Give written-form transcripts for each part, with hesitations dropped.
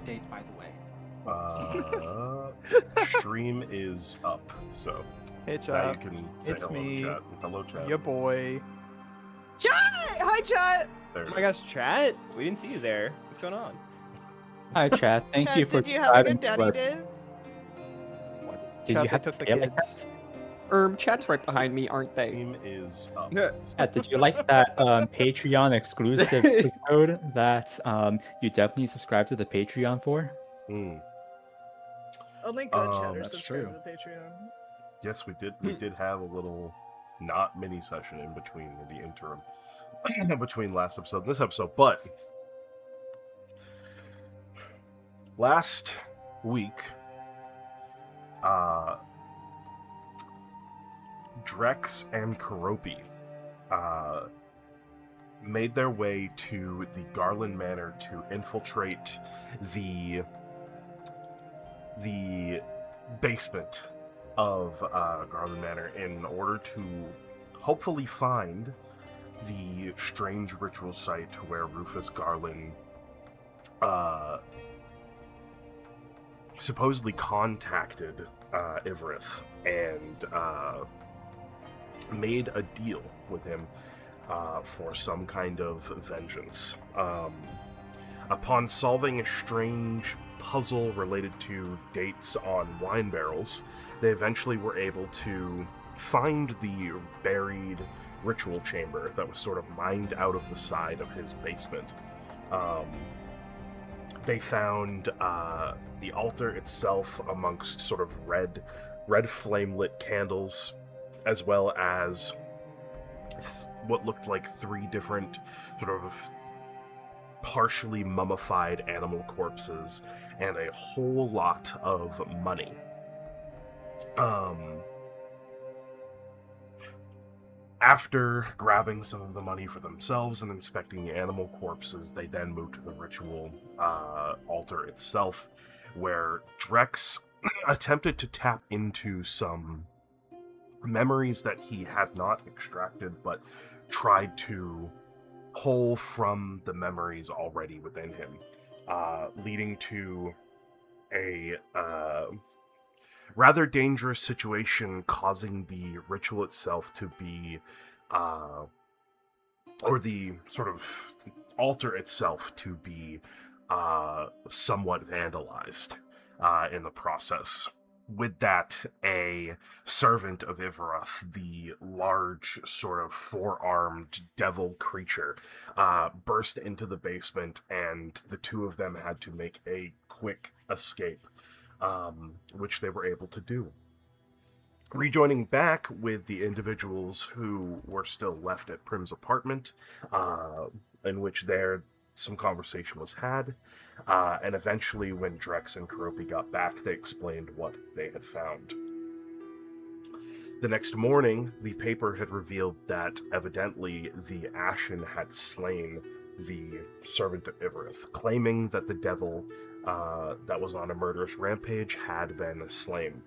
date, by the way? Stream is up, so Hey, now chat. you can say It's hello me. to chat. Hello, chat. Your boy. Chat! Hi, chat! There it Oh my is. gosh, chat! We didn't see you there. What's going on? Hi, chat. Thank Chad, you for did you have a good subscribing daddy to day? Did Chat, you they have took to the say it like kids. that? Chat's right behind me, aren't they? Stream is up. Yeah. Yeah, did you like that Patreon exclusive episode that you definitely subscribe to the Patreon for? Mm. Only good chatters That's subscribe true. to the Patreon. Yes, we did. We did have a little not mini session in between the interim between last episode and this episode, but last week, Drex and Karopi made their way to the Garland Manor to infiltrate the basement of Garland Manor in order to hopefully find the strange ritual site where Rufus Garland supposedly contacted Ivarith and made a deal with him for some kind of vengeance. Upon solving a strange puzzle related to dates on wine barrels, they eventually were able to find the buried ritual chamber that was sort of mined out of the side of his basement. They found the altar itself amongst sort of red flame-lit candles, as well as what looked like 3 different sort of partially mummified animal corpses and a whole lot of money. After grabbing some of the money for themselves and inspecting the animal corpses, they then moved to the ritual altar itself, where Drex attempted to tap into some memories that he had not extracted, but tried to pull from the memories already within him, leading to a rather dangerous situation, causing the ritual itself to be, or the sort of altar itself to be somewhat vandalized in the process. With that, a servant of Ivarith, the large sort of 4-armed devil creature, burst into the basement, and the two of them had to make a quick escape, which they were able to do. Rejoining back with the individuals who were still left at Prim's apartment, in which some conversation was had, and eventually when Drex and Karopi got back, they explained what they had found. The next morning, the paper had revealed that evidently the Ashen had slain the servant of Ivarith, claiming that the devil that was on a murderous rampage had been slain.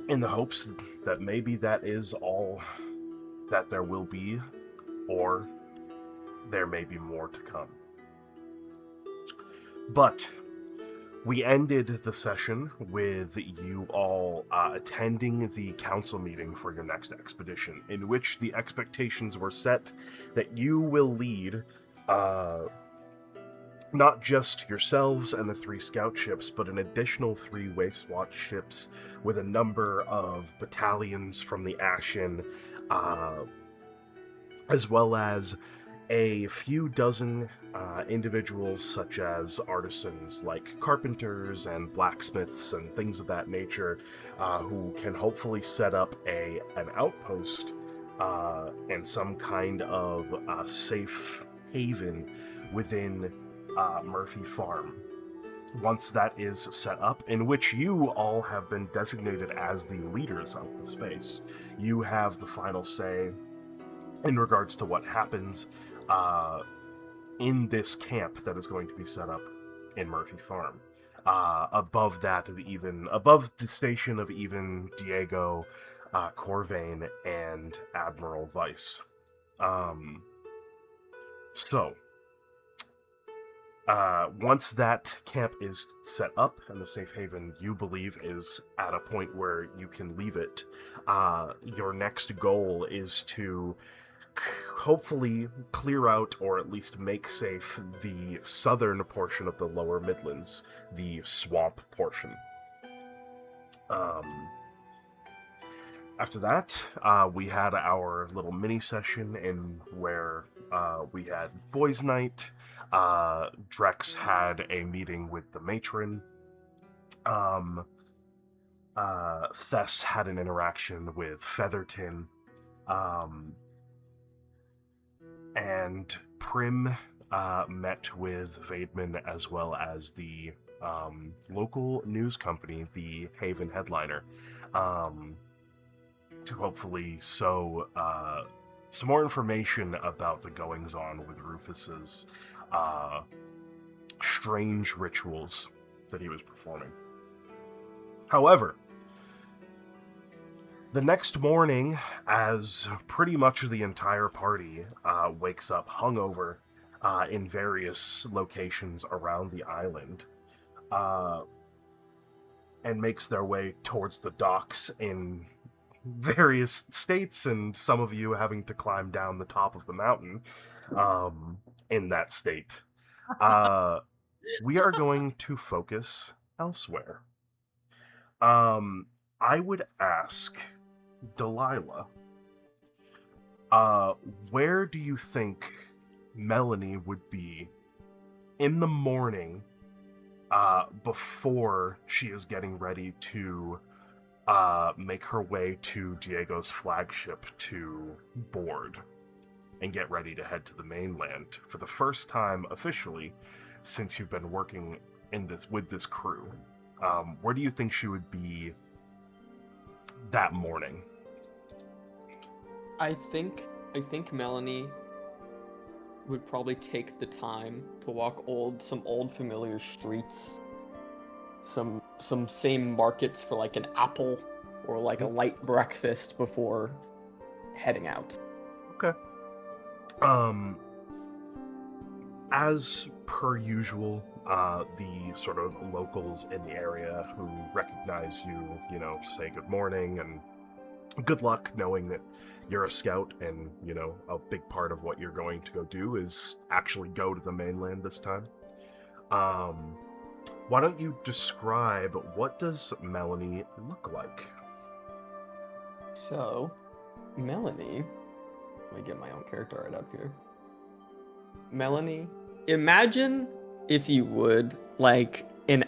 In the hopes that maybe that is all that there will be, or there may be more to come. But we ended the session with you all attending the council meeting for your next expedition, in which the expectations were set that you will lead not just yourselves and the 3 scout ships, but an additional 3 Watch ships with a number of battalions from the Ashen, as well as a few dozen individuals such as artisans like carpenters and blacksmiths and things of that nature, who can hopefully set up an outpost and some kind of safe haven within Murphy Farm. Once that is set up, in which you all have been designated as the leaders of the space, you have the final say in regards to what happens in this camp that is going to be set up in Murphy Farm. Above the station of even Diego, Corvain, and Admiral Weiss. So, once that camp is set up and the safe haven you believe is at a point where you can leave it, your next goal is to hopefully clear out or at least make safe the southern portion of the Lower Midlands, the swamp portion. After that, we had our little mini session in where we had boys' night. Drex had a meeting with the matron. Thess had an interaction with Featherton. And Prim met with Vaidman as well as the local news company, the Haven Headliner, to hopefully sow some more information about the goings-on with Rufus's strange rituals that he was performing. However, the next morning, as pretty much the entire party wakes up hungover in various locations around the island, and makes their way towards the docks in various states, and some of you having to climb down the top of the mountain in that state, we are going to focus elsewhere. I would ask Delilah, where do you think Melanie would be in the morning before she is getting ready to make her way to Diego's flagship to board and get ready to head to the mainland for the first time officially since you've been working with this crew? Where do you think she would be that morning? I think Melanie would probably take the time to walk some old familiar streets, some same markets for like an apple or like a light breakfast before heading out. Okay. As per usual, the sort of locals in the area who recognize you, say good morning and good luck, knowing that you're a scout and, a big part of what you're going to go do is actually go to the mainland this time. Why don't you describe what does Melanie look like? So, Melanie, let me get my own character right up here. Melanie, imagine if you would like an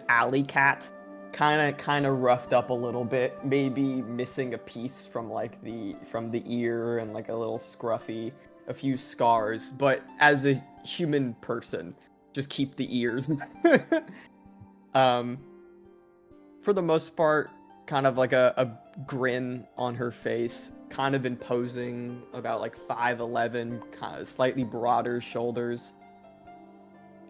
alley cat, kind of roughed up a little bit, maybe missing a piece from the ear and like a little scruffy, a few scars, but as a human person, just keep the ears. For the most part, kind of like a grin on her face, kind of imposing, about like 5'11", kind of slightly broader shoulders.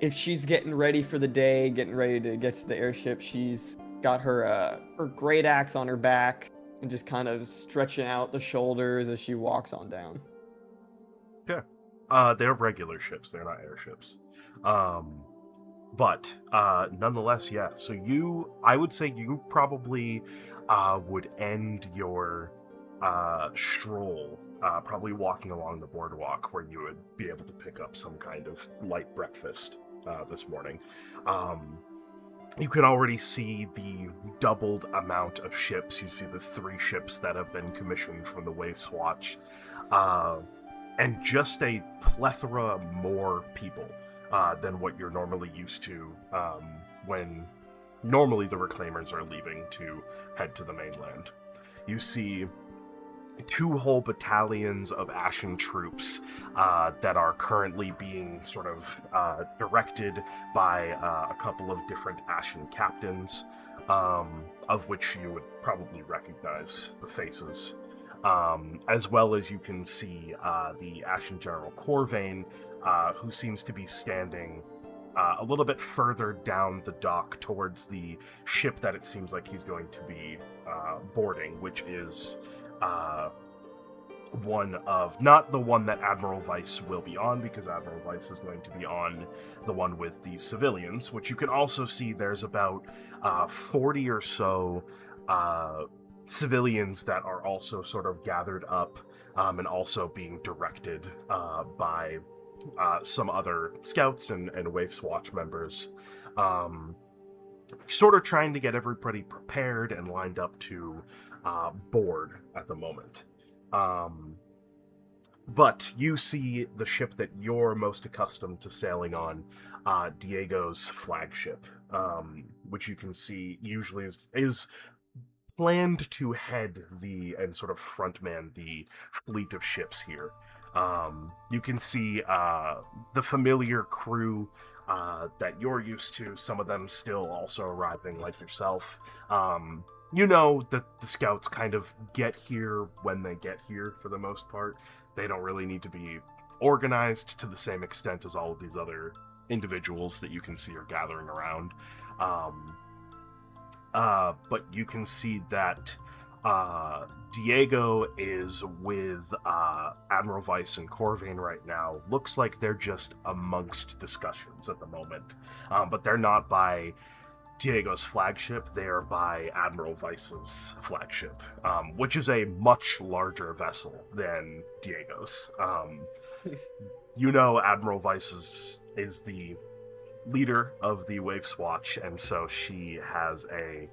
If she's getting ready for the day, getting ready to get to the airship, she's got her great axe on her back and just kind of stretching out the shoulders as she walks on down. Okay. They're regular ships, they're not airships. But nonetheless, yeah. So I would say you probably would end your stroll probably walking along the boardwalk, where you would be able to pick up some kind of light breakfast this morning. You can already see the doubled amount of ships. You see the 3 ships that have been commissioned from the Waif's Watch, and just a plethora more people than what you're normally used to when normally the Reclaimers are leaving to head to the mainland. You see 2 whole battalions of Ashen troops that are currently being sort of directed by a couple of different Ashen captains, of which you would probably recognize the faces. As well as you can see the Ashen General Corvain, who seems to be standing a little bit further down the dock towards the ship that it seems like he's going to be boarding, which is one of, not the one that Admiral Weiss will be on, because Admiral Weiss is going to be on the one with the civilians, which you can also see there's about 40 or so civilians that are also sort of gathered up and also being directed by some other scouts and Waif's Watch members, sort of trying to get everybody prepared and lined up to board at the moment. But you see the ship that you're most accustomed to sailing on, Diego's flagship, which you can see usually is planned to head and sort of frontman the fleet of ships here. You can see the familiar crew that you're used to, some of them still also arriving like yourself. You know that the scouts kind of get here when they get here for the most part. They don't really need to be organized to the same extent as all of these other individuals that you can see are gathering around. But you can see that Diego is with Admiral Weiss and Corvain right now. Looks like they're just amongst discussions at the moment. But they're not by Diego's flagship, they are by Admiral Weiss's flagship, which is a much larger vessel than Diego's. You know Admiral Weiss is the leader of the Waif's Watch, and so she has a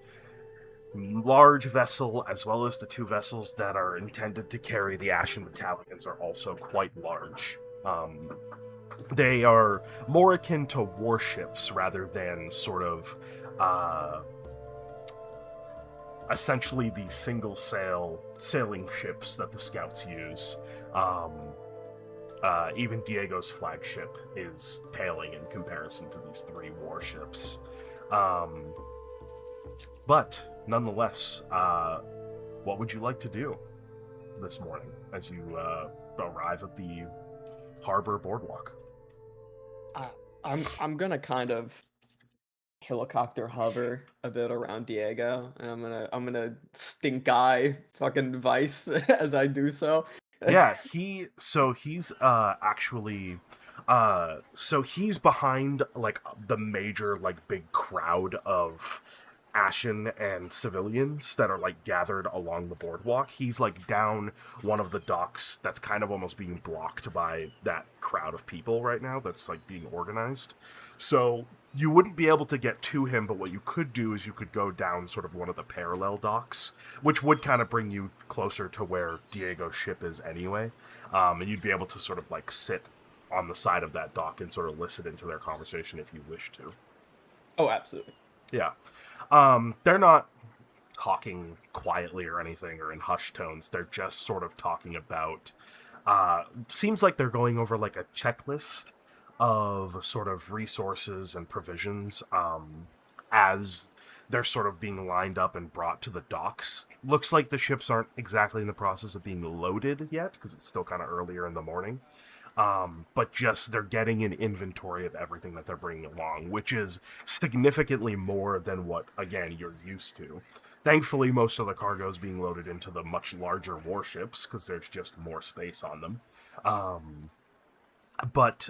large vessel, as well as the two vessels that are intended to carry the Ashen Battalions are also quite large. They are more akin to warships rather than sort of essentially the single sailing ships that the scouts use. Even Diego's flagship is paling in comparison to these three warships. But nonetheless, what would you like to do this morning as you arrive at the harbor boardwalk? I'm gonna kind of helicopter hover a bit around Diego, and I'm gonna stink eye fucking Vice as I do so. Yeah, he's actually so he's behind like the major like big crowd of Ashen and civilians that are like gathered along the boardwalk. He's like down one of the docks that's kind of almost being blocked by that crowd of people right now that's like being organized. So you wouldn't be able to get to him, but what you could do is you could go down sort of one of the parallel docks, which would kind of bring you closer to where Diego's ship is anyway. And you'd be able to sort of like sit on the side of that dock and sort of listen into their conversation if you wish to. Oh, absolutely. Yeah. They're not talking quietly or anything or in hushed tones. They're just sort of talking about, seems like they're going over like a checklist of sort of resources and provisions, as they're sort of being lined up and brought to the docks. Looks like the ships aren't exactly in the process of being loaded yet, because it's still kind of earlier in the morning. But just they're getting an inventory of everything that they're bringing along, which is significantly more than what, again, you're used to. Thankfully, most of the cargo is being loaded into the much larger warships, because there's just more space on them. But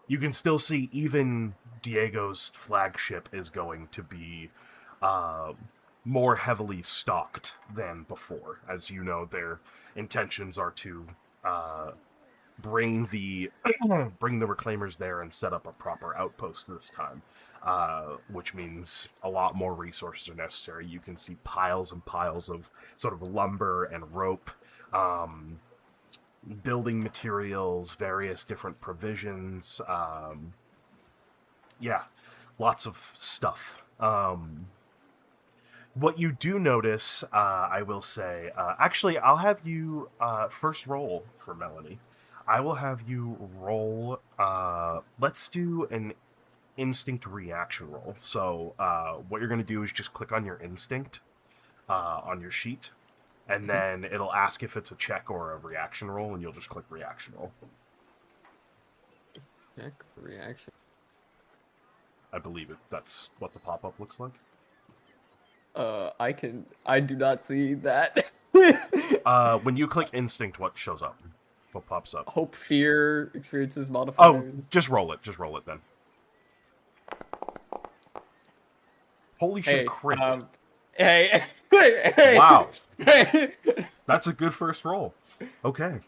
you can still see even Diego's flagship is going to be more heavily stocked than before. As you know, their intentions are to bring the Reclaimers there and set up a proper outpost this time, which means a lot more resources are necessary. You can see piles and piles of sort of lumber and rope, building materials, various different provisions. Yeah, lots of stuff. What you do notice, I will say, actually, I'll have you first roll for Melanie. I will have you roll, let's do an instinct reaction roll. So what you're going to do is just click on your instinct on your sheet, and then it'll ask if it's a check or a reaction roll, and you'll just click reaction roll. Check reaction. I believe that's what the pop-up looks like. I do not see that. When you click instinct, what shows up? What pops up? Hope, fear, experiences, Oh, modifiers. just roll it. Just roll it then. Holy shit, Hey, crit. Hey, hey, Wow. Hey. That's a good first roll. Okay.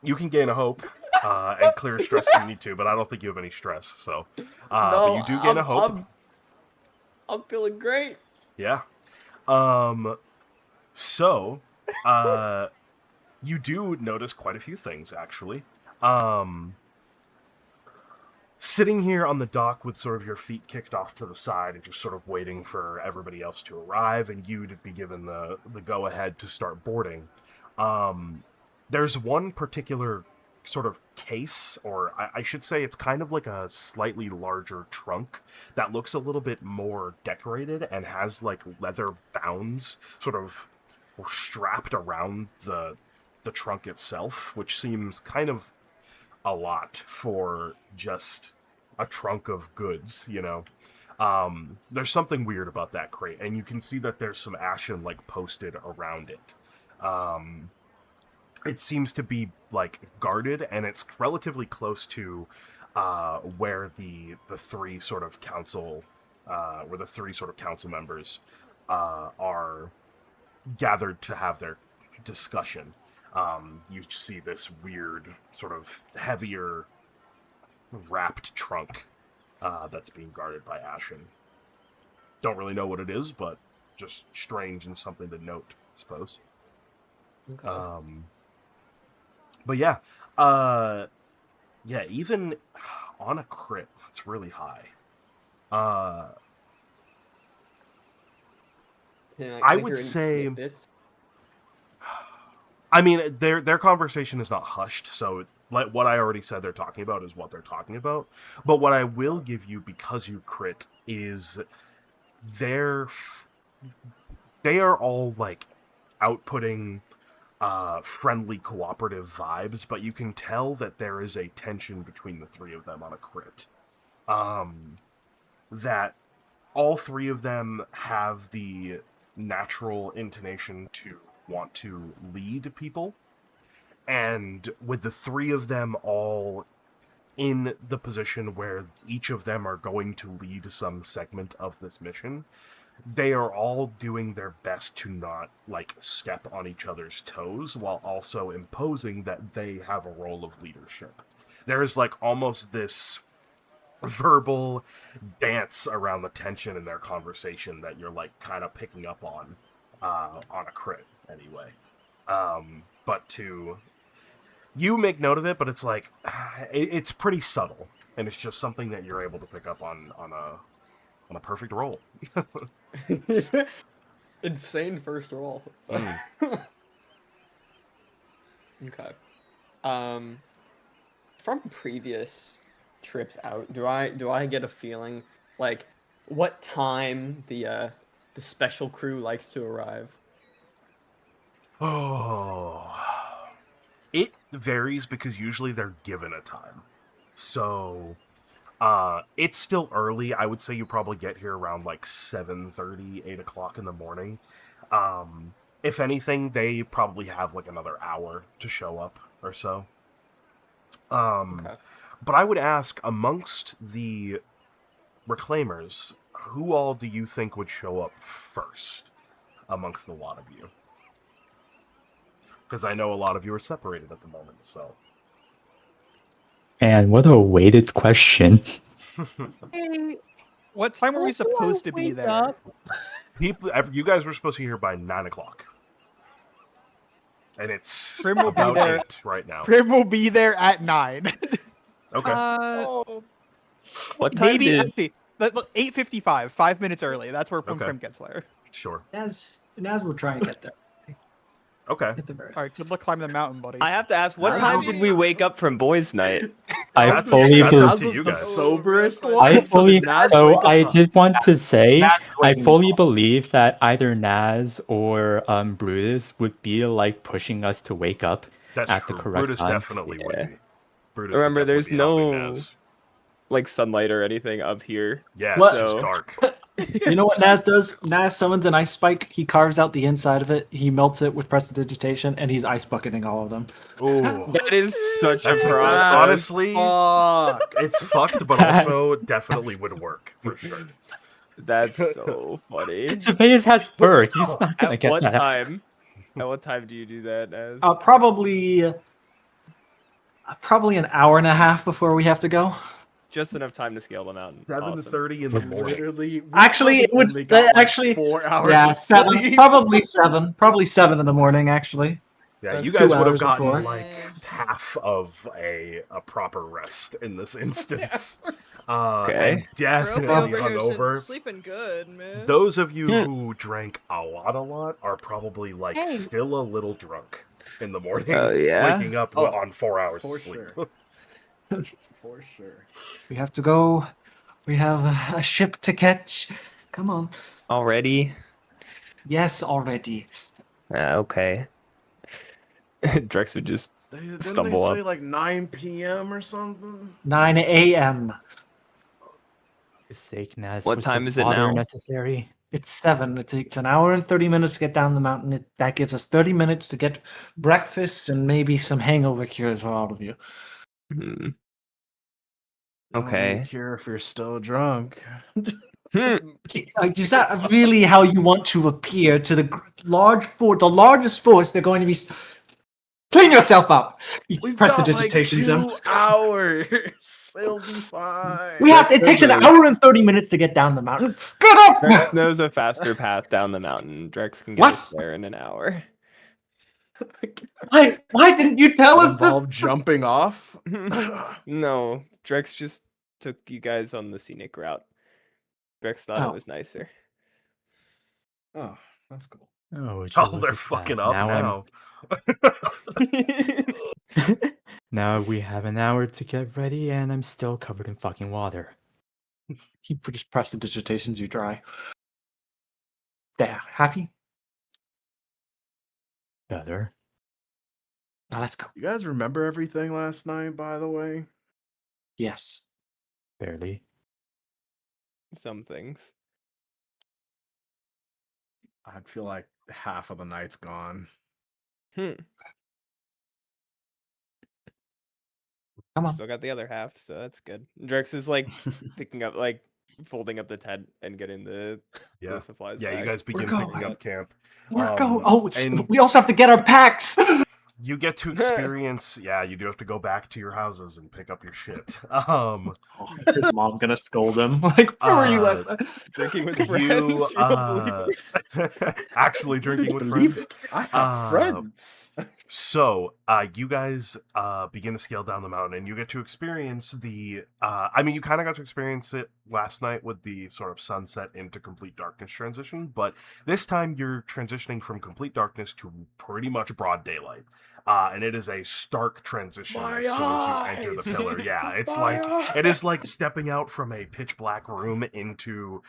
You can gain a hope and clear stress if you need to, but I don't think you have any stress. So, but you do gain a hope. I'm feeling great. Yeah. So, you do notice quite a few things, actually. Sitting here on the dock with sort of your feet kicked off to the side and just sort of waiting for everybody else to arrive and you to be given the go-ahead to start boarding. There's one particular sort of case, or I should say it's kind of like a slightly larger trunk that looks a little bit more decorated and has like leather bounds sort of strapped around the trunk itself, which seems kind of a lot for just a trunk of goods, you know. There's something weird about that crate, and you can see that there's some ashen like posted around it. It seems to be like guarded, and it's relatively close to where the three sort of council members are gathered to have their discussion. You see this weird sort of heavier wrapped trunk that's being guarded by ashen. Don't really know what it is, but just strange and something to note, I suppose. Okay. But yeah, even on a crit, that's really high. I would say, snippets? I mean, their conversation is not hushed, so like what I already said they're talking about is what they're talking about. But what I will give you, because you crit, is they are all like outputting friendly, cooperative vibes, but you can tell that there is a tension between the three of them on a crit. That all three of them have the natural intonation to want to lead people, and with the three of them all in the position where each of them are going to lead some segment of this mission, they are all doing their best to not like step on each other's toes while also imposing that they have a role of leadership. There's like almost this verbal dance around the tension in their conversation that you're like kind of picking up on a crit anyway. But you make note of it, but it's like it's pretty subtle, and it's just something that you're able to pick up on a perfect roll. Insane first roll. Okay. From previous trips out, do I get a feeling like what time the special crew likes to arrive? Oh, it varies because usually they're given a time. So, it's still early. I would say you probably get here around like 7:30, 8 o'clock in the morning. If anything, they probably have like another hour to show up or so. Okay. But I would ask, amongst the Reclaimers, who all do you think would show up first amongst a lot of you? Because I know a lot of you are separated at the moment, so. And what a weighted question. What time were we supposed to be there? You guys were supposed to be here by 9 o'clock. And it's Prim will be about there. 8 right now. Prim will be there at 9. Okay. Oh. What time Maybe did... actually, 8:55, 5 minutes early. That's where Okay. Prim gets there. Sure. Naz will try and get there. Okay. At the very All right, good luck climbing the mountain, buddy. I have to ask, what That's time sweet. did we wake up from boys' night? I That's- fully that's believe... up to you the guys. soberest one. I fully... did Naz So wake us I up? did want to say, Naz I waking fully me up. believe that either Naz or Brutus would be like pushing us to wake up That's at true. the correct Brutus time. definitely would Yeah. be. Brutus would Remember, definitely there's be helping no Naz. like sunlight or anything up here. Yeah, What? it's just So- dark. You know what Naz does? Naz summons an ice spike. He carves out the inside of it. He melts it with prestidigitation, and he's ice bucketing all of them. Ooh. That is such a That's process. honestly, Fuck. it's fucked, but also definitely would work for sure. That's so funny. Tobias has fur. He's not gonna At get what that. time? At what time do you do that? As Probably an hour and a half before we have to go. just enough time to scale the mountain. Awesome. 7:30 in the morning. Literally, we Actually, it would only got, like, actually 4 hours Yeah, of 7, sleep. probably 7, probably 7 in the morning. Actually, Yeah, That's you guys 2 would have hours gotten before. like half of a proper rest in this instance. Okay. And definitely Girl, over here hungover. sleeping good, man. Those of you Hmm. who drank a lot are probably like Hey. still a little drunk in the morning. Oh, yeah? Waking up Oh, on 4 hours for of sleep. sure. For sure. we have to go. We have a ship to catch. Come on. Already? Yes, already. Okay. Drex would just Didn't Stumble they say up. like 9 p.m. or something? 9 a.m. Sake, Naz, What was the time is it water now? necessary? It's 7. It takes an hour and 30 minutes to get down the mountain. That gives us 30 minutes to get breakfast and maybe some hangover cures for all of you. Hmm. You don't Okay. need cure if you're still drunk. Hmm. Is that really how you want to appear to the the largest force? They're going to be. Clean yourself up. We've Press the got like digitation 2 zone. hours. It'll be fine. It takes an hour and 30 minutes to get down the mountain. Get up! Drex knows a faster path down the mountain. Drex can get What? us there in an hour. Why didn't you tell Does us it this? involve jumping off? No, Drex just took you guys on the scenic route. Drex thought Oh. it was nicer. Oh, that's cool. Oh, would you Oh, look they're at fucking that. up Now now. Now we have an hour to get ready, and I'm still covered in fucking water. You just press the digitations, you dry. There, happy? Better. Now let's go. You guys remember everything last night, by the way? Yes. Barely. Some things. I feel like half of the night's gone. Hmm. Come on. Still got the other half, so that's good. Drex is like picking up, like folding up the tent and getting the Yeah. supplies. Yeah, you back. guys begin going. picking up camp. We're going. And We also have to get our packs. you get to experience, yeah, you do have to go back to your houses and pick up your shit. His mom gonna scold him. Like, where were you last night? Drinking with friends. You don't believe actually drinking with Believe friends. it. I have Uh, friends. So, you guys begin to scale down the mountain, and you get to experience the. I mean, you kind of got to experience it last night with the sort of sunset into complete darkness transition, but this time you're transitioning from complete darkness to pretty much broad daylight. And it is a stark transition My as soon as you enter the eyes! pillar. Yeah, it's My like it is like stepping out from a pitch black room into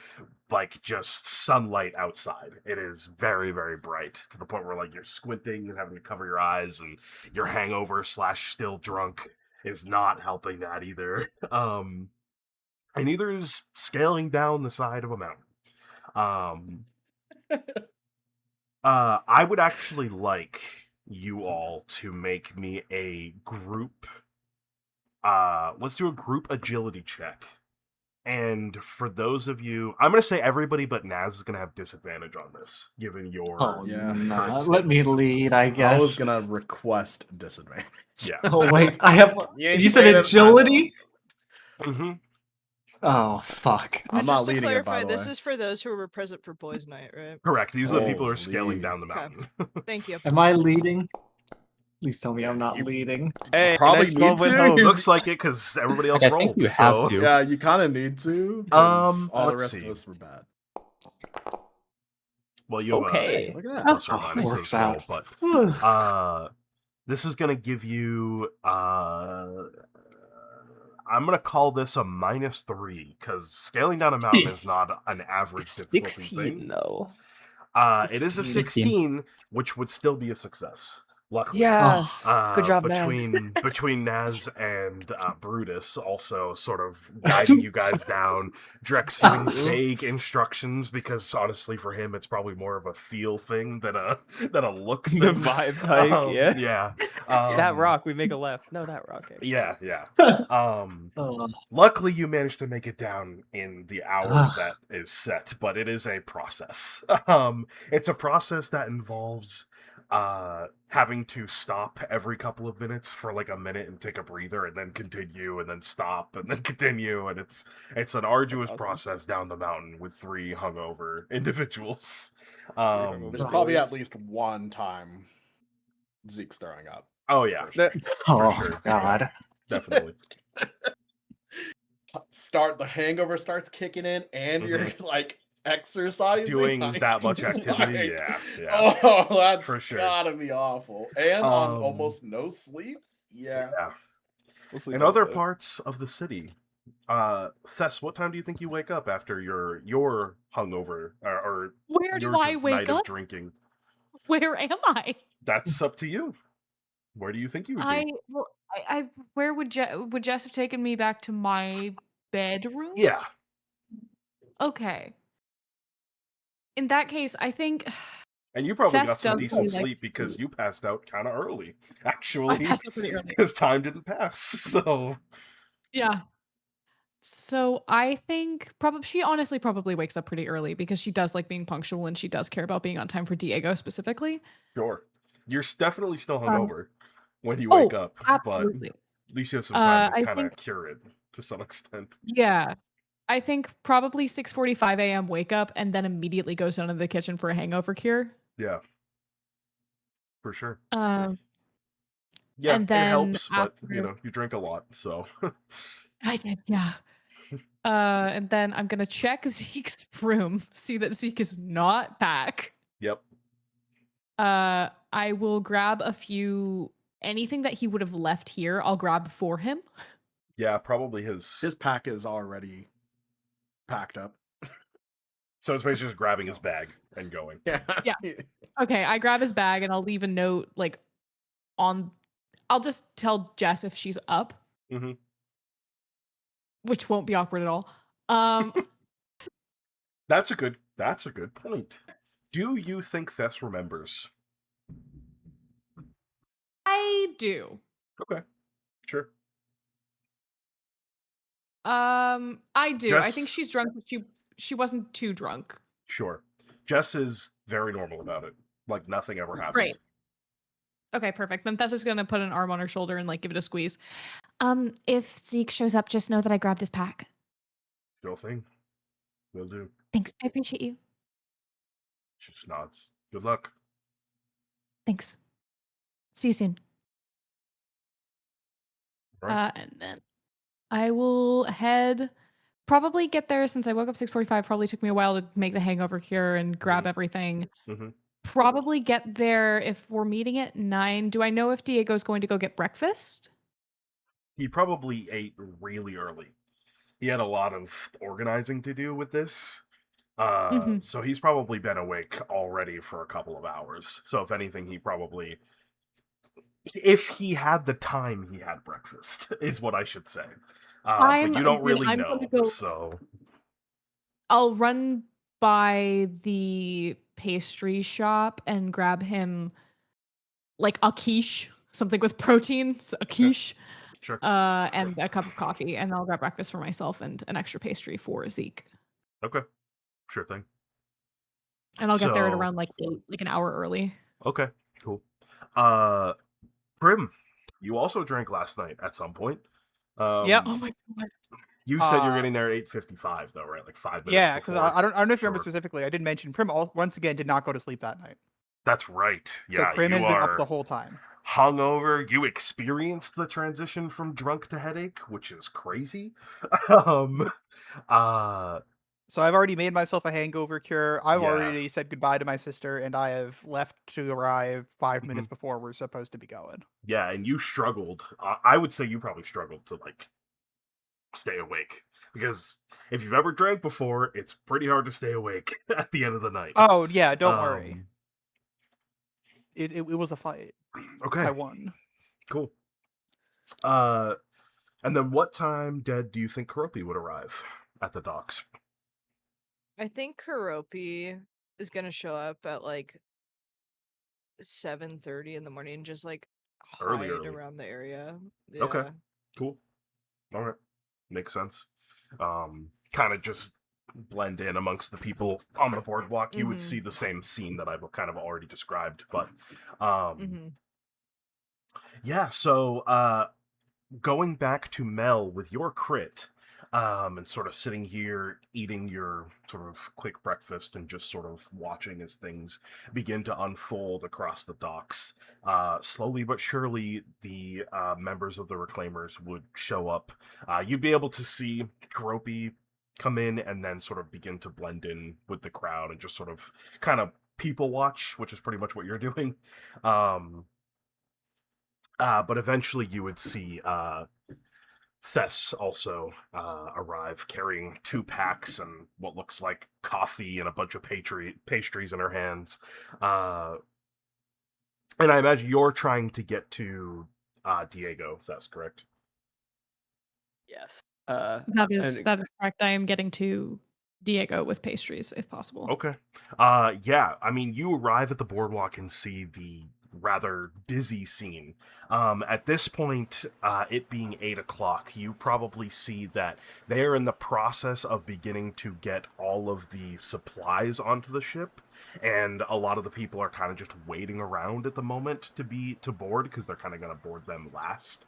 like just sunlight outside. It is very, very bright to the point where like you're squinting and having to cover your eyes, and your hangover / still drunk is not helping that either. And neither is scaling down the side of a mountain. I would actually like you all to make me a group. Let's do a group agility check. And for those of you, I'm going to say everybody but Naz is going to have disadvantage on this, given your. Oh, Yeah. nah, current let me status. lead, I I guess. was gonna request disadvantage. Yeah. Oh, wait. I have. You ain't You said saying it, I agility? Mm-hmm. Oh, fuck. I'm Just not to leading it, by clarify, the this way. is for those who were present for boys' night, right? Correct. These are the people who are Holy. scaling down the Okay. mountain. Thank you. Am I leading? Please tell me I'm not you- leading. Hey, Probably nice 12 need with to. hope. Looks like it because everybody else I think rolled. you have So to. Yeah, you kind of need to. 'cause all the let's rest see. of us were bad. well, you have Okay. Look at that. plus or Oh, minus works this roll, out. but this is gonna give you I'm gonna call this a -3 because scaling down a mountain is Jeez. not an average difficulty 16 thing. though. It is a 16. 16, which would still be a success. Luckily, Yes. Good job, Naz. between Naz and Brutus also sort of guiding you guys down. Drex giving vague instructions because honestly, for him, it's probably more of a feel thing than a look The thing. vibes hike, yeah. Yeah. That rock, we make a left. No, that rock. actually. Yeah. Oh, Luckily, you managed to make it down in the hour Ugh. that is set, but it is a process. It's a process that involves having to stop every couple of minutes for like a minute and take a breather, and then continue, and then stop, and then continue, and it's an arduous Awesome. process down the mountain with 3 hungover individuals. hungover There's boys. probably at least one time Zeke's throwing up. Oh yeah, For sure. oh sure. God. definitely. The hangover starts kicking in, and you're like exercising, Doing like, that much activity, like, yeah. Oh, that's For sure. gotta be awful. And on Um, almost no sleep. Yeah. We'll sleep In on other it. parts of the city, Thess, what time do you think you wake up after your hungover or Where your do I wake night of up? drinking? Where am I? That's up to you. Where do you think you would be? Where would Jess have taken me back to my bedroom? Yeah, Okay. In that case, I think and you probably Thess got some does decent really like sleep because sleep. you passed out kind of early, I actually, passed out pretty early. because time didn't pass. So Yeah. So I think she honestly probably wakes up pretty early because she does like being punctual and she does care about being on time for Diego specifically. sure, you're definitely still Um, hungover when you wake up, but absolutely. at least you have some time to I kind of think cure it to some extent. yeah. I think probably 6:45 a.m. wake up and then immediately goes down to the kitchen for a hangover cure. Yeah, for sure. Um, Yeah, and it then helps, but after you drink a lot, so I did, yeah. And then I'm gonna check Zeke's room, see that Zeke is not back. yep. I will grab anything that he would have left here, I'll grab for him. Yeah, probably his pack is already packed up. so it's basically just grabbing his bag and going. Yeah. Yeah. Okay, I grab his bag and I'll leave a note I'll just tell Jess if she's up, Mm-hmm. which won't be awkward at all. That's a good point. Do you think Thess remembers? I do. Okay, sure. I do. I think Jess- she's drunk, but she wasn't too drunk. Sure. Jess is very normal about it. Like nothing ever happened. Great. Okay, perfect. Then Thessa's gonna put an arm on her shoulder and like give it a squeeze. If Zeke shows up, just know that I grabbed his pack. Sure thing. Will do. Thanks. I appreciate you. She just nods. Good luck. Thanks. See you soon. Right. And then I will probably get there since I woke up 6:45. Probably took me a while to make the hangover cure and grab everything. Mm-hmm. Probably get there if we're meeting at 9. Do I know if Diego's going to go get breakfast? He probably ate really early. He had a lot of organizing to do with this. So he's probably been awake already for a couple of hours. So if anything, if he had the time, he had breakfast, is what I should say. But you don't really know, so... I'll run by the pastry shop and grab him like a quiche, something with protein, so a quiche, Sure. and a cup of coffee, and I'll grab breakfast for myself and an extra pastry for Zeke. Okay. Sure thing. And I'll get there at So- around like 8, like an hour early. Okay, cool. Prim, you also drank last night at some point. Yep. Oh my god. You said you're Uh, getting there at 8:55 though, right? Like 5 minutes Yeah, because before. I don't know if you remember Sure. specifically. I did mention Prim once again did not go to sleep that night. That's right. Yeah, So Prim you has been are up the whole time. hungover. You experienced the transition from drunk to headache, which is crazy. um, So I've already made myself a hangover cure. I've Yeah. already said goodbye to my sister, and I have left to arrive 5 Mm-hmm. minutes before we're supposed to be going. yeah, and you struggled. I would say you probably struggled to like stay awake because if you've ever drank before, it's pretty hard to stay awake at the end of the night. Oh yeah, don't worry. Um, It was a fight. Okay, I won. cool. And then what time, Dead, do you think Karopi would arrive at the docks? I think Karopi is gonna show up at like 7:30 in the morning, just like Early, hide early. around the area. Okay, Yeah. cool. All right, makes sense. Kind of just blend in amongst the people on the boardwalk. You would see the same scene that I've kind of already described, but yeah. So going back to Mel with your crit, and sort of sitting here eating your sort of quick breakfast and just sort of watching as things begin to unfold across the docks. Slowly but surely, the members of the Reclaimers would show up. You'd be able to see Karopi come in and then sort of begin to blend in with the crowd and just sort of kind of people watch, which is pretty much what you're doing. But eventually you would see Thess also arrive carrying 2 packs and what looks like coffee and a bunch of pastries in her hands. And I imagine you're trying to get to Diego, if that's correct. Yes. That is correct. I am getting to Diego with pastries, if possible. Okay. Yeah, I mean, you arrive at the boardwalk and see the rather busy scene. At this point, it being 8 o'clock, you probably see that they are in the process of beginning to get all of the supplies onto the ship, and a lot of the people are kind of just waiting around at the moment to board, because they're kind of going to board them last.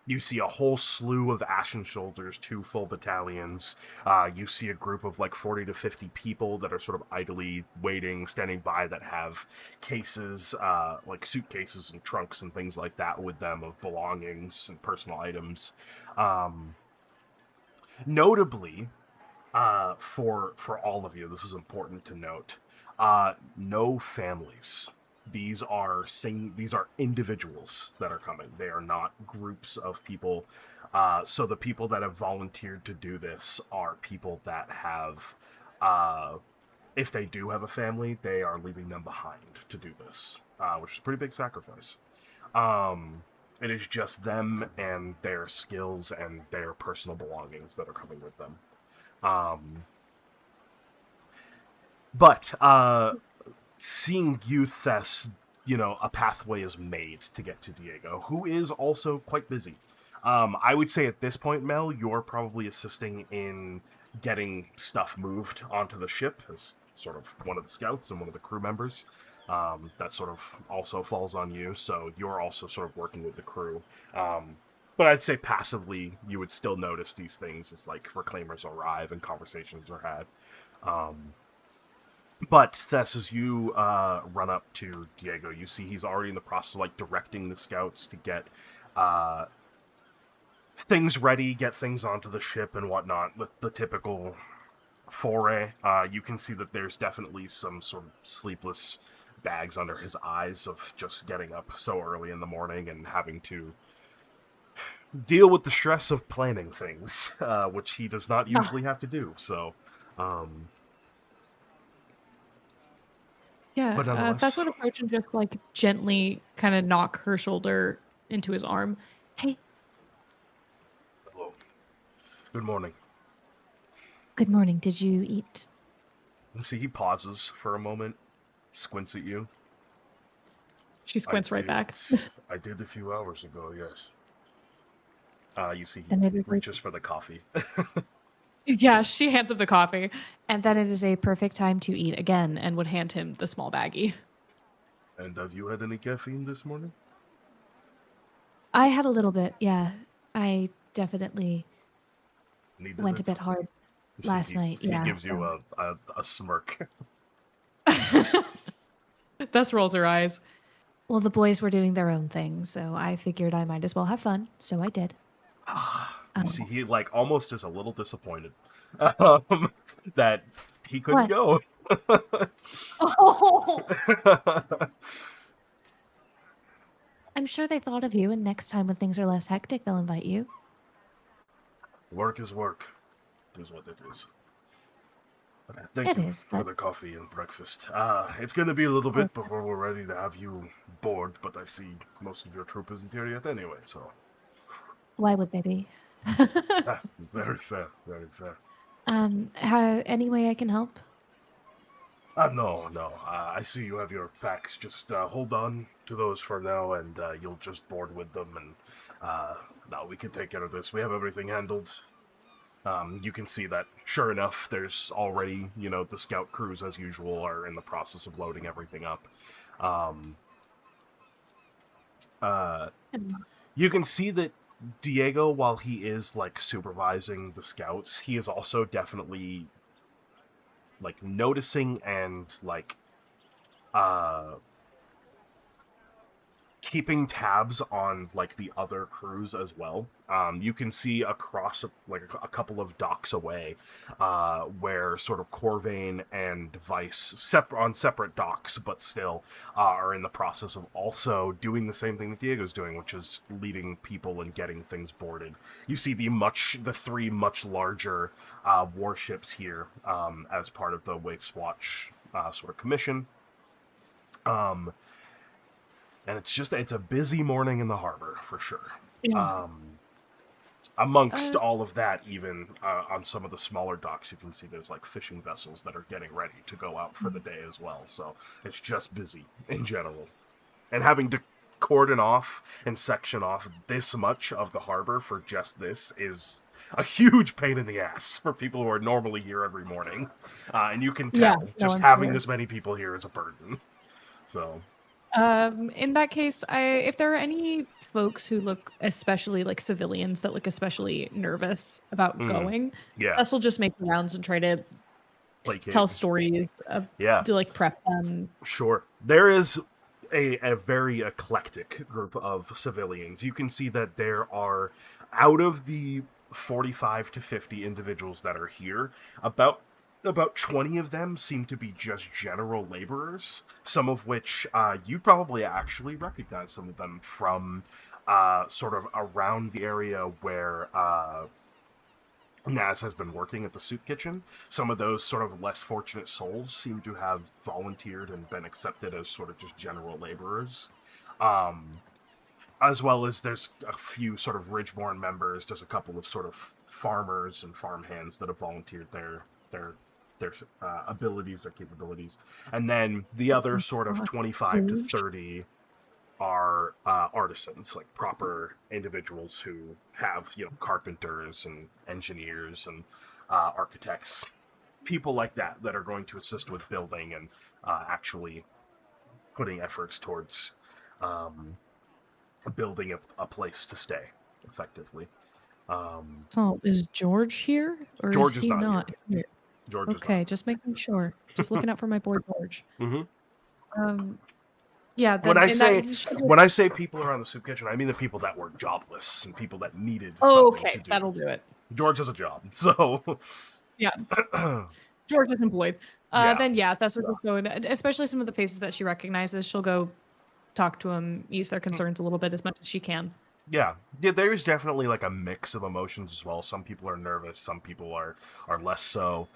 You see a whole slew of Ashen Shoulders, 2 full battalions. You see a group of like 40 to 50 people that are sort of idly waiting, standing by, that have cases, like suitcases and trunks and things like that with them of belongings and personal items. Notably, for all of you, this is important to note, no families. These are individuals that are coming. They are not groups of people. So the people that have volunteered to do this are people that have, if they do have a family, they are leaving them behind to do this, which is a pretty big sacrifice. It is just them and their skills and their personal belongings that are coming with them. But seeing you, Thess, a pathway is made to get to Diego, who is also quite busy. I would say at this point, Mel, you're probably assisting in getting stuff moved onto the ship as sort of one of the scouts and one of the crew members. That sort of also falls on you, so you're also sort of working with the crew. But I'd say passively, you would still notice these things as like Reclaimers arrive and conversations are had. But Thess, as you run up to Diego, you see he's already in the process of like directing the scouts to get things ready, get things onto the ship and whatnot, with the typical foray. You can see that there's definitely some sort of sleepless bags under his eyes of just getting up so early in the morning and having to deal with the stress of planning things, which he does not usually have to do. So, yeah, Thess would approach and just like gently kind of knock her shoulder into his arm. Hey. Hello. Good morning. Good morning. Did you eat? You see, he pauses for a moment, squints at you. She squints right back. I did a few hours ago, yes. You see, Then it he is reaches for the coffee. Yeah, she hands him the coffee. And then it is a perfect time to eat again, And would hand him the small baggie. And have you had any caffeine this morning? I had a little bit, yeah. I definitely went a it? bit hard You see, last night. He Yeah. gives you a smirk. Thess rolls her eyes. Well, the boys were doing their own thing, so I figured I might as well have fun. So I did. You see, he like almost is a little disappointed that he couldn't go. Oh. I'm sure they thought of you, and next time when things are less hectic, they'll invite you. Work is work, is what it is. Thank It you is, for but the coffee and breakfast. It's going to be a little bit before we're ready to have you board, but I see most of your troop isn't here yet anyway, so... why would they be? Very fair, very fair. Any way I can help? No. I see you have your packs. Just hold on to those for now, and you'll just board with them, and no, we can take care of this. We have everything handled. You can see that, sure enough, there's already, the scout crews, as usual, are in the process of loading everything up. You can see that Diego, while he is, supervising the scouts, he is also definitely, noticing and, keeping tabs on the other crews as well. You can see across a couple of docks away, where sort of Corvain and Vice on separate docks, but still are in the process of also doing the same thing that Diego's doing, which is leading people and getting things boarded. You see the three much larger warships here as part of the Waif's Watch sort of commission. And it's a busy morning in the harbor, for sure. Yeah. Amongst all of that, even on some of the smaller docks, you can see there's fishing vessels that are getting ready to go out for the day as well. So it's just busy in general. And having to cordon off and section off this much of the harbor for just this is a huge pain in the ass for people who are normally here every morning. And you can tell, just having this many people here is a burden. So... in that case, if there are any folks who look especially civilians that look especially nervous about going, Gus will just make rounds and try to tell stories to prep them. Sure. There is a very eclectic group of civilians. You can see that there are, out of the 45 to 50 individuals that are here, about 20 of them seem to be just general laborers, some of which you'd probably actually recognize some of them from sort of around the area where Naz has been working at the soup kitchen. Some of those sort of less fortunate souls seem to have volunteered and been accepted as sort of just general laborers. As well as there's a few sort of Ridgeborn members. There's a couple of sort of farmers and farmhands that have volunteered their abilities, their capabilities. And then the other sort of 25 to 30 are artisans, proper individuals who have, carpenters and engineers and architects, people like that are going to assist with building and actually putting efforts towards building a place to stay, effectively. So is George here, or George is he not here? George okay, just making sure. Just looking out for my boy George. Mm-hmm. Yeah. When I say people around the soup kitchen, I mean the people that were jobless and people that needed something to do. That'll do it. George has a job, so yeah. George is employed. Then that's what she's going. Especially some of the faces that she recognizes, she'll go talk to them, ease their concerns a little bit as much as she can. Yeah, there's definitely a mix of emotions as well. Some people are nervous, some people are less so.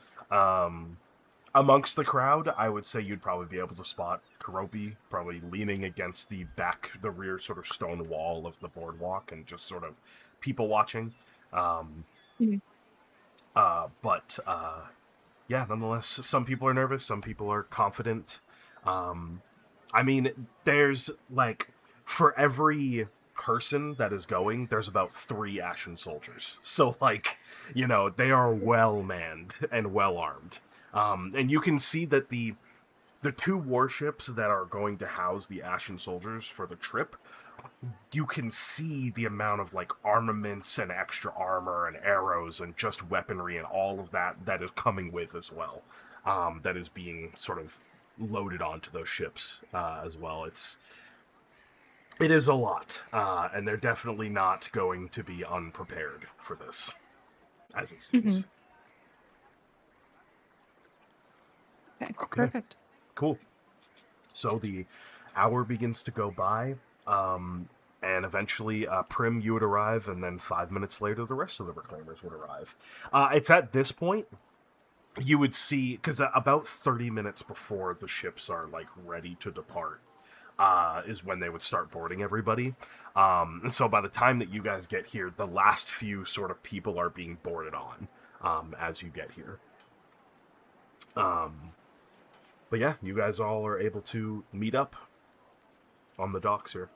Amongst the crowd, I would say you'd probably be able to spot Karopi probably leaning against the rear sort of stone wall of the boardwalk and just sort of people watching. Nonetheless, some people are nervous, some people are confident. I mean, there's for every person that is going, there's about 3 Ashen soldiers. So they are well manned and well armed. And you can see that the 2 warships that are going to house the Ashen soldiers for the trip, you can see the amount of armaments and extra armor and arrows and just weaponry and all of that is coming with as well. That is being sort of loaded onto those ships as well. It is a lot, and they're definitely not going to be unprepared for this, as it seems. Okay, perfect. Cool. So the hour begins to go by, and eventually, Prim, you would arrive, and then 5 minutes later, the rest of the Reclaimers would arrive. It's at this point you would see, because about 30 minutes before the ships are like ready to depart, is when they would start boarding everybody. And so by the time that you guys get here, the last few sort of people are being boarded on as you get here. But yeah, you guys all are able to meet up on the docks here.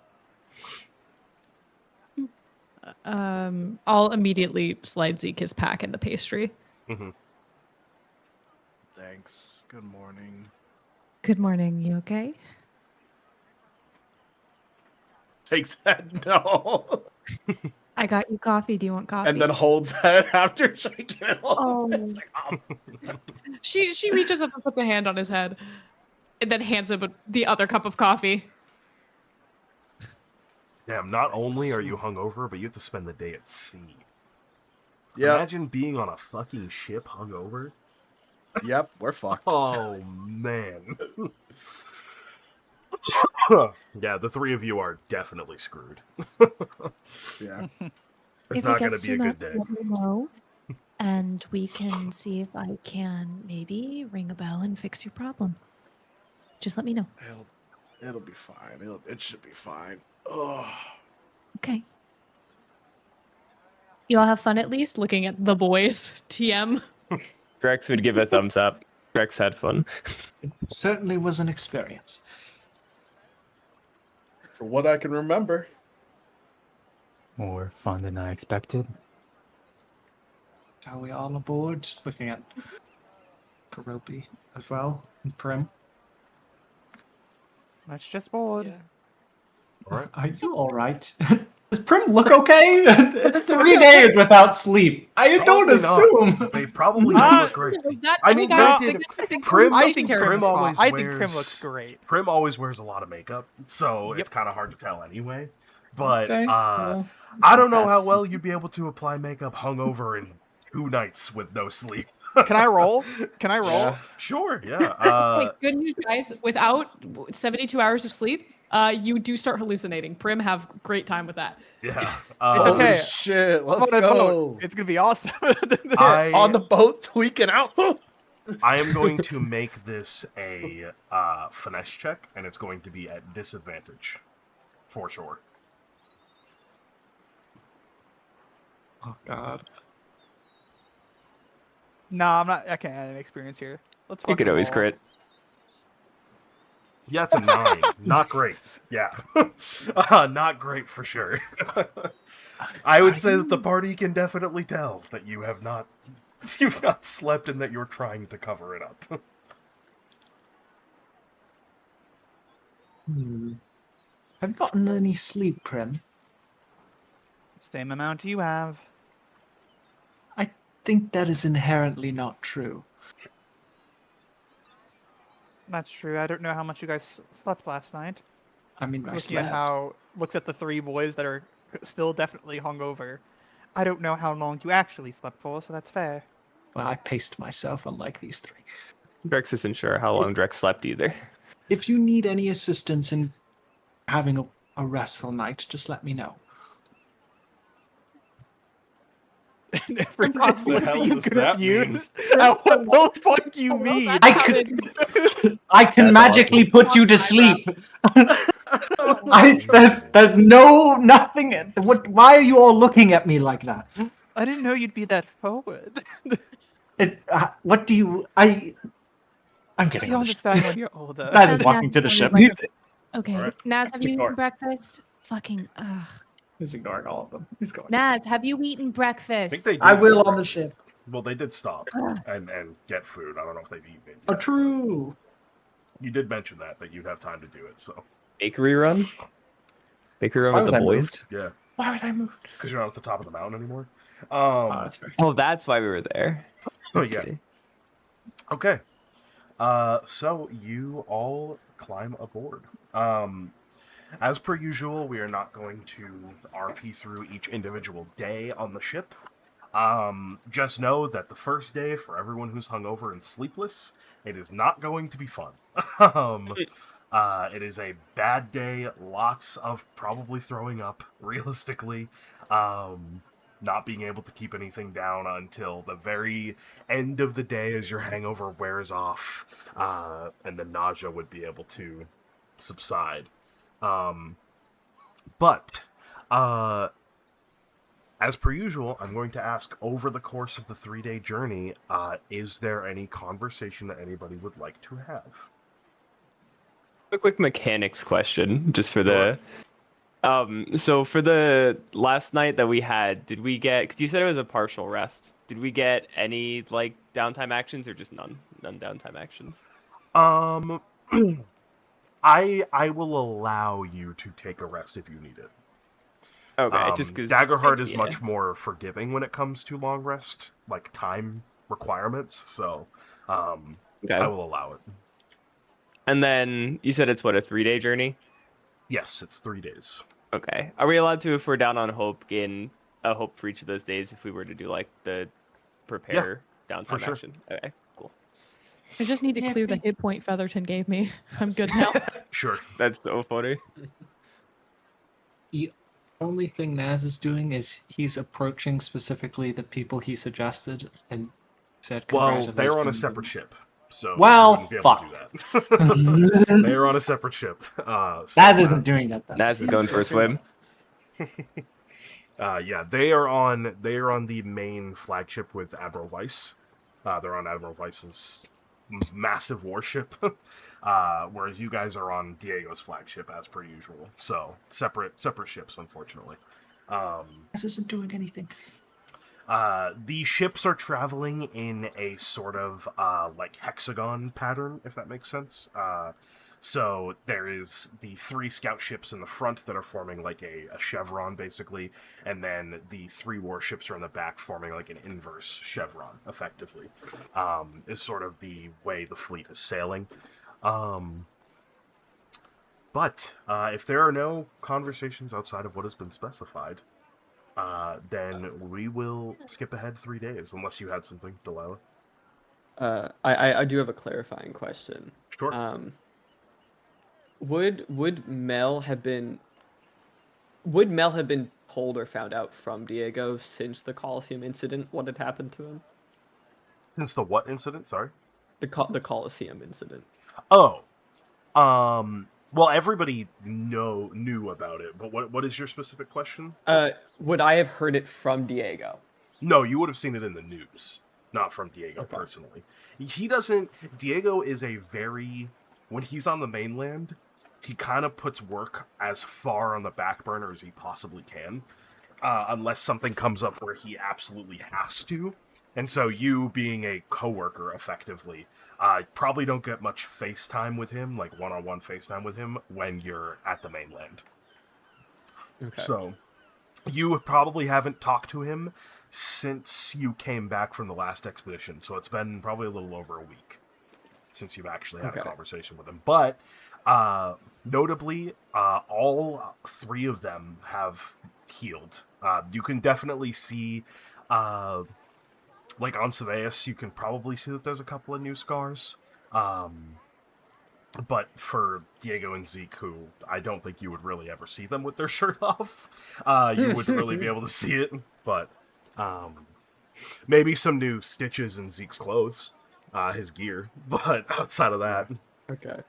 I'll immediately slide Zeke his pack and the pastry. Mm-hmm. Thanks. Good morning. Good morning. You okay? Takes head, no. I got you coffee. Do you want coffee? And then holds head after shaking it off. Oh. It's like, She reaches up and puts a hand on his head, and then hands him the other cup of coffee. Damn, not only are you hungover, but you have to spend the day at sea. Yeah. Imagine being on a fucking ship hungover. Yep, we're fucked. Oh, man. Yeah, the three of you are definitely screwed. Yeah. It's not going to be a good day. Let me know, and we can see if I can maybe ring a bell and fix your problem. Just let me know. It'll be fine. It should be fine. Oh. Okay. You all have fun at least looking at the boys. TM. Drex would give a thumbs up. Drex had fun. It certainly was an experience. For what I can remember. More fun than I expected. Are we all aboard? Just looking at Karopi as well, and Prim. Let's just board. Yeah. All right. Are you all right? Does Prim look okay? It's 3 days without sleep. I don't Probably assume. not. They probably don't look great. I mean, Prim I think Prim always I wears, think Prim looks great. Prim always wears a lot of makeup, so it's kind of hard to tell anyway. But Okay, well, I don't know how that's- well you'd be able to apply makeup hungover in 2 nights with no sleep. Can I roll? Can I roll? Yeah. Sure, yeah. Hey, good news, guys. Without 72 hours of sleep, you do start hallucinating. Prim have great time with that. Yeah. It's okay. Holy shit, let's I'm on a boat. go. It's gonna be awesome. On the boat, tweaking out. I am going to make this a finesse check, and it's going to be at disadvantage, for sure. Oh God. No, I'm not. I can't add an experience here. Let's. You could fucking always roll. crit. Yeah, it's a 9. Not great. Yeah. Not great for sure. I would say that the party can definitely tell that you've not slept and that you're trying to cover it up. Have you gotten any sleep, Prim? Same amount you have. I think that is inherently not true. That's true. I don't know how much you guys slept last night. I mean, I Looking at slept. how looks at the 3 boys that are still definitely hungover. I don't know how long you actually slept for, so that's fair. Well, I paced myself, unlike these 3. Drex isn't sure how long Drex slept either. If you need any assistance in having a restful night, just let me know. For What the hell does that mean? What the fuck you mean? I can magically put you to sleep. There's nothing. Why are you all looking at me like that? I didn't know you'd be that forward. What do you? I'm getting You on the ship. understand when you're older. That is walking to the ship. Okay, All right. Naz, have you Ignore. eaten breakfast? Fucking ugh. He's ignoring all of them. He's going. Naz, have you eaten breakfast? I think they did. I will on the ship. Well, they did stop and get food. I don't know if they've eaten it Oh, yet. true. You did mention that you'd have time to do it, so. Bakery run? Bakery run Why with was the I boys? moved? Yeah, Why was I moved? because you're not at the top of the mountain anymore. That's very. Oh, that's why we were there. Oh, Let's yeah. see. Okay. So you all climb aboard. As per usual, we are not going to RP through each individual day on the ship. Just know that the first day, for everyone who's hungover and sleepless, it is not going to be fun. It is a bad day, lots of probably throwing up, realistically. not being able to keep anything down until the very end of the day as your hangover wears off, and the nausea would be able to subside. But as per usual, I'm going to ask, over the course of the 3-day journey, is there any conversation that anybody would like to have? A quick mechanics question, just for the... So for the last night that we had, did we get... Because you said it was a partial rest. Did we get any, like, downtime actions, or just none? None downtime actions? I will allow you to take a rest if you need it. Okay, just because... Daggerheart is much more forgiving when it comes to long rest, like time requirements, so okay. I will allow it. And then you said it's, what, a 3-day journey? Yes, it's 3 days. Okay. Are we allowed to, if we're down on hope, gain a hope for each of those days if we were to do, like, the prepare downtime action? Okay, cool. I just need to clear the hit point Featherton gave me. I'm good now. Sure. That's so funny. The only thing Naz is doing is he's approaching specifically the people he suggested and said, well, they're on a separate ship. So well, fuck. They're on a separate ship. Naz isn't doing that. Naz is going for a swim. Yeah, they are on the main flagship with Admiral Weiss. They're on Admiral Weiss's massive warship, whereas you guys are on Diego's flagship as per usual. So separate ships, unfortunately. This isn't doing anything. The ships are traveling in a sort of like hexagon pattern, if that makes sense. So there is the 3 scout ships in the front that are forming like a chevron, basically, and then the 3 warships are in the back forming like an inverse chevron, effectively, is sort of the way the fleet is sailing. But if there are no conversations outside of what has been specified, then we will skip ahead 3 days, unless you had something, Delilah. I do have a clarifying question. Sure. Would Mel have been told or found out from Diego since the Colosseum incident what had happened to him? Since the what incident? Sorry. The Colosseum incident. Oh, well, everybody knew about it, but what is your specific question? Would I have heard it from Diego? No, you would have seen it in the news, not from Diego personally. Diego is when he's on the mainland, he kind of puts work as far on the back burner as he possibly can, unless something comes up where he absolutely has to. And so you, being a coworker, effectively, probably don't get much FaceTime with him, like one-on-one FaceTime with him, when you're at the mainland. Okay. So you probably haven't talked to him since you came back from the last expedition. So it's been probably a little over a week since you've actually had a conversation with him. But notably, all 3 of them have healed. You can definitely see... like on Saveus, you can probably see that there's a couple of new scars. But for Diego and Zeke, who I don't think you would really ever see them with their shirt off, you wouldn't really be able to see it. But maybe some new stitches in Zeke's clothes, his gear. But outside of that... Okay.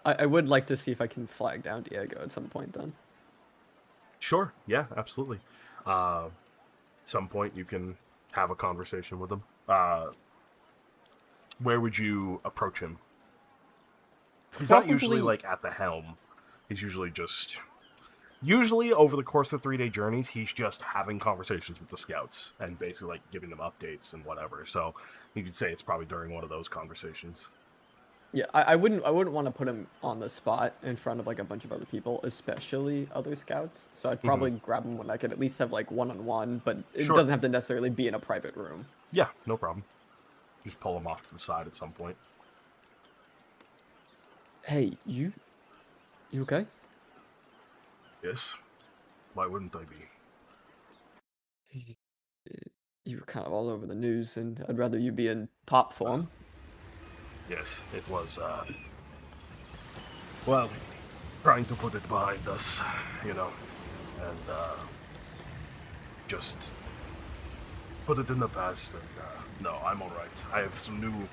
I would like to see if I can flag down Diego at some point, then. Sure. Yeah, absolutely. Some point you can have a conversation with him. Where would you approach him? He's not usually like at the helm. He's usually over the course of 3-day journeys, he's just having conversations with the scouts and basically like giving them updates and whatever. So you could say it's probably during one of those conversations. Yeah, I wouldn't want to put him on the spot in front of like a bunch of other people, especially other scouts. So I'd probably grab him when I could at least have like one-on-one, but it doesn't have to necessarily be in a private room. Yeah, no problem. Just pull him off to the side at some point. Hey, you okay? Yes. Why wouldn't I be? You were kind of all over the news, and I'd rather you be in top form. Yes, it was, well, trying to put it behind us, and, just put it in the past, and no, I'm alright. I have some new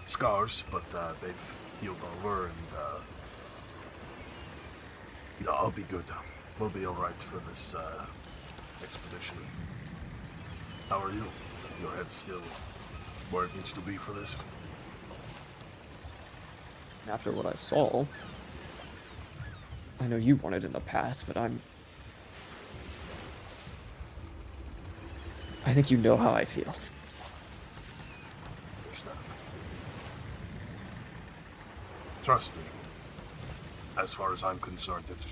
scars, but they've healed over, and I'll be good. We'll be alright for this expedition. How are you? Your head's still where it needs to be for this? After what I saw, I know you wanted in the past, but I think you know how I feel. Understand. Trust me. As far as I'm concerned, it's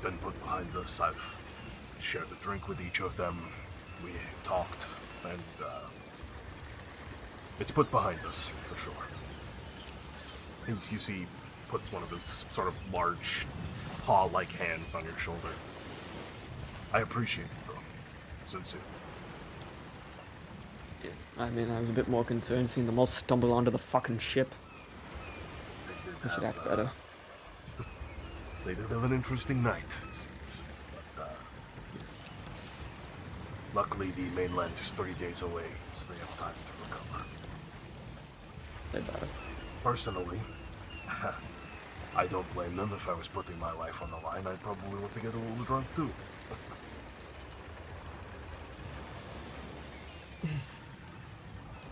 been put behind us. I've shared a drink with each of them. We talked, and it's put behind us, for sure. You see, puts one of his sort of large paw-like hands on your shoulder. I appreciate it, though. Sincere. Yeah, I mean, I was a bit more concerned seeing them all stumble onto the fucking ship. I should act better. They did have an interesting night, it seems. But, luckily, the mainland is 3 days away, so they have time to recover. They better. Personally, I don't blame them. If I was putting my life on the line, I'd probably want to get a little drunk, too.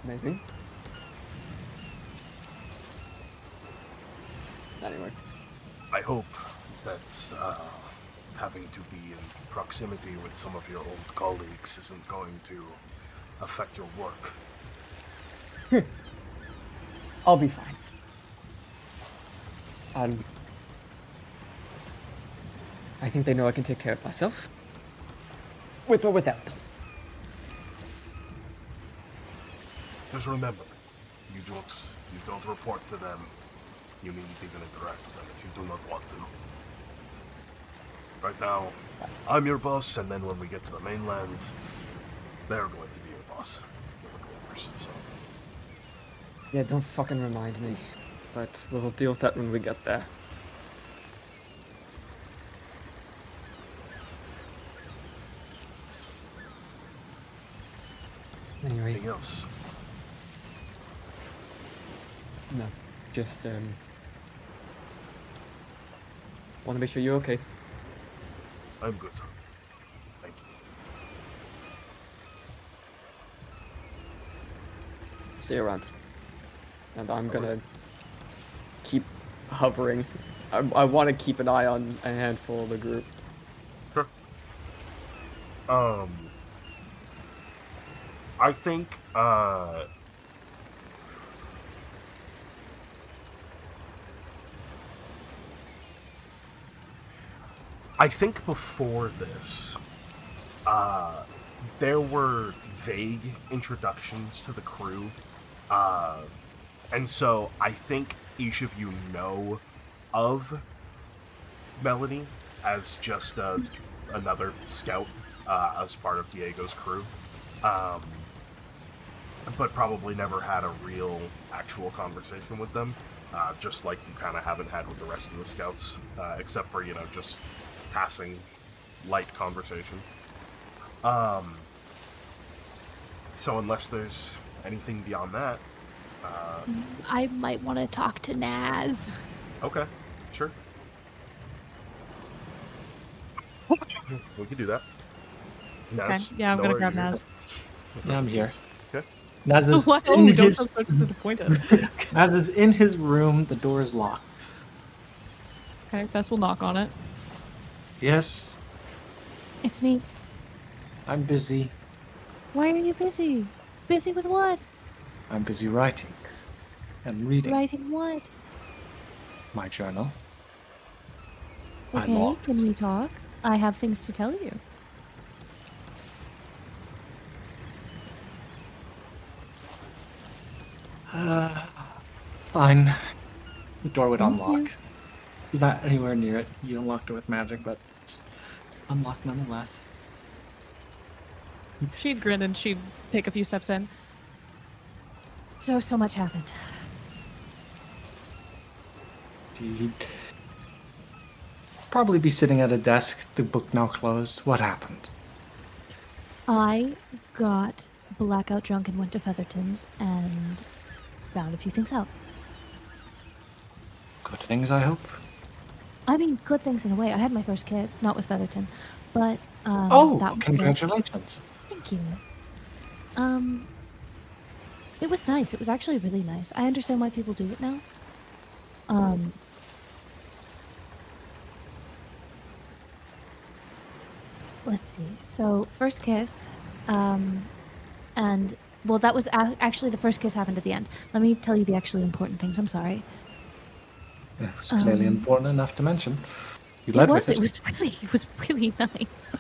Maybe. Anyway. I hope that having to be in proximity with some of your old colleagues isn't going to affect your work. I'll be fine. I think they know I can take care of myself. With or without them. Just remember, you don't report to them. You needn't even interact with them if you do not want to. Right now, I'm your boss, and then when we get to the mainland, they're going to be your boss. So. Yeah, don't fucking remind me. But we'll deal with that when we get there. Anyway. Anything else? No. Just, want to make sure you're okay. I'm good. Thank you. See you around. And I'm gonna keep hovering. I want to keep an eye on a handful of the group. Sure. I think, before this, there were vague introductions to the crew, and so I think each of you know of Melanie as just another scout as part of Diego's crew, but probably never had a real, actual conversation with them, just like you kind of haven't had with the rest of the scouts, except for, just passing light conversation. So unless there's anything beyond that, I might want to talk to Naz. Okay, sure. We can do that. Naz, Okay. Yeah, I'm gonna grab Naz. Yeah, I'm here. Okay. Naz is Wow, in don't his... sound so disappointed. Naz is in his room. The door is locked. Okay, Bess will knock on it. Yes, It's me. I'm busy. Why are you busy? Busy with what? I'm busy writing and reading Writing what? my journal. My Okay, logs. can we talk? I have things to tell you. Fine. The door would Thank unlock. you. He's not anywhere near it. You unlocked it with magic, but it's unlocked nonetheless. She'd grin and she'd take a few steps in. So much happened. He'd probably be sitting at a desk, the book now closed. What happened? I got blackout drunk and went to Featherton's and found a few things out. Good things, I hope. I mean, good things in a way. I had my first kiss, not with Featherton, but Oh, that was congratulations. Thank you. It was nice. It was actually really nice. I understand why people do it now. Let's see. So, first kiss, and well, that was actually the first kiss happened at the end. Let me tell you the actually important things. I'm sorry. It was clearly important enough to mention. You led with it. It was really nice.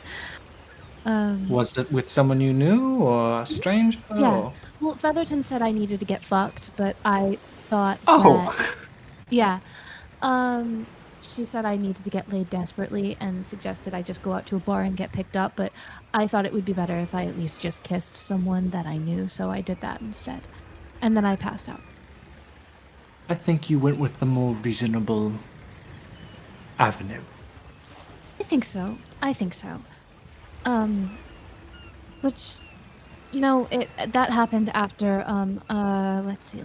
Was it with someone you knew or a stranger? Yeah. Or... Well, Featherton said I needed to get fucked, but I thought Oh! that... Yeah. She said I needed to get laid desperately and suggested I just go out to a bar and get picked up, but I thought it would be better if I at least just kissed someone that I knew, so I did that instead. And then I passed out. I think you went with the more reasonable avenue. I think so. Which, you know, that happened after, let's see.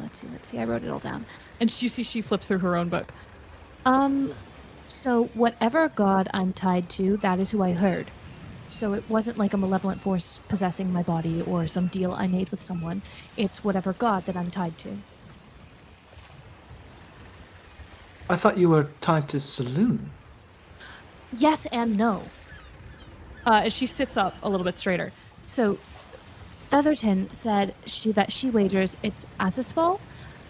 I wrote it all down. And she flips through her own book. So whatever god I'm tied to, that is who I heard. So it wasn't like a malevolent force possessing my body or some deal I made with someone. It's whatever god that I'm tied to. I thought you were tied to Saloon. Yes and no. As she sits up a little bit straighter. So Featherton said that she wagers it's Azzuron,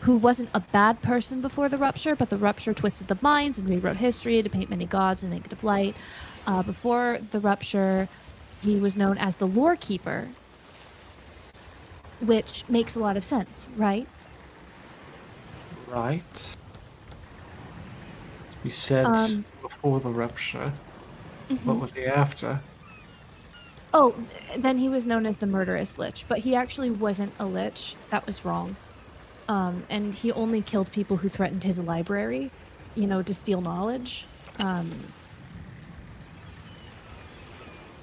who wasn't a bad person before the rupture, but the rupture twisted the minds and rewrote history to paint many gods in negative light. Before the rupture, he was known as the Lore Keeper, which makes a lot of sense, right? Right. You said before the rupture. Mm-hmm. What was he after? Oh, then he was known as the Murderous Lich, but he actually wasn't a lich. That was wrong. And he only killed people who threatened his library, to steal knowledge.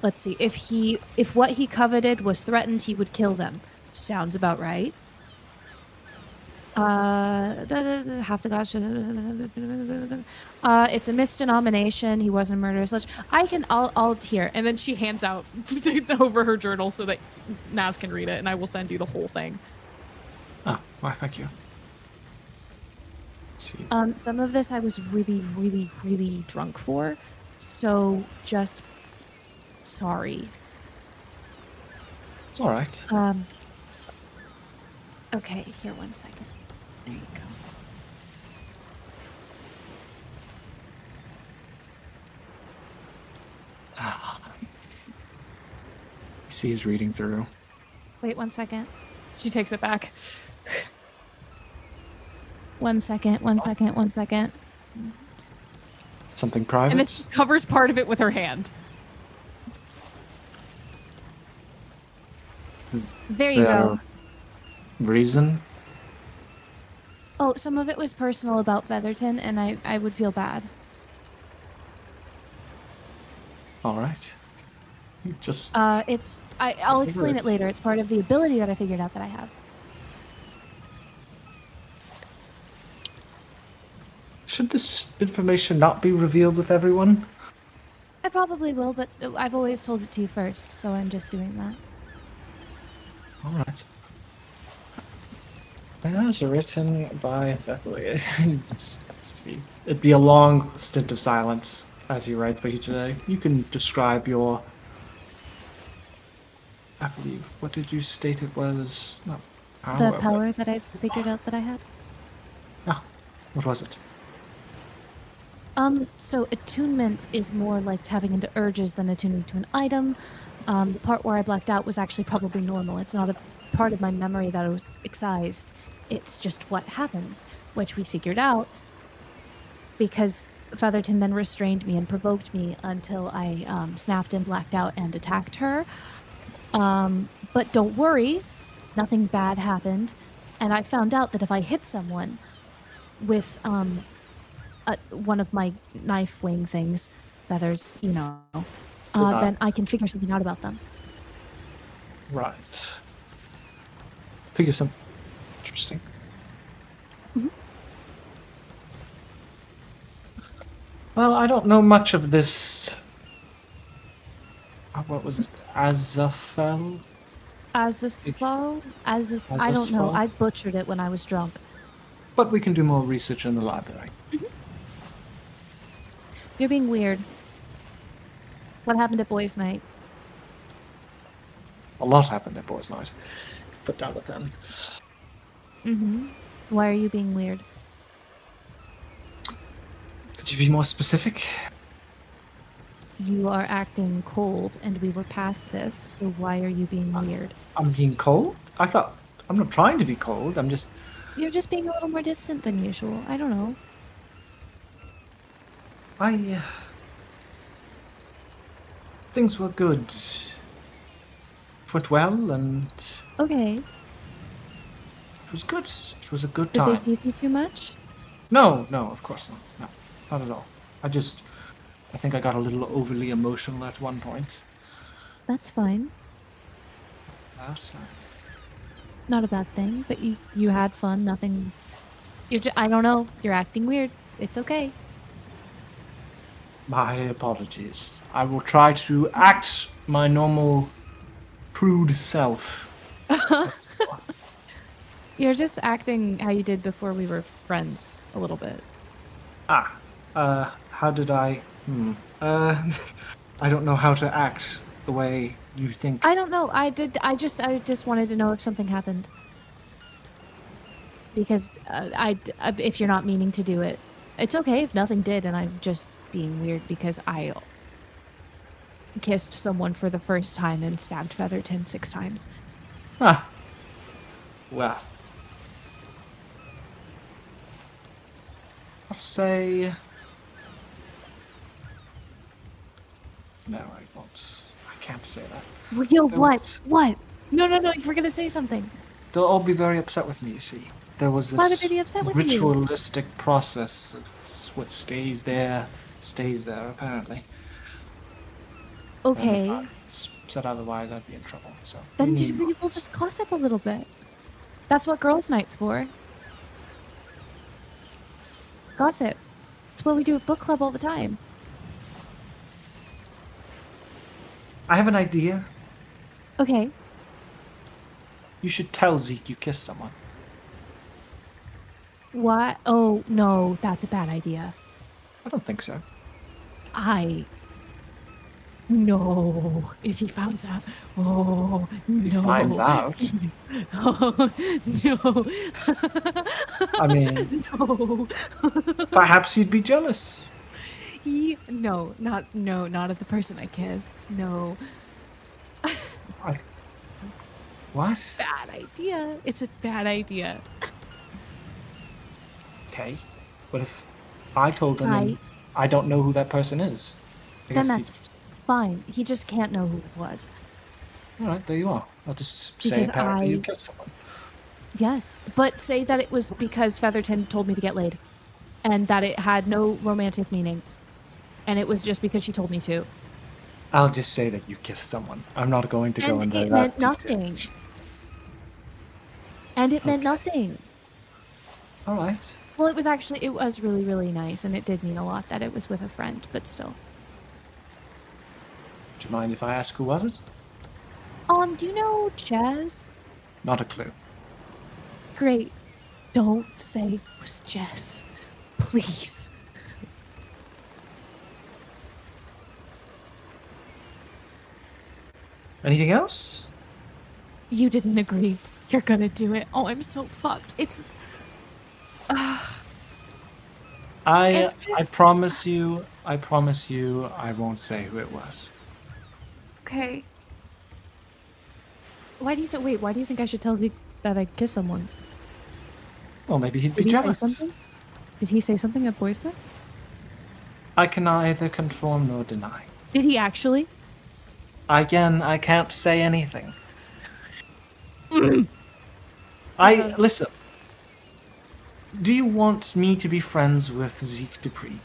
Let's see. If what he coveted was threatened, he would kill them. Sounds about right. Half the gods. It's a misdenomination. He wasn't a murderous lich. I'll here. And then she hands out over her journal so that Naz can read it, and I will send you the whole thing. Oh, why, thank you. Let's see. Some of this I was really, really, really drunk for, so just sorry. It's all right. Okay, here, 1 second. There you go. He sees reading through. Wait 1 second. She takes it back. 1 second. Something private? And then she covers part of it with her hand. There you go. Reason? Oh, some of it was personal about Featherton, and I would feel bad. All right. You just... I'll explain it later. It's part of the ability that I figured out that I have. Should this information not be revealed with everyone? I probably will, but I've always told it to you first, so I'm just doing that. All right. As written by Thethly. It'd be a long stint of silence as he writes, but today you can describe your... I believe, what did you state it was? Not power, the power that I figured out that I had? Ah, what was it? So attunement is more like tapping into urges than attuning to an item. The part where I blacked out was actually probably normal. It's not a part of my memory that I was excised. It's just what happens, which we figured out because Featherton then restrained me and provoked me until I snapped and blacked out and attacked her. But don't worry, nothing bad happened. And I found out that if I hit someone with one of my knife wing things, feathers, then I can figure something out about them. Right. Figure some interesting. Well, I don't know much of this. What was it? Azafel? Azusfal? I don't know. Azusfal? I butchered it when I was drunk. But we can do more research in the library. You're being weird. What happened at boys' night? A lot happened at boys' night. Put down the pen. Mm-hmm. Why are you being weird? Could you be more specific? You are acting cold, and we were past this, so why are you being weird? I'm being cold? I thought... I'm not trying to be cold, I'm just... You're just being a little more distant than usual. I don't know. Things were good. It went well, and... Okay. It was good. It was a good Did time. they tease you too much? No, of course not. No, not at all. I think I got a little overly emotional at one point. That's fine. Not a bad thing, but you had fun. Nothing. I don't know. You're acting weird. It's okay. My apologies. I will try to act my normal prude self. You're just acting how you did before we were friends a little bit. How did I... I don't know how to act the way you think. I don't know. I just wanted to know if something happened. Because if you're not meaning to do it, it's okay if nothing did, and I'm just being weird because I kissed someone for the first time and stabbed Featherton 6 times. Well. I'll say... No, I won't. I can't say that. Yo, what? What? No, you were gonna say something. They'll all be very upset with me, you see. There was Why would this they be upset with you? ritualistic process of what stays there, apparently. Okay. And if I said otherwise, I'd be in trouble. So Then we'll just gossip a little bit. That's what girls' night's for. Gossip. It's what we do at book club all the time. I have an idea. Okay. You should tell Zeke you kissed someone. What? Oh, no, that's a bad idea. I don't think so. No, if he finds out. Oh, no. If he finds out? Oh, no. I mean... No. Perhaps he'd be jealous. No, not of the person I kissed. No. What? Bad idea. It's a bad idea. Okay. What if I told him and I don't know who that person is? Then that's fine. He just can't know who it was. Alright, there you are. I'll just say apparently you kissed someone. Yes, but say that it was because Featherton told me to get laid. And that it had no romantic meaning. And it was just because she told me to. I'll just say that you kissed someone. I'm not going to go into that. And it meant nothing. And it meant nothing. Alright. Well, it was really, really nice, and it did mean a lot that it was with a friend, but still. Do you mind if I ask who was it? Do you know Jess? Not a clue. Great. Don't say it was Jess. Please. Anything else? You didn't agree. You're gonna do it. Oh, I'm so fucked. It's... I promise you, I won't say who it was. Okay. Why do you think I should tell Zeke that I kissed someone? Well, maybe he'd be Did he jealous. say something? Did he say something at boys' night? I can neither confirm nor deny. Did he actually? Again, I can't say anything. Listen. Do you want me to be friends with Zeke Dupree?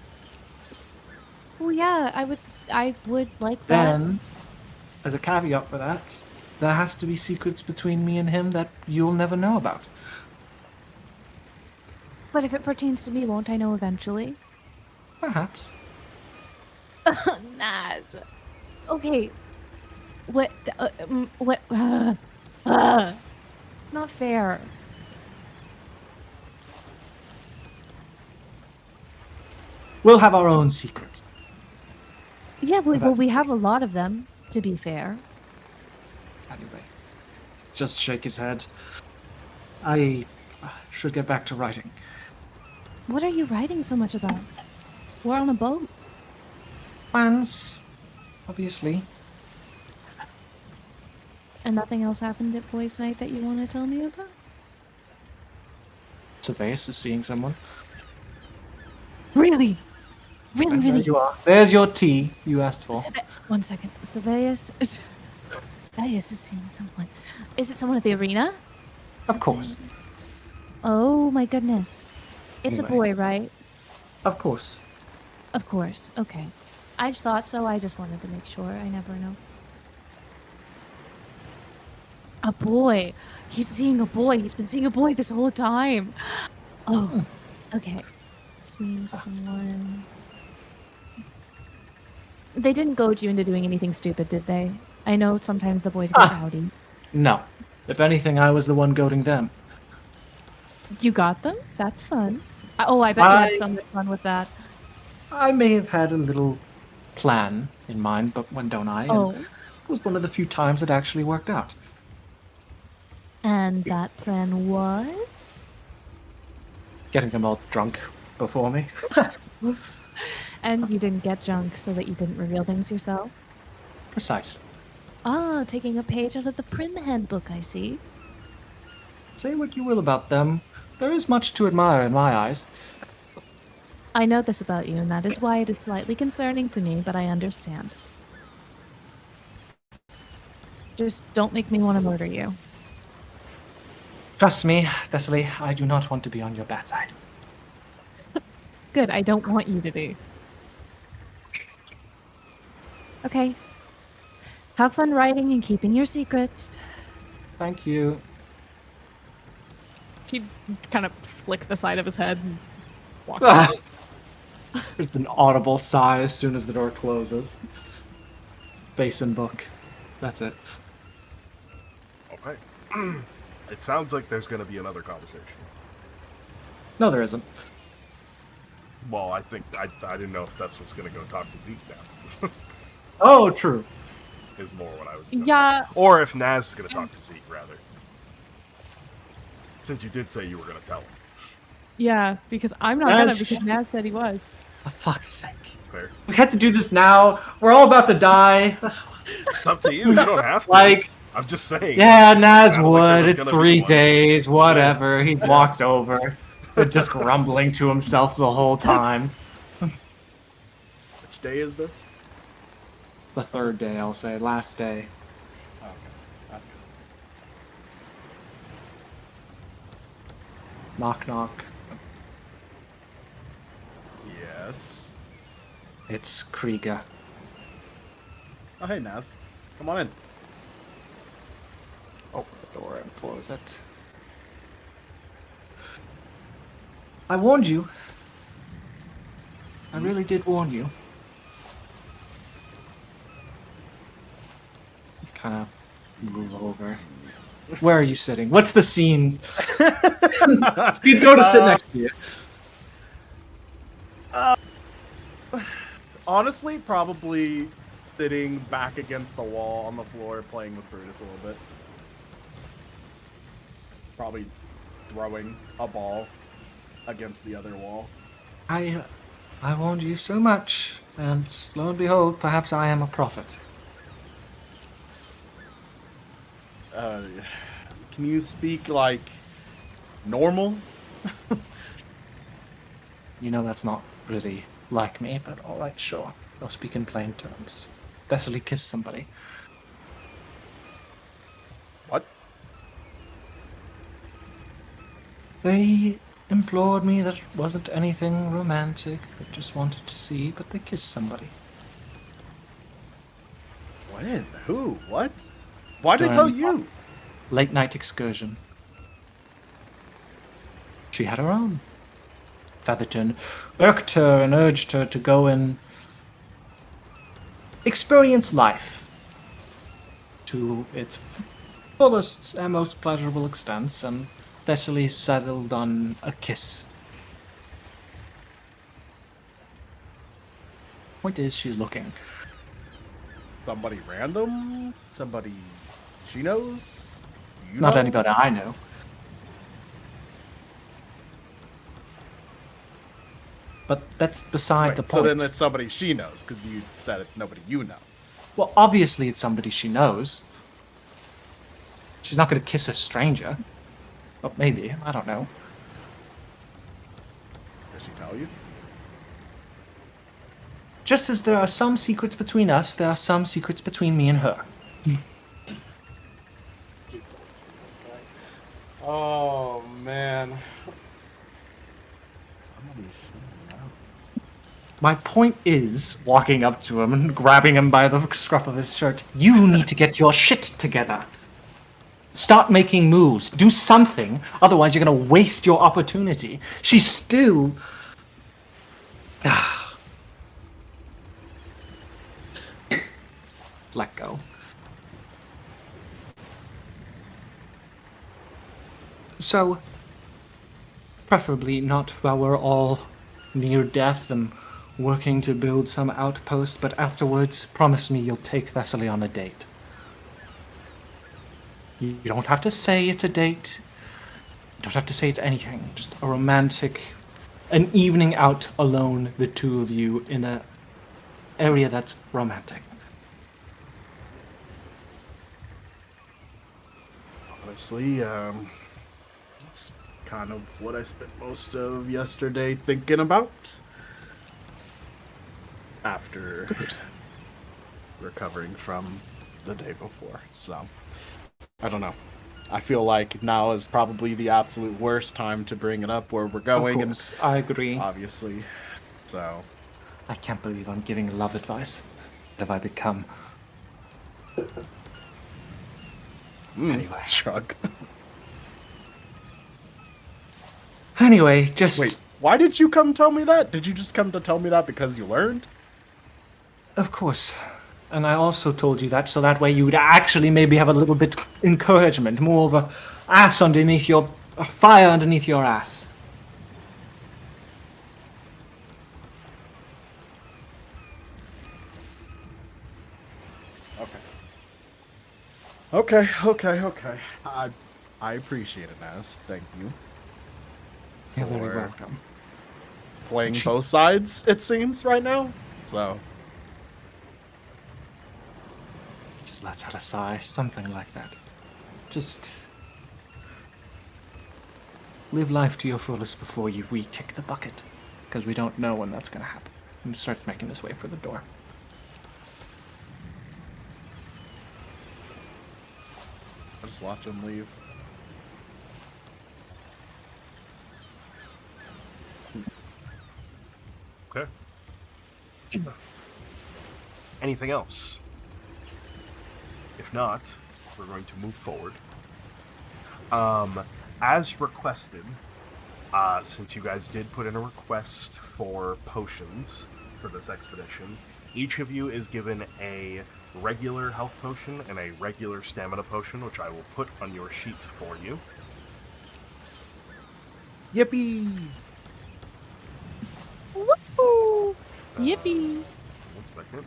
Well, yeah, I would like that. Then, as a caveat for that, there has to be secrets between me and him that you'll never know about. But if it pertains to me, won't I know eventually? Perhaps. Naz. Okay. What? What? Not fair. We'll have our own secrets. Yeah, well, we have a lot of them, to be fair. Anyway, just shake his head. I should get back to writing. What are you writing so much about? We're on a boat. Plans, obviously. And nothing else happened at Boys' Night that you want to tell me about? Surveillance is seeing someone. Really? And Really? there you are. There's your tea you asked for. One second. Surveillance is seeing someone. Is it someone at the arena? Of course. Oh my goodness. It's Anyway. a boy, right? Of course. Of course. Okay. I just thought so. I just wanted to make sure. I never know. A boy. He's seeing a boy. He's been seeing a boy this whole time. Oh. Okay. Seeing someone. They didn't goad you into doing anything stupid, did they? I know sometimes the boys get rowdy. No. If anything, I was the one goading them. You got them? That's fun. Oh, I bet you had so much fun with that. I may have had a little plan in mind, but when don't I? Oh. And it was one of the few times it actually worked out. And that plan was? Getting them all drunk before me. And you didn't get drunk so that you didn't reveal things yourself? Precise. Ah, taking a page out of the Prim handbook, I see. Say what you will about them. There is much to admire in my eyes. I know this about you, and that is why it is slightly concerning to me, but I understand. Just don't make me want to murder you. Trust me, Thessaly, I do not want to be on your bad side. Good, I don't want you to be. Okay. Have fun writing and keeping your secrets. Thank you. He kind of flick the side of his head and walk Ah. out. There's an audible sigh as soon as the door closes. Basin book. That's it. Okay. It sounds like there's going to be another conversation. No, there isn't. Well, I think I didn't know if that's what's going to go talk to Zeke now. Oh, true. Is more what I was. Yeah. Or if Naz is going to talk to Zeke, rather. Since you did say you were going to tell him. Yeah, because I'm not gonna Yes. because Naz said he was. For fuck's sake. Fair. We had to do this now. We're all about to die. It's up to you. You don't have to. Like, I'm just saying. yeah, It Naz sounded like there would. was It's gonna 3 be one. days, whatever. He walks over. Just grumbling to himself the whole time. Which day is this? The 3rd day, I'll say. Last day. Okay, that's good. Knock, knock. Yes. It's Krieger. Oh, hey, Naz. Come on in. Open the door and close it. I warned you. I really did warn you. Kind of move over. Where are you sitting? What's the scene? He'd go to sit next to you. Honestly, probably sitting back against the wall on the floor playing with Brutus a little bit. Probably throwing a ball against the other wall. I warned you so much, and lo and behold, perhaps I am a prophet. Can you speak like normal? You know that's not really like me, but alright, sure. I'll speak in plain terms. Thessaly kissed somebody. What? They implored me that it wasn't anything romantic, they just wanted to see, but they kissed somebody. When? Who? What? Why'd they during tell you? Late night excursion. She had her own. Featherton irked her and urged her to go and experience life to its fullest and most pleasurable extents, and Thessaly settled on a kiss. Point is, she's looking. Somebody random? Somebody she knows? You Not know? anybody I know. But that's beside Wait, the point. so then it's somebody she knows, because you said it's nobody you know. Well, obviously it's somebody she knows. She's not going to kiss a stranger. Well, maybe. I don't know. Does she tell you? Just as there are some secrets between us, there are some secrets between me and her. Oh, man. Somebody she knows. My point is, walking up to him and grabbing him by the scruff of his shirt, you need to get your shit together. Start making moves. Do something. Otherwise, you're going to waste your opportunity. She's still... Let go. So, preferably not while we're all near death and working to build some outpost, but afterwards, promise me you'll take Thessaly on a date. You don't have to say it's a date. You don't have to say it's anything. Just a romantic... An evening out alone, the two of you, in a area that's romantic. Honestly, that's kind of what I spent most of yesterday thinking about. After recovering from the day before, so I don't know. I feel like now is probably the absolute worst time to bring it up where we're going. Of course, I agree. Obviously, so I can't believe I'm giving love advice. What have I become? Anyway. Shrug. Anyway, just... Wait, why did you come tell me that? Did you just come to tell me that because you learned? Of course. And I also told you that so that way you would actually maybe have a little bit encouragement, more of a ass underneath your... a fire underneath your ass. Okay. I appreciate it, Naz. Thank you. You're very for welcome. Playing both sides, it seems, right now. So. Just lets out a sigh, something like that. Just... live life to your fullest before we kick the bucket. Because we don't know when that's going to happen. And starts making his way for the door. I'll just watch him leave. Okay. Anything else? If not, we're going to move forward. As requested, since you guys did put in a request for potions for this expedition, each of you is given a regular health potion and a regular stamina potion, which I will put on your sheets for you. Yippee! Woohoo! Yippee! 1 second.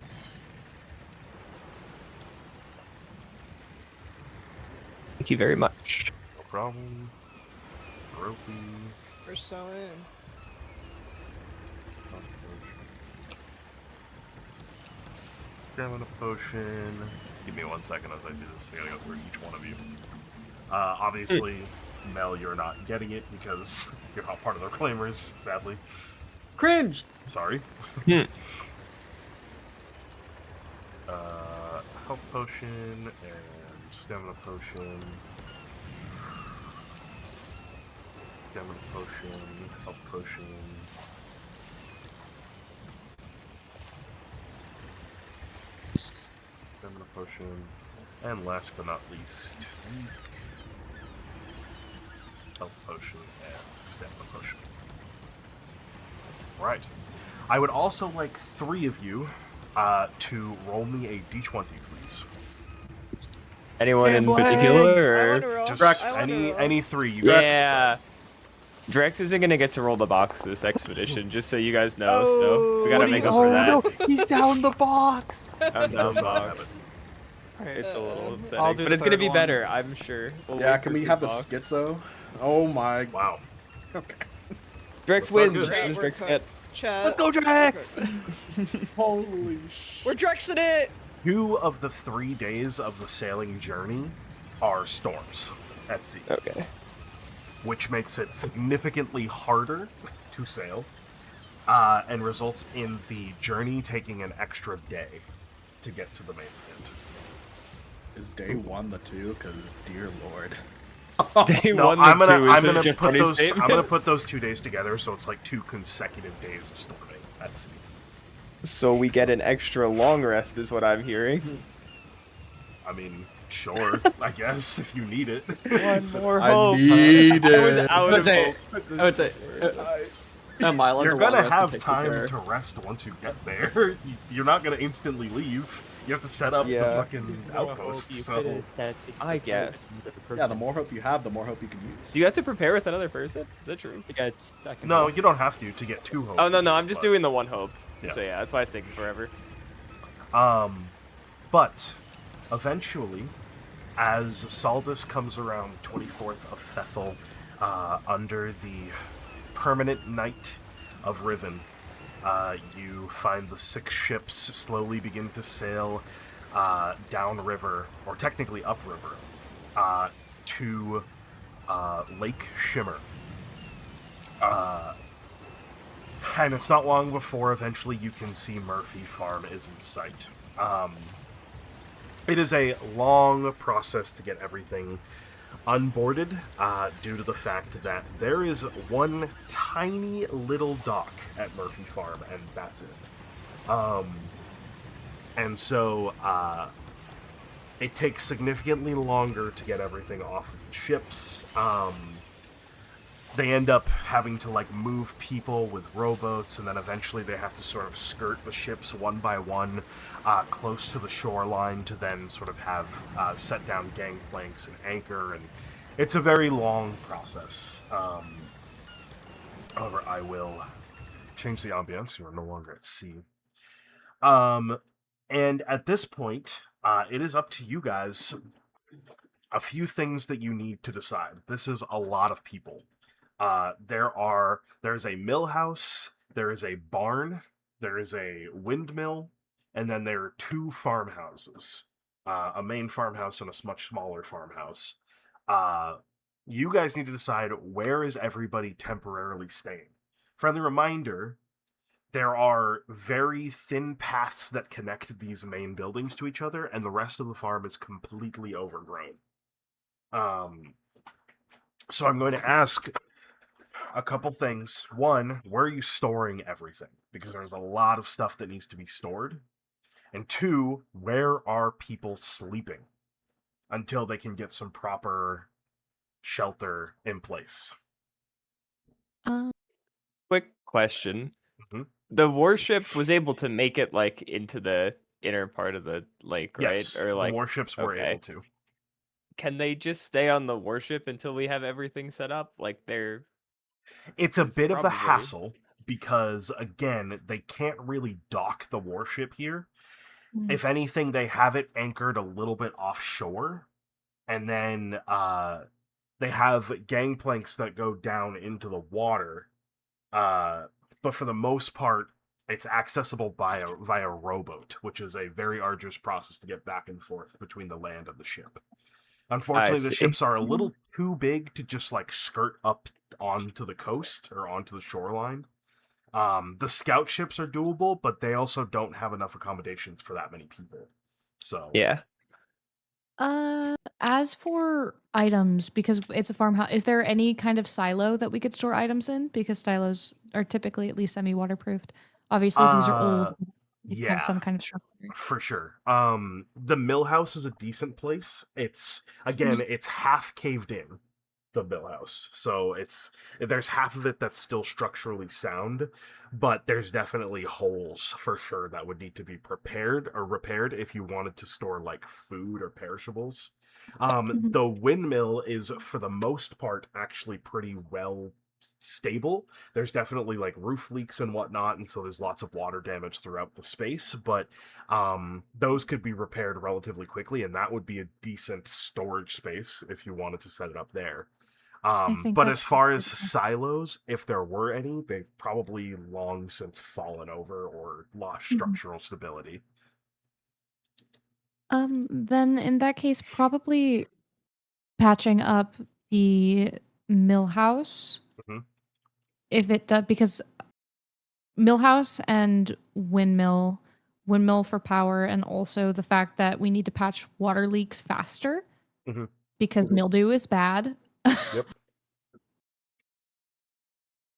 Thank you very much. No problem. Ropey. We're so in. Stamina potion. Give me 1 second as I do this. I gotta go through each one of you. Obviously, Mel, you're not getting it because you're not part of the Reclaimers, sadly. Cringe! Sorry. Health potion and stamina potion. Stamina potion, health potion. Stamina potion, And last but not least, health potion and stamina potion. Right. I would also like 3 of you to roll me a d20, please. Anyone in Gambling. particular? I Or? want to roll. Just I wanna roll. any 3. You guys Yeah. Drex isn't gonna get to roll the box this expedition, just so you guys know. So Oh, we gotta What make do up you- for that. Oh, no, he's down the box. I'm down decide. box. Alright, It's a little I'll upsetting, do but the it's gonna third be one. better, I'm sure. We'll Yeah, wait can for we have the box. schizo? Oh my. Wow. Okay. Drex That's not wins. good. Chat, Does we're Drex get? Chat. Let's go, Drax! Holy shit. We're Drexing it. 2 of the 3 days of the sailing journey are storms at sea, Okay. which makes it significantly harder to sail, and results in the journey taking an extra day to get to the mainland. Is day 1 the 2? Because, dear lord. Day No, 1 I'm to 2 gonna is such a funny I'm statement. gonna put those 2 days together, so it's like 2 consecutive days of storming at sea. So we get an extra long rest, is what I'm hearing. I mean, sure, I guess if you need it. One more I hope. need I was it. out of say- hope. I would say, am I allowed You're to long gonna rest to have take time care? to rest once you get there. You're not gonna instantly leave. You have to set up the Yeah. fucking outpost. So I guess. Yeah, the more hope you have, the more hope you can use. Do you have to prepare with another person? Is that true? no, you don't have to get 2 hope. Oh, no, I'm just but- doing the 1 hope. Yeah. So yeah, that's why it's taking forever. But eventually, as Saldus comes around 24th of Fethel, under the permanent night of Rivven, you find the 6 ships slowly begin to sail downriver, or technically upriver, to Lake Shimmer. And it's not long before eventually you can see Murphy Farm is in sight. It is a long process to get everything unboarded, due to the fact that there is one tiny little dock at Murphy Farm, and that's it. And so it takes significantly longer to get everything off of the ships. They end up having to like move people with rowboats, and then eventually they have to sort of skirt the ships one by one close to the shoreline to then sort of have set down gangplanks and anchor, and it's a very long process. However, I will change the ambiance. You are no longer at sea. And at this point, it is up to you guys. A few things that you need to decide. This is a lot of people. There's a mill house, there is a barn, there is a windmill, and then there are 2 farmhouses. A main farmhouse and a much smaller farmhouse. You guys need to decide, where is everybody temporarily staying. Friendly reminder, there are very thin paths that connect these main buildings to each other, and the rest of the farm is completely overgrown. So I'm going to ask a couple things. One, where are you storing everything? Because there's a lot of stuff that needs to be stored. And 2, where are people sleeping until they can get some proper shelter in place? Quick question. Mhm. The warship was able to make it like into the inner part of the lake, right? Yes, Or like the warships were okay. able to. Can they just stay on the warship until we have everything set up? Like they're It's a bit of a probably- hassle because, again, they can't really dock the warship here. If anything, they have it anchored a little bit offshore, and then they have gangplanks that go down into the water. But for the most part, it's accessible via rowboat, which is a very arduous process to get back and forth between the land and the ship. Unfortunately, the see. ships are a little too big to just like skirt up onto the coast or onto the shoreline. The scout ships are doable, but they also don't have enough accommodations for that many people. So yeah. As for items, because it's a farmhouse, is there any kind of silo that we could store items in? Because silos are typically at least semi-waterproofed. Obviously, these are old. have some kind of structure. For sure. The mill house is a decent place. It's it's half caved in, the mill house. So there's half of it that's still structurally sound, but there's definitely holes for sure that would need to be prepared or repaired if you wanted to store like food or perishables. The windmill is for the most part actually pretty well stable. There's definitely like roof leaks and whatnot, and so there's lots of water damage throughout the space, but those could be repaired relatively quickly, and that would be a decent storage space if you wanted to set it up there. But as far as silos, if there were any, they've probably long since fallen over or lost structural stability. Then in that case, probably patching up the mill house. If it does, because mill house and windmill for power, and also the fact that we need to patch water leaks faster because mildew is bad. Yep.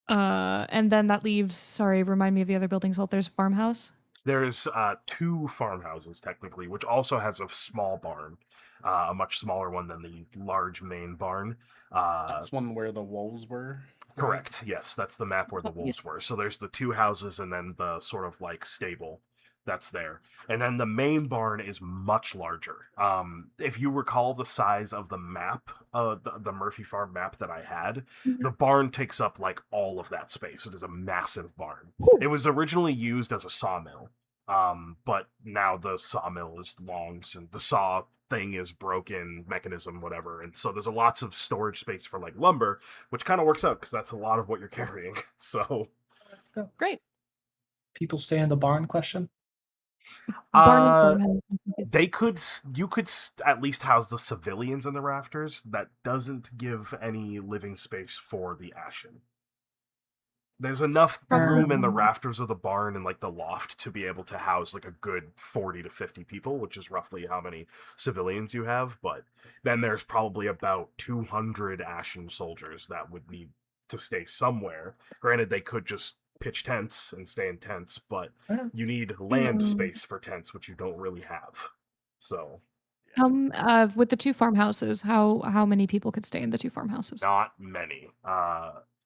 And then that leaves, sorry, remind me of the other buildings. There's a farmhouse. There's 2 farmhouses technically, which also has a small barn, a much smaller one than the large main barn. That's one where the wolves were. Correct. Yes, that's the map where the wolves were. So there's the 2 houses and then the sort of like stable that's there. And then the main barn is much larger. If you recall the size of the map, the Murphy Farm map that I had, the barn takes up like all of that space. It is a massive barn. It was originally used as a sawmill, but now the sawmill is long and the saw thing is broken, mechanism, whatever, and so there's lots of storage space for like lumber, which kind of works out because that's a lot of what you're carrying. So Let's go. Great. People stay in the barn? Question. They could, you could at least house the civilians in the rafters. That doesn't give any living space for the Ashen. There's enough room in the rafters of the barn and like the loft to be able to house like a good 40 to 50 people, which is roughly how many civilians you have. But then there's probably about 200 Ashen soldiers that would need to stay somewhere. Granted, they could just pitch tents and stay in tents, but you need land space for tents, which you don't really have. So with the 2 farmhouses, how many people could stay in the 2 farmhouses? not many.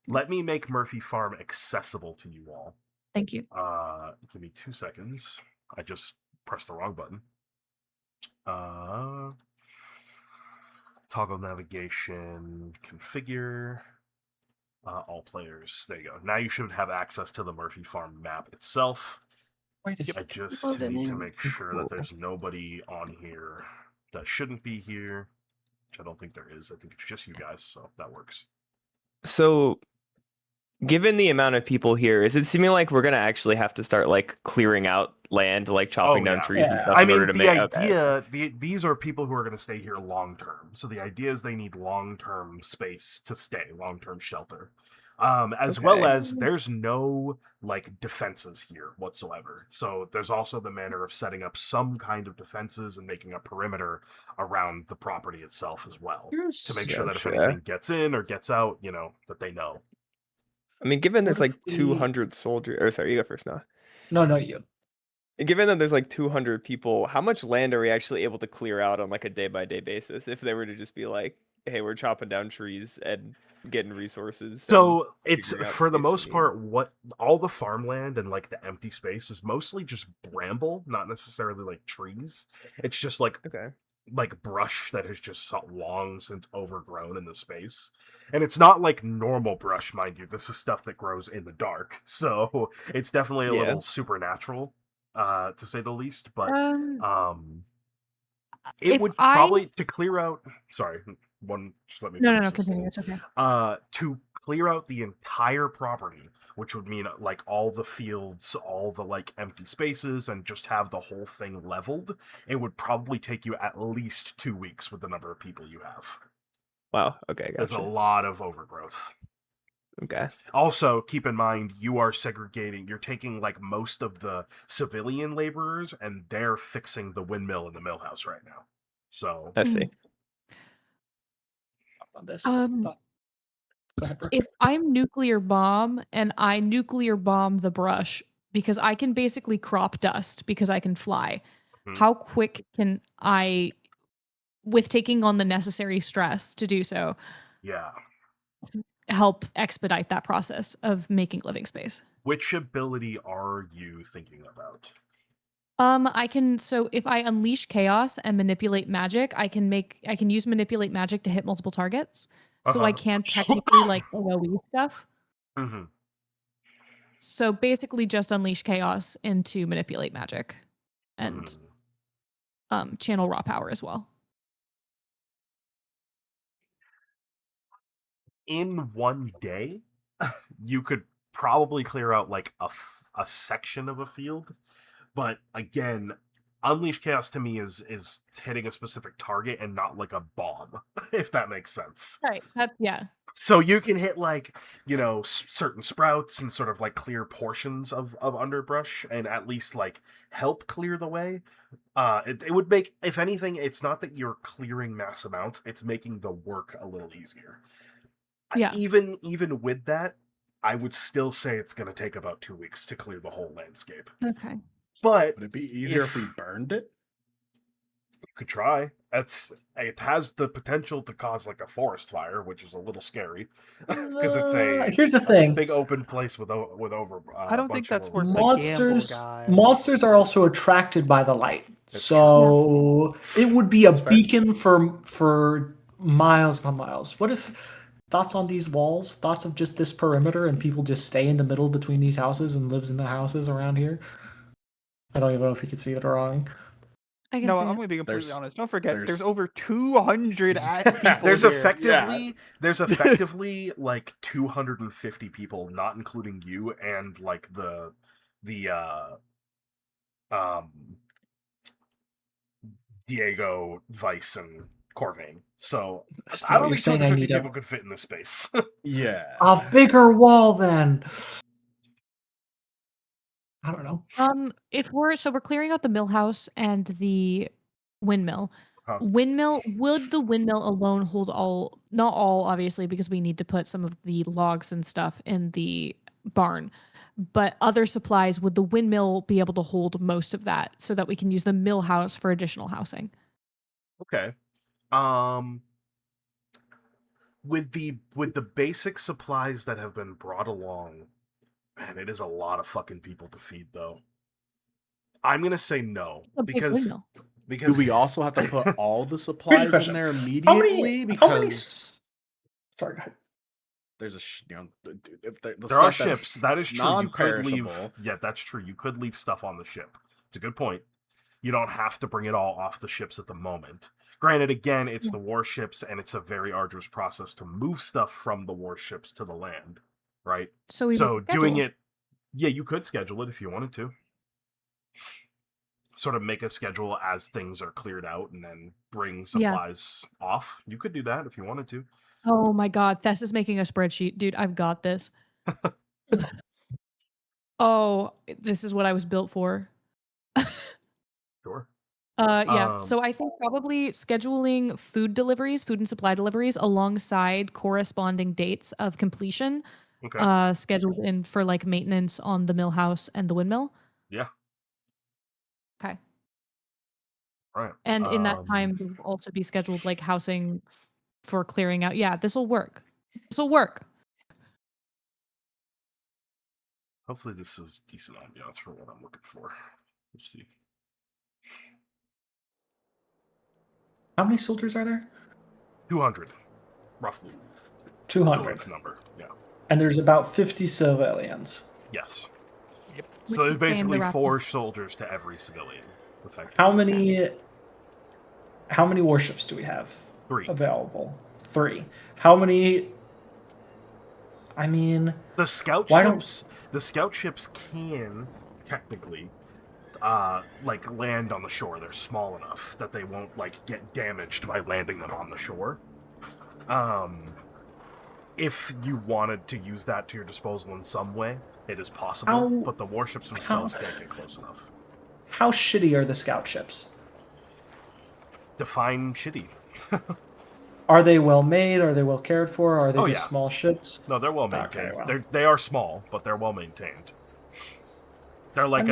Let me make Murphy Farm accessible to you all. Thank you. Give me 2 seconds. I just pressed the wrong button. Toggle navigation, configure, all players. There you go. Now you should have access to the Murphy Farm map itself. Wait a I second. just need to make sure that there's nobody on here that shouldn't be here, which I don't think there is. I think it's just you guys, so that works. So, given the amount of people here, is it seeming like we're gonna actually have to start like clearing out land, like chopping down trees and stuff? I in mean, order to the make idea, these are people who are going to stay here long term. So the idea is they need long term space to stay, long term shelter. As well as there's no like defenses here whatsoever. So there's also the manner of setting up some kind of defenses and making a perimeter around the property itself as well, to make sure that if anything gets in or gets out, you know, that they know. I mean, given there's like 200 soldiers, or sorry, you go first now. No, you. Given that there's like 200 people, how much land are we actually able to clear out on like a day-by-day basis if they were to just be like, hey, we're chopping down trees and getting resources? So it's, for the most part, what all the farmland and like the empty space is mostly just bramble, not necessarily like trees. It's just like like brush that has just long since overgrown in the space. And it's not like normal brush, mind you. This is stuff that grows in the dark. So it's definitely a little supernatural, to say the least. But it would probably, to clear out, sorry, just let me finish No, this continue. It's okay. to clear out the entire property, which would mean like all the fields, all the like empty spaces, and just have the whole thing leveled, it would probably take you at least 2 weeks with the number of people you have. Wow. Okay. There's a lot of overgrowth. Okay. Also, keep in mind, you are segregating, you're taking like most of the civilian laborers and they're fixing the windmill in the mill house right now. So I see. On this. If I'm nuclear bomb and I nuclear bomb the brush, because I can basically crop dust because I can fly. Mhm. How quick can I, with taking on the necessary stress to do so, Yeah. help expedite that process of making living space? Which ability are you thinking about? I can, so if I unleash chaos and manipulate magic, I can use manipulate magic to hit multiple targets. So I can technically like AoE stuff. Mm-hmm. So basically just unleash chaos into manipulate magic and channel raw power as well. In one day, you could probably clear out like a section of a field, but again, unleash chaos to me is hitting a specific target and not like a bomb, if that makes sense. Right. Yeah. So you can hit like, certain sprouts and sort of like clear portions of underbrush and at least like help clear the way. It would make, if anything, it's not that you're clearing mass amounts, it's making the work a little easier. Yeah. Even with that, I would still say it's going to take about 2 weeks to clear the whole landscape. Okay. But would it be easier if we burned it? You could try. It has the potential to cause like a forest fire, which is a little scary because it's here's the thing. big open place with over. I don't think that's worth monsters. the gamble, guys. Monsters are also attracted by the light, so it would be a beacon for miles upon miles. What if thoughts on these walls? Thoughts of just this perimeter and people just stay in the middle between these houses and lives in the houses around here? I don't even know if you can see it wrong. I can No, see I'm it. going to be completely honest. Don't forget, there's over 200 people There's here. effectively like 250 people, not including you and like the Diego, Vice, and Corvain. So I don't think 250 people could fit in this space. Yeah. A bigger wall then. I don't know. If we're clearing out the mill house and the windmill. Would the windmill alone hold all, not all obviously, because we need to put some of the logs and stuff in the barn, but other supplies, would the windmill be able to hold most of that so that we can use the mill house for additional housing? Okay. With the basic supplies that have been brought along, man, it is a lot of fucking people to feed though. I'm gonna say no because do we also have to put all the supplies in there immediately? Sorry, go ahead. There's there are ships. That is true. You could leave. Yeah, that's true. You could leave stuff on the ship. It's a good point. You don't have to bring it all off the ships at the moment. Granted, again, it's the warships, and it's a very arduous process to move stuff from the warships to the land, right? So doing it, yeah, you could schedule it if you wanted to. Sort of make a schedule as things are cleared out and then bring supplies off. You could do that if you wanted to. Oh my god, Thess is making a spreadsheet. Dude, I've got this. Oh, this is what I was built for. Sure. Yeah, so I think probably scheduling food and supply deliveries alongside corresponding dates of completion, scheduled in for like maintenance on the mill house and the windmill. Yeah. Okay. Right. And in that time, will also be scheduled like housing for clearing out. Yeah, this will work. This will work. Hopefully this is decent ambiance for what I'm looking for. Let's see. How many soldiers are there? 200, roughly. 200. Rough number, yeah. And there's about 50 civilians. Yes. Yep. So there's basically 4 soldiers to every civilian. How many warships do we have 3 available? 3. How many? I mean, the scout ships. The scout ships can technically, like land on the shore. They're small enough that they won't like get damaged by landing them on the shore. If you wanted to use that to your disposal in some way, it is possible. But the warships themselves can't get close enough. How shitty are the scout ships? Define shitty. Are they well made? Are they well cared for? Are they just small ships? No, they're well maintained. They are small, but they're well maintained. They're like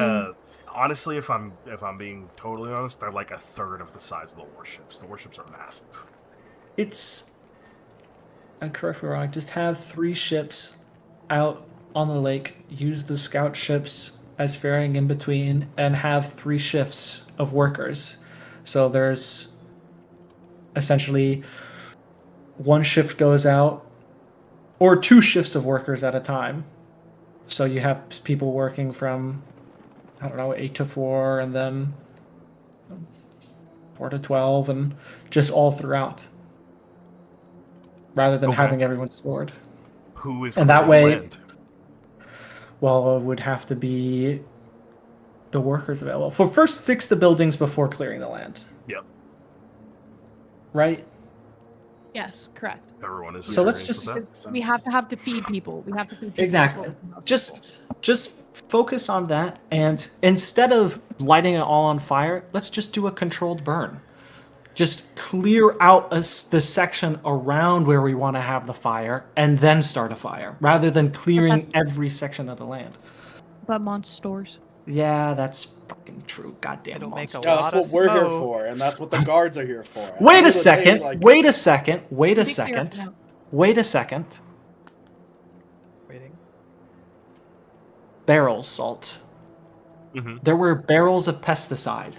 honestly, if I'm being totally honest, they're like a third of the size of the warships. The warships are massive. And correct me wrong, just have 3 ships out on the lake, use the scout ships as ferrying in between, and have 3 shifts of workers. So there's essentially 1 shift goes out, or 2 shifts of workers at a time. So you have people working from, 8 to 4, and then 4 to 12, and just all throughout. Rather than having everyone stored. Who is and that way, land? Well, it would have to be the workers available. First, fix the buildings before clearing the land. Yep. Right? Yes, correct. Everyone is. So let's just. We have to feed people. We have to feed people. Exactly. Just focus on that, and instead of lighting it all on fire, let's just do a controlled burn. Just clear out the section around where we want to have the fire, and then start a fire, rather than clearing every section of the land. But monsters. Yeah, that's fucking true. Goddamn monsters. That's what we're here for, and that's what the guards are here for. Wait a second. Wait a second. Wait a second. Waiting. Barrels, Salt. Mm-hmm. There were barrels of pesticide.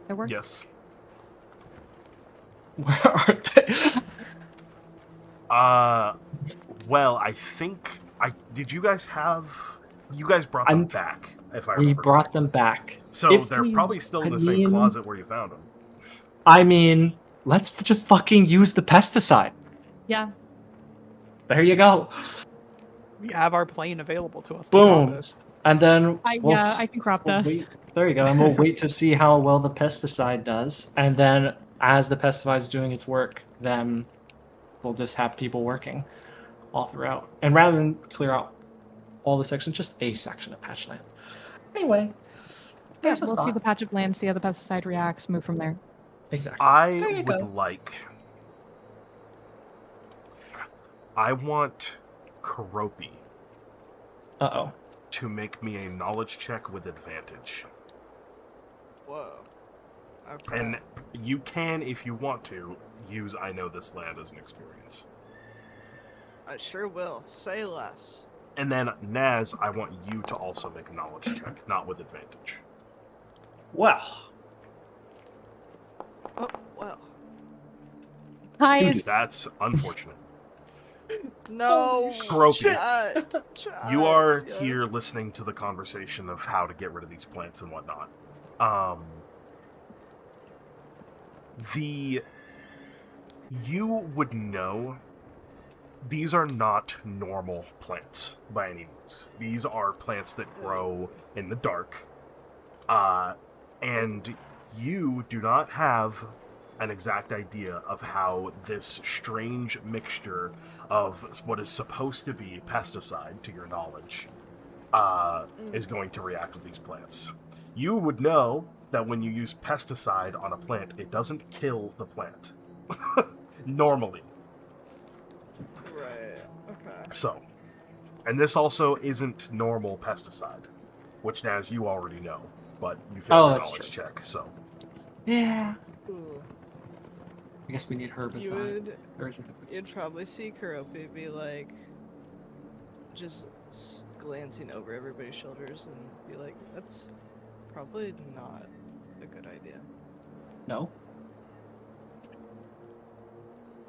There were? Yes. Where are they? Well, I think did you guys brought them back, if I remember. We brought them back. So they're probably still in the same closet where you found them. I mean, let's just fucking use the pesticide. Yeah. There you go. We have our plane available to us. Boom. And then I can crop dust. There you go. And we'll wait to see how well the pesticide does. And then as the pesticide is doing its work, then we'll just have people working all throughout. And rather than clear out all the sections, just a section of patch land. Anyway, We'll see the patch of land, see how the pesticide reacts, move from there. Exactly. I want Keropi. Uh-oh. To make me a knowledge check with advantage. Whoa. Okay. And you can, if you want to, use I know this land as an experience. I sure will. Say less. And then, Naz, I want you to also make a knowledge check, not with advantage. Well. Oh, well. That's unfortunate. No. Keropi, you are here listening to the conversation of how to get rid of these plants and whatnot. You would know these are not normal plants by any means. These are plants that grow in the dark. And you do not have an exact idea of how this strange mixture of what is supposed to be pesticide, to your knowledge, is going to react with these plants. You would know that when you use pesticide on a plant, it doesn't kill the plant. Normally. Right, okay. So, and this also isn't normal pesticide, which Naz, you already know, but you failed the knowledge check, so. Yeah. Ooh. I guess we need herbicide. You'd probably see Keropi be like, just glancing over everybody's shoulders and be like, that's probably not a good idea. No?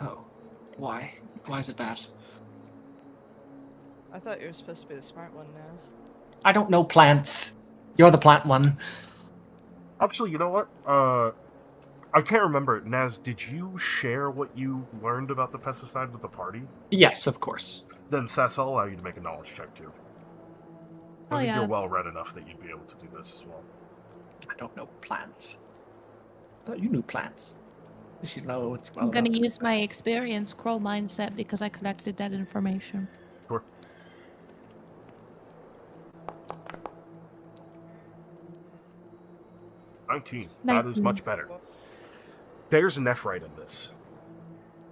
Oh. Why? Why is it bad? I thought you were supposed to be the smart one, Naz. I don't know plants. You're the plant one. Actually, you know what? I can't remember. Naz, did you share what you learned about the pesticide with the party? Yes, of course. Then Thess, I'll allow you to make a knowledge check too. I think you're well read enough that you'd be able to do this as well. I don't know plants. I thought you knew plants. You should know it's well. I'm going to use my experience Crow mindset because I collected that information. Sure. That is much better. There's nephrite in this.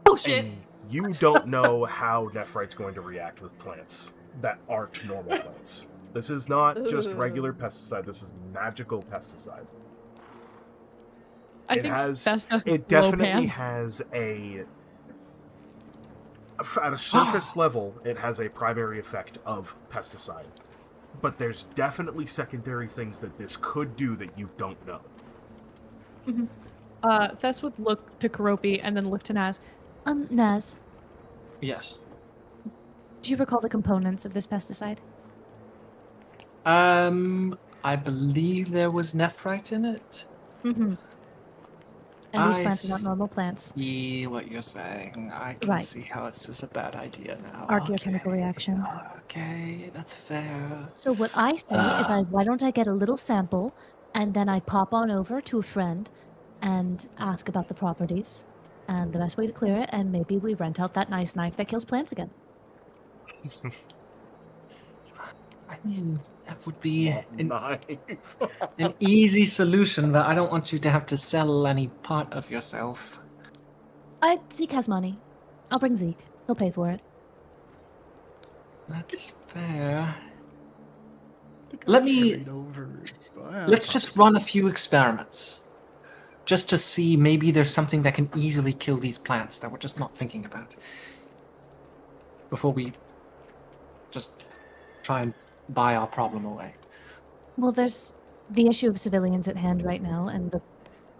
Oh shit! And you don't know how nephrite's going to react with plants that aren't normal plants. This is not just regular pesticide. This is magical pesticide. I think best does It definitely has at a surface level, it has a primary effect of pesticide. But there's definitely secondary things that this could do that you don't know. Thess would look to Karopi and then look to Naz. Naz, Yes. do you recall the components of this pesticide? I believe there was nephrite in it. Mm-hmm. And these I plants are not normal plants. See what you're saying. I can Right. see how it's just a bad idea now. Archaeochemical reaction. Okay, that's fair. So what I say is why don't I get a little sample, and then I pop on over to a friend and ask about the properties and the best way to clear it, and maybe we rent out that nice knife that kills plants again. I mean, that would be an easy solution, but I don't want you to have to sell any part of yourself. Zeke has money. I'll bring Zeke. He'll pay for it. That's fair. Let's just run a few experiments. Just to see maybe there's something that can easily kill these plants that we're just not thinking about. Before we just try and buy our problem away. Well, there's the issue of civilians at hand right now, and the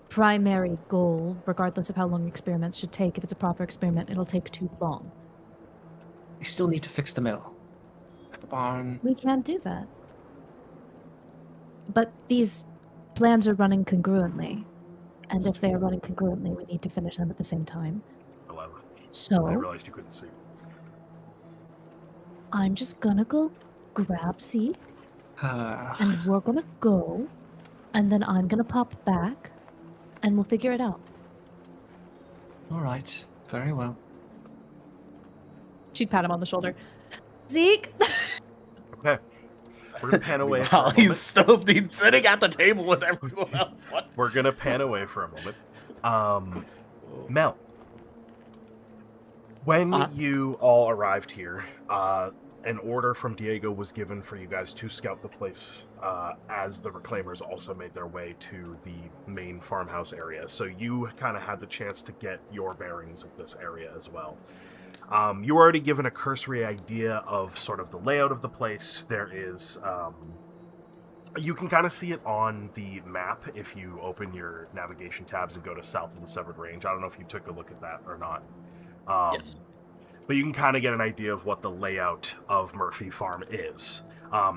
primary goal, regardless of how long experiments should take, if it's a proper experiment, it'll take too long. We still need to fix the mill. The barn. We can't do that. But these plans are running congruently. And if they are running congruently, we need to finish them at the same time. Hello. So, I realized you couldn't see. I'm just gonna go grab Zeke, and we're gonna go, and then I'm gonna pop back, and we'll figure it out. All right. Very well. She'd pat him on the shoulder. Zeke! Okay. We're gonna pan away. While he's still sitting at the table with everyone else. What? We're gonna pan away for a moment. Mel, when you all arrived here, an order from Diego was given for you guys to scout the place as the Reclaimers also made their way to the main farmhouse area. So you kind of had the chance to get your bearings of this area as well. You were already given a cursory idea of sort of the layout of the place. There is, you can kind of see it on the map if you open your navigation tabs and go to south of the Severed Range. I don't know if you took a look at that or not. Yes. But you can kind of get an idea of what the layout of Murphy Farm is.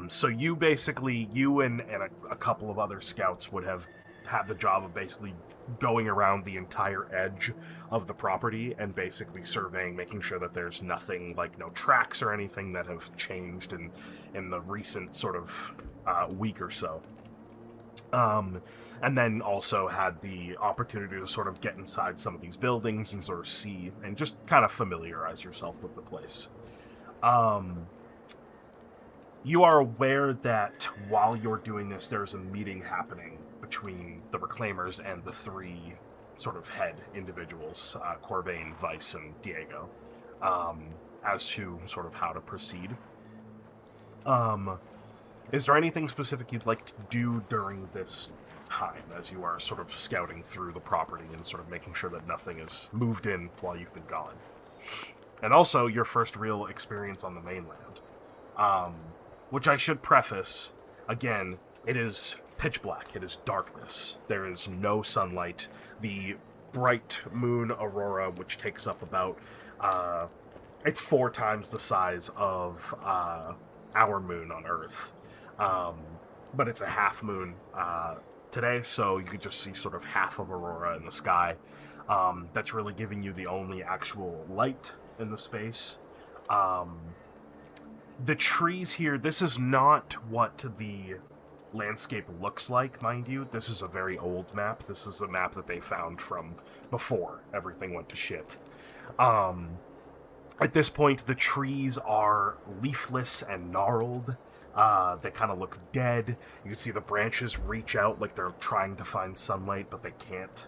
So you basically, you and a couple of other scouts would have had the job of basically going around the entire edge of the property and basically surveying, making sure that there's nothing, like no tracks or anything that have changed in the recent sort of week or so. And then also had the opportunity to sort of get inside some of these buildings and sort of see and just kind of familiarize yourself with the place. You are aware that while you're doing this, there's a meeting happening between the Reclaimers and the three sort of head individuals, Corvain, Vice, and Diego, as to sort of how to proceed. Is there anything specific you'd like to do during this time as you are sort of scouting through the property and sort of making sure that nothing is moved in while you've been gone? And also your first real experience on the mainland, which I should preface, again, it is pitch black, it is darkness, there is no sunlight. The bright moon aurora, which takes up about, it's 4 times the size of our moon on Earth. But it's a half moon today, so you could just see sort of half of aurora in the sky. That's really giving you the only actual light in the space. The trees here, this is not what the landscape looks like, mind you. This is a very old map. This is a map that they found from before everything went to shit. At this point, the trees are leafless and gnarled. They kind of look dead. You can see the branches reach out like they're trying to find sunlight, but they can't.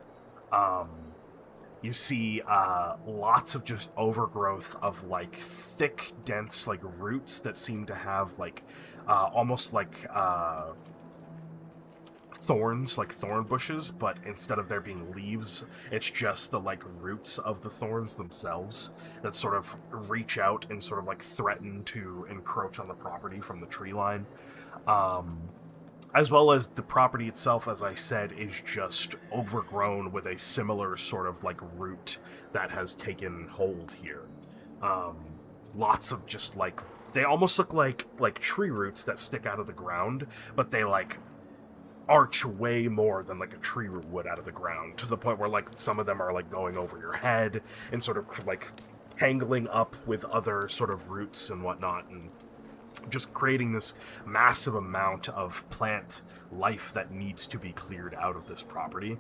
You see lots of just overgrowth of like thick, dense like roots that seem to have like almost like thorns, like thorn bushes, but instead of there being leaves, it's just the like roots of the thorns themselves that sort of reach out and sort of like threaten to encroach on the property from the tree line. As well as the property itself, as I said, is just overgrown with a similar sort of like root that has taken hold here. Lots of just like, they almost look like tree roots that stick out of the ground, but they like arch way more than like a tree root would out of the ground, to the point where like some of them are like going over your head and sort of like tangling up with other sort of roots and whatnot, and just creating this massive amount of plant life that needs to be cleared out of this property.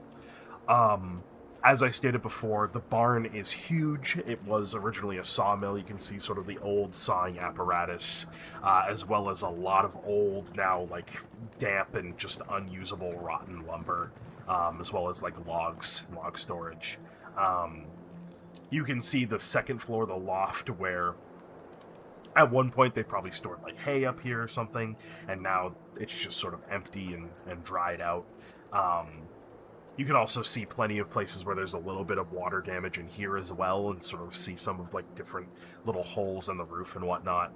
As I stated before, the barn is huge. It was originally a sawmill. You can see sort of the old sawing apparatus, as well as a lot of old, now like damp and just unusable rotten lumber, as well as like log storage. You can see the second floor, the loft, where at one point they probably stored like hay up here or something, and now it's just sort of empty and dried out. You can also see plenty of places where there's a little bit of water damage in here as well, and sort of see some of like different little holes in the roof and whatnot.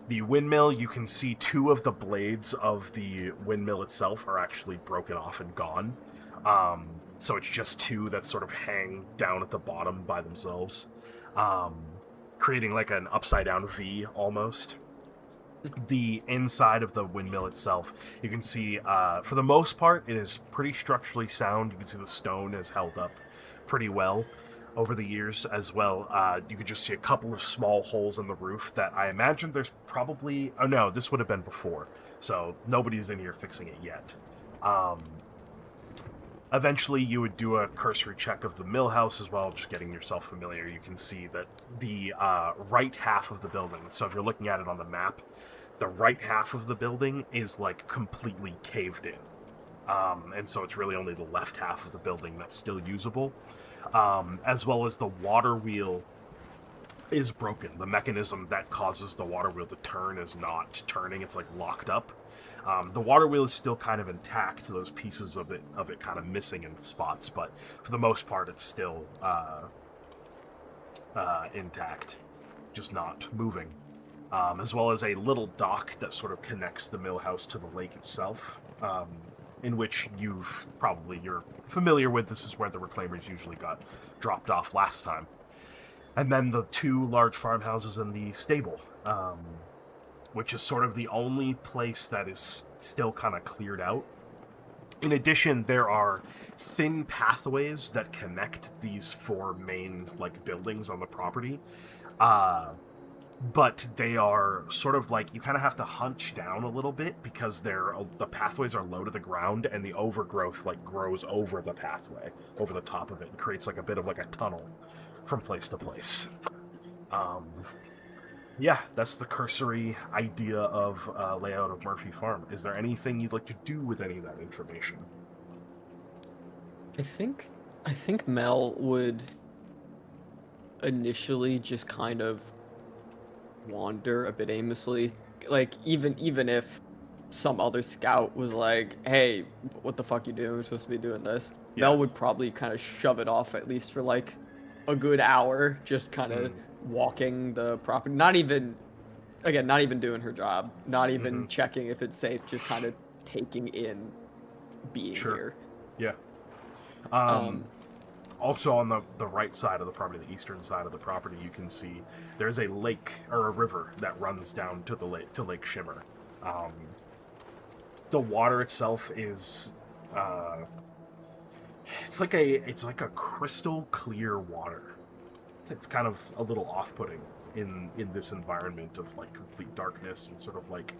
The windmill, you can see two of the blades of the windmill itself are actually broken off and gone. So it's just two that sort of hang down at the bottom by themselves, creating like an upside down V almost. The inside of the windmill itself, you can see, for the most part, it is pretty structurally sound. You can see the stone has held up pretty well over the years as well. You can just see a couple of small holes in the roof that I imagine there's probably... Oh no, this would have been before, so nobody's in here fixing it yet. Eventually, you would do a cursory check of the mill house as well, just getting yourself familiar. You can see that the right half of the building, so if you're looking at it on the map, the right half of the building is like completely caved in. And so it's really only the left half of the building that's still usable. As well as the water wheel is broken. The mechanism that causes the water wheel to turn is not turning, it's like locked up. The water wheel is still kind of intact, those pieces of it kind of missing in spots, but for the most part it's still intact, just not moving. As well as a little dock that sort of connects the mill house to the lake itself, in which you're familiar with. This is where the reclaimers usually got dropped off last time. And then the two large farmhouses and the stable, which is sort of the only place that is still kind of cleared out. In addition, there are thin pathways that connect these four main like buildings on the property. But they are sort of like, you kind of have to hunch down a little bit because the pathways are low to the ground, and the overgrowth like grows over the pathway, over the top of it, and creates like a bit of like a tunnel from place to place. Yeah, that's the cursory idea of layout of Murphy Farm. Is there anything you'd like to do with any of that information? I think Mel would initially just kind of wander a bit aimlessly, like even if some other scout was like, hey, what the fuck you doing, we're supposed to be doing this, yeah. Mel would probably kind of shove it off at least for like a good hour, just kind of walking the property, not even doing her job, not even checking if it's safe, just kind of taking in being here. Yeah. Also, on the right side of the property, the eastern side of the property, you can see there's a lake or a river that runs down to the lake, to Lake Shimmer. The water itself is it's like a crystal clear water. It's kind of a little off-putting in this environment of like complete darkness and sort of like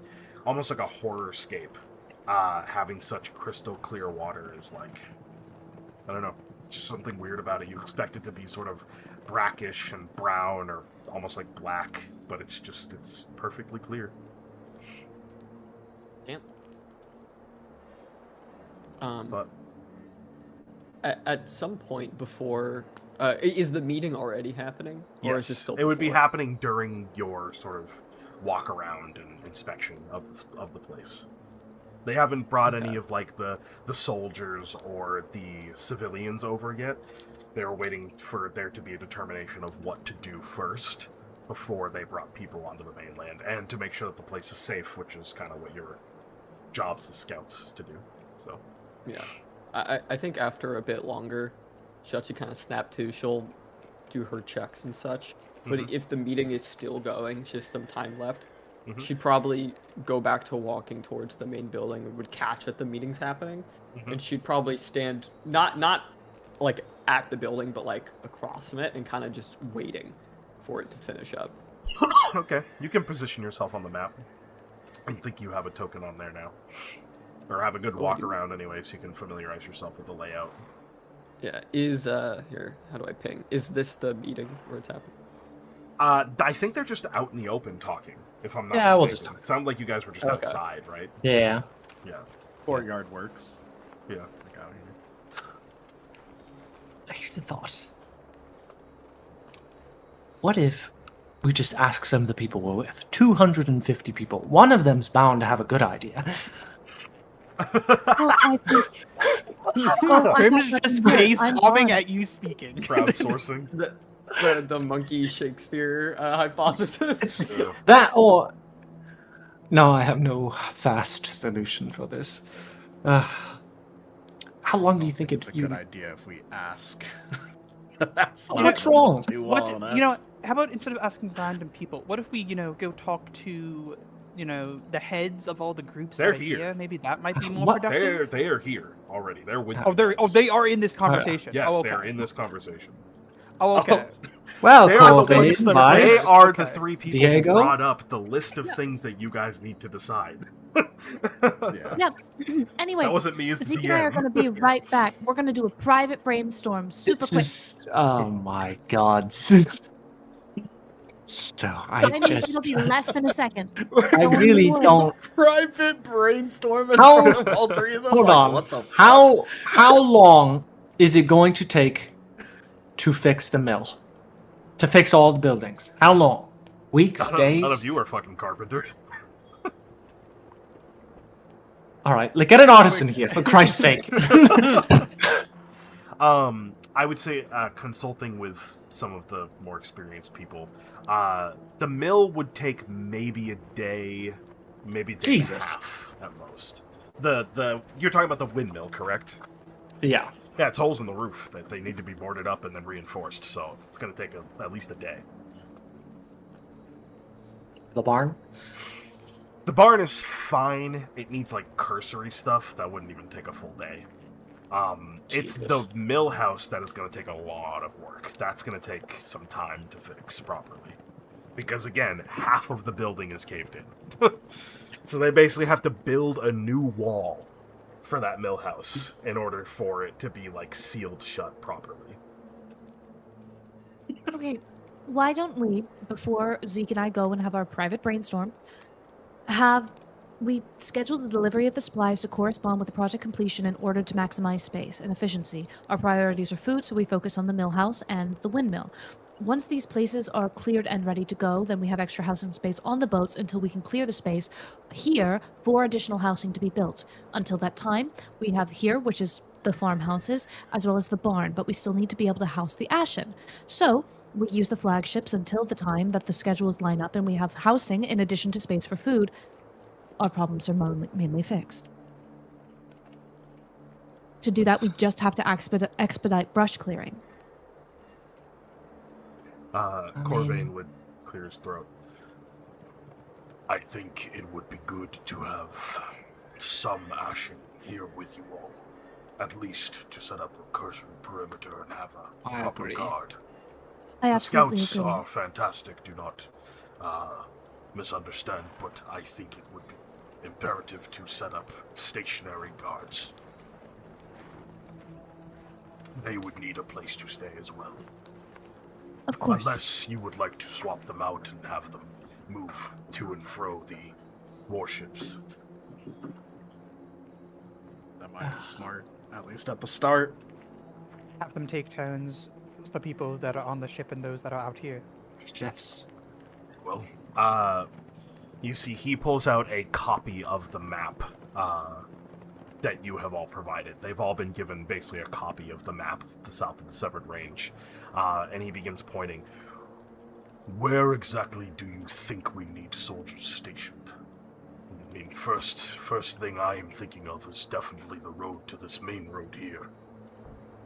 almost like a horror-scape. Having such crystal clear water is like, I don't know, just something weird about it. You expect it to be sort of brackish and brown or almost like black, but it's perfectly clear. Yeah. But At some point before, is the meeting already happening? Or is it Yes, still it would be before? happening during your sort of walk around and inspection of the place. They haven't brought any of like the soldiers or the civilians over yet. They were waiting for there to be a determination of what to do first before they brought people onto the mainland, and to make sure that the place is safe, which is kind of what your jobs as scouts is to do. So, yeah, I think after a bit longer, she'll actually kind of snap to. She'll do her checks and such. But if the meeting is still going, just some time left, she'd probably go back to walking towards the main building and would catch that the meeting's happening, and she'd probably stand not like at the building, but like across from it and kind of just waiting for it to finish up. Okay, you can position yourself on the map. I think you have a token on there now, or have a good walk around anyway, so you can familiarize yourself with the layout. Yeah, is here, how do I ping? Is this the meeting where it's happening? I think they're just out in the open talking, if I'm not Yeah, mistaken. we'll just talk. It sounded like you guys were just outside, right? Yeah. Yeah. Courtyard works. Yeah. Like out here. Here's a thought. What if we just ask some of the people we're with? 250 people. One of them's bound to have a good idea. Grim's just face bombing at you speaking. Crowdsourcing. the monkey Shakespeare hypothesis. That or... No, I have no fast solution for this. How long do you think It's a good idea if we ask. That's what's wrong? How about instead of asking random people, what if we, go talk to, the heads of all the groups? They're that are here. Maybe that might be more productive. They are here already. They're with. They are in this conversation. Yes, okay. they are in this conversation. Oh, okay. Well, they are the ones they are the three people who brought up the list of things that you guys need to decide. Yeah. Anyway, that wasn't me as the Zeke and I are going to be right back. We're going to do a private brainstorm, super quick. Oh my god. So It'll be less than a second. I really don't. Private brainstorming from all three of them. Hold like, on. What the fuck? How long is it going to take to fix the mill? To fix all the buildings? How long? Weeks, days? None of you are fucking carpenters. All right, get an artisan here, for Christ's sake. I would say consulting with some of the more experienced people. The mill would take maybe a day, maybe a day and a half at most. You're talking about the windmill, correct? Yeah. Yeah, it's holes in the roof that they need to be boarded up and then reinforced, so it's going to take at least a day. The barn? The barn is fine. It needs, cursory stuff. That wouldn't even take a full day. It's the mill house that is going to take a lot of work. That's going to take some time to fix properly. Because, again, half of the building is caved in. So they basically have to build a new wall for that mill house in order for it to be, sealed shut properly. Okay, why don't we, before Zeke and I go and have our private brainstorm, we schedule the delivery of the supplies to correspond with the project completion in order to maximize space and efficiency. Our priorities are food, so we focus on the mill house and the windmill. Once these places are cleared and ready to go, then we have extra housing space on the boats until we can clear the space here for additional housing to be built. Until that time, we have here, which is the farmhouses, as well as the barn, but we still need to be able to house the Ashen. So we use the flagships until the time that the schedules line up and we have housing in addition to space for food. Our problems are mainly fixed. To do that, we just have to expedite brush clearing. Corvain would clear his throat. I think it would be good to have some Ashen here with you all. At least to set up a cursory perimeter and have a proper guard. I absolutely Scouts agree. are fantastic, do not misunderstand, but I think it would be imperative to set up stationary guards. They would need a place to stay as well. Of course. Unless you would like to swap them out and have them move to and fro the warships. That might be smart, at least at the start. have them take turns, the people that are on the ship and those that are out here. Chefs. Well, you see, he pulls out a copy of the map that you have all provided. They've all been given basically a copy of the map of the south of the Severed Range, and he begins pointing. Where exactly do you think we need soldiers stationed? I mean, first thing I am thinking of is definitely the road to this main road here.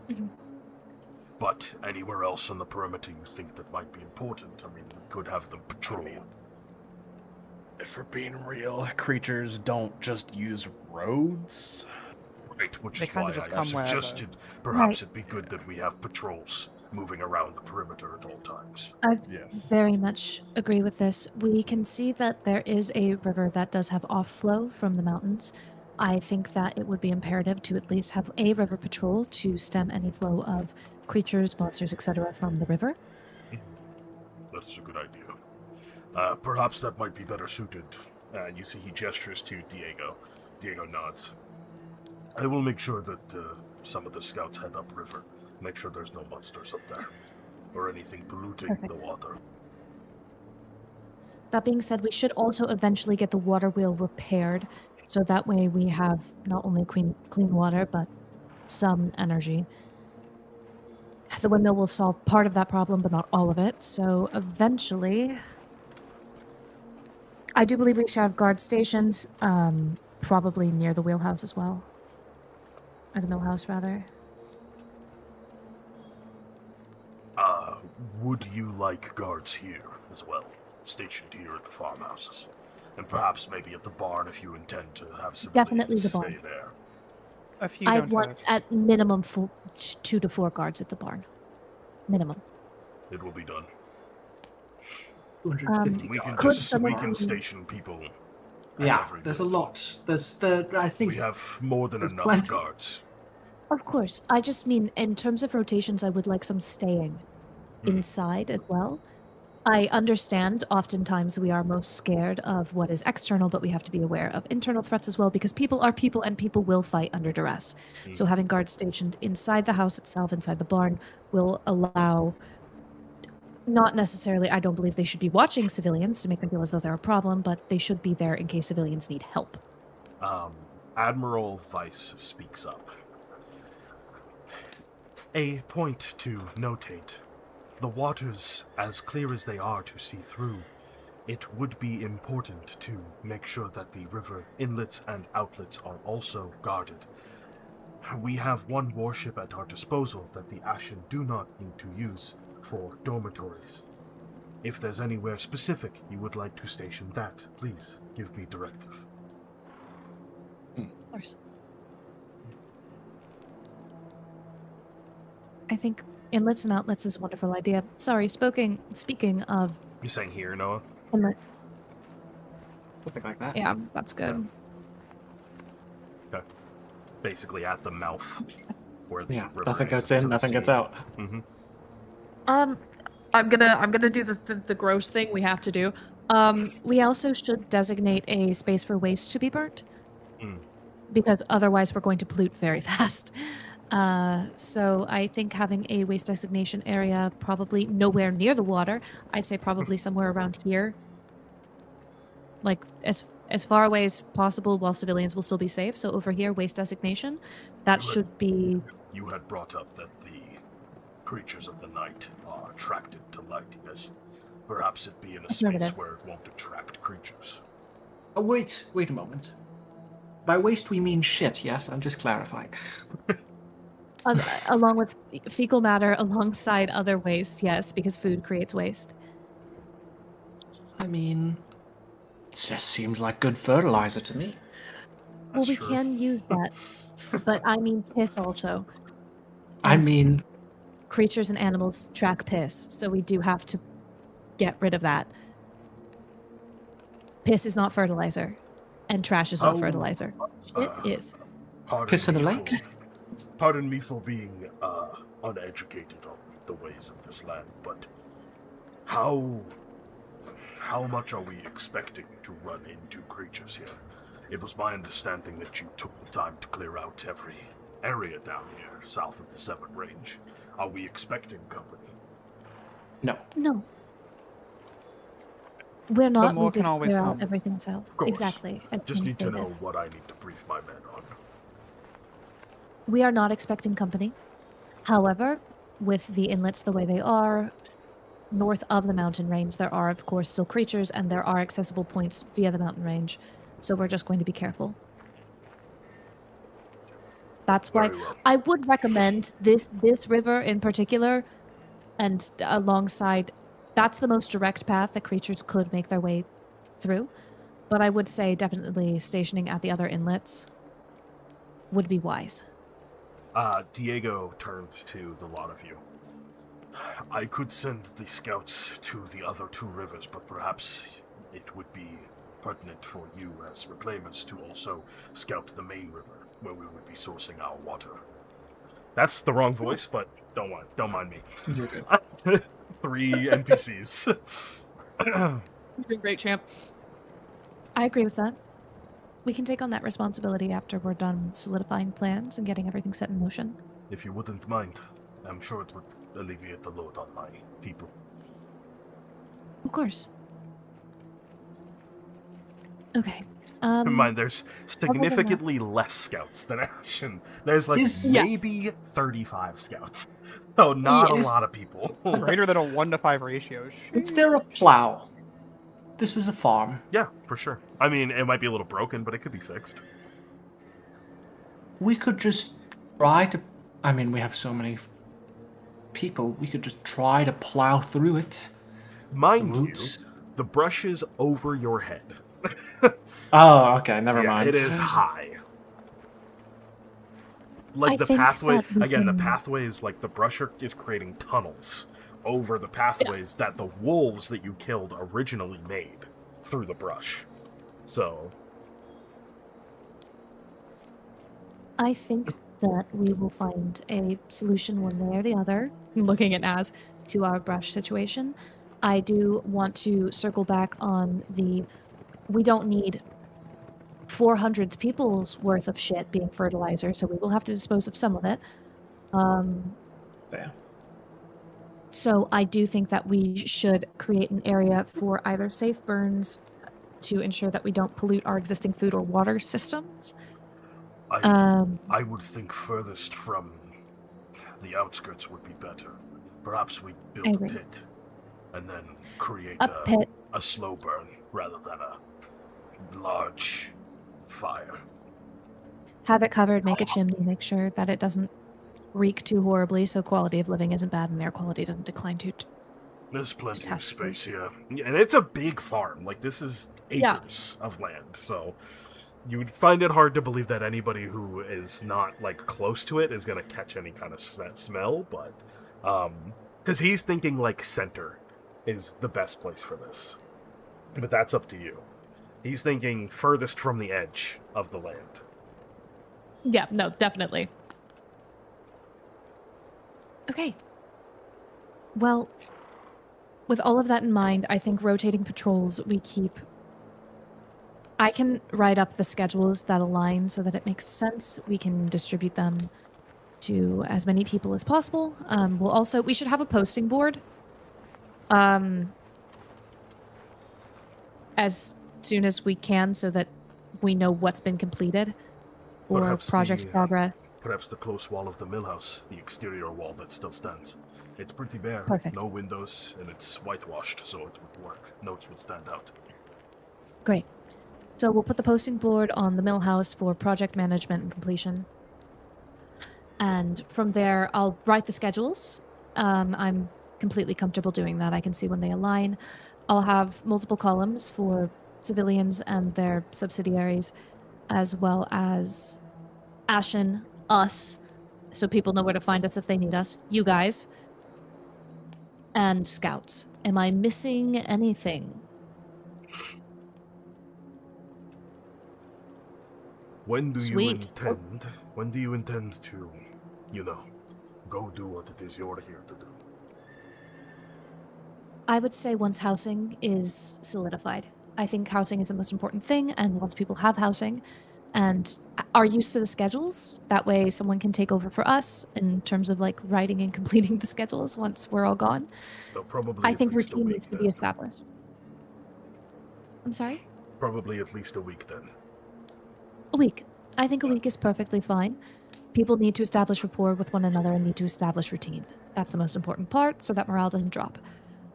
Mhm. But anywhere else on the perimeter you think that might be important? I mean, we could have them patrol. If we're being real, creatures don't just use roads. Right, which They is kinda why just I come wherever. suggested perhaps it'd be good that we have patrols moving around the perimeter at all times. I Yes. very much agree with this. We can see that there is a river that does have off flow from the mountains. I think that it would be imperative to at least have a river patrol to stem any flow of creatures, monsters, etc. from the river. That's a good idea. Perhaps that might be better suited. You see he gestures to Diego. Diego nods. I will make sure that some of the scouts head upriver. Make sure there's no monsters up there. Or anything polluting Perfect. the water. That being said, we should also eventually get the water wheel repaired, so that way we have not only clean water, but some energy. The windmill will solve part of that problem, but not all of it. So eventually, I do believe we should have guards stationed, probably near the wheelhouse as well. Or the mill house, rather. Would you like guards here as well? Stationed here at the farmhouses? And perhaps maybe at the barn if you intend to have some Definitely the stay barn. there. If you I don't want have, at minimum 2 to 4 guards at the barn. Minimum. It will be done. 250 We can Could just someone- we can station people. at Yeah, every there's a building. lot. I think We have more than there's enough plenty. guards. Of course. I just mean, in terms of rotations, I would like some staying inside as well. I understand oftentimes we are most scared of what is external, but we have to be aware of internal threats as well, because people are people and people will fight under duress. So having guards stationed inside the house itself, inside the barn, will allow, not necessarily, I don't believe they should be watching civilians to make them feel as though they're a problem, but they should be there in case civilians need help. Admiral Weiss speaks up. A point to notate. The waters, as clear as they are to see through, it would be important to make sure that the river inlets and outlets are also guarded. We have one warship at our disposal that the Ashen do not need to use for dormitories. If there's anywhere specific you would like to station that, please give me directive. Of course. I think inlets and outlets is a wonderful idea. Sorry, speaking of You saying here, Noah? inlet, something like that. yeah, that's good. Okay. Basically at the mouth where the Yeah, river nothing exits gets in, to the nothing gets sea. out. Mm-hmm. I'm gonna do the gross thing we have to do. We also should designate a space for waste to be burnt, Mm. because otherwise we're going to pollute very fast. So I think having a waste designation area, probably nowhere near the water. I'd say probably somewhere around here, like as far away as possible, while civilians will still be safe. So over here, waste designation. That Good. should be. You had brought up that the creatures of the night are attracted to light. Yes. Perhaps it be in a space Affirmative. where it won't attract creatures. Oh, wait a moment. By waste we mean shit, yes? I'm just clarifying. Along with fecal matter, alongside other waste, yes, because food creates waste. I mean, it just seems like good fertilizer to me. Well, That's we true. can use that, but I mean piss also. I And mean, creatures and animals track piss, so we do have to get rid of that. Piss is not fertilizer, and trash is not Oh. fertilizer. Shit is. Pardon Piss in me the lake? Pardon me for being uneducated on the ways of this land, but how much are we expecting to run into creatures here? It was my understanding that you took the time to clear out area down here, south of the Seven Range. Are we expecting company? No. No. We're not. more We did can always clear out come. everything south. Of course. Exactly. As Just Tim need to stated. know what I need to brief my men on. We are not expecting company. However, with the inlets the way they are, north of the mountain range, there are, of course, still creatures, and there are accessible points via the mountain range. So we're just going to be careful. That's why Very well. I would recommend this river in particular, and alongside, that's the most direct path that creatures could make their way through. But I would say definitely stationing at the other inlets would be wise. Diego turns to the lot of you. I could send the scouts to the other two rivers, but perhaps it would be pertinent for you as reclaimers to also scout the main river, where we would be sourcing our water. That's the wrong voice, but don't mind me. You're good. 3 NPCs. You're doing great, champ. I agree with that. We can take on that responsibility after we're done solidifying plans and getting everything set in motion. If you wouldn't mind, I'm sure it would alleviate the load on my people. Of course. Okay. Keep in mind, there's significantly less scouts than Ashen. There's like maybe 35 scouts. So not a lot of people. Greater than a 1-to-5 ratio. Is there a plow? This is a farm. Yeah, for sure. I mean, it might be a little broken, but it could be fixed. We could just try to... I mean, we have so many people. We could just try to plow through it. Mind you, the brush is over your head. Oh, okay, never mind. It is high. Like the pathway, again, the pathways, like the brush is creating tunnels over the pathways that the wolves that you killed originally made through the brush. So I think that we will find a solution one way or the other, Looking at Naz. to our brush situation. I do want to circle back on we don't need 400 people's worth of shit being fertilizer, so we will have to dispose of some of it. There. So I do think that we should create an area for either safe burns to ensure that we don't pollute our existing food or water systems. I would think furthest from the outskirts would be better. Perhaps we build a pit and then create a slow burn rather than a large fire. Have it covered, make a chimney, make sure that it doesn't reek too horribly so quality of living isn't bad and air quality doesn't decline too. There's plenty of space here. And it's a big farm. Like, this is acres of land, so you would find it hard to believe that anybody who is not, like, close to it is going to catch any kind of smell, but because he's thinking, like, center is the best place for this. But that's up to you. He's thinking furthest from the edge of the land. Yeah, no, definitely. Okay. Well, with all of that in mind, I think rotating patrols we keep... I can write up the schedules that align so that it makes sense. We can distribute them to as many people as possible. We should have a posting board. As soon as we can so that we know what's been completed or Perhaps project progress. Perhaps the close wall of the mill house, the exterior wall that still stands. It's pretty bare, Perfect. no windows, and it's whitewashed, so it would work. Notes would stand out. Great. So we'll put the posting board on the mill house for project management and completion. And from there, I'll write the schedules. I'm completely comfortable doing that. I can see when they align. I'll have multiple columns for civilians and their subsidiaries, as well as Ashen, us, so people know where to find us if they need us, you guys, and scouts. Am I missing anything? When do Sweet. you intend to, go do what it is you're here to do? I would say once housing is solidified. I think housing is the most important thing, and once people have housing and are used to the schedules. That way someone can take over for us in terms of like writing and completing the schedules once we're all gone. They'll probably I at think least a routine week needs to then. be established. I'm sorry? Probably at least a week then. A week. I think a week is perfectly fine. People need to establish rapport with one another and need to establish routine. That's the most important part so that morale doesn't drop.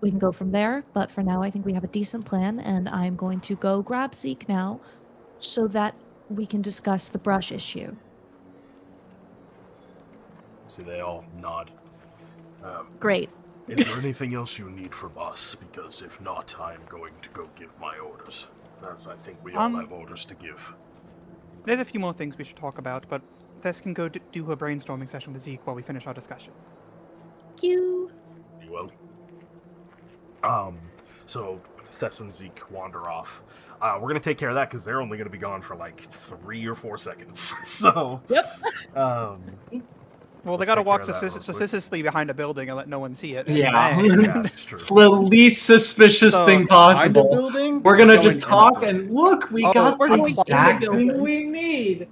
We can go from there, but for now I think we have a decent plan, and I'm going to go grab Zeke now so that we can discuss the brush issue. See, they all nod. Great. Is there anything else you need from us? Because if not, I'm going to go give my orders. As I think we all have orders to give. There's a few more things we should talk about, but Tess can go do her brainstorming session with Zeke while we finish our discussion. Thank you. You will. So Tess and Zeke wander off. We're gonna take care of that because they're only gonna be gone for like 3 or 4 seconds. So. Yep. Well, they gotta walk suspiciously behind a building and let no one see it. Yeah. That's true. It's the least suspicious thing possible. Building, We're gonna going just talk and look, we got we're the going exact to the building. thing we need.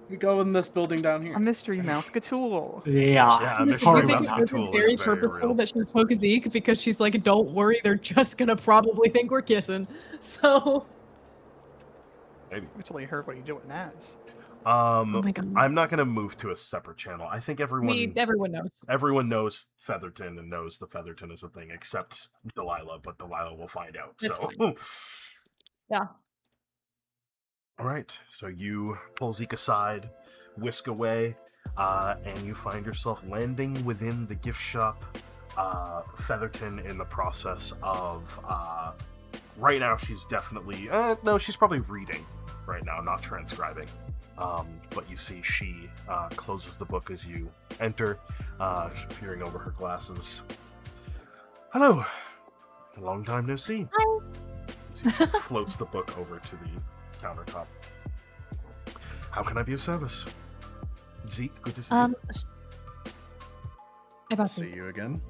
we go in this building down here. A mystery mouse Gatool. Yeah. Mystery I think Mouse it's Gatool is very very purposeful real. that she took Zeke because she's like, don't worry, they're just gonna probably think we're kissing. So. Maybe. Actually heard what you do with Naz. Oh my God. I'm not gonna move to a separate channel. I think Everyone knows. everyone knows Featherton and knows the Featherton is a thing, except Delilah, but Delilah will find out. That's so fine. Yeah. Alright, so you pull Zeke aside, whisk away, and you find yourself landing within the gift shop. Featherton in the process of right now she's definitely no, she's probably reading right now, not transcribing. But you see she closes the book as you enter, peering over her glasses. Hello. Long time no see. Hi. She floats the book over to the countertop. How can I be of service? Zeke, good to see you. About See you again.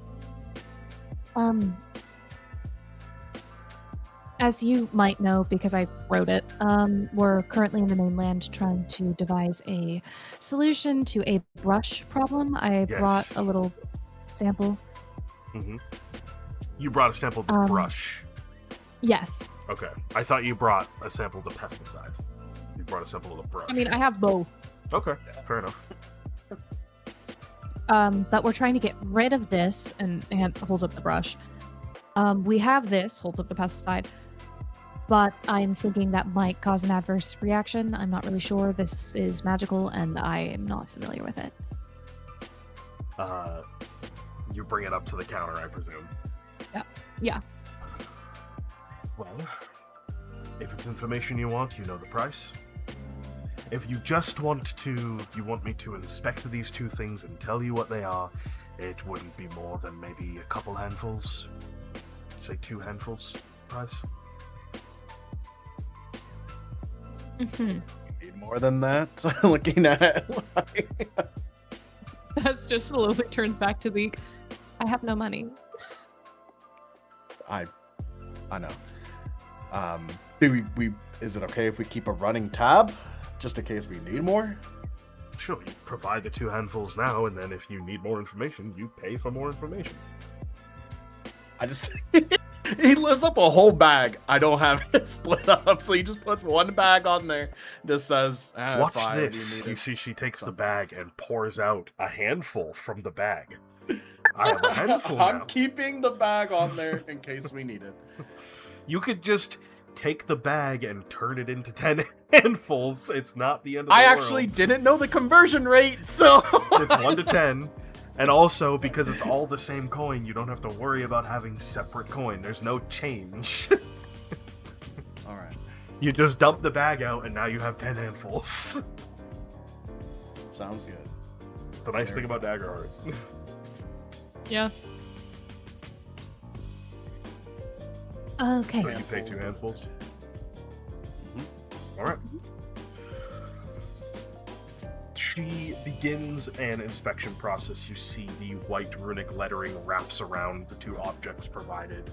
As you might know, because I wrote it, we're currently in the mainland trying to devise a solution to a brush problem. I brought a little sample. Mm-hmm. You brought a sample of the brush. Yes. Okay. I thought you brought a sample of the pesticide. You brought a sample of the brush. I mean, I have both. Okay, fair enough. But we're trying to get rid of this, and holds up the brush. We have this, holds up the pesticide, but I'm thinking that might cause an adverse reaction. I'm not really sure. This is magical, and I am not familiar with it. You bring it up to the counter, I presume. Yeah. Well, if it's information you want, you know the price. If you just want me to inspect these 2 things and tell you what they are, it wouldn't be more than maybe a couple handfuls. Say 2 handfuls price. Mm-hmm. Need more than that? Looking at it like... That's just slowly turns back to the. I have no money. I know. Is it okay if we keep a running tab? Just in case we need more? Sure, you provide the 2 handfuls now, and then if you need more information, you pay for more information. I just... he lifts up a whole bag. I don't have it split up, so he just puts one bag on there. Just says, Watch fine, this. you You see she takes the bag and pours out a handful from the bag. I have a handful now. I'm keeping the bag on there in case we need it. You could just take the bag and turn it into 10 handfuls. It's not the end of the I world. actually didn't know the conversion rate, so... It's 1 to 10. And also, because it's all the same coin, you don't have to worry about having separate coin. There's no change. Alright. You just dump the bag out, and now you have 10 handfuls. Sounds good. The nice thing about Daggerheart. Yeah. Okay. So you pay 2 handfuls? Alright. She begins an inspection process. You see the white runic lettering wraps around the 2 objects provided.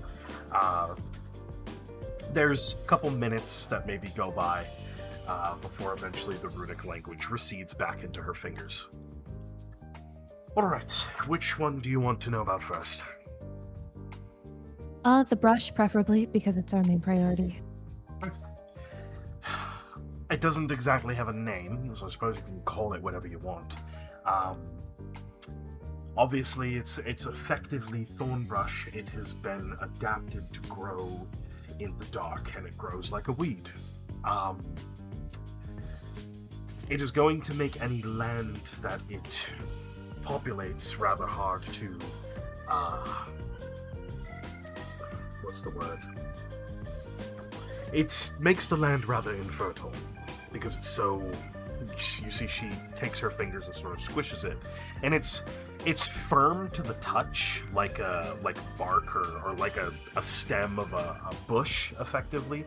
There's a couple minutes that maybe go by, before eventually the runic language recedes back into her fingers. Alright, which one do you want to know about first? The brush, preferably, because it's our main priority. It doesn't exactly have a name, so I suppose you can call it whatever you want. Obviously, it's effectively Thornbrush. It has been adapted to grow in the dark, and it grows like a weed. It is going to make any land that it populates rather hard to, what's the word? It makes the land rather infertile, because it's so, you see she takes her fingers and sort of squishes it, and it's firm to the touch, like bark or like a stem of a bush, effectively.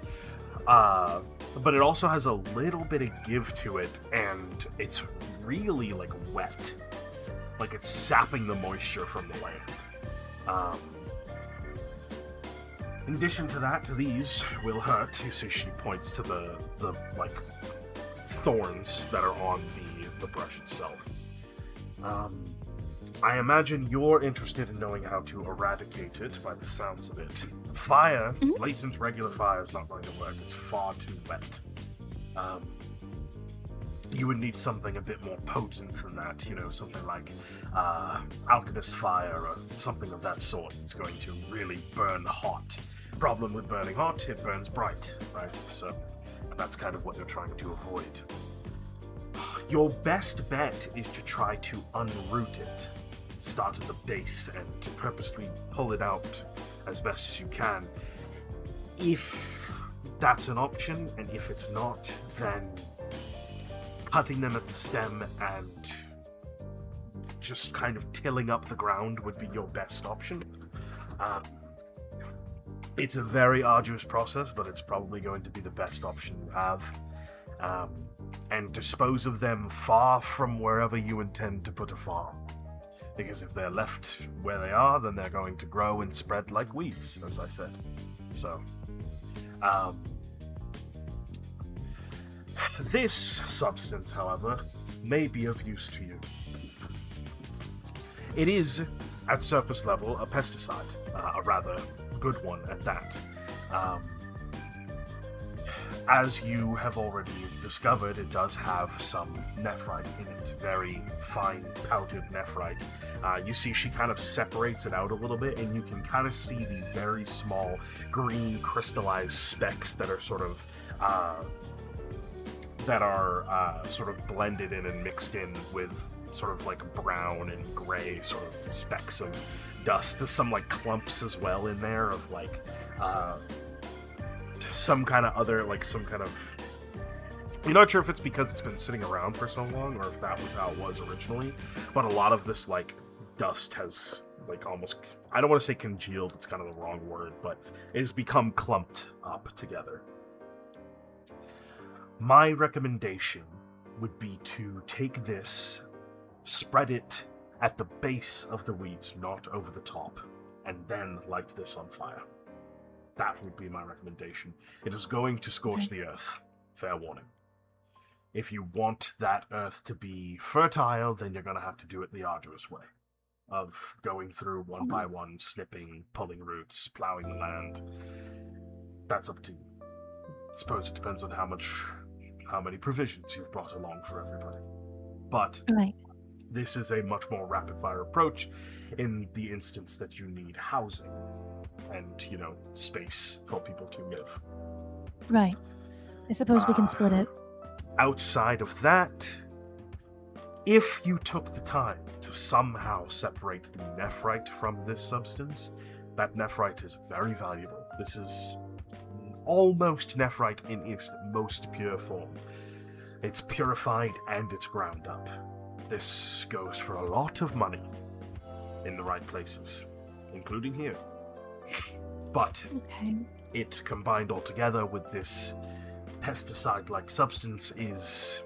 But it also has a little bit of give to it, and it's really like wet. Like it's sapping the moisture from the land. In addition to that, these will hurt. You see she points to the like thorns that are on the brush itself. I imagine you're interested in knowing how to eradicate it by the sounds of it. Fire, blatant regular fire, is not going to work. It's far too wet. You would need something a bit more potent than that, you know, something like alchemist fire or something of that sort. It's going to really burn hot. Problem with burning hot, it burns bright, right? So that's kind of what you're trying to avoid. Your best bet is to try to unroot it. Start at the base and purposely pull it out as best as you can. If that's an option, and if it's not, then cutting them at the stem and just kind of tilling up the ground would be your best option. It's a very arduous process, but it's probably going to be the best option you have. And dispose of them far from wherever you intend to put a farm. Because if they're left where they are, then they're going to grow and spread like weeds, as I said. So, this substance, however, may be of use to you. It is, at surface level, a pesticide, a rather good one at that. As you have already discovered, it does have some nephrite in it, very fine powdered nephrite. You see she kind of separates it out a little bit, and you can kind of see the very small green crystallized specks that are sort of blended in and mixed in with sort of like brown and gray sort of specks of dust. There's some like clumps as well in there of like some kind of other, like some kind of, you're not sure if it's because it's been sitting around for so long or if that was how it was originally, but a lot of this like dust has like almost, I don't want to say congealed, it's kind of the wrong word, but it has become clumped up together. My recommendation would be to take this, spread it at the base of the weeds, not over the top, and then light this on fire. That would be my recommendation. It is going to scorch the earth. Fair warning. If you want that earth to be fertile, then you're going to have to do it the arduous way. Of going through one by one, snipping, pulling roots, plowing the land. That's up to you. I suppose it depends on how many provisions you've brought along for everybody. But this is a much more rapid-fire approach in the instance that you need housing and, you know, space for people to live. Right. I suppose we can split it. Outside of that, if you took the time to somehow separate the nephrite from this substance, that nephrite is very valuable. This is almost nephrite in its most pure form. It's purified and it's ground up. This goes for a lot of money in the right places, including here. But it combined all together with this pesticide-like substance is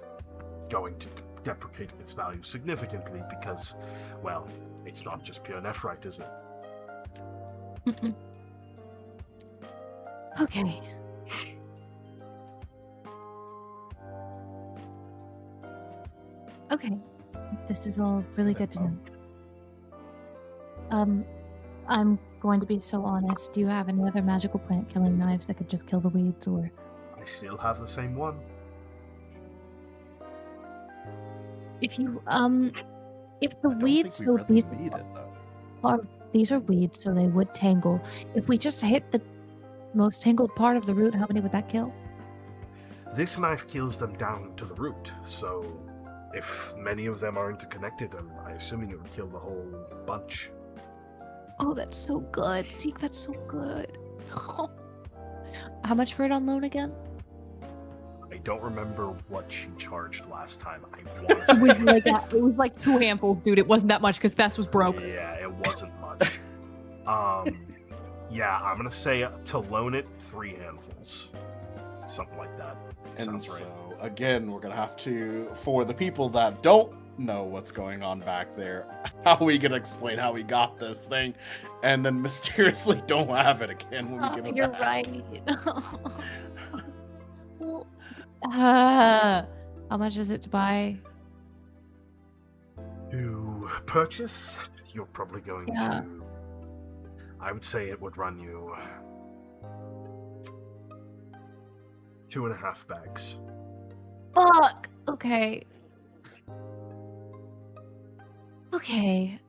going to deprecate its value significantly because, well, it's not just pure nephrite, is it? Okay. Okay. This is all really good to know. I'm going to be so honest. Do you have any other magical plant killing knives that could just kill the weeds, or? I still have the same one. If you if the I don't weeds, think we so really these need it though. these are weeds, so they would tangle. If we just hit the most tangled part of the root, how many would that kill? This knife kills them down to the root, so if many of them are interconnected, I'm assuming it would kill the whole bunch. Oh, that's so good. Seek, that's so good. How much for it on loan again? I don't remember what she charged last time. It was like 2 handfuls, dude. It wasn't that much because Thess was broke. Yeah, it wasn't much. Yeah, I'm gonna say to loan it 3 handfuls. Something like that. And Sounds so, right. again, we're gonna have to, for the people that don't know what's going on back there, how are we gonna explain how we got this thing, and then mysteriously don't have it again when we give it You're back? right. Well, how much is it to buy? To purchase, you're probably going Yeah. to... I would say it would run you 2.5 bags. Fuck. Okay. Okay.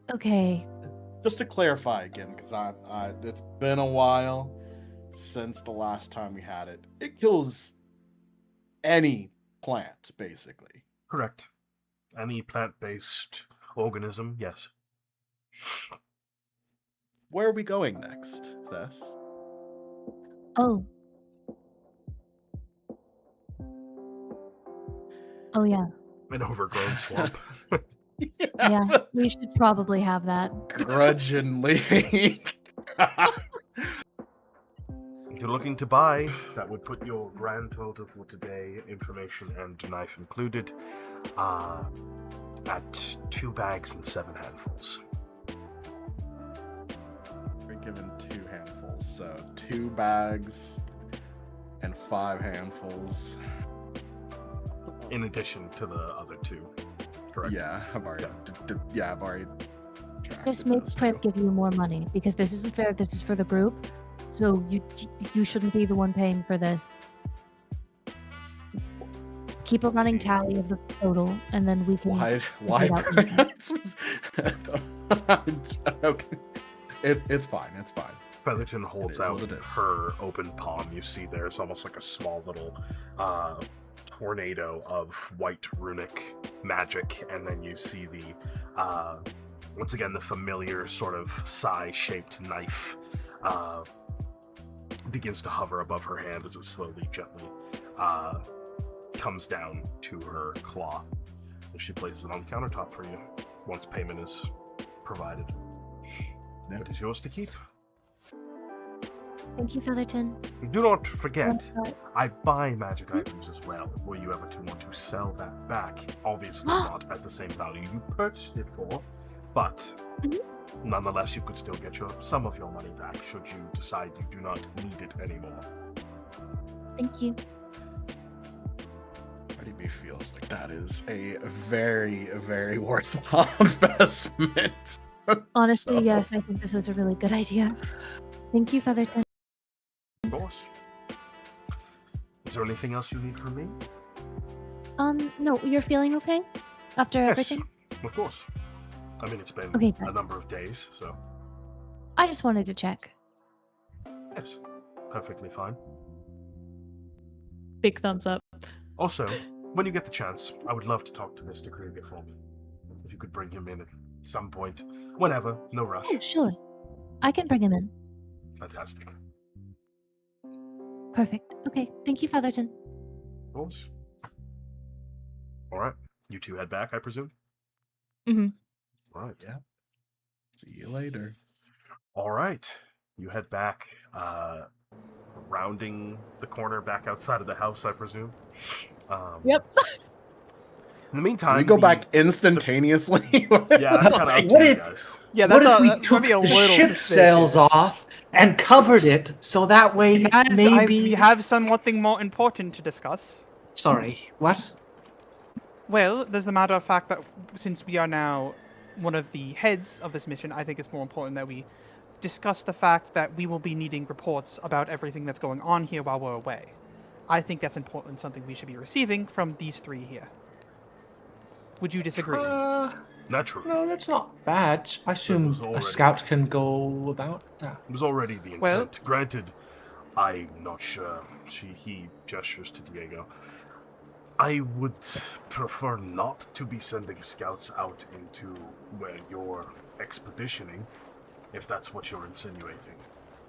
Just to clarify again, because I it's been a while since the last time we had it. It kills any plant, basically. Correct. Any plant-based organism, yes. Where are we going next, Thess? Oh. Oh yeah. An overgrown swamp. Yeah. We should probably have that. Grudgingly. If you're looking to buy, that would put your grand total for today, information and knife included, at 2 bags and 7 handfuls. We're given 2 handfuls, so 2 bags and 5 handfuls. In addition to the other 2, correct? Yeah, I've already. I've already. Just make Prep give you more money because this isn't fair. This is for the group, so you shouldn't be the one paying for this. Keep a running tally of the total, and then we can. Why? Okay. It's fine. It's fine. Featherton holds out what it is. her open palm. You see there's almost like a small little tornado of white runic magic, and then you see the once again the familiar sort of sai-shaped knife begins to hover above her hand as it slowly, gently comes down to her claw, and she places it on the countertop for you once payment is provided. It is yours to keep. Thank you, Featherton. Do not forget, I buy magic items as well, were you ever to want to sell that back. Obviously not at the same value you purchased it for, but nonetheless you could still get some of your money back should you decide you do not need it anymore. Thank you. Part of me feels like that is a very, very worthwhile investment. Honestly, yes, I think this was a really good idea. Thank you, Featherton. Of course. Is there anything else you need from me? No, you're feeling okay after everything? Of course. I mean, it's been Okay, a number of days, so I just wanted to check. yes, perfectly fine. Big thumbs up. Also, when you get the chance, I would love to talk to Mr. Krieger for me. If you could bring him in at some point, whenever, no rush. Oh, sure. I can bring him in. Fantastic. Perfect. Okay, thank you, Featherton. Of course. All right, you two head back, I presume? Mm-hmm. All right. Yeah. See you later. All right, you head back, rounding the corner back outside of the house, I presume. Yep. In the meantime, Can we go back instantaneously? Yeah, that's kind of up What to you if- guys. Yeah, What that's if we that's took maybe a the little ship sails suspicious. off and covered it so that way maybe... we have something more important to discuss. Sorry, what? Well, there's the matter of fact that since we are now one of the heads of this mission, I think it's more important that we discuss the fact that we will be needing reports about everything that's going on here while we're away. I think that's important, something we should be receiving from these three here. Would you disagree? Naturally. No, that's not bad. I assume a scout can go about. Yeah. It was already the intent. Well, granted, I'm not sure. He gestures to Diego. I would prefer not to be sending scouts out into where you're expeditioning, if that's what you're insinuating.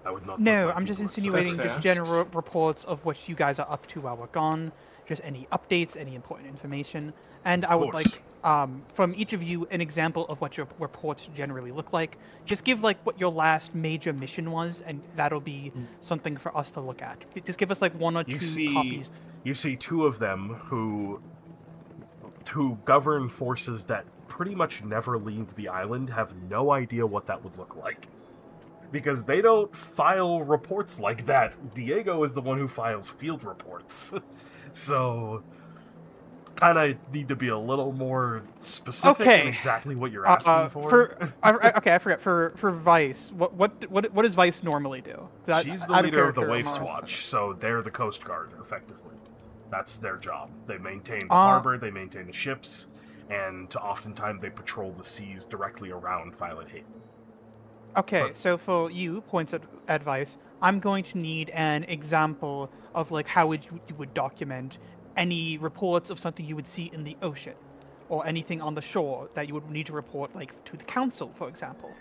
I would not. No, I'm just insinuating just general reports of what you guys are up to while we're gone, just any updates, any important information. And I would like, from each of you, an example of what your reports generally look like. Just give like what your last major mission was, and that'll be something for us to look at. Just give us like one or two copies. You see two of them who govern forces that pretty much never leave the island, have no idea what that would look like. Because they don't file reports like that. Diego is the one who files field reports. So, kind of need to be a little more specific in exactly what you're asking for. Okay, I forgot. For Vice, what does Vice normally do? She's the leader of the Waifs Watch, so they're the Coast Guard, effectively. That's their job. They maintain the harbor, they maintain the ships, and oftentimes they patrol the seas directly around Violet Haven. Okay, so for you, points of advice, I'm going to need an example of like how you would document any reports of something you would see in the ocean, or anything on the shore that you would need to report, like to the council, for example.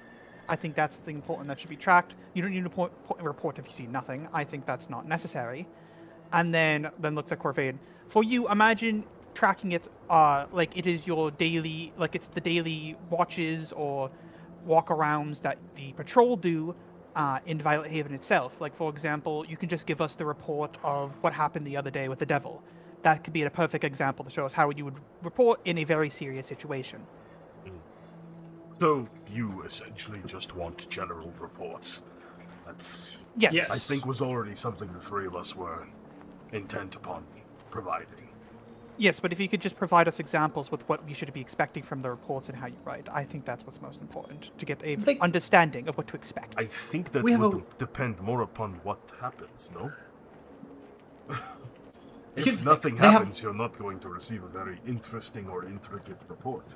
I think that's the important that should be tracked. You don't need to report if you see nothing. I think that's not necessary. And then looks at Corvain. For you, imagine tracking it like it is your daily, like it's the daily watches or walk-arounds that the patrol do in Violet Haven itself. Like, for example, you can just give us the report of what happened the other day with the devil. That could be a perfect example to show us how you would report in a very serious situation. So, you essentially just want general reports. That's... Yes. I think was already something the three of us were intent upon providing. Yes, but if you could just provide us examples with what we should be expecting from the reports and how you write, I think that's what's most important, to get a understanding of what to expect. I think that would depend more upon what happens, no? If nothing happens, you're not going to receive a very interesting or intricate report.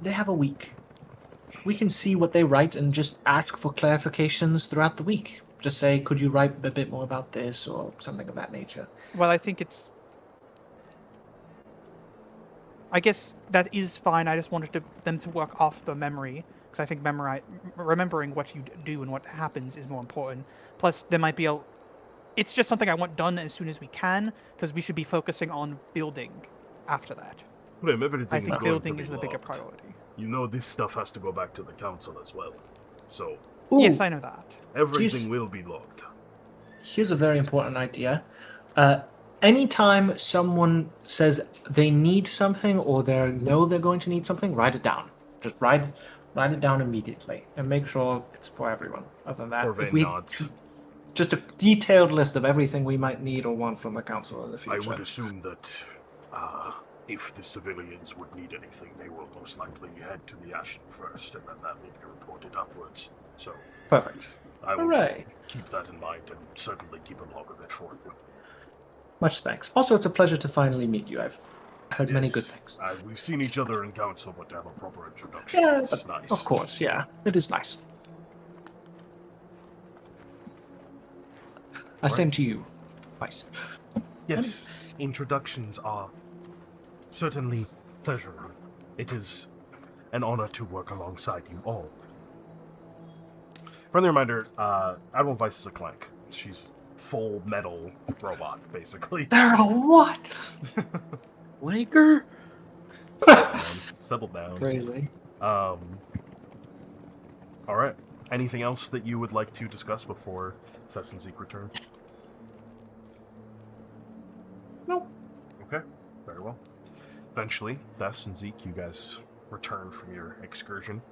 They have a week. We can see what they write and just ask for clarifications throughout the week. Just say, could you write a bit more about this or something of that nature? Well, I think it's... I guess that is fine. I just wanted them to work off the memory, because I think remembering what you do and what happens is more important. Plus, there might be it's just something I want done as soon as we can, because we should be focusing on building after that. I think building is the bigger priority. You know this stuff has to go back to the council as well. So... Yes, I know that. Everything will be logged. Here's a very important idea. Anytime someone says they need something or they know they're going to need something, write it down. Just write it down immediately and make sure it's for everyone. Other than that, if we just a detailed list of everything we might need or want from the council in the future. I would assume that if the civilians would need anything, they will most likely head to the Ashen first, and then that will be reported upwards. So perfect. I will keep that in mind and certainly keep a log of it for you. Much thanks. Also, it's a pleasure to finally meet you. I've heard many good things. We've seen each other in council, but to have a proper introduction is nice. Of course, yeah. It is nice. Same to you. Nice. Yes, introductions are certainly pleasurable. It is an honor to work alongside you all. Friendly reminder, Admiral Vice is a clank. She's full metal robot, basically. They're a what? Laker? Settle down. Crazy. Alright. Anything else that you would like to discuss before Thess and Zeke return? Nope. Okay, very well. Eventually, Thess and Zeke, you guys return from your excursion.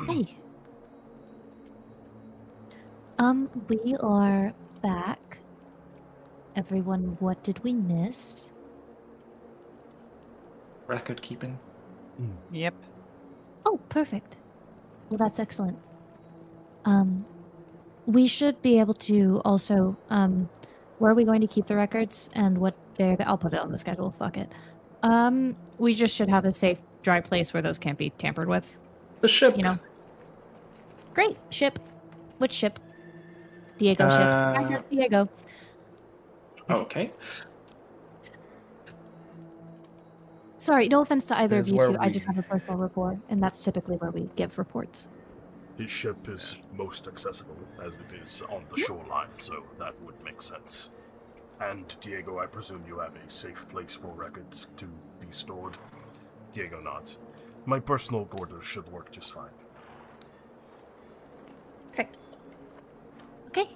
Hey. We are back. everyone, what did we miss? Record keeping. Yep. Oh, perfect. Well, that's excellent. We should be able to also, where are we going to keep the records and what day? I'll put it on the schedule. Fuck it. We just should have a safe, dry place where those can't be tampered with. The ship. You know. Great ship. Which ship? Diego ship. Address Diego. Okay. Sorry, no offense to either of Is you where two. I we- just have a personal rapport, and that's typically where we give reports. His ship is most accessible, as it is on the shoreline, so that would make sense. And, Diego, I presume you have a safe place for records to be stored? Diego nods. My personal quarters should work just fine. Perfect. Okay.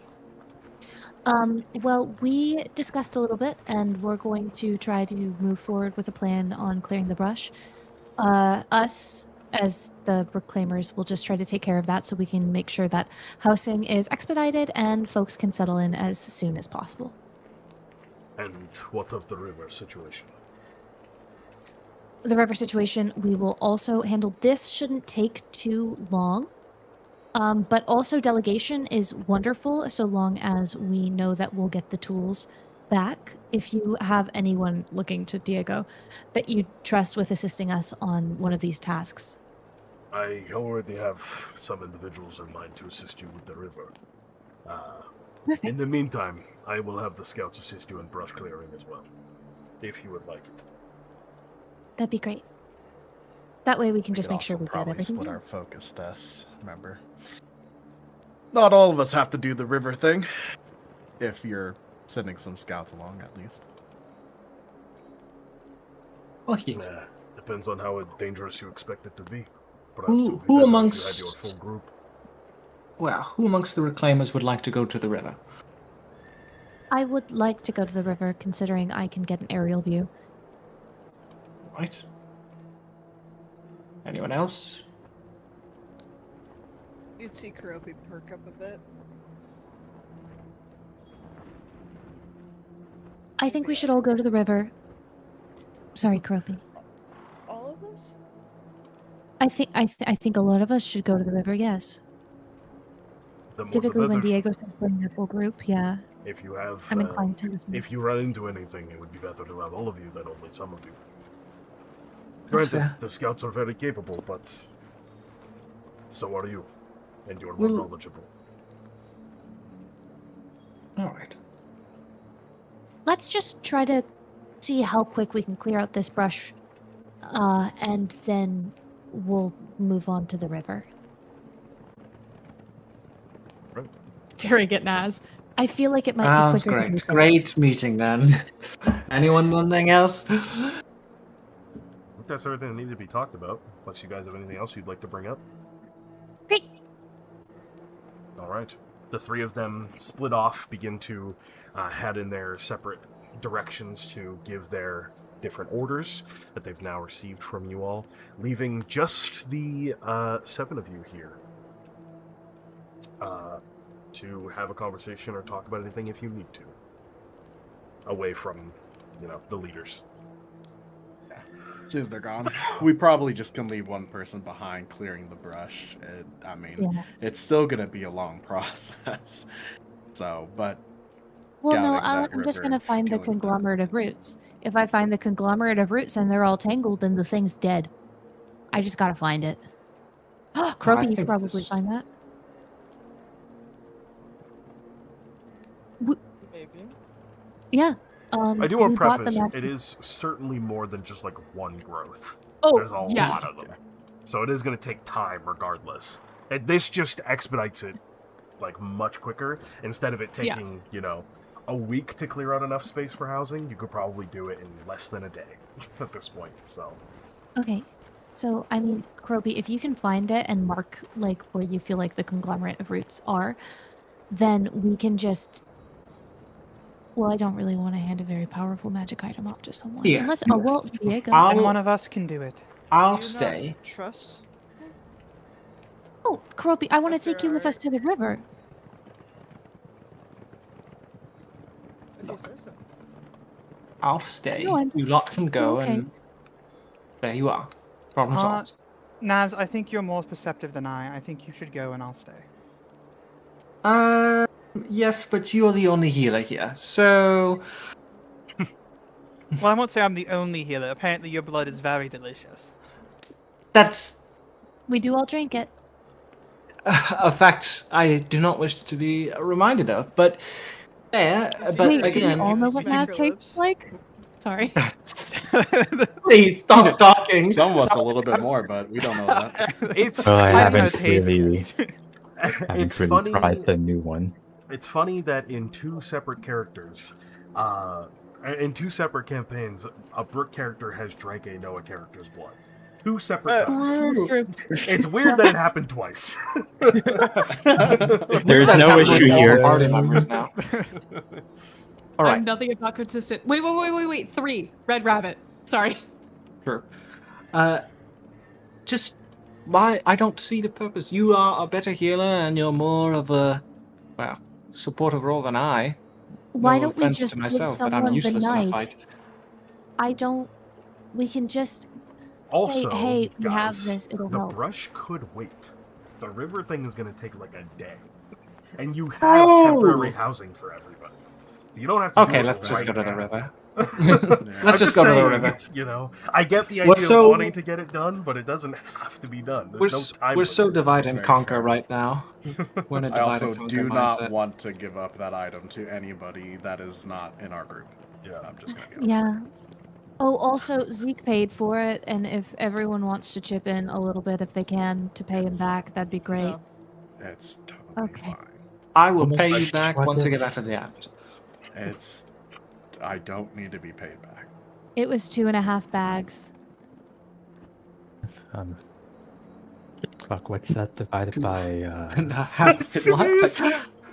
Well, we discussed a little bit, and we're going to try to move forward with a plan on clearing the brush. Us, as the Reclaimers, will just try to take care of that so we can make sure that housing is expedited and folks can settle in as soon as possible. And what of the river situation? The river situation, we will also handle. This shouldn't take too long. But also delegation is wonderful so long as we know that we'll get the tools back. If you have anyone looking to Diego that you trust with assisting us on one of these tasks. I already have some individuals in mind to assist you with the river. In the meantime, I will have the scouts assist you in brush clearing as well, if you would like it. That'd be great. That way we can We just could make sure also we get probably everything split done. our focus this, remember? Not all of us have to do the river thing. If you're sending some scouts along, at least. Well, Depends on how dangerous you expect it to be. Perhaps Who- it would be who better amongst- if you had your full group. well, who amongst the Reclaimers would like to go to the river? I would like to go to the river, considering I can get an aerial view. Right. Anyone else? You'd see Kuropi perk up a bit. I think we should all go to the river. Sorry, Kuropi. All of us? I think a lot of us should go to the river. Yes. The more Typically, the when better. Diego says bring the full group, yeah, If you have, I'm inclined to listen. if you run into anything, it would be better to have all of you than only some of you. That's Granted, fair. the scouts are very capable, but so are you, and you're Well- more knowledgeable. All right. Let's just try to see how quick we can clear out this brush, and then we'll move on to the river. Right. Staring at Naz. I feel like it might Sounds be quicker. than we great. think. Great meeting then. Anyone want anything else? I think that's everything that needed to be talked about. Unless you guys have anything else you'd like to bring up. Great. All right. The three of them split off, begin to head in their separate directions to give their different orders that they've now received from you all, leaving just the 7 of you here to have a conversation or talk about anything if you need to, away from, the leaders. As soon as they're gone, we probably just can leave one person behind clearing the brush. Yeah. It's still gonna be a long process. So, but Well, no, scouting that I'm just river gonna and find the feeling it. conglomerate of roots. If I find the conglomerate of roots and they're all tangled, then the thing's dead. I just gotta find it. Croppy, you could think probably this- find that. Maybe. Yeah. I do want we to bought the preface, magic- it is certainly more than just like one growth. Oh, There's a yeah. lot of them. So it is going to take time regardless. And this just expedites it like much quicker. Instead of it Yeah. taking, a week to clear out enough space for housing, you could probably do it in less than a day at this point. So Okay. So, I mean, Kroby, if you can find it and mark, like, where you feel like the conglomerate of roots are, then we can just... Well, I don't really want to hand a very powerful magic item off to someone. Yeah. Unless... Oh, well, Diego. And one of us can do it. I'll Do you stay. not trust? Oh, Kroby, I want to If take you there with us are- to the river. If you say so. I'll stay. No, I'm- You lot can go, okay. and there you are. Problem solved. Naz, I think you're more perceptive than I. I think you should go and I'll stay. Yes, but you're the only healer here, so... Well, I won't say I'm the only healer. Apparently your blood is very delicious. That's We do all drink it. a fact I do not wish to be reminded of, but... Yeah, but Wait, do we again... all know what Secret Naz lips. tastes like? Sorry. Please, stop talking! Some of us a little bit more, but we don't know that. It's Well, I I have no haven't taste really, test. it's really funny. tried the new one. It's funny that in two separate characters, in two separate campaigns, a Brook character has drank a Noah character's blood. Two separate times. True. It's weird that it happened twice. There's no issue here. Party members now. All right. I'm nothing if not consistent. Wait. 3. Red Rabbit. Sorry. Sure. Just why I don't see the purpose. You are a better healer, and you're more of a supportive role than I. Why No don't we offense just to give myself, but I'm someone the useless in a knife? fight. I don't. We can just. Also, hey, we have guys, this. It'll the help. brush could wait. The river thing is going to take like a day, and you have temporary housing for everybody. You don't have to. Okay, do it let's just right go to the now. river. I'm Let's just go to the saying, river. You know, I get the We're idea so- of wanting to get it done, but it doesn't have to be done. There's no time. We're so limit. divide and Very conquer fair. right now. We're in a I divide also and conquer do not mindset. want to give up that item to anybody that is not in our group. Yeah. I'm just gonna be honest. Yeah. Oh, also Zeke paid for it, and if everyone wants to chip in a little bit, if they can, to pay him back, that'd be great. Yeah. It's totally Okay. fine. I will How pay you much back was once I it? get out of the act. It's. I don't need to be paid back. It was 2.5 bags. Um, fuck, what's that divided by? And a half what?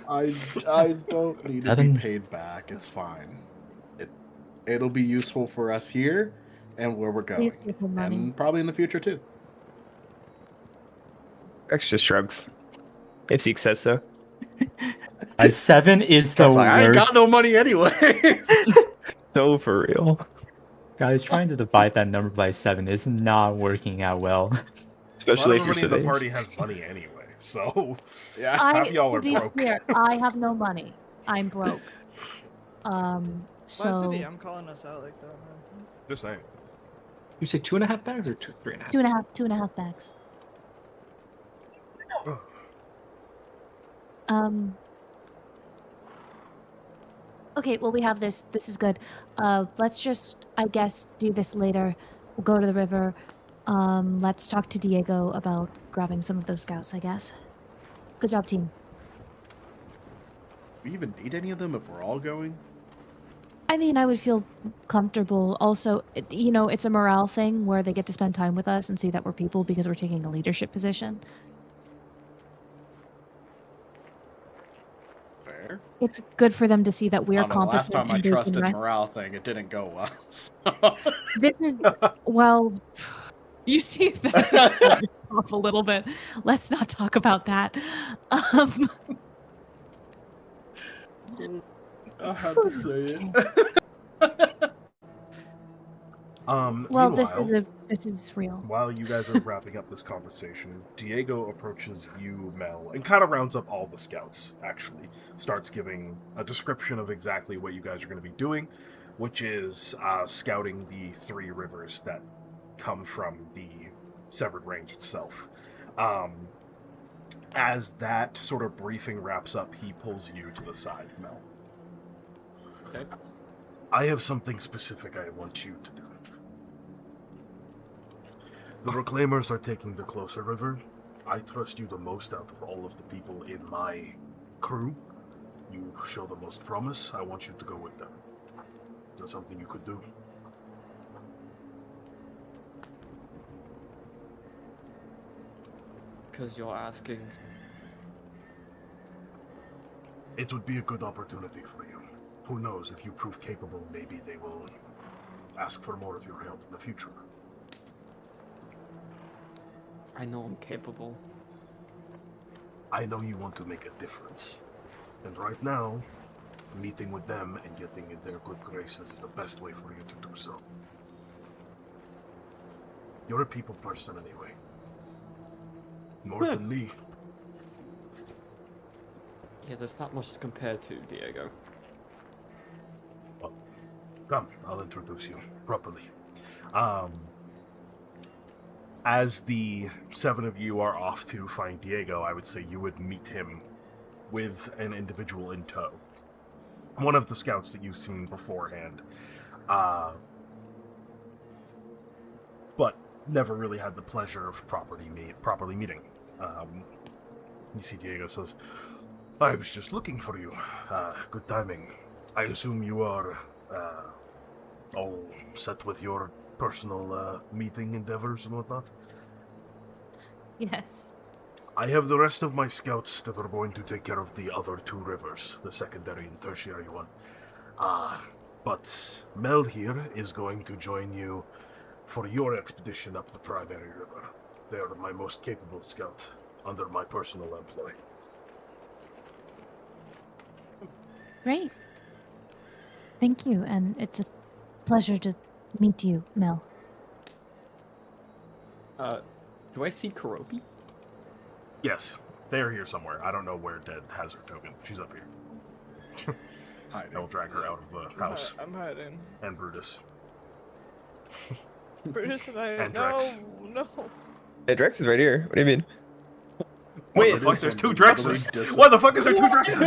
I don't need to be 7? paid back. It's fine. It'll be useful for us here and where we're going, Please give him money. and probably in the future too. Rex just shrugs. If Zeke says so. 7 is the It's like, I ain't worst. got no money anyways. So for real. Guys, trying to divide that number by 7 is not working out well. Especially Well, if you're everybody in the civilians. party has money anyway, so Yeah. half y'all To are be broke. clear, I have no money. I'm broke. So City, I'm calling us out like that, man. Just saying. You say 2.5 bags or 3.5? 2.5 bags. Okay, well we have this. This is good. Let's just, I guess, do this later. We'll go to the river. Let's talk to Diego about grabbing some of those scouts, I guess. Good job, team. We even need any of them if we're all going? I mean, I would feel comfortable. Also, you know, it's a morale thing where they get to spend time with us and see that we're people because we're taking a leadership position. Fair. It's good for them to see that I we're don't know, competent. last time I and they can trusted rest. morale thing, it didn't go well. So. This is, well, You see this is throwing off a little bit. Let's not talk about that. I had to say it. well, this Meanwhile, this is real. while you guys are wrapping up this conversation, Diego approaches you, Mel, and kind of rounds up all the scouts, actually. Starts giving a description of exactly what you guys are going to be doing, which is scouting the 3 rivers that come from the Severed Range itself. As that sort of briefing wraps up, he pulls you to the side, Mel. Okay. I have something specific I want you to do. The Reclaimers are taking the Closer River. I trust you the most out of all of the people in my crew. You show the most promise. I want you to go with them. Is that something you could do? Because you're asking. It would be a good opportunity for you. Who knows, if you prove capable, maybe they will ask for more of your help in the future. I know I'm capable. I know you want to make a difference. And right now, meeting with them and getting in their good graces is the best way for you to do so. You're a people person anyway. More than me. Yeah, there's not much to compare to, Diego. Well, come, I'll introduce you properly. As the 7 of you are off to find Diego, I would say you would meet him with an individual in tow. One of the scouts that you've seen beforehand. But never really had the pleasure of properly meeting. You see Diego says, I was just looking for you. Good timing. I assume you are all set with your personal meeting endeavors and whatnot? Yes. I have the rest of my scouts that are going to take care of the other 2 rivers, the secondary and tertiary one. But Mel here is going to join you for your expedition up the primary river. They are my most capable scout, under my personal employ. Great. Thank you, and it's a pleasure to meet you, Mel. Do I see Karopi? Yes, they're here somewhere. I don't know where Dead has her token. She's up here. I will drag her out of the house. I'm hiding. And Brutus. Brutus and I. And No, Drex. no. Hey, Drex is right here. What do you mean? Wait, Wait, the fuck? There's 2 Drexes. Why the fuck is there 2 Drexes? What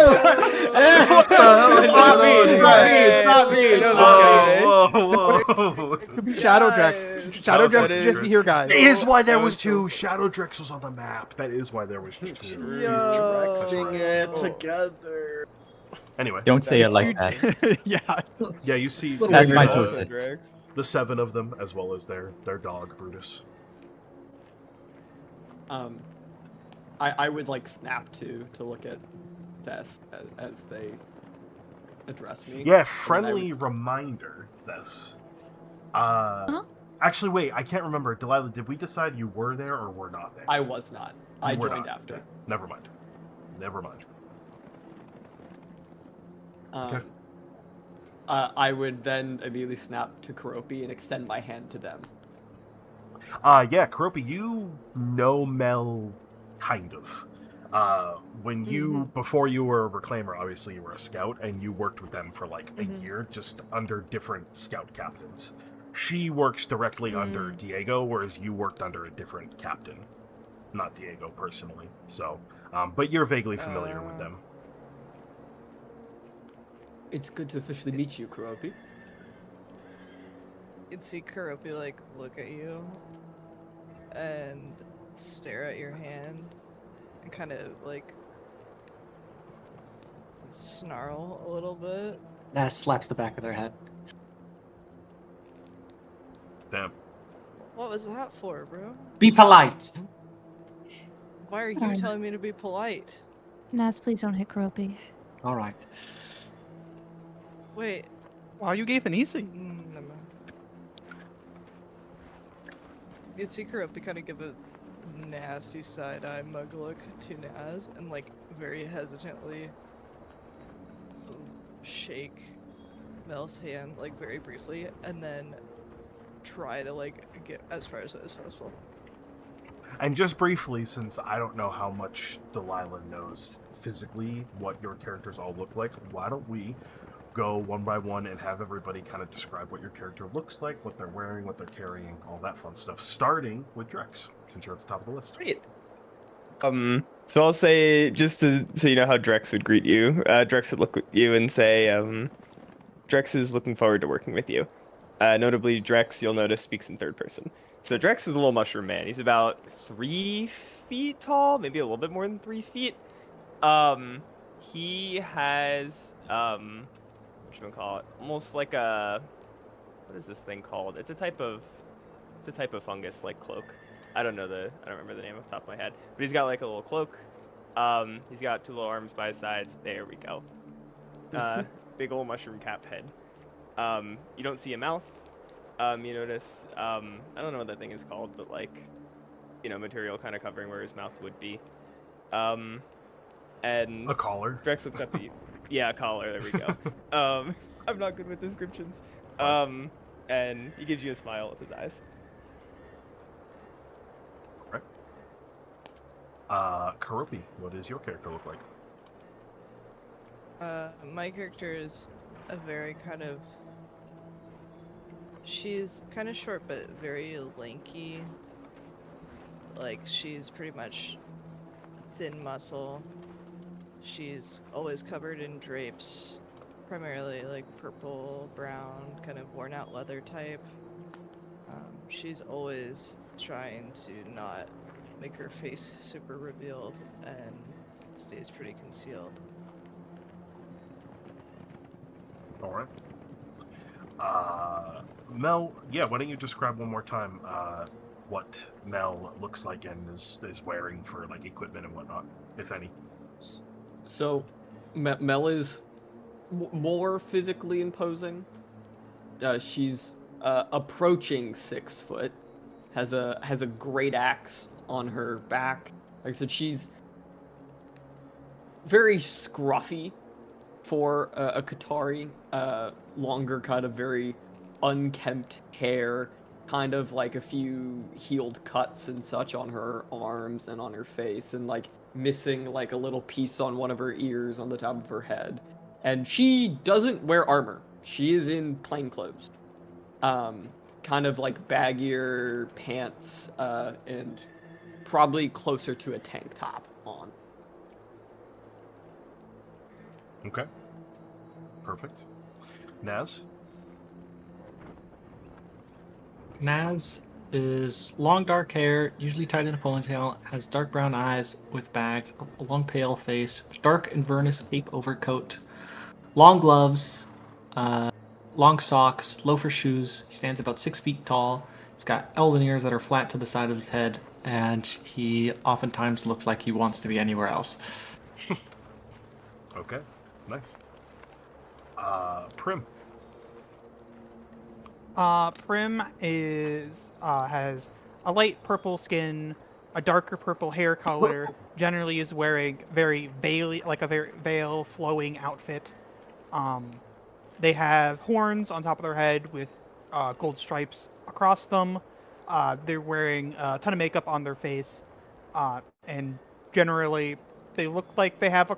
the hell is going on here? It's not me. It's Whoa, whoa, whoa. It could be Shadow Drex. Shadow Drex could just be here, guys. That is why there was 2. Shadow Drex was on the map. That is why there was 2. Drexing it together. Anyway. Don't say it like that. Yeah. Yeah, you see That's my all toast. the 7 of them, as well as their dog, Brutus. I would like snap to look at Thess as they address me. Yeah, friendly reminder, Thess. Actually, wait, I can't remember. Delilah, did we decide you were there or were not there? I was not. I You were joined not. after. Never mind. Never mind. Okay. I would then immediately snap to Karopi and extend my hand to them. Yeah, Karopi, you know Mel, kind of. When you, before you were a Reclaimer, obviously you were a scout, and you worked with them for like a year, just under different scout captains. She works directly under Diego, whereas you worked under a different captain. Not Diego, personally. So, but you're vaguely familiar with them. It's good to officially meet you, Karopi. You'd see Karopi like look at you and stare at your hand and kind of like snarl a little bit. Naz slaps the back of their head. Damn. What was that for, bro? Be polite. Why are you Fine. telling me to be polite? Naz, please don't hit Karopi. All right. Wait. Wow, you gave an easy. Never mind. You'd see Karopi kind of give a nasty side-eye mug look to Naz and like very hesitantly shake Mel's hand like very briefly and then try to like get as far as possible. And just briefly, since I don't know how much Delilah knows physically what your characters all look like, why don't we go one by one and have everybody kind of describe what your character looks like, what they're wearing, what they're carrying, all that fun stuff, starting with Drex, since you're at the top of the list. Great. So I'll say, just so you know how Drex would greet you, Drex would look at you and say, Drex is looking forward to working with you. Notably, Drex, you'll notice, speaks in third person. So Drex is a little mushroom man. He's about 3 feet tall, maybe a little bit more than 3 feet. He has, what should we call it? Almost like a, what is this thing called? It's a type of fungus, like cloak. I don't remember the name off the top of my head. But he's got like a little cloak. He's got 2 little arms by his sides. There we go. Big old mushroom cap head. You don't see a mouth. You notice, I don't know what that thing is called, but like, you know, material kind of covering where his mouth would be. And a collar. Drex looks up at you. Yeah, collar. There we go. I'm not good with descriptions. And he gives you a smile with his eyes. Karopi, what does your character look like? My character is a very kind of... She's kind of short, but very lanky. Like, she's pretty much thin muscle. She's always covered in drapes, primarily like purple, brown, kind of worn out leather type. She's always trying to not make her face super revealed and stays pretty concealed. All right. Mel, yeah, why don't you describe one more time what Mel looks like and is wearing for like equipment and whatnot, if any. So, Mel is more physically imposing. She's approaching 6 foot. Has a great axe on her back. Like I said, she's very scruffy for a Qatari. Longer, kind of very unkempt hair. Kind of like a few healed cuts and such on her arms and on her face, and like missing like a little piece on one of her ears on the top of her head. And she doesn't wear armor. She is in plain clothes. Kind of like baggier pants, and probably closer to a tank top on. Okay. Perfect. Naz? Naz is long dark hair, usually tied in a ponytail, has dark brown eyes with bags, a long pale face, dark Inverness cape overcoat, long gloves, long socks, loafer shoes. He stands about 6 feet tall. He's got elven ears that are flat to the side of his head, and he oftentimes looks like he wants to be anywhere else. Okay, nice. Prim. Prim has a light purple skin, a darker purple hair color. Generally, is wearing very veil flowing outfit. They have horns on top of their head with gold stripes across them. They're wearing a ton of makeup on their face, and generally, they look like they have a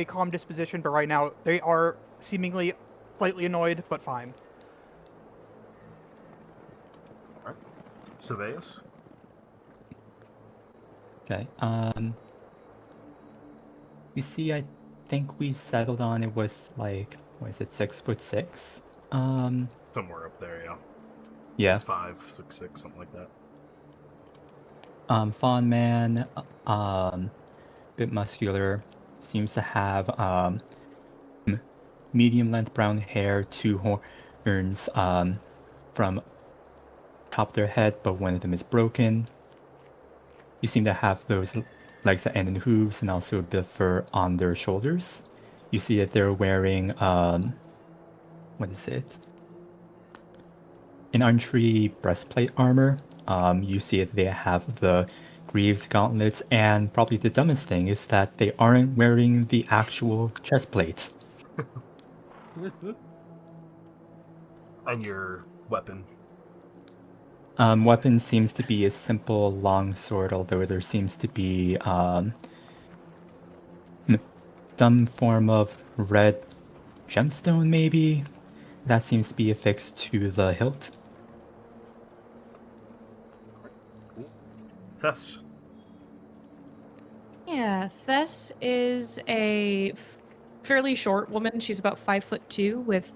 calm disposition. But right now, they are seemingly slightly annoyed, but fine. Surveillance. Okay. You see, I think we settled on it was like, what is it, 6'6"? Somewhere up there, yeah. Yeah. 6'5", 6'6", something like that. Fawn man, bit muscular, seems to have medium length brown hair, 2 horns from top of their head, but one of them is broken. You seem to have those legs that end in hooves and also a bit of fur on their shoulders. You see that they're wearing, what is it? An archery breastplate armor. You see that they have the greaves, gauntlets, and probably the dumbest thing is that they aren't wearing the actual chest plates. And your weapon? Weapon seems to be a simple long sword, although there seems to be some form of red gemstone, maybe? That seems to be affixed to the hilt. Thess. Yeah, Thess is a fairly short woman. She's about 5'2" with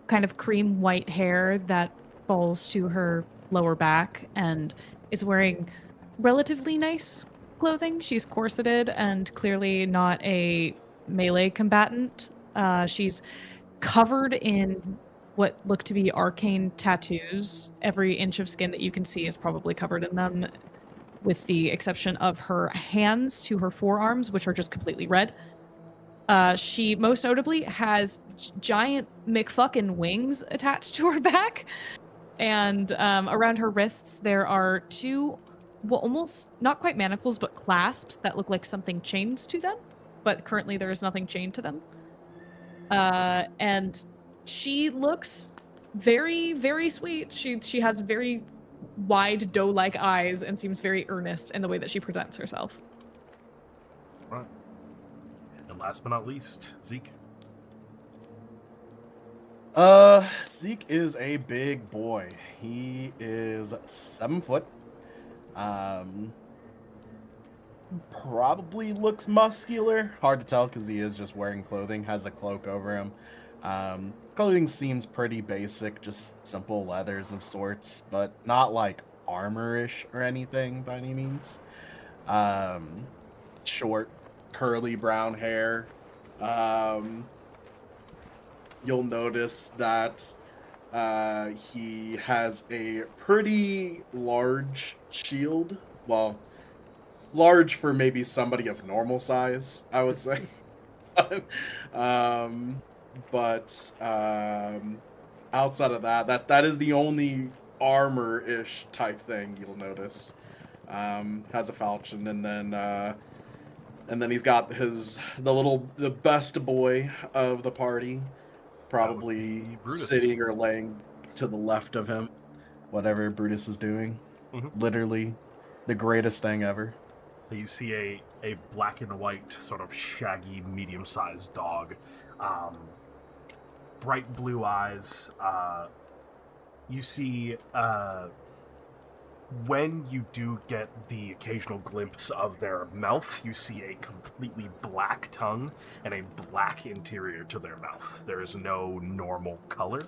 kind of cream white hair that falls to her lower back and is wearing relatively nice clothing. She's corseted and clearly not a melee combatant. She's covered in what look to be arcane tattoos. Every inch of skin that you can see is probably covered in them, with the exception of her hands to her forearms, which are just completely red. She most notably has giant McFuckin wings attached to her back. And around her wrists, there are 2, well, almost not quite manacles, but clasps that look like something chained to them. but currently there is nothing chained to them. And she looks very, very sweet. She has very wide doe-like eyes and seems very earnest in the way that she presents herself. Right. And last but not least, Zeke. Zeke is a big boy. He is 7 foot. Probably looks muscular. Hard to tell because he is just wearing clothing, has a cloak over him. Clothing seems pretty basic, just simple leathers of sorts, but not like armor-ish or anything by any means. Short, curly brown hair. You'll notice that he has a pretty large shield. Well, large for maybe somebody of normal size, I would say. But outside of that is the only armor-ish type thing you'll notice. Has a falchion, and then he's got the best boy of the party, probably sitting or laying to the left of him, whatever Brutus is doing. Mm-hmm. Literally, the greatest thing ever. You see a black and white, sort of shaggy, medium-sized dog. Bright blue eyes. You see, when you do get the occasional glimpse of their mouth, you see a completely black tongue and a black interior to their mouth. There is no normal color.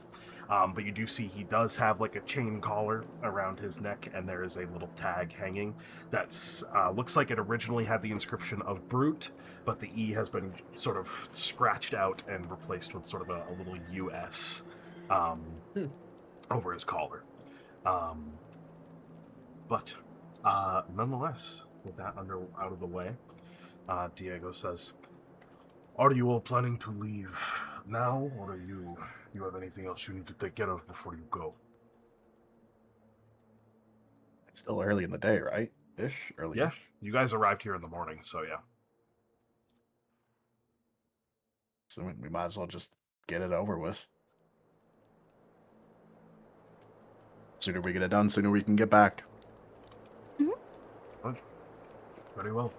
But you do see he does have like a chain collar around his neck, and there is a little tag hanging that's looks like it originally had the inscription of Brute, but the E has been sort of scratched out and replaced with sort of a little US over his collar. But nonetheless, with that out of the way, Diego says, "Are you all planning to leave now, or are you have anything else you need to take care of before you go?" It's still early in the day, right? Early-ish. Yeah, you guys arrived here in the morning, so yeah. So we might as well just get it over with. Sooner we get it done, sooner we can get back. Good. Very well.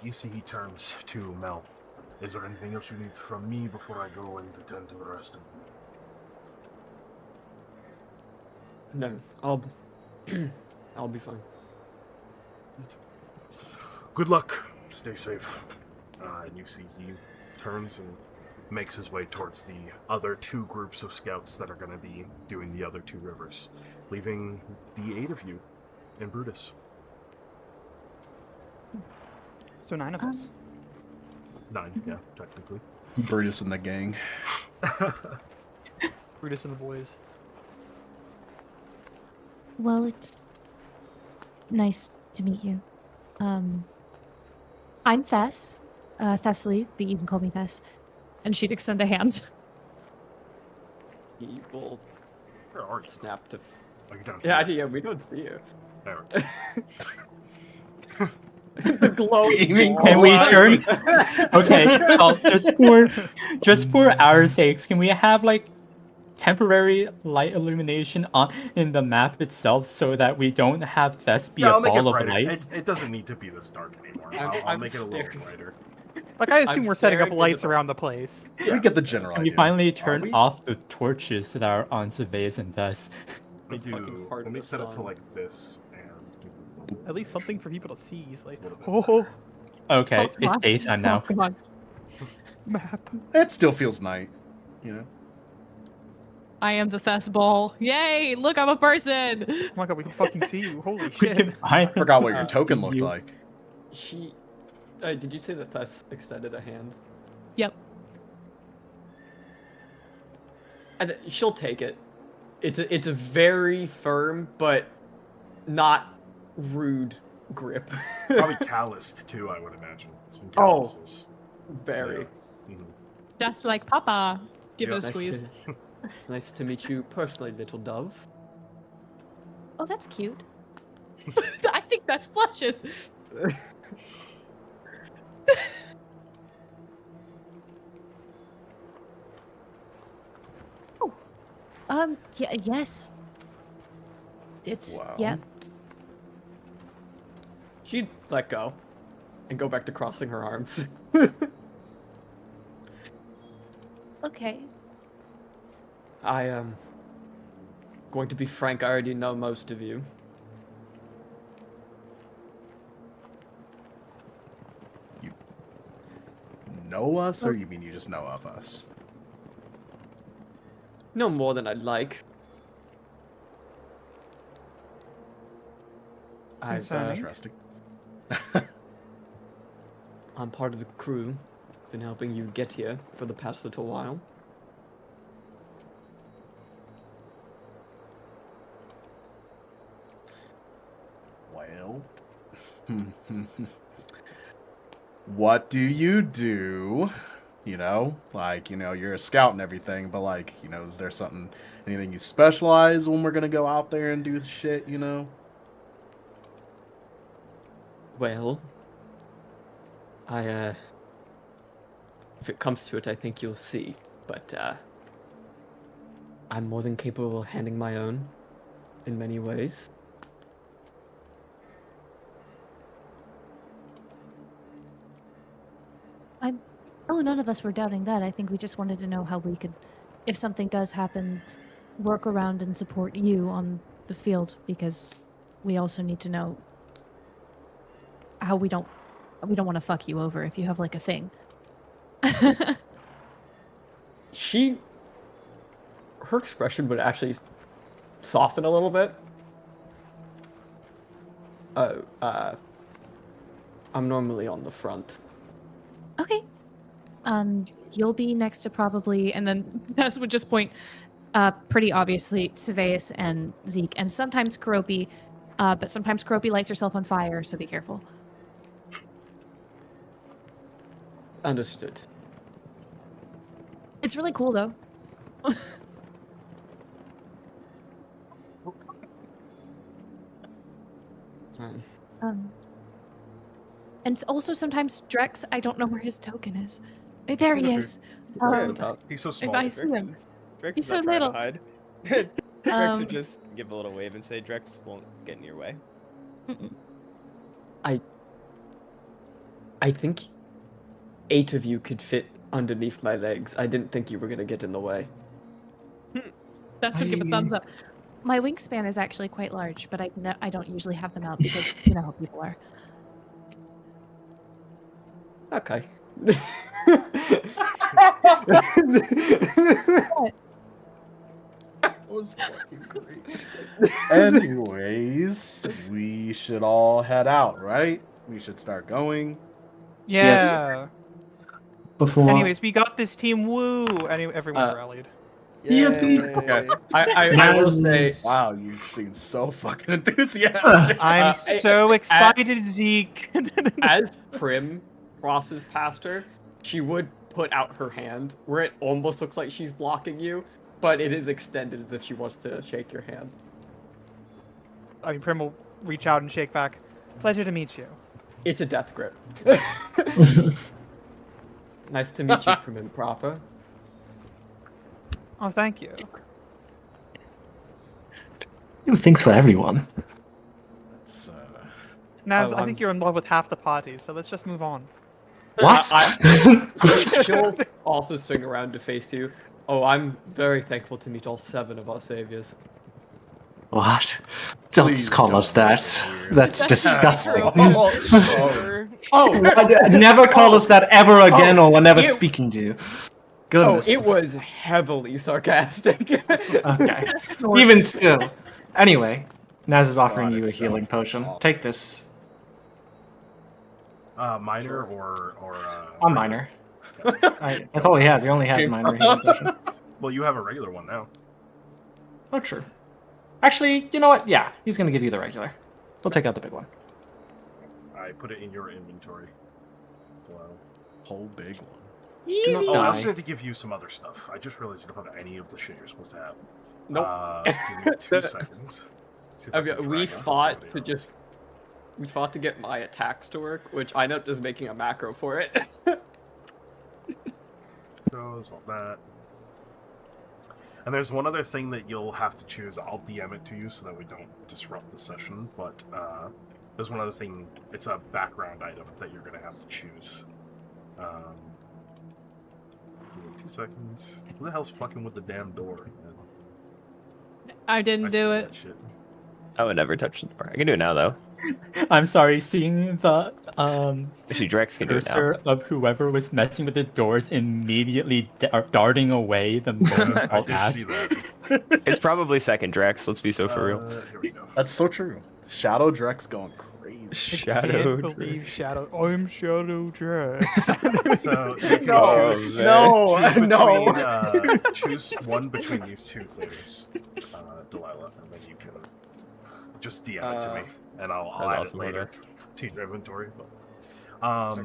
You see he turns to Mel. "Is there anything else you need from me before I go and attend to the rest of them?" No, I'll be fine. Good luck. Stay safe. And you see he turns and makes his way towards the other 2 groups of scouts that are going to be doing the other 2 rivers, leaving the 8 of you and Brutus. So 9 of us. 9, yeah, technically. Brutus and the gang. Brutus and the boys. Well, it's nice to meet you. I'm Thess. Thessaly, but you can call me Thess. And she'd extend a hand. He will Where are you? snap to. Oh, you're down Yeah, here. yeah, we don't see you. There. The glowing. Can we turn? Okay, well, just for our sakes, can we have like temporary light illumination in the map itself so that we don't have Thess be a I'll make ball it of brighter. light? It doesn't need to be this dark anymore. I'll I'm make it a little staring. brighter. Like, I assume I'm we're setting up staring lights into the- around the place. Yeah. We get the general Can we idea. finally Are turn we? off the torches that are on surveys and Thess? Let me fucking heart let of me the set it to sun. like this and give you a little At least something for people to see. It's like, It's a little bit oh, Okay, Oh, come it's on. daytime now. Come on. map. It still feels night, you know? I am the Thess ball. Yay! Look, I'm a person. Oh my god, we can fucking see you. Holy We shit. can I forgot what your Uh, token see looked you. like. She. Did you say that Thess extended a hand? Yep. And she'll take it. It's a very firm but not rude grip. Probably calloused too, I would imagine. Some Oh. calluses. Very. Yeah. Mhm. Just like Papa. Give Yeah. it a Nice squeeze. It's nice to meet you personally, little dove. Oh, that's cute. I think that's blushes. Yeah, yes. It's Wow. yeah. She'd let go and go back to crossing her arms. Okay. I am going to be frank, I already know most of you. Know us, or you mean you just know of us? No more than I'd like. Concerning. Interesting. I'm part of the crew. Been helping you get here for the past little while. Well, what do you do? You know, like, you know, you're a scout and everything, but like, you know, is there anything you specialize when we're gonna go out there and do shit, you know? Well, if it comes to it, I think you'll see. But, I'm more than capable of handling my own in many ways. Oh, none of us were doubting that. I think we just wanted to know how we could, if something does happen, work around and support you on the field, because we also need to know how we don't want to fuck you over if you have like a thing. Her expression would actually soften a little bit. I'm normally on the front. Okay. You'll be next to probably, and then Ness would just point, pretty obviously, Saveus and Zeke, and sometimes Karopi, but sometimes Karopi lights herself on fire, so be careful. Understood. It's really cool, though. And also sometimes Drex, I don't know where his token is. There he is. He's so If small. I see him. Drex He's is so not trying to little. hide. Drex would just give a little wave and say, Drex won't get in your way. I think 8 of you could fit underneath my legs. I didn't think you were gonna get in the way. Ness would give a thumbs up. My wingspan is actually quite large, but I don't usually have them out because you know how people are. Okay. That was fucking great. Anyways, we should all head out, right? We should start going. Yeah. Yes. Before. Anyways, we got this team. Woo! Everyone rallied. Okay. I will say, Wow, you seem so fucking enthusiastic. I'm so excited, Zeke. as Prim crosses past her, she would put out her hand where it almost looks like she's blocking you, but it is extended as if she wants to shake your hand. I mean, Prim will reach out and shake back. Pleasure to meet you. It's a death grip. Nice to meet you, Prim and Proper. Oh, thank you. Things for everyone. It's, Naz, Oh, I think you're in love with half the party, so let's just move on. What? She'll also swing around to face you. Oh, I'm very thankful to meet all 7 of our saviors. What? Don't Please call us don't. that. That's disgusting. Oh, Never call us that ever again, or we're never speaking to you. Goodness. it was heavily sarcastic. Okay. Even still. Anyway, Naz is offering God, you it a healing sounds potion. awful. Take this. Minor or I'm minor. That's all he has. He only has minor healing potions. Well, you have a regular one now. Oh, true. Actually, you know what? Yeah, he's gonna give you the regular. We'll take out the big one. I put it in your inventory. Wow. whole big one. Do not Oh, I die. also need to give you some other stuff. I just realized you don't have any of the shit you're supposed to have. Nope. Give me 2 seconds. See if I can We drag out fought somebody to else. just. We fought to get my attacks to work, which I ended up just making a macro for it. Those, all that. And there's one other thing that you'll have to choose. I'll DM it to you so that we don't disrupt the session. But there's one other thing. It's a background item that you're going to have to choose. Give me 2 seconds. Who the hell's fucking with the damn door? I didn't do it. Shit. I would never touch the door. I can do it now, though. I'm sorry, seeing the Actually, Drex can do it now. cursor of whoever was messing with the doors immediately darting away the moment I I'll did ask. see that. It's probably second Drex. Let's be so for real. Here we go. That's so true. Shadow Drex going crazy. Shadow. I can't believe Shadow. I'm Shadow Drex. So you can No, choose, no, choose between, choose one between these two things, Delilah, and then you can just DM it to me, and I'll add it awesome, later to your inventory. But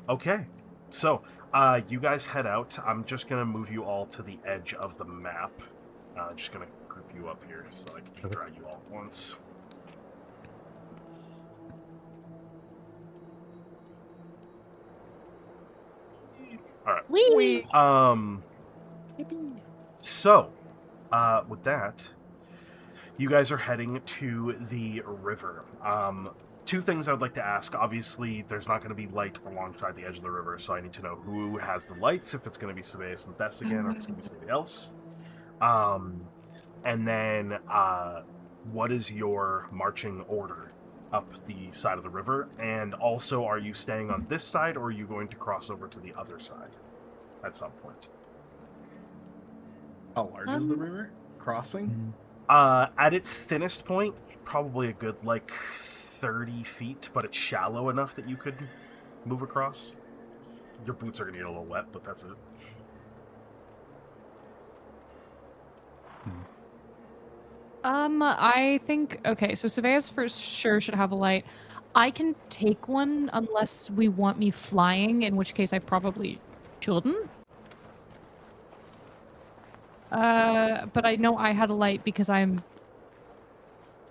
okay, so you guys head out. I'm just gonna move you all to the edge of the map. Just gonna group you up here so I can draw you all at once. All right. Wee! So, with that, you guys are heading to the river. Two things I would like to ask. Obviously, there's not going to be light alongside the edge of the river, so I need to know who has the lights, if it's going to be Sebaeus and Thess again, or if it's going to be somebody else. And then, what is your marching order up the side of the river? And also, are you staying on this side, or are you going to cross over to the other side at some point? How large is the river? Crossing? At its thinnest point, probably a good, 30 feet, but it's shallow enough that you could move across. Your boots are going to get a little wet, but that's it. I think, okay, so Sebaeus for sure should have a light. I can take one unless we want me flying, in which case I probably shouldn't. But I know I had a light because I'm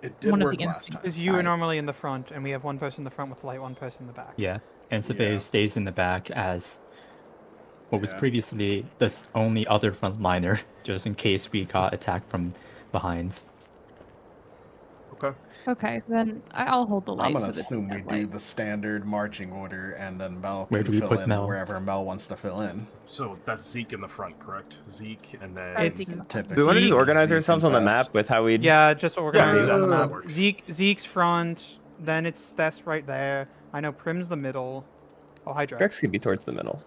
It did one of work the last time. Because you are normally in the front, and we have one person in the front with light, one person in the back. Yeah, and Sebaeus stays in the back as what was Yeah. previously the only other frontliner, just in case we got attacked from behind. Okay. okay. Then I'll hold the light. I'm gonna so that assume we that do light- the standard marching order, and then Mel Where can do we fill put in Mel? wherever Mel wants to fill in. So that's Zeke in the front, correct? Zeke, and then... It's Typically Do we want to just Zeke- organize Zeke ourselves and on the map Thess. with how we? Yeah, just organize it on the that map. works. Zeke's front, then it's Thess right there. I know Prim's the middle. Oh, hi, Drex. Drex can be towards the middle.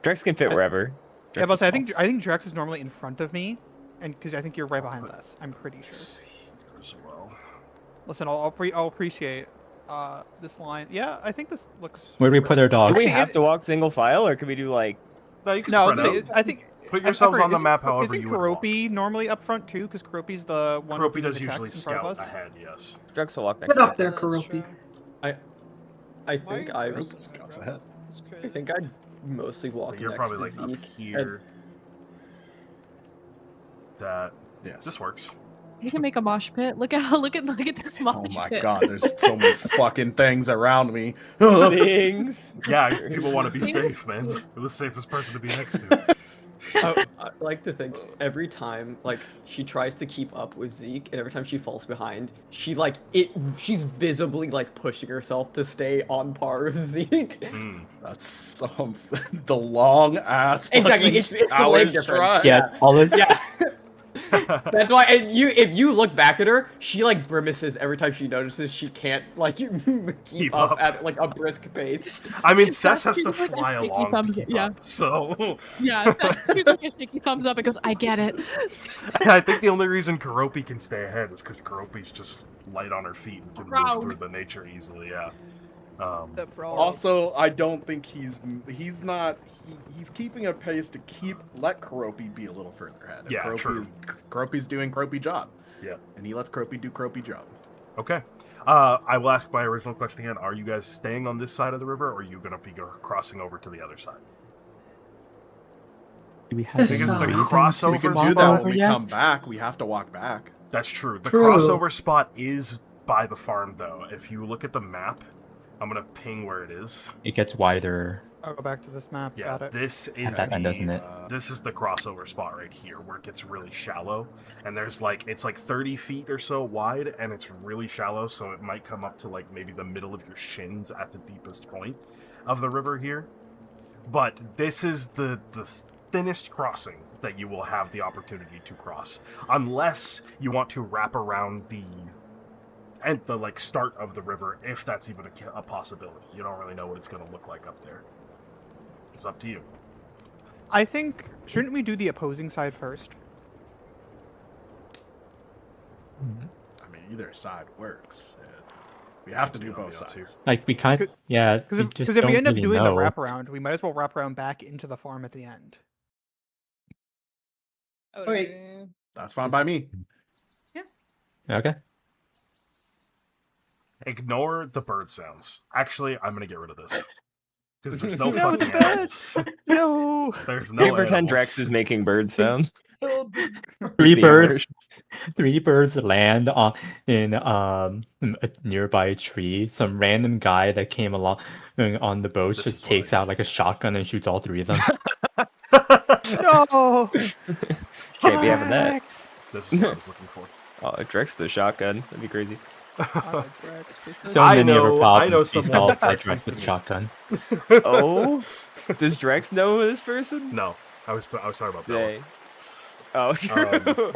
Drex can fit wherever. Yeah, Drex but is I small. think Drex is normally in front of me, and because I think you're right behind Thess. I'm pretty sure. Zeke as well. Listen, I'll appreciate this line. Yeah, I think this looks. Where do we put our Do dogs? we Actually, have is- to walk single file, or can we do No, you can No, spread out. I think. Put I yourselves forget, on the isn't- map however isn't you would walk. Karopi normally up front too? Because Karopi's the one. Karopi with does the usually text in front of scout us. ahead, yes. Drex will walk next Get to up there, That's Karopi. true. I think I Scouts ahead. That's I crazy. think I'd mostly walk You're next probably to up Zeke. here. That Yes. this works. We can make a mosh pit. Look at this mosh Oh pit. my god, there's so many fucking things around me. Things. Yeah, people want to be safe, man. You're the safest person to be next to. I like to think every time she tries to keep up with Zeke, and every time she falls behind, she's visibly pushing herself to stay on par with Zeke. That's the long ass. Exactly, it's the leg difference. Yeah, all this. Yeah. That's why, and if you look back at her, she grimaces every time she notices she can't keep up at a brisk pace. I mean, Thess has She's to like a fly shaky along to thumbs- keep yeah. up, so... Yeah, she's like a shaky thumbs up and goes, I get it. I think the only reason Karopi can stay ahead is because Karopi's just light on her feet and can move Proud. through the nature easily, yeah. The frog. Also, I don't think he's keeping a pace to let Karopi be a little further ahead. If Yeah, Karopi true. Karopi's doing Karopi job. Yeah. And he lets Karopi do Karopi job. Okay. I will ask my original question again. Are you guys staying on this side of the river, or are you going to be crossing over to the other side? Do we have This Because is the the crossover We can walk do that over when we yet? come back. We have to walk back. That's true. The True. crossover spot is by the farm, though. If you look at the map, I'm going to ping where it is. It gets wider. I'll go back to this map. Yeah, Got it. this is that end, doesn't it? This is the crossover spot right here where it gets really shallow, and there's it's like 30 feet or so wide, and it's really shallow, so it might come up to like maybe the middle of your shins at the deepest point of the river here. But this is the thinnest crossing that you will have the opportunity to cross, unless you want to wrap around the start of the river, if that's even a possibility. You don't really know what it's going to look like up there. It's up to you. I think, shouldn't we do the opposing side first? I mean, either side works. We have to do both sides. Like we kind, yeah. Because if we end up doing the wraparound, we might as well wrap around back into the farm at the end. Okay. That's fine by me. Okay. Ignore the bird sounds. Actually, I'm gonna get rid of this. Because there's no No, fucking the bird! animals. No! There's Can no you pretend animals. Drex is making bird sounds? Three The birds. 3 birds land in a nearby tree. Some random guy that came along on the boat This just is what takes I out like a shotgun and shoots all 3 of them. No! Can't be having that. Drex! This is what I was looking for. Oh, Drex the shotgun. That'd be crazy. So I many of our know problems be someone solved by that Drex with texted me. shotgun. Oh? Does Drex know this person? No, I was talking about that. Dang. Oh, true.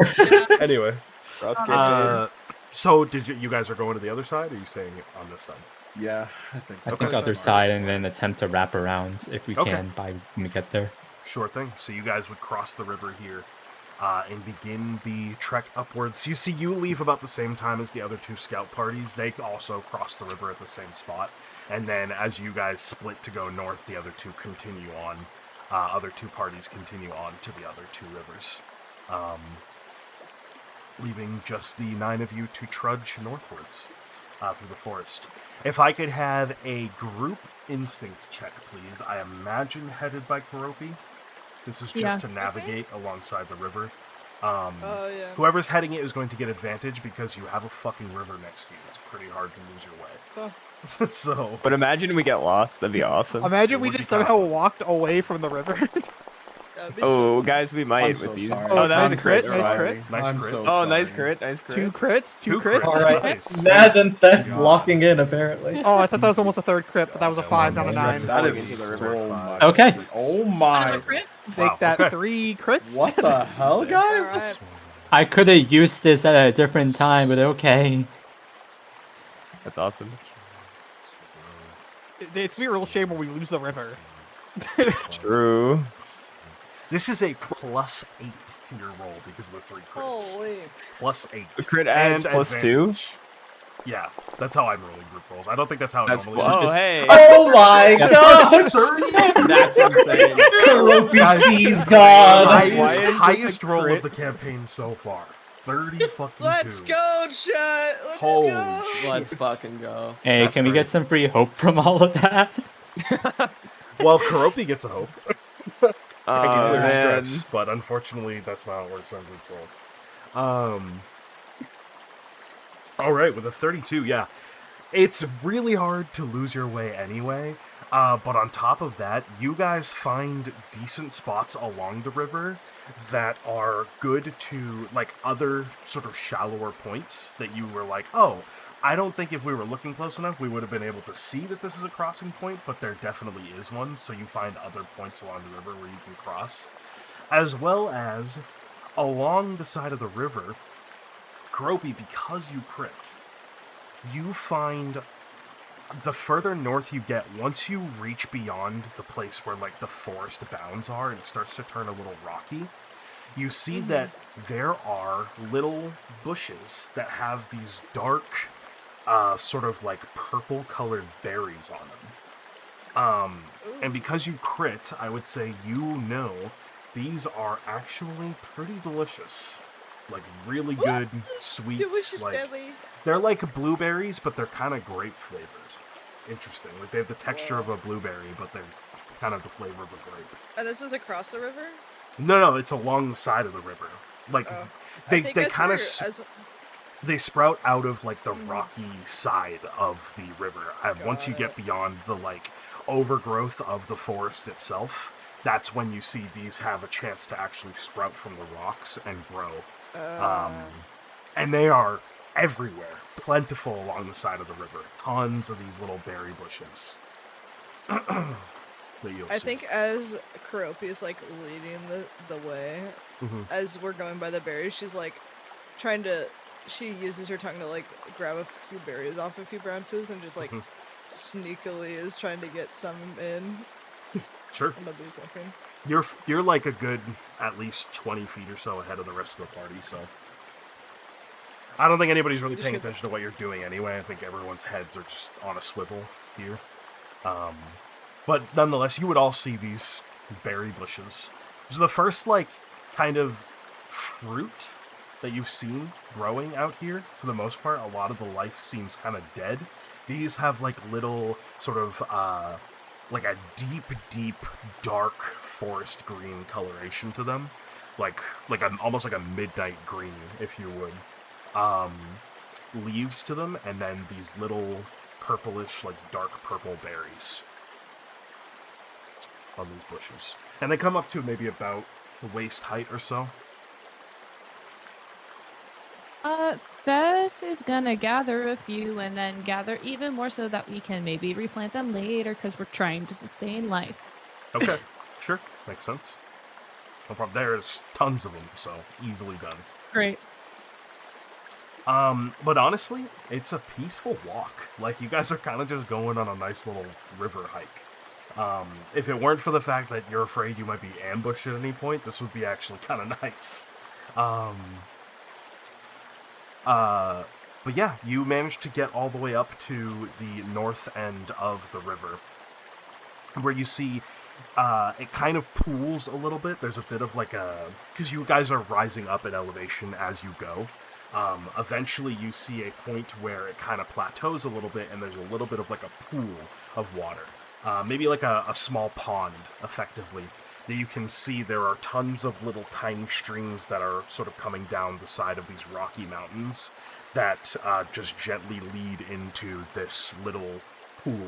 Anyway, Cross so did you guys are going to the other side, or are you staying on this side? Yeah, I think. I Okay. think other side and then attempt to wrap around if we Okay. can by when we get there. Sure thing. So you guys would cross the river here and begin the trek upwards. You see, you leave about the same time as the other 2 scout parties. They also cross the river at the same spot. And then as you guys split to go north, the other 2 continue on. Other 2 parties continue on to the other 2 rivers. Leaving just the 9 of you to trudge northwards through the forest. If I could have a group instinct check, please. I imagine headed by Keropi. This is just to navigate alongside the river. Yeah. Whoever's heading it is going to get advantage because you have a fucking river next to you. It's pretty hard to lose your way. So, But imagine we get lost. That'd be awesome. Imagine It we would just be kinda somehow fun. walked away from the river. That'd be Oh, guys, we might I'm with so these. sorry. Oh, that nice was a crit, crit. nice Sorry. crit. Nice I'm crit. so Oh, nice sorry. crit. Nice crit. 2 crits, 2 2 crits. crits. Alright. Nice. Naz and Thess God. locking in, apparently. Oh, I thought that was almost a 3rd crit, but that was a 5, not a 9. That Into is the so river. much. Okay. Oh my. Make Wow, that okay. 3 crits. What the hell, guys? Alright. I could have used this at a different time, but okay. That's awesome. It's gonna be a real shame when we lose the river. True. This is a +8 to your roll because of the 3 crits. Holy. +8. The crit adds And +2? advantage. Yeah, that's how I'm rolling group rolls. I don't think that's how it That's normally oh is. hey. Oh my gosh! That's insane. Keropi sees The God! Why is highest, this a highest roll crit? of the campaign so far. 30 fucking Let's 2. go, chat. Let's Holy go. Let's fucking go. Hey, That's can we great. get some free hope from all of that? Well, Keropi gets a hope. I can clear Man. stress, but unfortunately, that's not how it works on group rolls. All right, with a 32, yeah, it's really hard to lose your way anyway. But on top of that, you guys find decent spots along the river that are good to like other sort of shallower points that you were like, oh, I don't think if we were looking close enough, we would have been able to see that this is a crossing point, but there definitely is one, so you find other points along the river where you can cross. As well as, along the side of the river, Keropi, because you crit, you find the further north you get, once you reach beyond the place where like the forest bounds are and it starts to turn a little rocky, you see that there are little bushes that have these dark sort of like purple colored berries on them. And because you crit, I would say you know these are actually pretty delicious. Like really good, sweet, Delicious like belly. they're like blueberries, but they're kind of grape flavored. Interesting. Like they have the texture of a blueberry, but they're kind of the flavor of a grape. And this is across the river? No, it's along the side of the river. Like Oh. they kind of they sprout out of like the rocky side of the river. And once you Got get beyond the like overgrowth of the forest itself, that's when you see these have a chance to actually sprout from the rocks and grow. And they are everywhere, plentiful along the side of the river. Tons of these little berry bushes. That you'll I see. think as Karopi is like leading the way, as we're going by the berries, she's like trying to. She uses her tongue to like grab a few berries off a few branches and just like sneakily is trying to get some in. Sure. And I'll do something. You're like a good at least 20 feet or so ahead of the rest of the party, so I don't think anybody's really paying attention to what you're doing anyway. I think everyone's heads are just on a swivel here. But nonetheless, you would all see these berry bushes. This is the first, like, kind of fruit that you've seen growing out here. For the most part, a lot of the life seems kind of dead. These have, like, little sort of, like a deep, dark forest green coloration to them. Almost like a midnight green, if you would. Leaves to them, and then these little purplish, like dark purple berries on these bushes. And they come up to maybe about waist height or so. Thess is gonna gather a few and then gather even more so that we can maybe replant them later because we're trying to sustain life. Okay, sure. Makes sense. No problem. There's tons of them, so easily done. Great. But honestly, it's a peaceful walk. Like, you guys are kind of just going on a nice little river hike. If it weren't for the fact that you're afraid you might be ambushed at any point, this would be actually kind of nice. But yeah, you managed to get all the way up to the north end of the river, where you see it kind of pools a little bit. There's a bit of like because you guys are rising up in elevation as you go. Eventually you see a point where it kind of plateaus a little bit, and there's a little bit of like a pool of water. Maybe like a small pond, effectively, that you can see there are tons of little tiny streams that are sort of coming down the side of these rocky mountains that just gently lead into this little pool.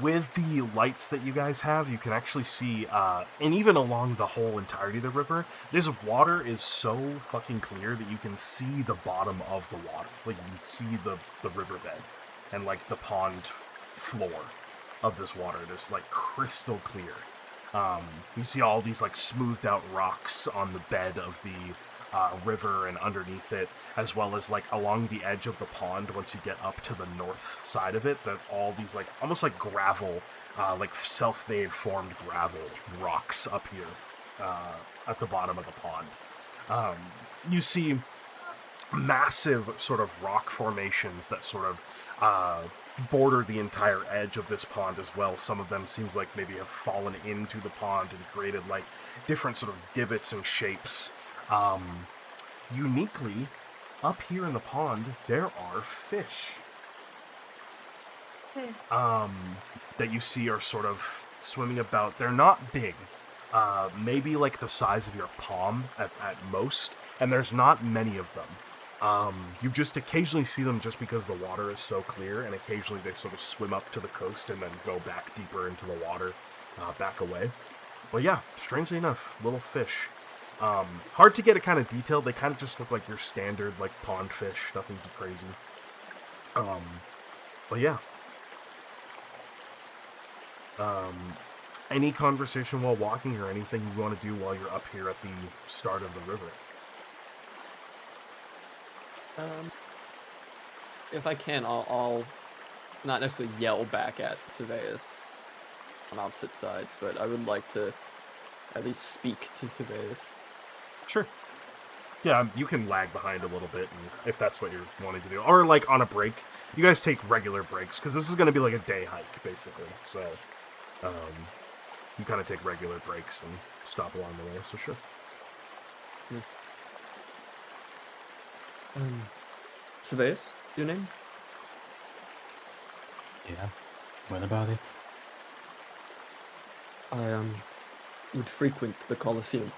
With the lights that you guys have, you can actually see, and even along the whole entirety of the river, this water is so fucking clear that you can see the bottom of the water. Like, you can see the riverbed and, like, the pond floor of this water. It's, like, crystal clear. You see all these, like, smoothed out rocks on the bed of the river and underneath it, as well as like along the edge of the pond once you get up to the north side of it, that all these like almost like gravel, like self-made formed gravel rocks up here at the bottom of the pond. You see massive sort of rock formations that sort of border the entire edge of this pond as well. Some of them seems like maybe have fallen into the pond and created like different sort of divots and shapes. Uniquely, up here in the pond, there are fish. That you see are sort of swimming about. They're not big. Maybe like the size of your palm at most, and there's not many of them. You just occasionally see them just because the water is so clear, and occasionally they sort of swim up to the coast and then go back deeper into the water, back away. But yeah, strangely enough, little fish. Hard to get it kind of detailed. They kind of just look like your standard, like, pond fish. Nothing too crazy. But yeah. Any conversation while walking or anything you want to do while you're up here at the start of the river? If I can, I'll not necessarily yell back at Seveus on opposite sides, but I would like to at least speak to Seveus. Sure. Yeah, you can lag behind a little bit, and if that's what you're wanting to do. Or, like, on a break. You guys take regular breaks, because this is going to be like a day hike, basically. So, you kind of take regular breaks and stop along the way, so sure. Seveus, your name? Yeah, what about it? I, would frequent the Colosseum.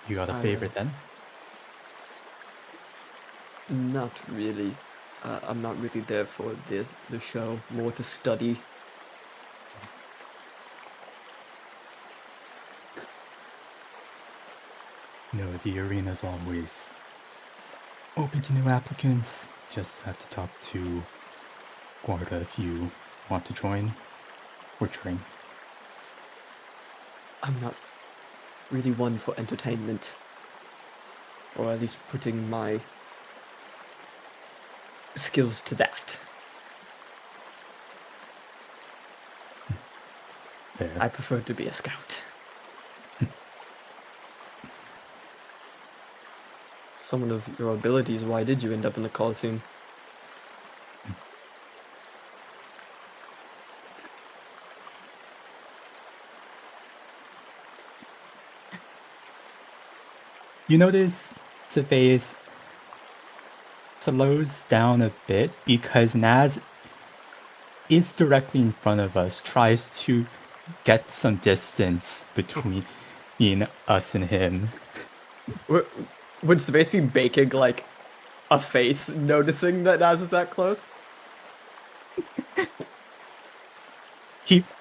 You got a favorite then? Not really. I'm not really there for the show. More to study. No, the arena's always open to new applicants. Just have to talk to Guarda if you want to join or train. I'm not really one for entertainment. Or at least putting my skills to that. Fair. I prefer to be a scout. Someone of your abilities, why did you end up in the Colosseum? You notice Surveys slows down a bit because Naz is directly in front of us, tries to get some distance between us and him. Would Space be baking like a face, noticing that Naz was that close?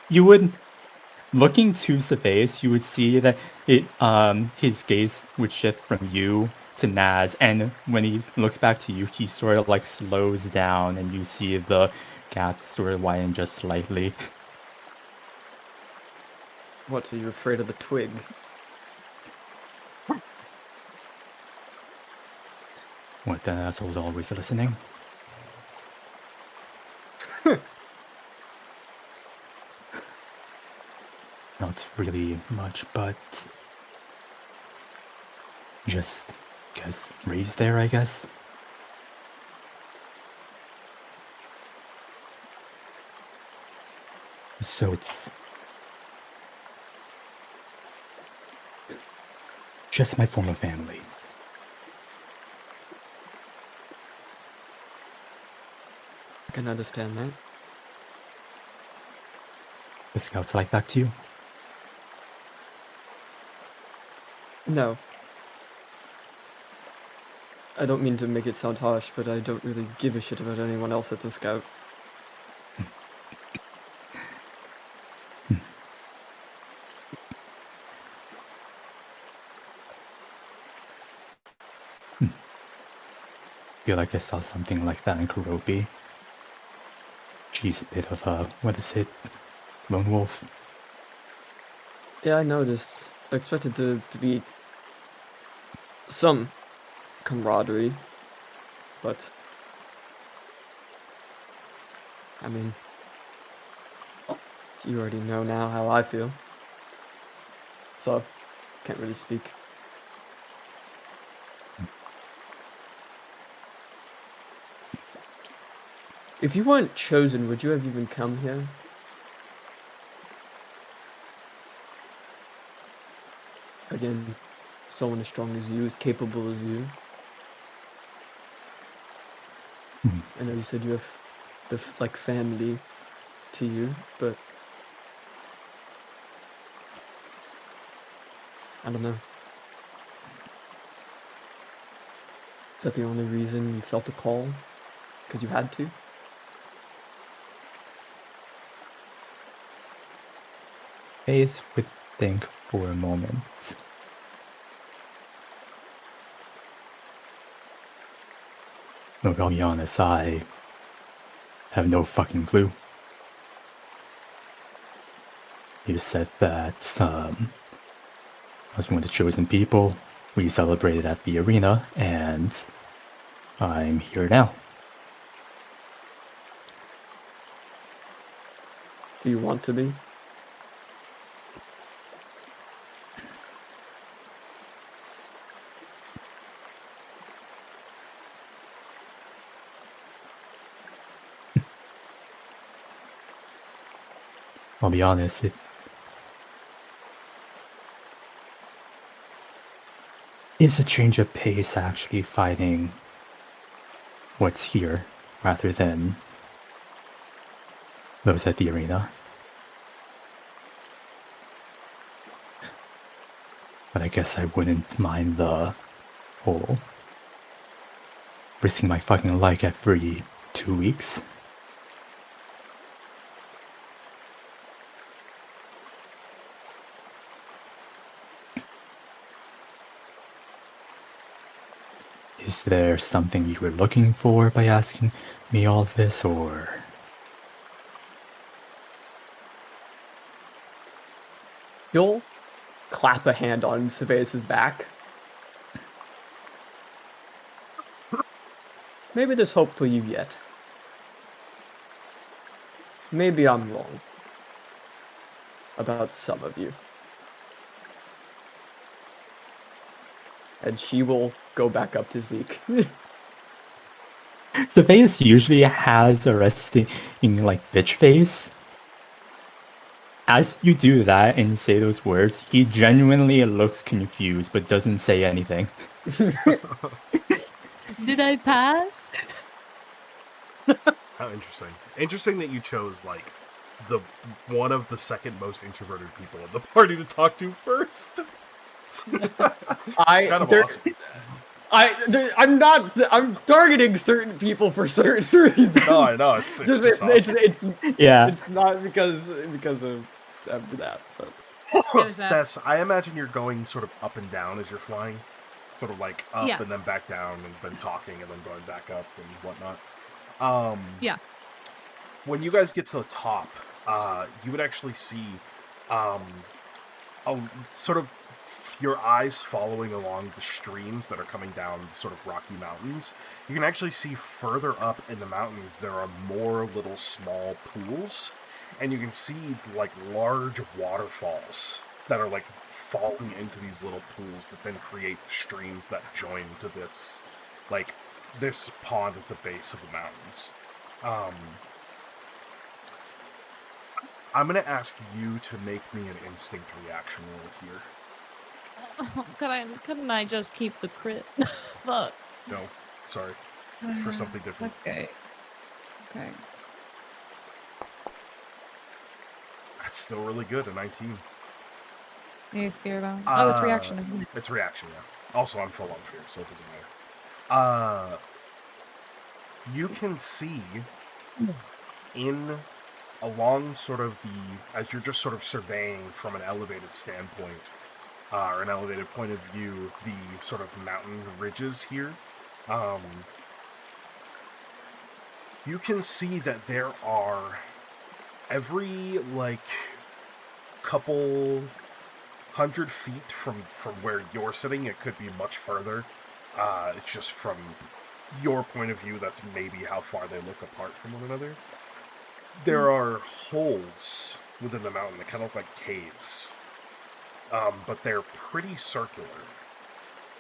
You would, looking to Surveys, you would see that his gaze would shift from you to Naz, and when he looks back to you, he sort of like slows down, and you see the gap sort of widen just slightly. What, are you afraid of the twig? What, that asshole's always listening? Not really much, but just raised there, I guess. So it's just my former family. I can understand that. The scouts like that to you? No. I don't mean to make it sound harsh, but I don't really give a shit about anyone else that's a scout. Feel like I saw something like that in Kurobi. She's a bit of a, what is it, lone wolf? Yeah, I noticed. I expected to be some camaraderie, but I mean, you already know now how I feel, so can't really speak. If you weren't chosen, would you have even come here? Against someone as strong as you, as capable as you. I know you said you have the like family to you, but I don't know. Is that the only reason you felt a call? Because you had to? Space would think for a moment. Look, I'll be honest, I have no fucking clue. You said that I was one of the chosen people. We celebrated at the arena, and I'm here now. Do you want to be? I'll be honest, it is a change of pace actually fighting what's here rather than those at the arena. But I guess I wouldn't mind the whole risking my fucking life every 2 weeks. Is there something you were looking for by asking me all this, or...? You'll clap a hand on Sevaeus' back. Maybe there's hope for you yet. Maybe I'm wrong about some of you. And she will go back up to Zeke. Sevaeus usually has a resting, like, bitch face. As you do that and say those words, he genuinely looks confused but doesn't say anything. Did I pass? How interesting. Interesting that you chose, like, the one of the second most introverted people in the party to talk to first. Kind of awesome. I'm targeting certain people for certain reasons. No, I know. It's just awesome. It's not because of that. But. I imagine you're going sort of up and down as you're flying. Sort of like up Yeah. and then back down and then talking and then going back up and whatnot. Yeah. When you guys get to the top, you would actually see a sort of your eyes following along the streams that are coming down the sort of rocky mountains. You can actually see further up in the mountains there are more little small pools, and you can see like large waterfalls that are like falling into these little pools that then create the streams that join to this this pond at the base of the mountains. I'm going to ask you to make me an instinct reaction roll here. Oh, couldn't I just keep the crit? Fuck. No, sorry. It's for something different. Okay. That's still really good, a 19. You fear about? Oh, it's reaction. Isn't it? It's reaction, yeah. Also, I'm full on fear, so it doesn't matter. You can see along sort of as you're just sort of surveying from an elevated standpoint, or an elevated point of view, the sort of mountain ridges here, you can see that there are every, couple 100 feet from where you're sitting, it could be much further. It's just from your point of view, that's maybe how far they look apart from one another. There are holes within the mountain that kind of look like caves. But they're pretty circular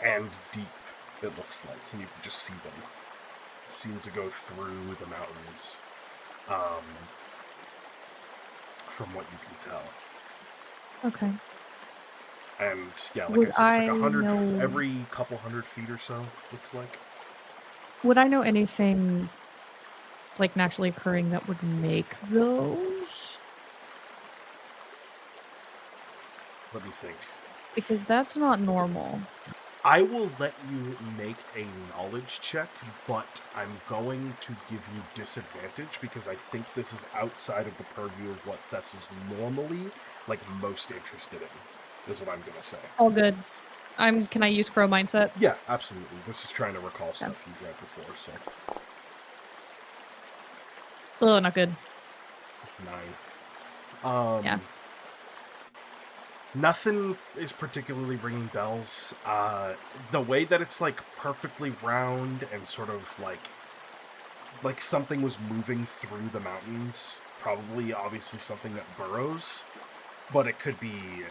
and deep, it looks like, and you can just see them. Seem to go through the mountains, from what you can tell. Okay. And, yeah, like Would I said, it's like 100, know... every couple 100 feet or so, looks like. Would I know anything, like, naturally occurring that would make those? Let me think. Because that's not normal. I will let you make a knowledge check, but I'm going to give you disadvantage because I think this is outside of the purview of what Thess is normally, most interested in, is what I'm going to say. All good. Can I use Crow Mindset? Yeah, absolutely. This is trying to recall stuff you've read before, so. Oh, not good. 9. Yeah. Nothing is particularly ringing bells. The way that it's perfectly round and sort of like something was moving through the mountains, probably obviously something that burrows, but it could be,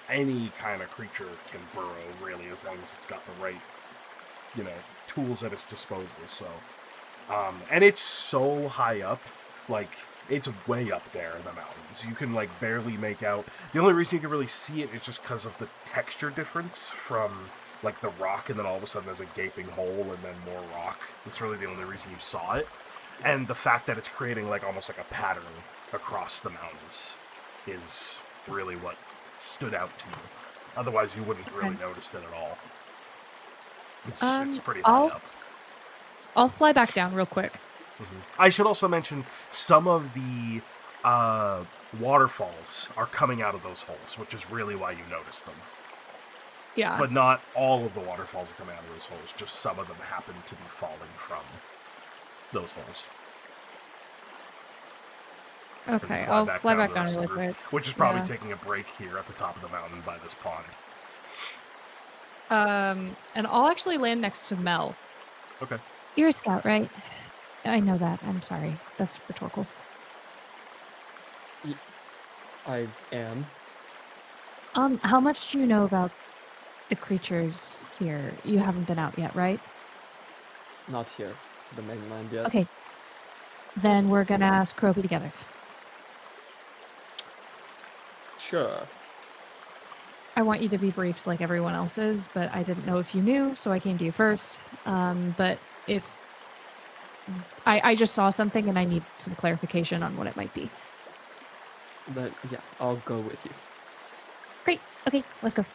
any kind of creature can burrow really as long as it's got the right, tools at its disposal. So, and it's so high up, it's way up there in the mountains. You can, barely make out... The only reason you can really see it is just because of the texture difference from, the rock, and then all of a sudden there's a gaping hole and then more rock. That's really the only reason you saw it. And the fact that it's creating, almost like a pattern across the mountains is really what stood out to you. Otherwise, you wouldn't really notice it at all. It's pretty high up. I'll fly back down real quick. I should also mention some of the waterfalls are coming out of those holes, which is really why you notice them. Yeah. But not all of the waterfalls are coming out of those holes, just some of them happen to be falling from those holes. Okay, I'll fly back down really quick. Which is probably taking a break here at the top of the mountain by this pond. And I'll actually land next to Mel. Okay. You're a scout, right? I know that. I'm sorry. That's rhetorical. I am. How much do you know about the creatures here? You haven't been out yet, right? Not here, the mainland yet. Okay. Then we're gonna ask Croby together. Sure. I want you to be briefed like everyone else is, but I didn't know if you knew, so I came to you first. But if I just saw something and I need some clarification on what it might be. But yeah, I'll go with you. Great. Okay, let's go.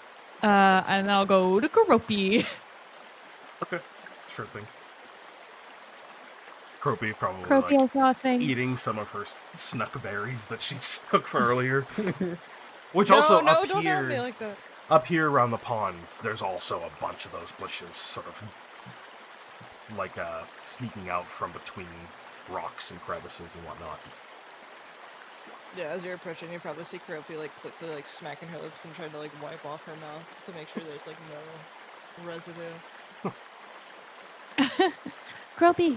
And I'll go to Karopi. Okay, sure thing. Croppy probably Croppy, I saw a thing. eating some of her snuck berries that she snuck earlier. Which No, also no, up don't here, help me like that. up here around the pond, there's also a bunch of those bushes, sort of like sneaking out from between rocks and crevices and whatnot. Yeah, as you're approaching, you probably see Karopi like quickly like smacking her lips and trying to like wipe off her mouth to make sure there's like no residue. Croppy.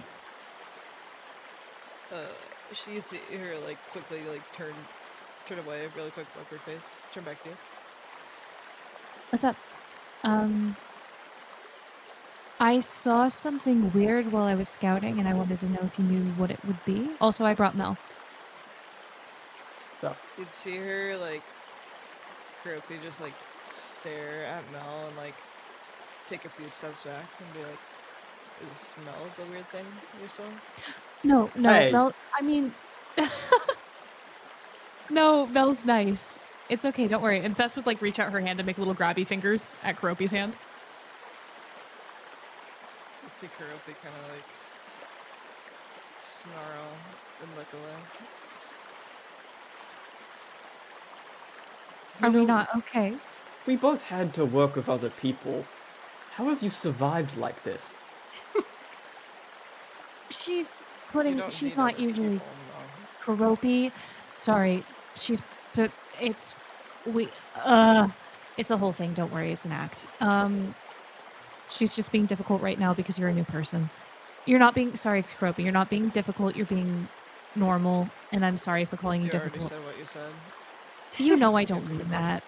You see her like quickly like turn away really quick, wipe her face, turn back to you. What's up? I saw something weird while I was scouting, and I wanted to know if you knew what it would be. Also, I brought Mel. So. You'd see her like Karopi just like stare at Mel and like take a few steps back and be like, "Is Mel the weird thing you saw?" No, Hey. Mel. I mean, No, Mel's nice. It's okay, don't worry. And Thess would like reach out her hand and make little grabby fingers at Karopi's hand. You'd see Karopi kind of like snarl and look away. are we not okay? We both had to work with other people. How have you survived like this? She's You putting. don't She's need not other usually people, no. Karopi. Sorry, she's. But it's we. It's a whole thing. Don't worry, it's an act. She's just being difficult right now because you're a new person. You're not being sorry, Karopi. You're not being difficult. You're being normal, and I'm sorry for calling you You already difficult. said what you said. You know I don't mean that.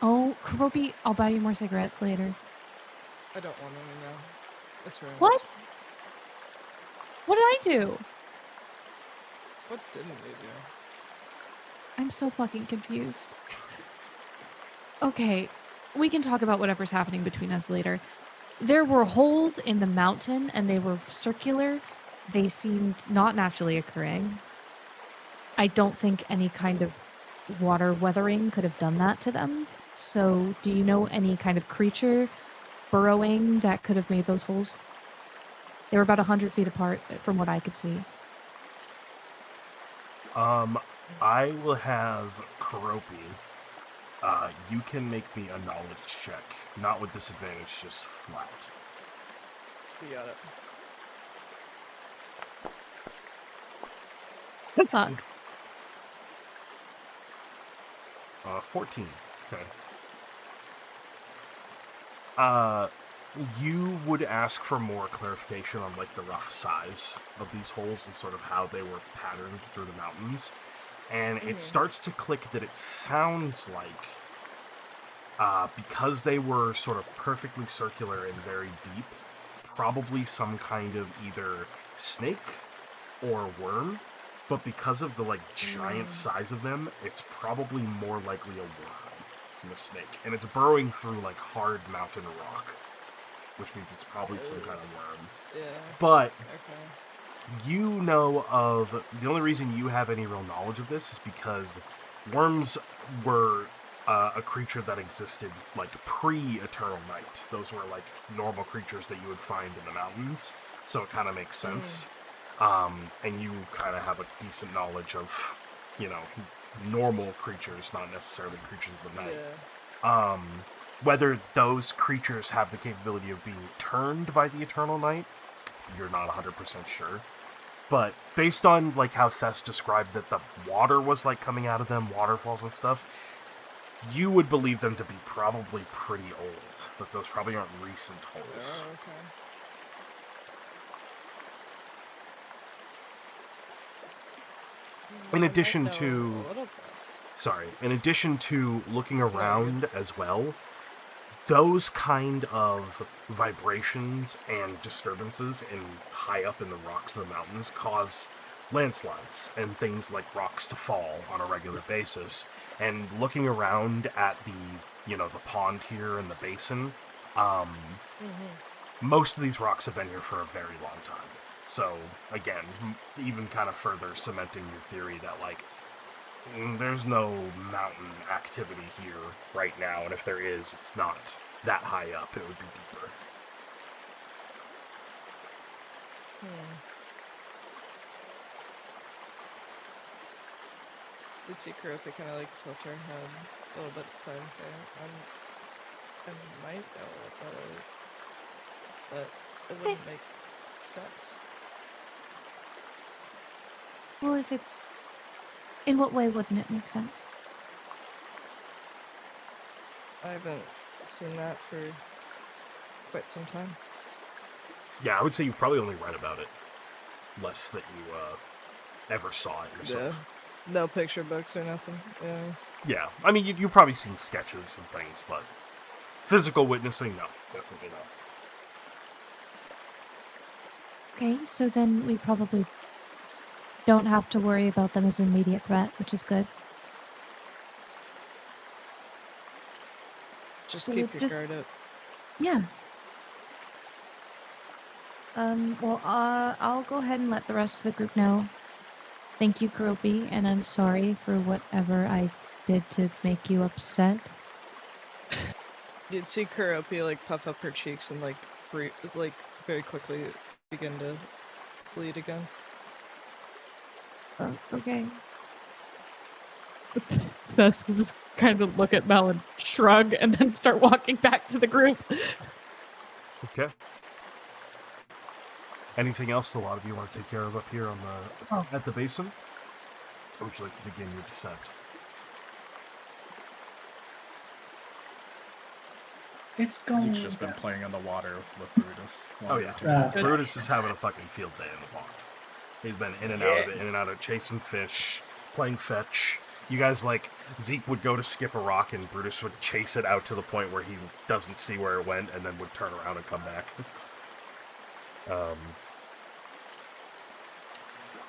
Oh, Karopi, I'll buy you more cigarettes later. I don't want any now. It's ruined. What? What did I do? What didn't you do? I'm so fucking confused. Okay, we can talk about whatever's happening between us later. There were holes in the mountain and they were circular. They seemed not naturally occurring. I don't think any kind of water weathering could have done that to them. So, do you know any kind of creature burrowing that could have made those holes? They were about 100 feet apart from what I could see. I will have Karopi. You can make me a knowledge check. Not with disadvantage, just flat. You got it. Fuck. 14. Okay. You would ask for more clarification on like the rough size of these holes and sort of how they were patterned through the mountains. And it starts to click that it sounds like because they were sort of perfectly circular and very deep, probably some kind of either snake or worm, but because of the like giant size of them, it's probably more likely a worm than a snake. And it's burrowing through like hard mountain rock, which means it's probably some kind of worm. Yeah. But Okay. you know of the only reason you have any real knowledge of this is because worms were a creature that existed like pre-Eternal Night. Those were like normal creatures that you would find in the mountains so it kind of makes sense. And you kind of have a decent knowledge of, normal creatures, not necessarily creatures of the night. Yeah. Whether those creatures have the capability of being turned by the Eternal Night, you're not 100% sure. But based on like how Thess described that the water was like coming out of them, waterfalls and stuff, you would believe them to be probably pretty old. But those probably aren't recent holes. Oh, okay. In addition to looking around as well, those kind of vibrations and disturbances high up in the rocks of the mountains cause landslides and things like rocks to fall on a regular basis. And looking around at the pond here and the basin, most of these rocks have been here for a very long time. So, again, even kind of further cementing your theory that, like, there's no mountain activity here right now, and if there is, it's not that high up. It would be deeper. Did see Kuropi kind of like tilt her head a little bit to the side and say, I might know what that is, but it wouldn't make sense. Well, if it's... In what way wouldn't it make sense? I haven't seen that for quite some time. Yeah, I would say you probably only read about it. Less that you ever saw it yourself. Yeah. No picture books or nothing. Yeah. Yeah, I mean, you've probably seen sketches and things, but physical witnessing, no, definitely not. Okay, so then we probably don't have to worry about them as an immediate threat, which is good. Just So keep your guard up. Yeah. Well, I'll go ahead and let the rest of the group know. Thank you, Kuropi, and I'm sorry for whatever I did to make you upset. You'd see Kuropi like puff up her cheeks and like very quickly begin to bleed again. Oh, okay. Thess will just kind of look at Mel and shrug and then start walking back to the group. Okay. Anything else a lot of you want to take care of up here on at the basin? Or would you like to begin your descent? It's going. Zeke's just been playing on the water with Brutus. Oh yeah. Brutus is having a fucking field day in the pond. He's been in and out of it, in and out of chasing fish, playing fetch. You guys, like, Zeke would go to skip a rock and Brutus would chase it out to the point where he doesn't see where it went and then would turn around and come back.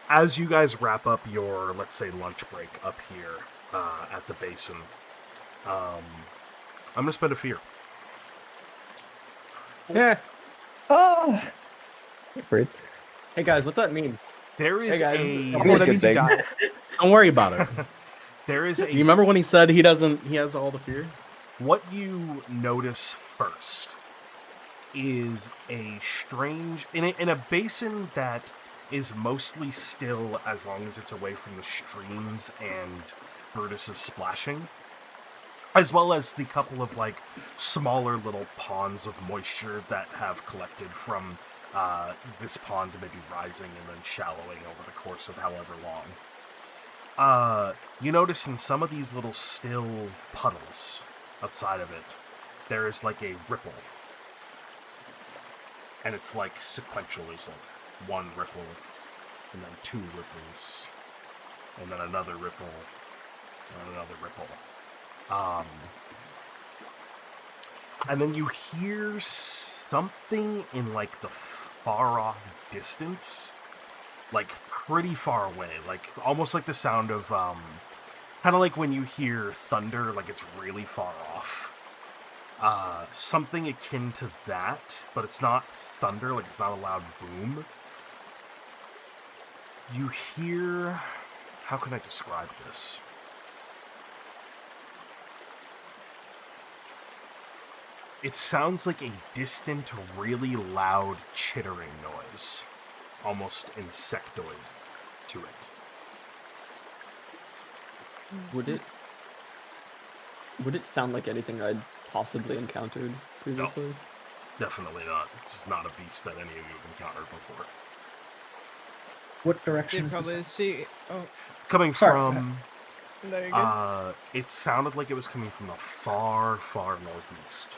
As you guys wrap up your, let's say, lunch break up here at the basin, I'm going to spend a fear. Yeah. Oh. Hey guys, what's that mean? There is Don't worry about it. There is a... You remember when he said he has all the fear? What you notice first is a strange... In a basin that is mostly still as long as it's away from the streams and Brutus's splashing, as well as the couple of, like, smaller little ponds of moisture that have collected from this pond maybe rising and then shallowing over the course of however long. You notice in some of these little still puddles outside of it, there is like a ripple. And it's like sequential. There's like one ripple, and then two ripples, and then another ripple, and another ripple. And then you hear something in like the far off distance, like pretty far away, like almost like the sound of kind of like when you hear thunder, like it's really far off. Something akin to that, but it's not thunder, like it's not a loud boom. You hear, how can I describe this? it sounds like a distant, really loud chittering noise, almost insectoid to it. Would it sound like anything I'd possibly encountered previously? No, definitely not. This is not a beast that any of you have encountered before. What direction You'd is probably this? see. Oh, Coming from, no, you're good. it sounded like it was coming from the far, far northeast,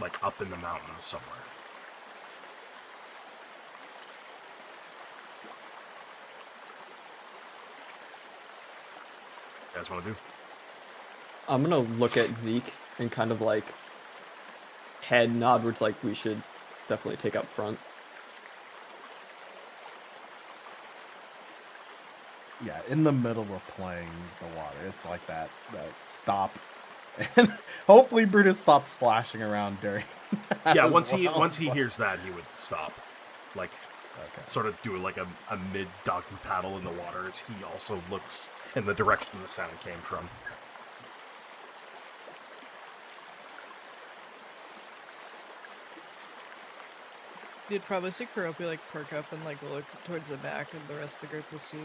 like up in the mountains somewhere. You guys want to do? I'm gonna look at Zeke and kind of like head nod where it's like we should definitely take up front. Yeah, in the middle of playing the water, it's like that stop, and hopefully Brutus stops splashing around during. Yeah, once he hears that, he would stop, like, Okay. sort of do like a mid doggy paddle in the water as he also looks in the direction the sound came from. You'd probably see Kuropi like perk up and like look towards the back of the rest of the group to see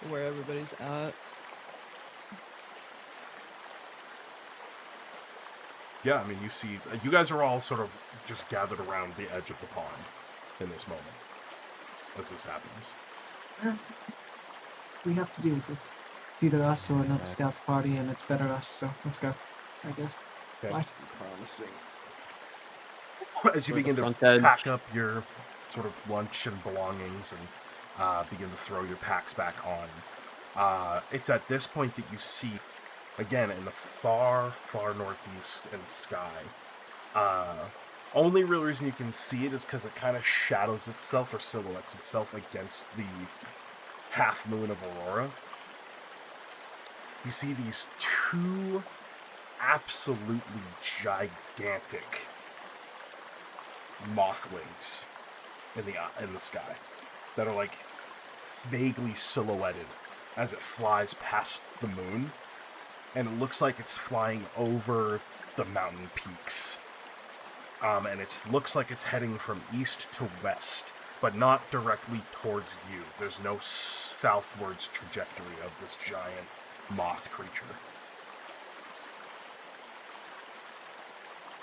where everybody's at. Yeah, I mean, you see, you guys are all sort of just gathered around the edge of the pond in this moment as this happens. We have to deal with it. It's either us or another scout party, and it's better us, so let's go, I guess. Okay. Right. Promising. As you Or the begin to front edge. pack up your sort of lunch and belongings and begin to throw your packs back on, it's at this point that you see, again, in the far, far northeast in the sky, only real reason you can see it is because it kind of shadows itself or silhouettes itself against the half moon of Aurora. You see these two absolutely gigantic moth wings in the sky that are like vaguely silhouetted as it flies past the moon, and it looks like it's flying over the mountain peaks. And it looks like it's heading from east to west, but not directly towards you. There's no southwards trajectory of this giant moth creature.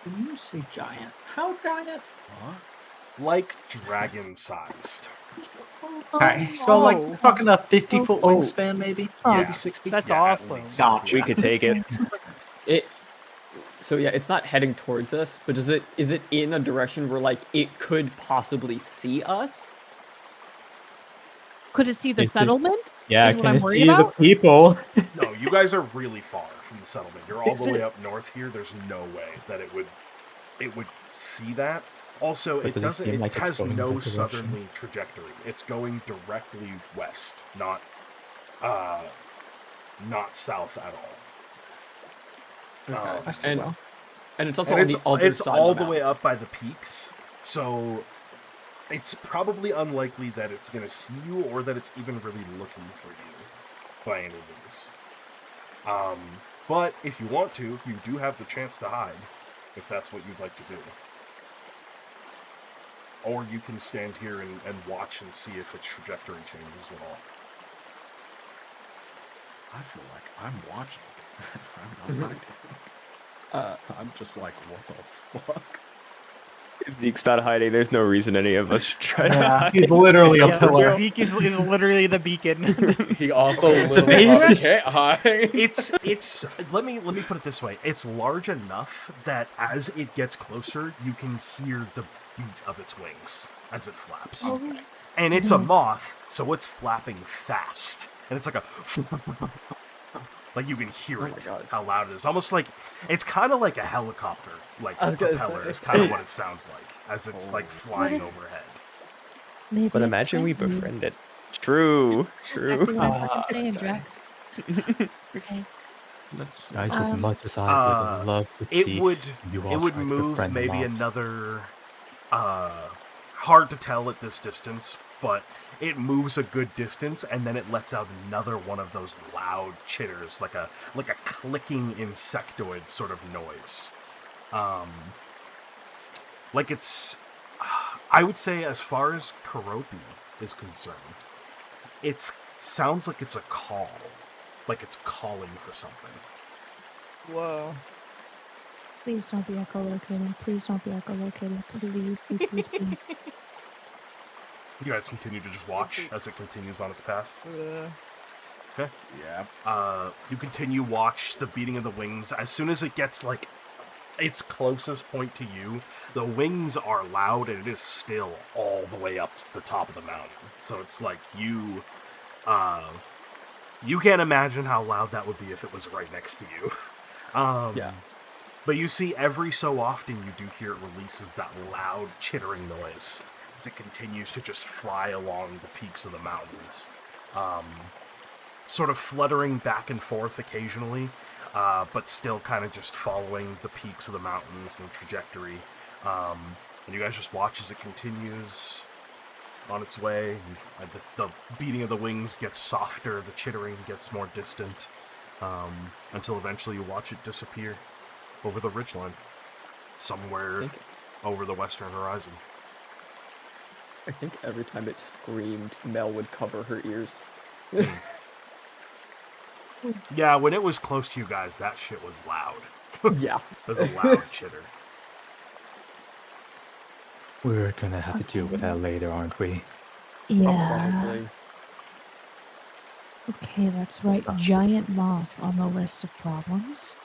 When you say giant, how giant? Like dragon-sized. Okay, so like talking a 50-foot wingspan, maybe, maybe 60. That's Yeah, at awesome. least. Gotcha. We could take it. So yeah, it's not heading towards us, but is it in a direction where like it could possibly see us? Could it see the Is it- settlement? Yeah, Is what can I'm I worried see the about? people? No, you guys are really far from the settlement. You're all Is the way it- up north here. There's no way that it would see that. Also, But it does it doesn't. seem It like it's has going in no that direction? southerly trajectory. It's going directly west, not south at all. Okay. I still And, will. and it's also And on the other it's side all of the the way mountain. up by the peaks, so it's probably unlikely that it's going to see you or that it's even really looking for you by any means. But if you want to, you do have the chance to hide, if that's what you'd like to do. Or you can stand here and watch and see if its trajectory changes at all. I feel like I'm watching. I'm not hiding. I'm just like, what the fuck? If Zeke's not hiding, there's no reason any of us should try to Yeah, hide. he's literally a Yeah, pillar. Zeke is literally the beacon. He also It's literally amazing. can't hide. It's let me put it this way. It's large enough that as it gets closer, you can hear the beat of its wings as it flaps. Okay. And it's a moth, so it's flapping fast. And it's like a like you can hear Oh it, my God. how loud it is. Almost like it's kind of like a helicopter, like I was gonna propeller. say. Is kind of what it sounds like as it's like flying What if- overhead. Maybe But it's imagine we friendly. befriend it. True. Exactly what I'm Ah, fucking saying, Drax. Okay. Let's Guys, Um, as much as I would love to see It would you all it would try to move befriend the maybe moth. another hard to tell at this distance, but it moves a good distance and then it lets out another one of those loud chitters, like a clicking insectoid sort of noise. like it's, I would say as far as Karopi is concerned, it sounds like it's a call, like it's calling for something. Whoa. Please don't be echolocated. Please don't be echolocated. Please, please, please, please. You guys continue to just watch as it continues on its path. Okay. Yeah. You continue watch the beating of the wings. As soon as it gets like its closest point to you, the wings are loud and it is still all the way up to the top of the mountain. So it's like you can't imagine how loud that would be if it was right next to you. Yeah. But you see every so often you do hear it releases that loud chittering noise as it continues to just fly along the peaks of the mountains. Sort of fluttering back and forth occasionally, but still kind of just following the peaks of the mountains and the trajectory. And you guys just watch as it continues on its way. And the beating of the wings gets softer, the chittering gets more distant, until eventually you watch it disappear over the ridgeline, somewhere over the western horizon. I think every time it screamed, Mel would cover her ears. Yeah, when it was close to you guys, that shit was loud. Yeah. It was a loud chitter. We're gonna have to deal with that later, aren't we? Yeah. Probably. Okay, let's write giant moth on the list of problems.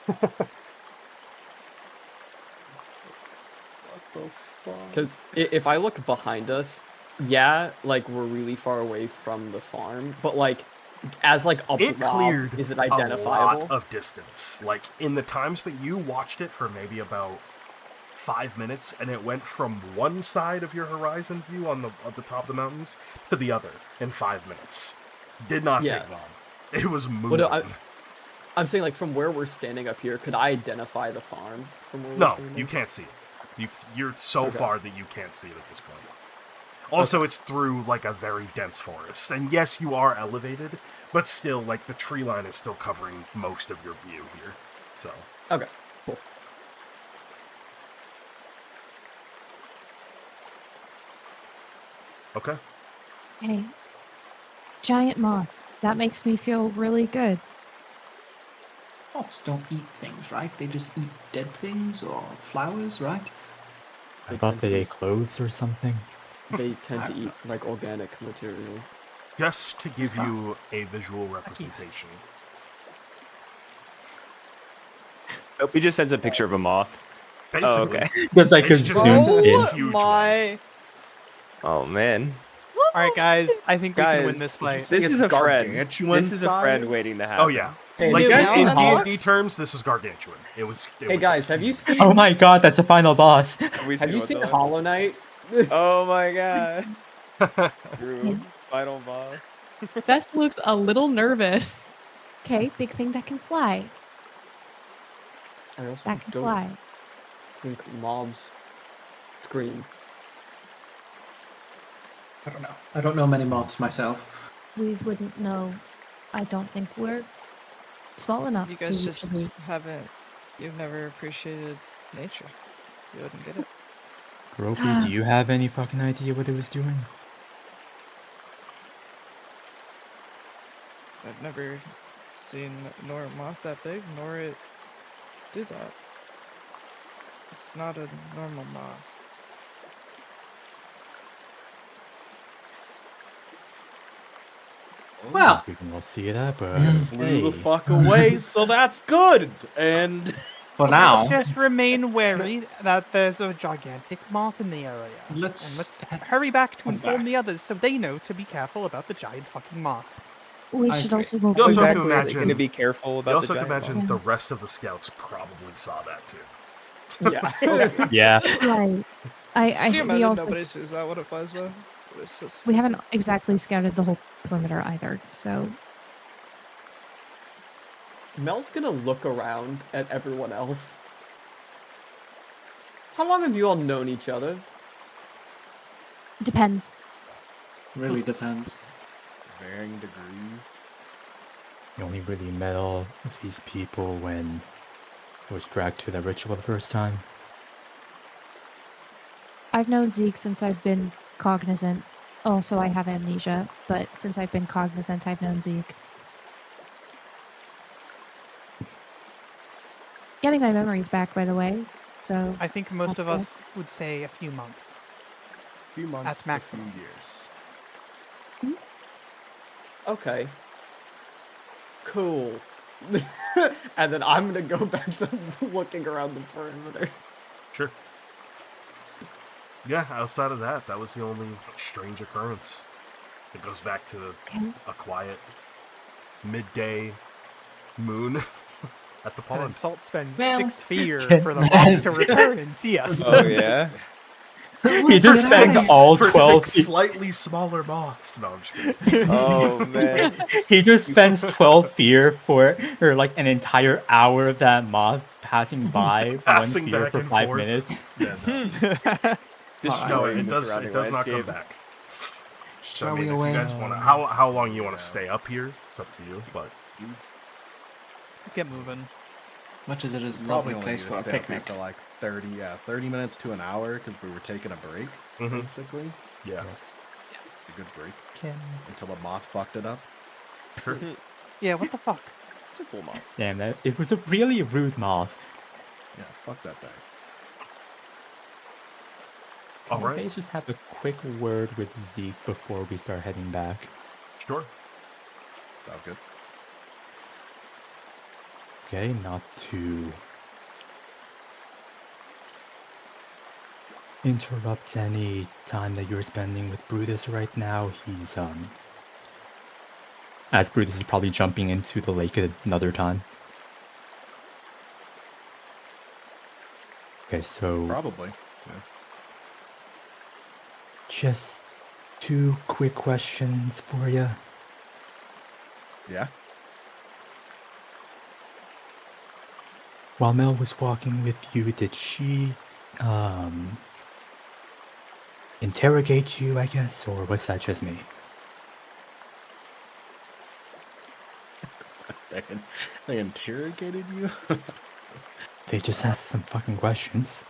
Because if I look behind us, yeah, like we're really far away from the farm, but like as like a It blob, cleared is it a identifiable? lot of distance. Like in the times, but you watched it for maybe about 5 minutes, and it went from one side of your horizon view on the top of the mountains to the other in 5 minutes. Did not take long. It was moving. Well, no, I'm saying like from where we're standing up here, could I identify the farm from where we're No, standing? you can't see it. You're so far that you can't see it at this point. Also, it's through like a very dense forest, and yes, you are elevated, but still, like the tree line is still covering most of your view here. So Okay, cool. Okay. Hey, giant moth. That makes me feel really good. Moths don't eat things, right? They just eat dead things or flowers, right? I thought they ate clothes or something. They tend to eat like organic material. Just to give you a visual representation. Oh, he just sends a picture of a moth. Basically, Oh, okay. That's like it's a just zoomed a in. huge my. Oh man. All right, guys. I think we can win Guys, this fight. This is a friend. gargantuan This is a friend size? waiting to happen. Oh yeah. Hey, Like dude, in Mountain D&D terms, this is gargantuan. It was. Hey guys, have you seen Oh my god, that's the final boss. have you seen Hollow Knight? Oh my god. True. Final boss. Bess looks a little nervous. Okay, big thing that can fly. I also That can don't fly. think mobs scream. I don't know. I don't know many moths myself. We wouldn't know. I don't think we're small enough You guys to just be. you've never appreciated nature. You wouldn't get it. Ropey, do you have any fucking idea what it was doing? I've never seen nor a moth that big, nor it do that. It's not a normal moth. Well, We can all see that, but Flew the fuck away, so that's good. And for now, Just remain wary that there's a gigantic moth in the area. Let's And let's hurry back to come inform back. the others so they know to be careful about the giant fucking moth. We I should agree. also go You also have back. to Going imagine. to be careful about You also the have to giant imagine moth. the rest of the scouts probably saw that too. Yeah. yeah. Right. I Can you we imagine also nobody sees that when it flies by? It's just we haven't exactly scouted the whole perimeter either, so Mel's gonna look around at everyone else. How long have you all known each other? depends. really depends. varying degrees. You only really met all of these people when I was dragged to the ritual the first time. I've known Zeke since I've been cognizant. Also, I have amnesia, but since I've been cognizant, I've known Zeke. Getting my memories back, by the way. So I think most of us would say a few months. A few months At maximum. to a few years. Okay. Cool. And then I'm gonna go back to looking around the perimeter. Sure. Yeah, outside of that, that was the only strange occurrence. It goes back to a quiet midday moon at the And then pond. Salt spends Man. 6 fear for the monk to return and see us. Oh yeah. He just spends all for 12 6 slightly smaller moths. No, I'm just kidding. Oh man. He just spends 12 fear for like an entire hour of that moth passing by Passing one fear back for and 5 forth. minutes. Yeah, no. No, Destroying it the does surrounding not come landscape. back. So, Shall I we mean, if away? you guys want to, how long you want to stay up here, it's up to you. But Get moving. Much as it is a Probably lovely only place need for to a stay up here picnic. for like 30 minutes to an hour because we were taking a break, basically. yeah, It's a good break Can- until the moth fucked it up. sure. Yeah, what the fuck? It's a cool moth. Damn, it was a really rude moth. Yeah, fuck that thing. All Can right, I just have a quick word with Zeke before we start heading back? sure. Sound good. Okay, not to interrupt any time that you're spending with Brutus right now. He's as Brutus is probably jumping into the lake at another time. Okay, so Probably. Yeah. just 2 quick questions for you. Yeah. While Mel was walking with you, did she interrogate you, I guess, or was that just me? They interrogated you? They just asked some fucking questions.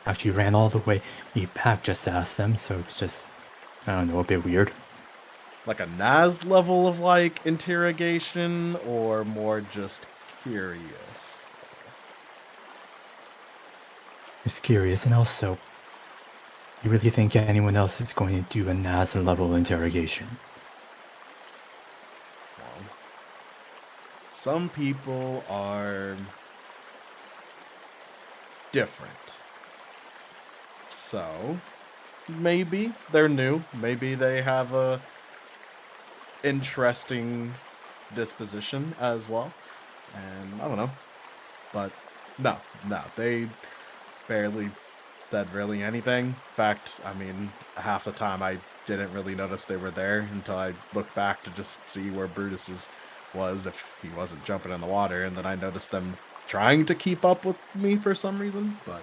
Actually ran all the way back just to ask them, so it's just, I don't know, a bit weird. Like a Naz level of like interrogation or more just curious? Just curious, and also, you really think anyone else is going to do a NASA level interrogation? Well, some people are different. So, maybe they're new. Maybe they have a interesting disposition as well. And I don't know. But no, they barely said really anything. In fact, I mean, half the time I didn't really notice they were there until I looked back to just see where Brutus's was if he wasn't jumping in the water, and then I noticed them trying to keep up with me for some reason, but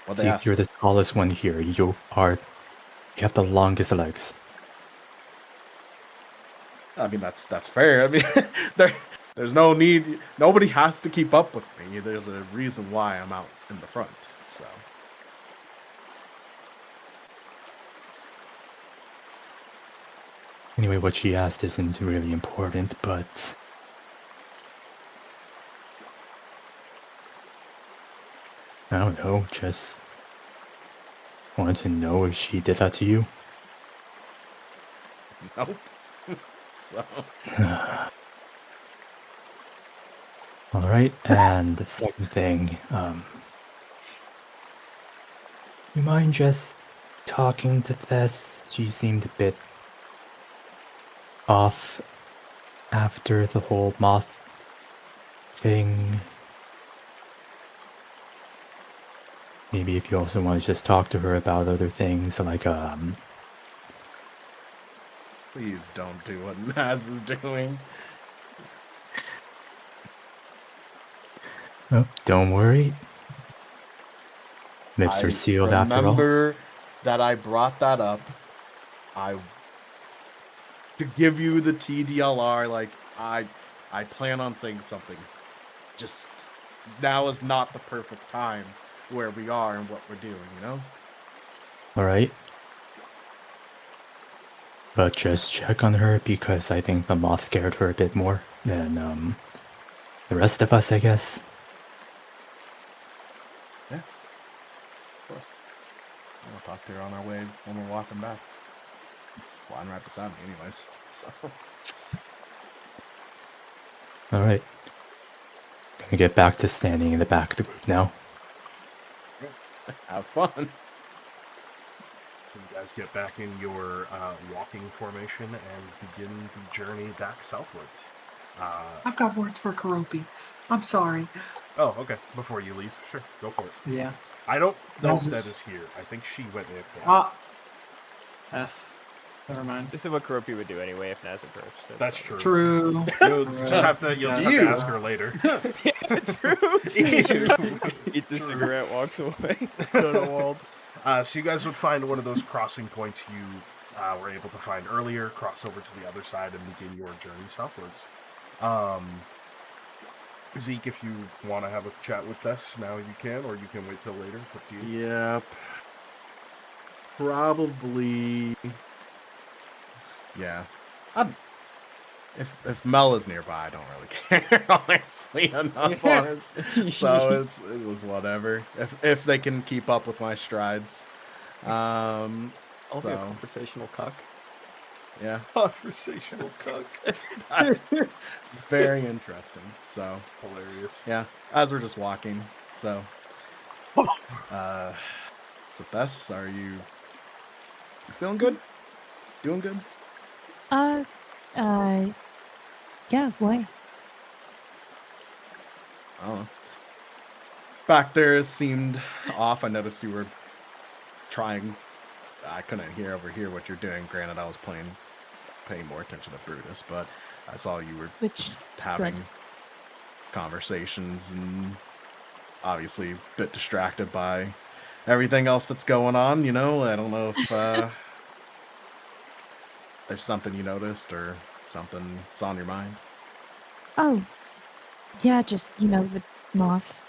what they Zeke, asked. you're the tallest one here. You have the longest legs. I mean, that's fair. I mean, there's no need. Nobody has to keep up with me. There's a reason why I'm out in the front. So Anyway, what she asked isn't really important, but I don't know, just wanted to know if she did that to you. nope. So Alright, and the second thing, you mind just talking to Tess? She seemed a bit off after the whole moth thing. Maybe if you also want to just talk to her about other things, like, please don't do what Naz is doing. oh, don't worry. Lips are sealed after all. Remember that I brought that up. To give you the TDLR, like I plan on saying something. Just now is not the perfect time where we are and what we're doing, you know? Alright. But just check on her because I think the moth scared her a bit more than the rest of us, I guess. Yeah. Of course. We'll talk to her on our way when we're walking back. Flying right beside me anyways, so. Alright. Gonna get back to standing in the back of the group now. Have fun. You guys get back in your walking formation and begin the journey back southwards. I've got words for Karopi. I'm sorry. Oh, okay. Before you leave, sure, go for it. Yeah. I don't know if Moses. that is here. I think she went there. F. Never mind. This is what Karopi would do anyway if Naz approached. So That's true. True. You'll just have to ask her later. True. Eats a cigarette, walks away. Walled. So you guys would find one of those crossing points you were able to find earlier, cross over to the other side, and begin your journey southwards. Zeke, if you want to have a chat with Tess, now you can, or you can wait till later. It's up to you. Yep. Probably. Yeah. If Mel is nearby, I don't really care, honestly enough, honest. So it was whatever. If they can keep up with my strides. I'll be a conversational cuck. Yeah. Conversational cuck. That's very interesting. So hilarious. Yeah. As we're just walking. So so Bess, are you feeling good? Doing good? Yeah, why? I don't know. Back there seemed off. I noticed you were trying. I couldn't overhear what you're doing. Granted, I was paying more attention to Brutus, but I saw you were just having conversations and obviously a bit distracted by everything else that's going on. You know, I don't know if there's something you noticed or something that's on your mind. Oh, yeah, just, the moth.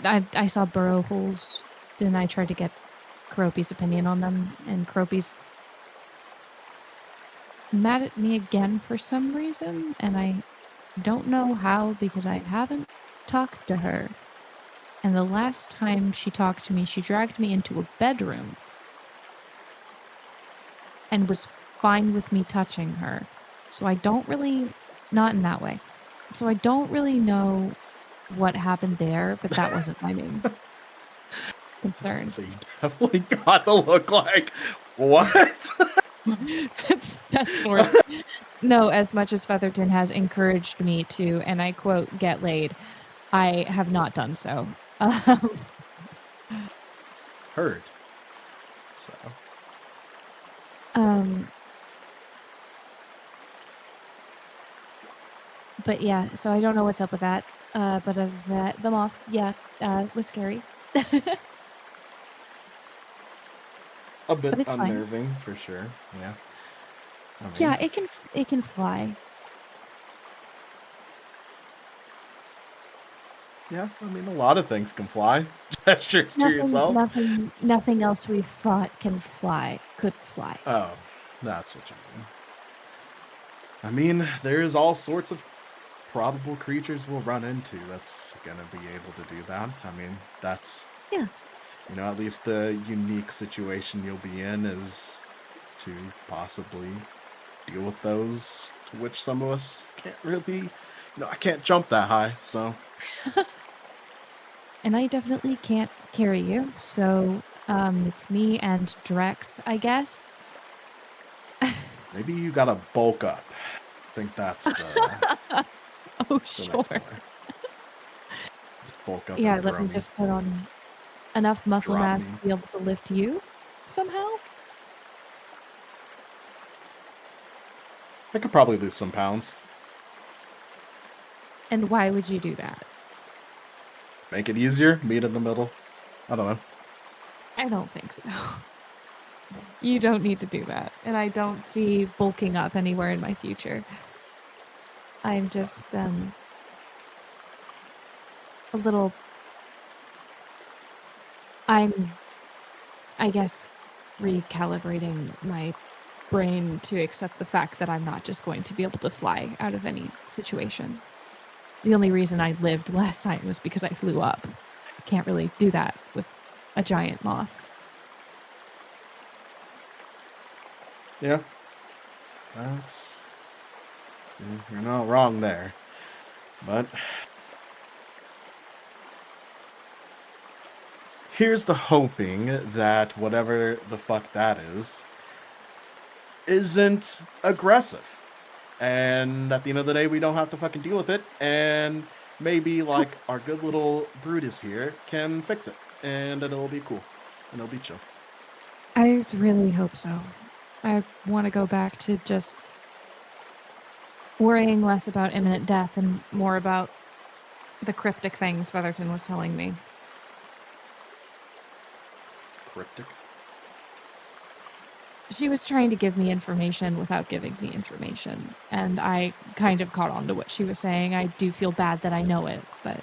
I saw burrow holes, and I tried to get Karopi's opinion on them, and Karopi's mad at me again for some reason, and I don't know how because I haven't talked to her. And the last time she talked to me, she dragged me into a bedroom and was fine with me touching her. So I don't really, not in that way. So I don't really know what happened there, but that wasn't my main concern. So you definitely got to look like, what? That's sort of. No, as much as Featherton has encouraged me to, and I quote, get laid, I have not done so. Heard. So. But yeah, so I don't know what's up with that. But the moth, yeah, was scary. A bit But it's fine. unnerving for sure. Yeah. Yeah, it can fly. Yeah, I mean a lot of things can fly. Gestures to yourself. Nothing else we've fought can fly. Could fly. Oh, that's what you mean. I mean, there's all sorts of probable creatures we'll run into that's gonna be able to do that. I mean, that's at least the unique situation you'll be in is to possibly deal with those to which some of us can't really I can't jump that high, so And I definitely can't carry you, so it's me and Drex, I guess. maybe you gotta bulk up. I think that's the Oh, sure. Just bulk up. Yeah, and let throw me just put on enough muscle Drop mass me. to be able to lift you somehow. I could probably lose some pounds. And why would you do that? Make it easier. Meet in the middle. I don't know. I don't think so. You don't need to do that. And I don't see bulking up anywhere in my future. I'm just, a little. I'm, I guess, recalibrating my brain to accept the fact that I'm not just going to be able to fly out of any situation. The only reason I lived last time was because I flew up. I can't really do that with a giant moth. Yeah. You're not wrong there. But here's the hoping that whatever the fuck that is isn't aggressive. And at the end of the day, we don't have to fucking deal with it. And maybe, like, our good little Brutus here can fix it. And it'll be cool. And it'll be chill. I really hope so. I want to go back to just worrying less about imminent death and more about the cryptic things Featherton was telling me. Cryptic? She was trying to give me information without giving me information, and I kind of caught on to what she was saying. I do feel bad that I know it, but...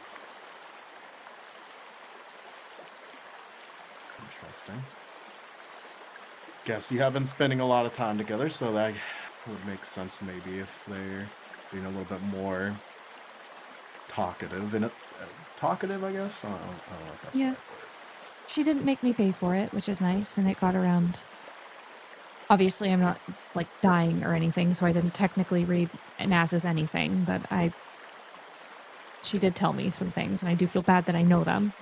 Interesting. Guess you have been spending a lot of time together, so that would make sense maybe if they're being a little bit more talkative. Talkative, I guess? I don't know if that's the right word. She didn't make me pay for it, which is nice, and it got around. Obviously, I'm not, like, dying or anything, so I didn't technically read Naz's anything, but she did tell me some things, and I do feel bad that I know them.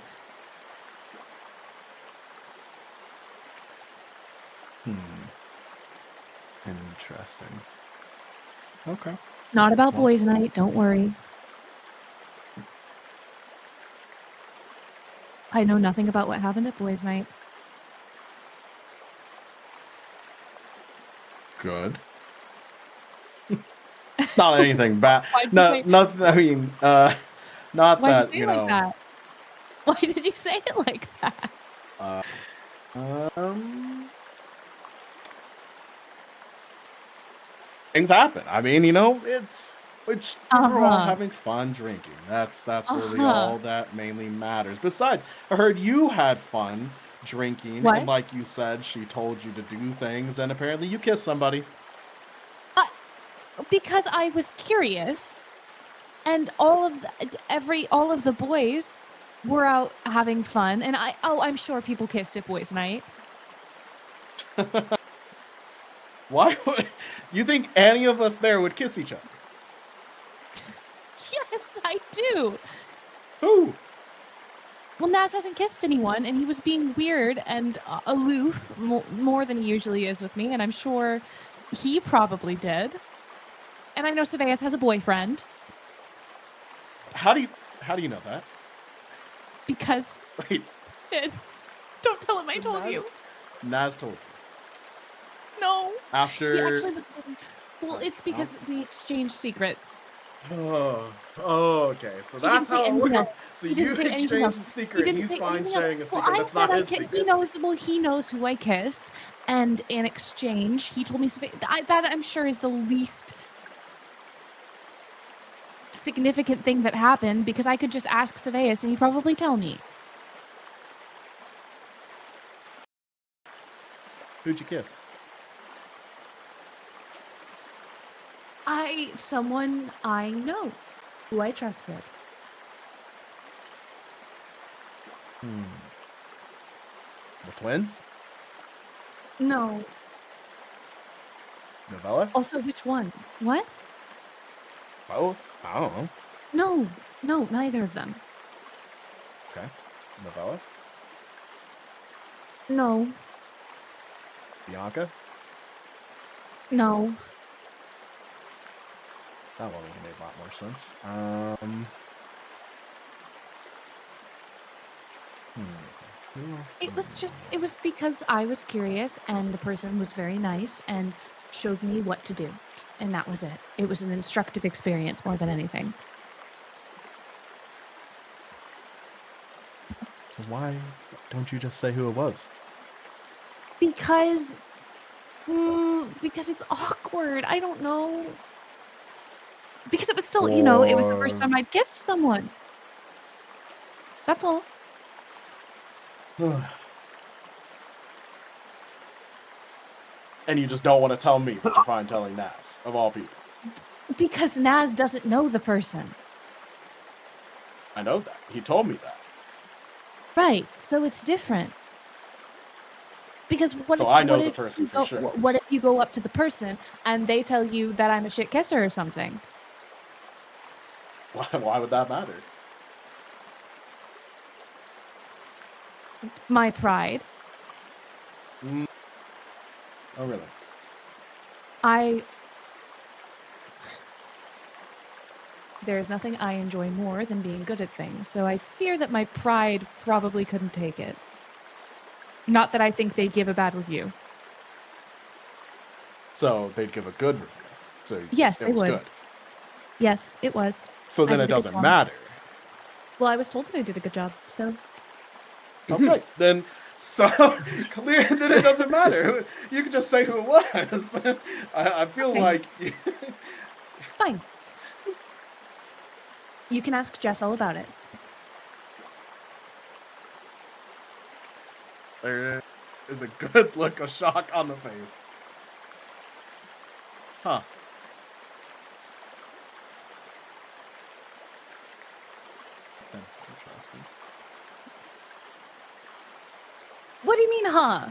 Interesting. Okay. Not about boys' night, don't worry. I know nothing about what happened at boys' night. Good. Not anything bad. Not I mean, not Why'd that, you say it like that? Why did you say it like that? Things happen. I mean, we're all having fun drinking. That's really all that mainly matters. Besides, I heard you had fun drinking, what? And like you said, she told you to do things, and apparently you kissed somebody. Because I was curious, and all of the boys were out having fun, and I'm sure people kissed at boys' night. Why would you think any of us there would kiss each other? Yes, I do. Who? Well, Naz hasn't kissed anyone, and he was being weird and aloof more than he usually is with me, and I'm sure he probably did. And I know Saveas has a boyfriend. How do you know that? Because... Wait. Don't tell him I told you. Naz told you. No. After... He actually was... Well, it's because we exchanged secrets. Oh, okay. So that's how it works. So you exchanged the secret, and he's fine sharing a secret that's not his secret. He knows who I kissed, and in exchange, he told me that I'm sure is the least significant thing that happened, because I could just ask Saveas and he'd probably tell me. Who'd you kiss? Someone I know, who I trusted. The twins? No. Novella? Also, which one? What? Both? I don't know. No, neither of them. Okay. Novella? No. Bianca? No. That one would have made a lot more sense. It was because I was curious, and the person was very nice and showed me what to do. And that was it. It was an instructive experience more than anything. So why don't you just say who it was? Because it's awkward. I don't know. Because it was still, it was the first time I'd kissed someone. That's all. And you just don't want to tell me, but you're fine telling Naz, of all people. Because Naz doesn't know the person. I know that. He told me that. Right, so it's different. Because what So if, I know what the if person you for go, sure. What if you go up to the person and they tell you that I'm a shit kisser or something? Why would that matter? My pride. Oh, really? There's nothing I enjoy more than being good at things, so I fear that my pride probably couldn't take it. Not that I think they'd give a bad review. So they'd give a good review. So Yes, it they was would. good. Yes, it was. So then I it did a good doesn't job. matter. Well, I was told that I did a good job, so... Okay, then clear. Then it doesn't matter. You can just say who it was. I feel Okay. like Fine. You can ask Jess all about it. there is a good look of shock on the face. Huh. Interesting. What do you mean, huh?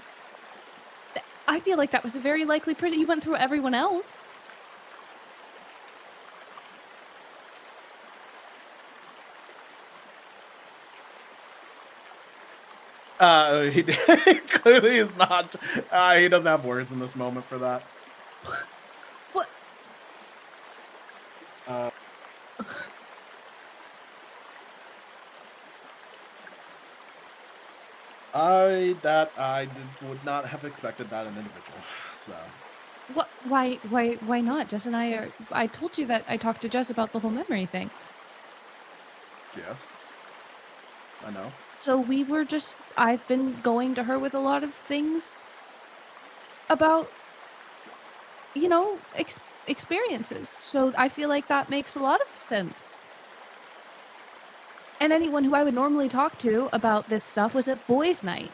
I feel like that was a very likely print. You went through everyone else. He clearly is not. He doesn't have words in this moment for that. What? Would not have expected that in an individual. So. What? Why not? Jess and I are... I told you that I talked to Jess about the whole memory thing. Yes. I know. So we were just... I've been going to her with a lot of things about, you know, experiences. So I feel like that makes a lot of sense. And anyone who I would normally talk to about this stuff was at boys' night.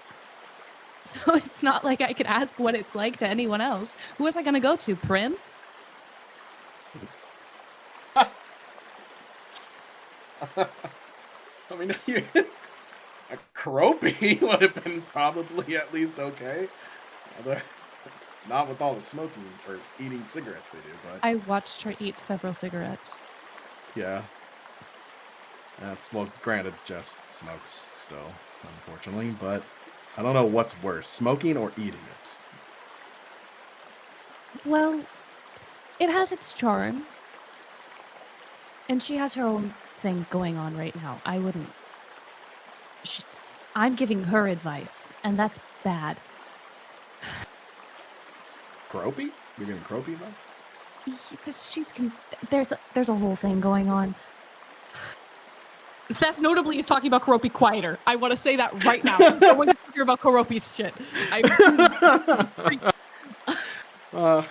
So it's not like I could ask what it's like to anyone else. Who was I going to go to? Prim? I mean, a Croppy would have been probably at least okay. Although, not with all the smoking or eating cigarettes they do, but... I watched her eat several cigarettes. Yeah. That's, well, granted, Jess smokes still, unfortunately, but I don't know what's worse, smoking or eating it. Well, it has its charm. And she has her own thing going on right now. I wouldn't... I'm giving her advice, and that's bad. Croppy? You're giving Croppy advice? There's a whole thing going on. That's notably is talking about Karopi quieter. I want to say that right now. I want to hear about Karopi's shit. Well,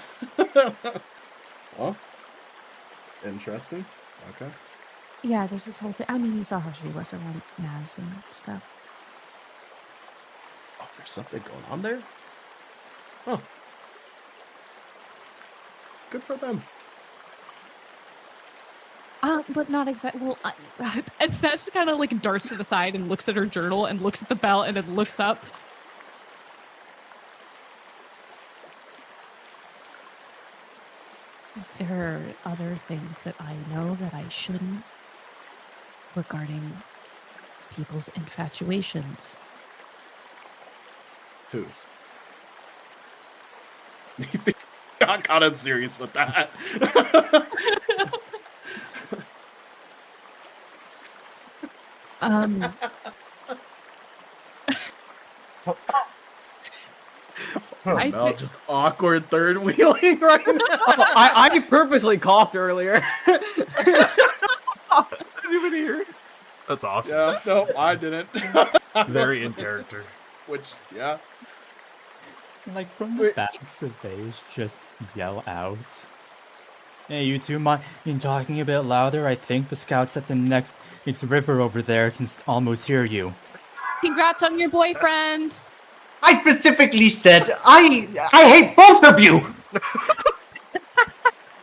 interesting. Okay. Yeah, there's this whole thing. I mean, you saw how she was around Naz and stuff. Oh, there's something going on there? Huh. Good for them. But not exactly. Well, and that's kind of like darts to the side and looks at her journal and looks at the bell and then looks up. There are other things that I know that I shouldn't regarding people's infatuations. Whose? I got it serious with that. No, just awkward third wheeling right now. I purposely coughed earlier. I didn't even hear. That's awesome. Yeah, no, I didn't. Very in character. Which, yeah. Like from the backs of they just yell out. Hey, you two mind talking a bit louder? I think the scouts at the next It's the river over there. I can almost hear you. Congrats on your boyfriend. I specifically said I hate both of you.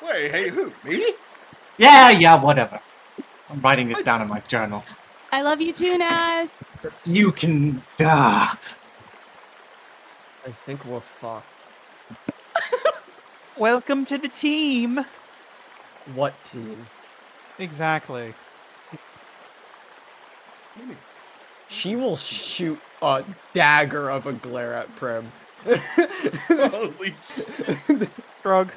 Wait, hey, who? Me? Yeah, whatever. I'm writing this down in my journal. I love you too, Naz. You can. I think we're fucked. Welcome to the team. What team? Exactly. She will shoot a dagger of a glare at Prim. Holy shit. Shrug.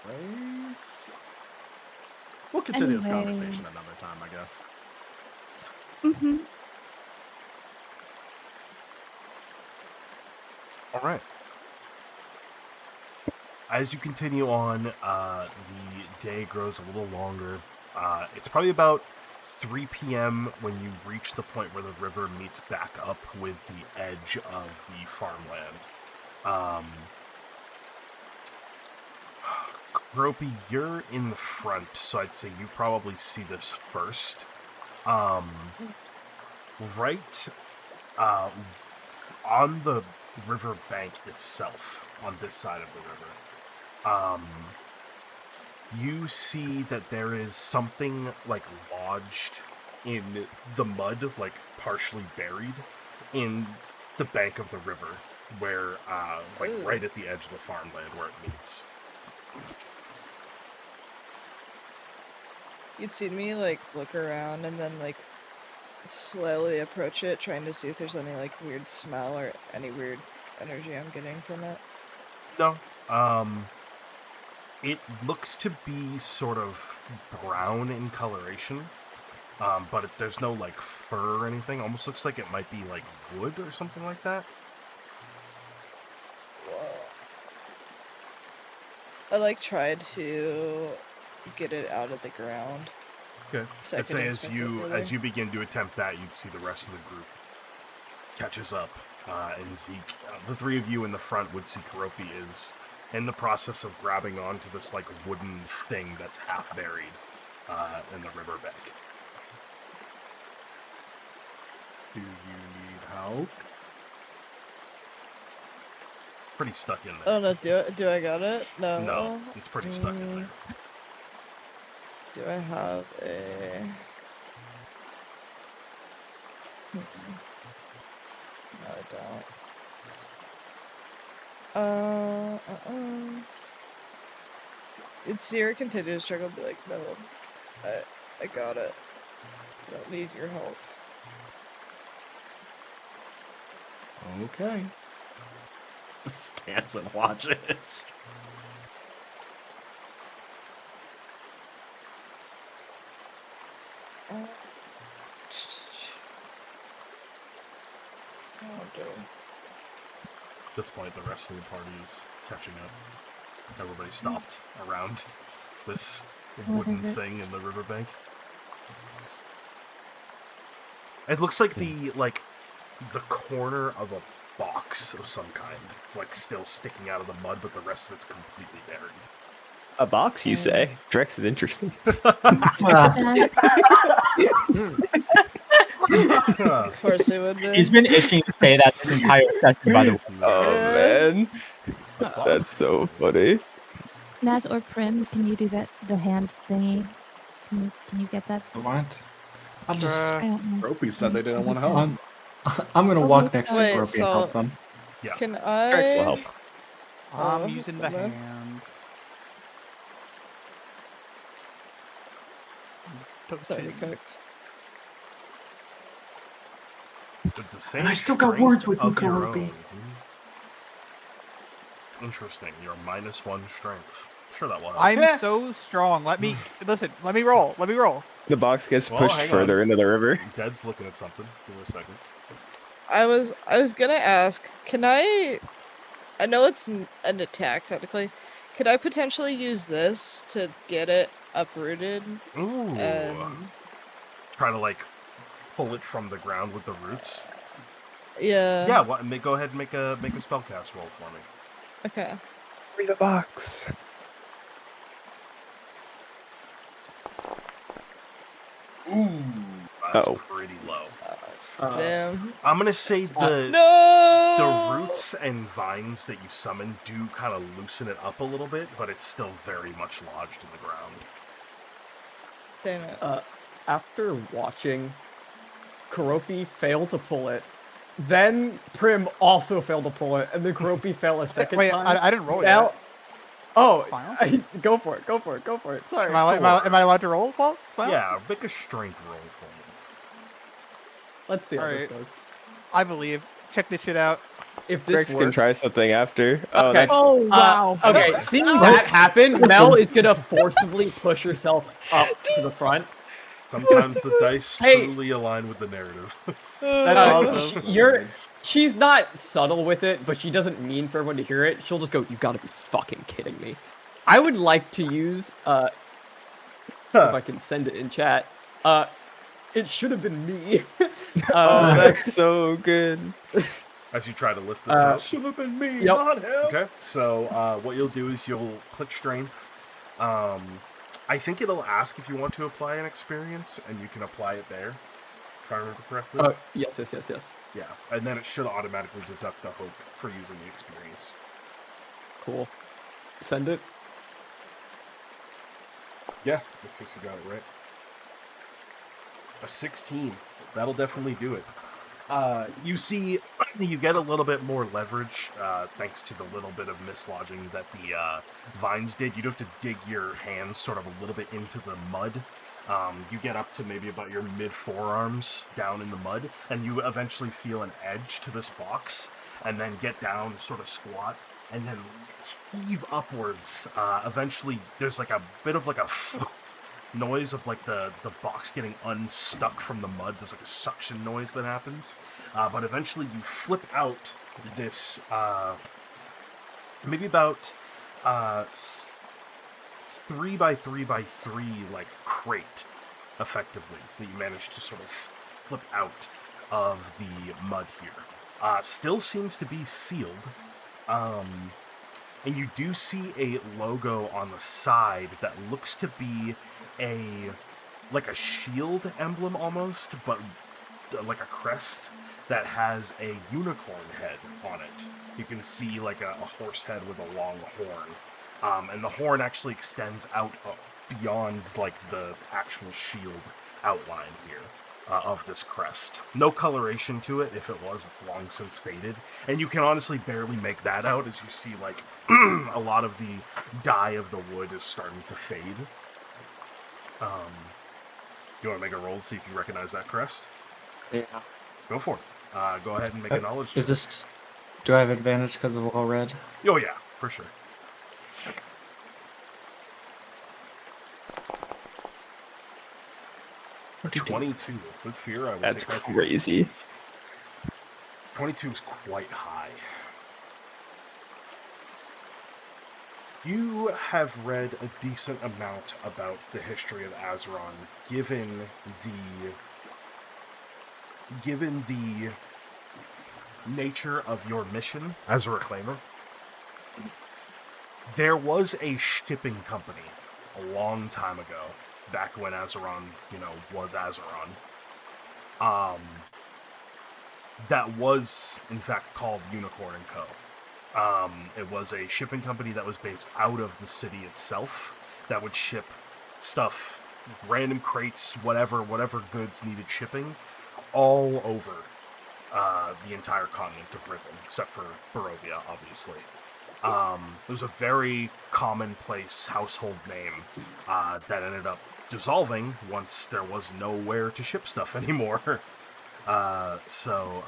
Anyways, we'll continue this Anyway. conversation another time, I guess. Mm-hmm. All right. As you continue on, the day grows a little longer. It's probably about 3 p.m. when you reach the point where the river meets back up with the edge of the farmland. Gropey, you're in the front, so I'd say you probably see this first. Right on the river bank itself, on this side of the river, you see that there is something like lodged in the mud, like partially buried in the bank of the river, where like right at the edge of the farmland where it meets. You'd seen me like look around and then like slowly approach it, trying to see if there's any like weird smell or any weird energy I'm getting from it. No. It looks to be sort of brown in coloration, but there's no like fur or anything. Almost looks like it might be like wood or something like that. I like tried to get it out of the ground. Okay. So I I'd could say inspect it further. as you begin to attempt that, you'd see the rest of the group catches up, and Zeke, the three of you in the front would see Karopi is in the process of grabbing onto this like wooden thing that's half buried in the riverbank. Do you need help? Pretty stuck in there. Oh no, do I got it? No. No, it's pretty stuck in there. Do I have a... No, I don't. You'd see her continue to struggle and be like, no, I got it. I don't need your help. Okay. Stands and watches. At this point, the rest of the party is catching up. Everybody stopped around this What wooden is it? thing in the riverbank. It looks like the corner of a box of some kind. It's like still sticking out of the mud, but the rest of it's completely buried. A box, you say? Drex is interesting. Of course they would be. He's been itching to say that this entire session, by the way. Oh man, that's so funny. Naz or Prim, can you do that? The hand thingy. Can you get that? What? I'll just. I don't know. Ropey said they didn't want to help. I'm gonna walk next to Wait, Gropey and help them. Yeah. Can Drex will I? help. I'm Oh, using the hold on. hand. It's already cooked. With the same And I still got strength words with you, of your Karopi. own. Interesting. You're -1 strength. Sure, that will help. I'm so strong. Let me listen. Let me roll. Let me roll. The box gets Well, pushed hang further on. into the river. Dead's looking at something. Give me a second. I was gonna ask, can I know it's an attack technically. Could I potentially use this to get it uprooted? Ooh. And Try to like pull it from the ground with the roots. yeah. Yeah. Well, go ahead and make a spellcast roll for me. Okay. Free the box. Ooh, that's pretty low. Damn. I'm gonna say the roots and vines that you summon do kind of loosen it up a little bit, but it's still very much lodged in the ground. Damn it. After watching Karopi fail to pull it, then Prim also failed to pull it, and then Karopi fell a second Wait, time. I didn't roll now, yet. Oh, Final? go for it. Sorry. Am I allowed to roll, Salt? Final? Yeah, make a strength roll for me. Let's see how this goes. I believe. Check this shit out. If this Rex can works, try something after. Oh, Okay. that's Oh wow. okay, seeing that happen, Mel is gonna forcibly push herself up to the front. Sometimes the dice Hey. truly align with the narrative. That's awesome. She's not subtle with it, but she doesn't mean for everyone to hear it. She'll just go, "You gotta be fucking kidding me." I would like to use, if I can send it in chat, it should have been me. oh, that's so good. As you try to lift this up. Should have been me, Yep. not him. Okay, so what you'll do is you'll click strength. I think it'll ask if you want to apply an experience, and you can apply it there, if I remember correctly. Yes. Yeah, and then it should automatically deduct the hope for using the experience. Cool. Send it. Yeah, if you got it right. A 16. That'll definitely do it. You see, you get a little bit more leverage thanks to the little bit of mislodging that the vines did. You'd have to dig your hands sort of a little bit into the mud. You get up to maybe about your mid-forearms down in the mud, and you eventually feel an edge to this box, and then get down, sort of squat, and then heave upwards. Eventually, there's like a bit of like a noise of like the box getting unstuck from the mud. There's like a suction noise that happens, but eventually you flip out this maybe about 3 by 3 by 3 like crate, effectively, that you manage to sort of flip out of the mud here. Still seems to be sealed, and you do see a logo on the side that looks to be like a shield emblem almost, but like a crest that has a unicorn head on it. You can see like a horse head with a long horn, and the horn actually extends out beyond like the actual shield outline here of this crest. No coloration to it. If it was, it's long since faded, and you can honestly barely make that out as you see like a lot of the dye of the wood is starting to fade. You want to make a roll to see if you recognize that crest? Yeah. Go for it. Go ahead and make a knowledge check. Do I have advantage because of all red? Oh yeah, for sure. What do you do? 22 with fear. I will That's take my fear. crazy. 22 is quite high. You have read a decent amount about the history of Azzuron, given the nature of your mission as a reclaimer. There was a shipping company a long time ago, back when Azzuron, was Azzuron, that was, in fact, called Unicorn & Co. It was a shipping company that was based out of the city itself that would ship stuff, random crates, whatever goods needed shipping, all over the entire continent of Rivven, except for Barovia, obviously. It was a very commonplace household name that ended up dissolving once there was nowhere to ship stuff anymore. So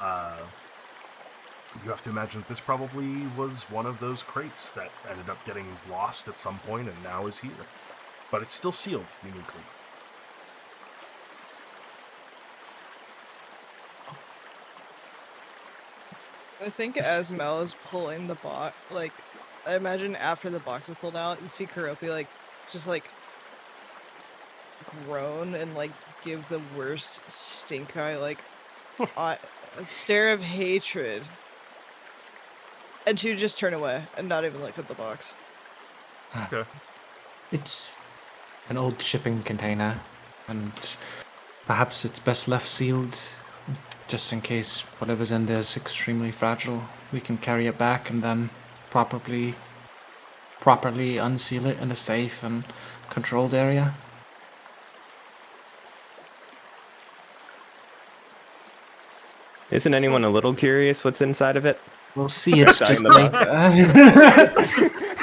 you have to imagine that this probably was one of those crates that ended up getting lost at some point and now is here. But it's still sealed uniquely. I think as Mel is pulling the box, like, I imagine after the box is pulled out, you see Karopi, just groan and, give the worst stink eye, a stare of hatred. And she would just turn away and not even look at the box. Okay. It's an old shipping container, and Perhaps it's best left sealed, just in case whatever's in there is extremely fragile. We can carry it back and then properly unseal it in a safe and controlled area. Isn't anyone a little curious what's inside of it? We'll see it Dying just the box.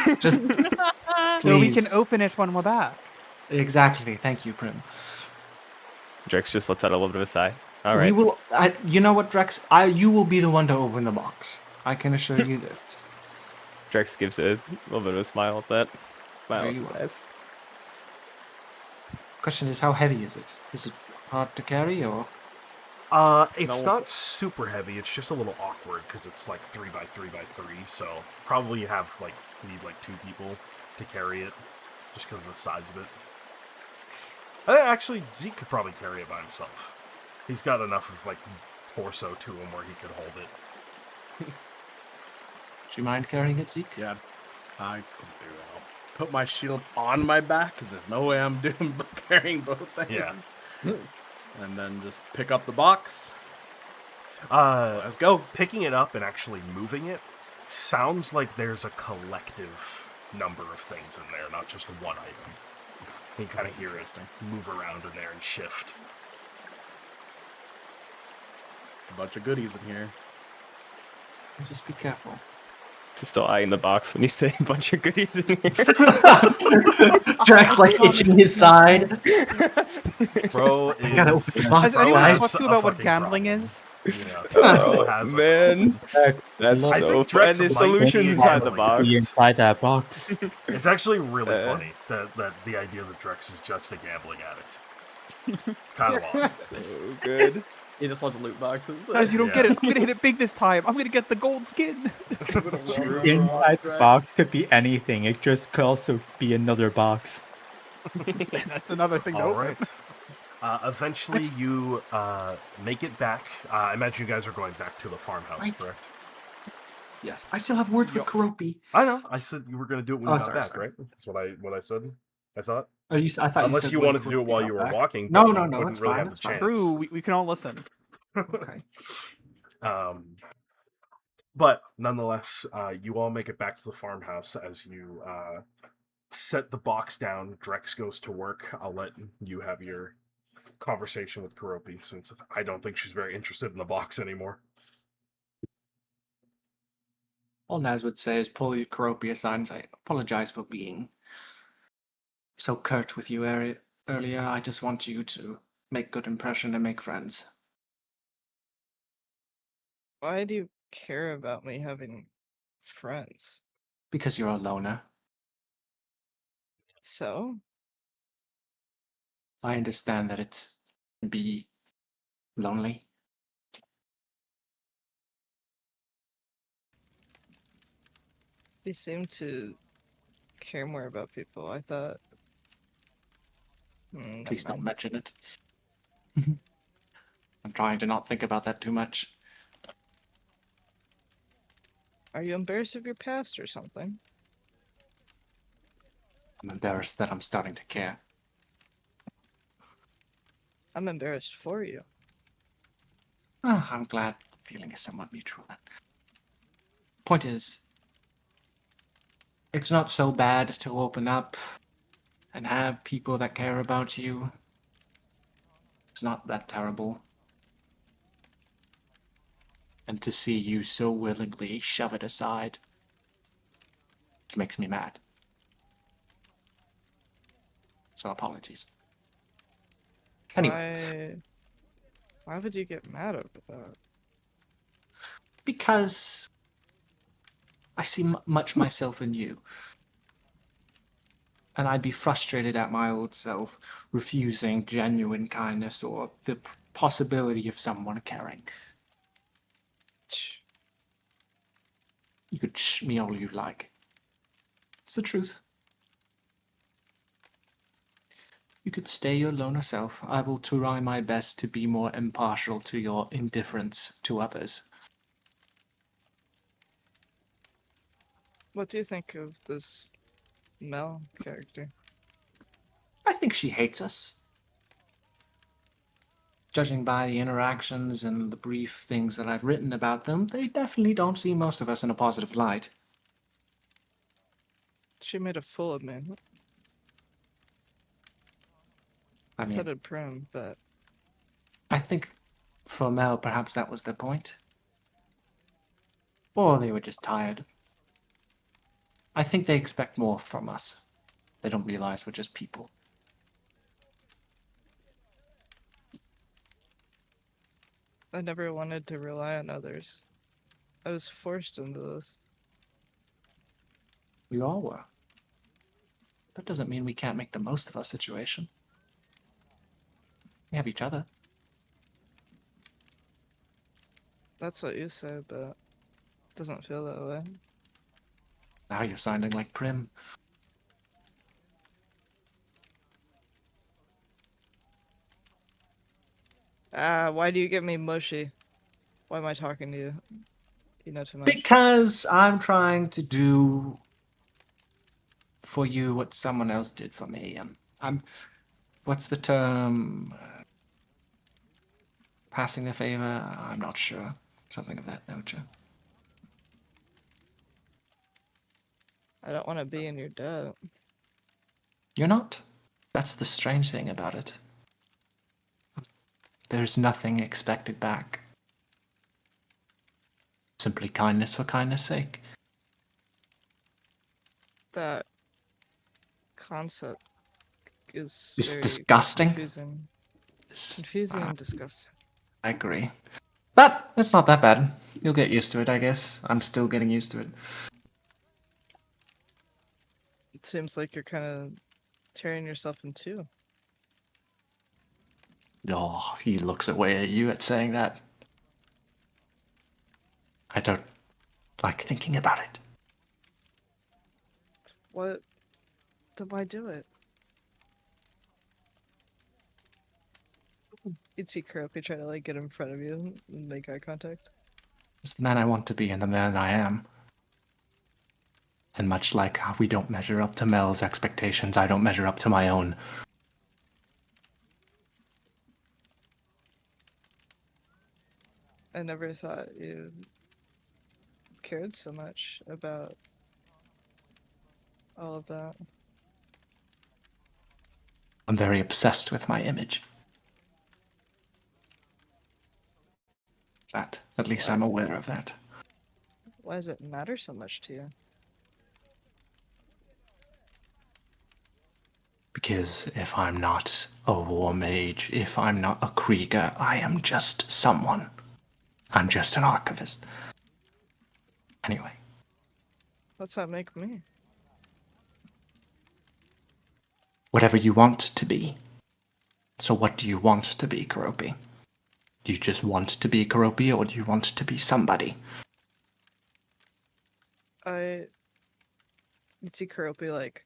later. Just So we can please. open it when we're back. Exactly. Thank you, Prim. Drex just lets out a little bit of a sigh. All We right. will. You know what, Drex? You will be the one to open the box. I can assure you that. Drex gives a little bit of a smile at that. Smile There at you his are. eyes. Question is, how heavy is it? Is it hard to carry, or? It's No. not super heavy. It's just a little awkward because it's like 3x3x3. So probably you have need like 2 people to carry it, just because of the size of it. I think actually Zeke could probably carry it by himself. He's got enough of torso to him where he could hold it. Do you mind carrying it, Zeke? Yeah, I can do that. I'll put my shield on my back because there's no way I'm doing carrying both things. Yeah. And then just pick up the box. Let's go. Picking it up and actually moving it sounds like there's a collective number of things in there, not just one item. You kind of hear it move around in there and shift. A bunch of goodies in here. Just be careful. Just still eyeing the box when you say a bunch of goodies in here. Drax itching his side. Bro, I gotta open the box. Has anyone guys. talked to you about what gambling is? Yeah. Oh, Has a man. problem. That's I so think fun. Drex There's might solutions be inside the gambling. box. Be inside that box. It's actually really funny that the idea that Drex is just a gambling addict. It's kind of awesome. So good. He just wants loot boxes. Guys, you don't get Yeah. it. I'm gonna hit it big this time. I'm gonna get the gold skin. Inside the box could be anything. It just could also be another box. That's another thing to All open. right. Eventually, you make it back. I imagine you guys are going back to the farmhouse, Right. correct? Yes, I still have words with Karopi. I know. I said you were going to do it when Oh, you got sorry, back, sorry. right? That's what I said. I thought. I thought Unless said you when wanted to do it while Karopi you got were back. walking. No, but no, you no, wouldn't it's really fine, have it's the fine. chance. True, we can all listen. Okay. But nonetheless, you all make it back to the farmhouse as you set the box down. Drex goes to work. I'll let you have your conversation with Karopi, since I don't think she's very interested in the box anymore. All Naz would say is pull your Karopi aside and say, apologize for being so curt with you earlier. I just want you to make good impression and make friends. Why do you care about me having friends? Because you're a loner. So? I understand that it can be lonely. You seem to care more about people. I thought. Please never don't mind. mention it. I'm trying to not think about that too much. Are you embarrassed of your past or something? I'm embarrassed that I'm starting to care. I'm embarrassed for you. Oh, I'm glad the feeling is somewhat mutual then. Point is, it's not so bad to open up and have people that care about you. It's not that terrible. And to see you so willingly shove it aside, it makes me mad. So apologies. Anyway. Why would you get mad over that? Because I see much myself in you. And I'd be frustrated at my old self refusing genuine kindness or the possibility of someone caring. You could shh me all you like. It's the truth. You could stay your loner self. I will try my best to be more impartial to your indifference to others. What do you think of this Mel character? I think she hates us. judging by the interactions and the brief things that I've written about them, they definitely don't see most of us in a positive light. She made a fool of me. I mean, Said it prim, but I think for Mel, perhaps that was the point. Or they were just tired. I think they expect more from us. They don't realize we're just people. I never wanted to rely on others. I was forced into this. We all were. That doesn't mean we can't make the most of our situation. We have each other. That's what you say, but it doesn't feel that way. Now you're sounding like Prim. Why do you get me mushy? Why am I talking to you? You know too much. Because I'm trying to do for you what someone else did for me. What's the term? Passing the favor? I'm not sure. Something of that nature. I don't want to be in your debt. You're not. That's the strange thing about it. There's nothing expected back. Simply kindness for kindness' sake. That concept is It's very disgusting. confusing. Confusing and disgusting. I agree. But it's not that bad. You'll get used to it, I guess. I'm still getting used to it. It seems like you're kind of tearing yourself in two. Oh, he looks away at you at saying that. I don't like thinking about it. What? Then why do it? You'd see Kuropi try to like get in front of you and make eye contact. It's the man I want to be and the man I am. And much like how we don't measure up to Mel's expectations, I don't measure up to my own. I never thought you cared so much about all of that. I'm very obsessed with my image. That, at least I'm aware of that. Why does it matter so much to you? Because if I'm not a war mage, if I'm not a Krieger, I am just someone. I'm just an archivist. Anyway. What's that make me? Whatever you want to be. So what do you want to be, Kuropi? Do you just want to be Kuropi, or do you want to be somebody? You'd see Kuropi like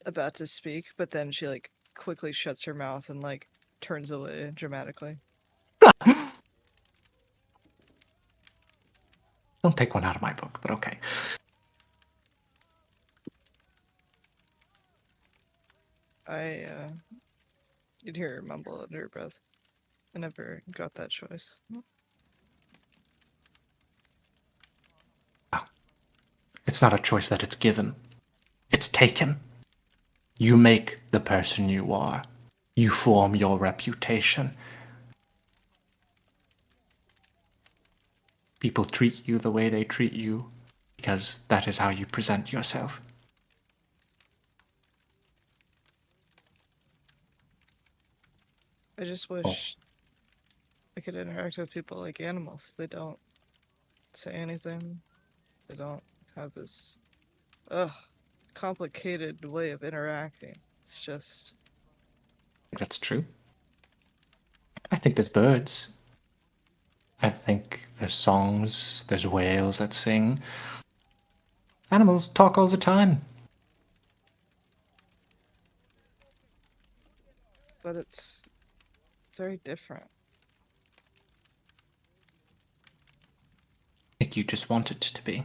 about to speak, but then she like quickly shuts her mouth and like turns away dramatically. Don't take one out of my book, but okay. You'd hear her mumble under her breath. I never got that choice. Oh. It's not a choice that it's given. It's taken. You make the person you are. You form your reputation. People treat you the way they treat you because that is how you present yourself. I just wish I could interact with people like animals. They don't say anything. They don't have this complicated way of interacting. It's just... That's true. I think there's birds. I think there's songs, there's whales that sing. Animals talk all the time. But it's very different. I think you just want it to be.